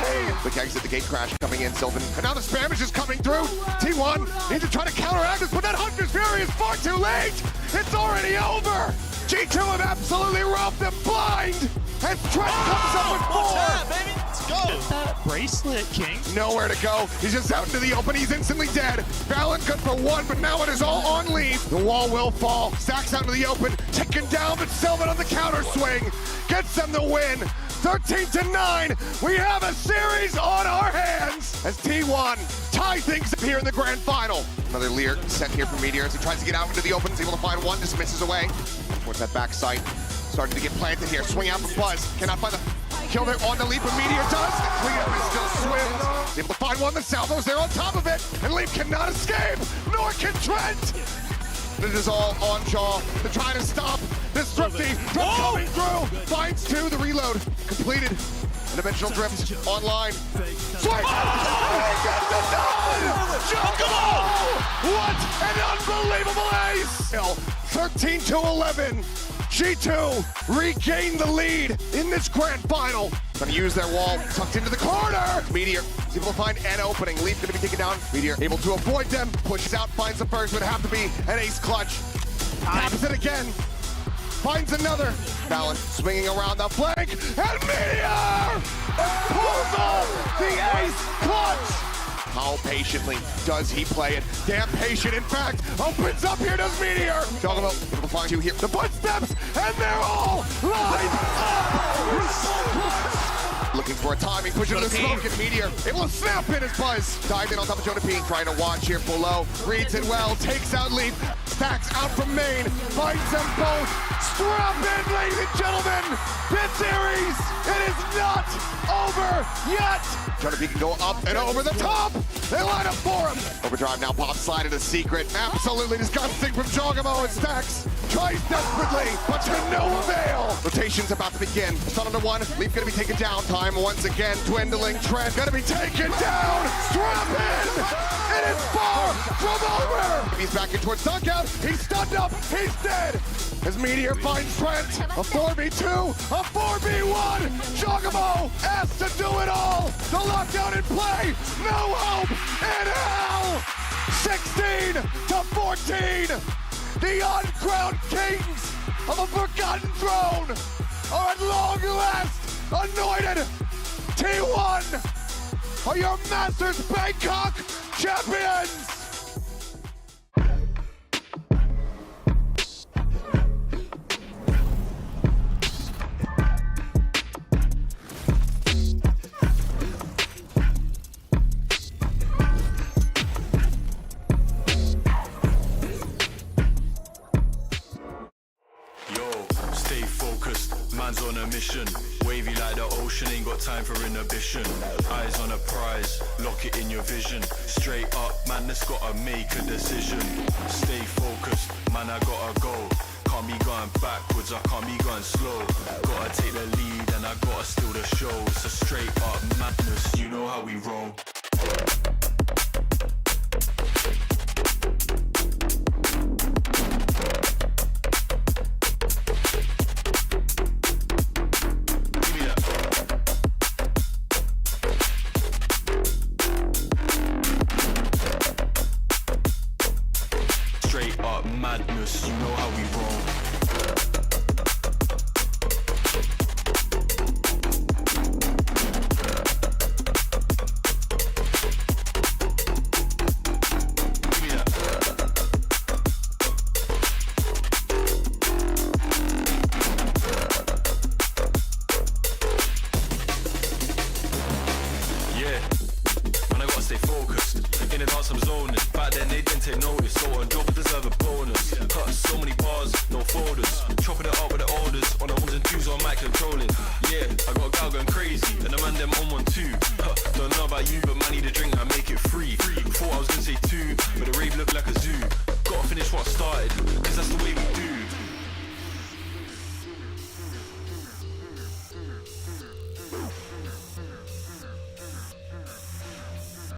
play! Quick exit, the gate crash coming in, Sylvan. And now the spam is just coming through. T1 needs to try to counteract this, but that Hunter's Fury is far too late! It's already over! G2 have absolutely robbed them blind! And Trent comes up with 4! Baby? Let's go! That bracelet, King. Nowhere to go. He's just out into the open. He's instantly dead. Valen good for 1, but now it is all on Leaf. The wall will fall. Stacks out into the open. Taken down, but Sylvan on the counter swing. Gets them the win. 13-9. We have a series on our hands as T1 tie things up here in the grand final. Another Lear sent here from Meteor as he tries to get out into the open. He's able to find one, just misses away. Towards that back sight. Starting to get planted here. Swing out for Buzz. Cannot find the kill there on the Leap, and Meteor does. The cleanup is still Swift. He's able to find one. The Salvo's there on top of it, and Leap cannot escape, nor can Trent. It is all on Jaw to try to stop this Thrifty from coming through. Finds 2, the reload completed. A dimensional drift online. Swing! What an unbelievable ace! 13-11. G2 regain the lead in this grand final. Gonna use their wall, tucked into the corner. Meteor is able to find an opening. Leaf gonna be taken down. Meteor able to avoid them. Pushes out, finds the first, would have to be an ace clutch. Taps it again. Finds another. Valen swinging around the flank. And Meteor pulls off the ace clutch. How patiently does he play it? Damn patient, in fact. Opens up here, does Meteor. Talking about able to find 2 here. The footsteps, and they're all lined up. Looking for a timing, pushing to the smoke, and Meteor able to snap in his Buzz. Dived in on top of Jonah P. Trying to watch here below. Reads it well, takes out Leaf. Stacks out from main, finds them both. Strap in, ladies and gentlemen. This series, it is not over yet. Jonah P can go up and over the top. They line up for him. Overdrive now pops slide into secret. Absolutely disgusting from Jogamo and Stacks. Tries desperately, but to no avail. Rotation's about to begin. Stun under 1. Leaf gonna be taken down. Time once again dwindling. Trent gonna be taken down. Strap in. It is far from over. He's back in towards Dugout. He's stunned up. He's dead. As Meteor finds Trent. A 4v2. A 4v1. Jogamo asked to do it all. The lockdown in play. No hope in hell. 16-14. The uncrowned kings of a forgotten throne are at long last anointed. T1 are your Masters Bangkok Champions. Man's on a mission, wavy like the ocean, ain't got time for inhibition. Eyes on a prize, lock it in your vision. Straight up, man, that's gotta make a decision. Stay focused, man, I gotta go. Can't be going backwards, I can't be going slow. Gotta take the lead and I gotta steal the show. It's a straight up madness, you know how we roll. Madness, you know how we roll. got started.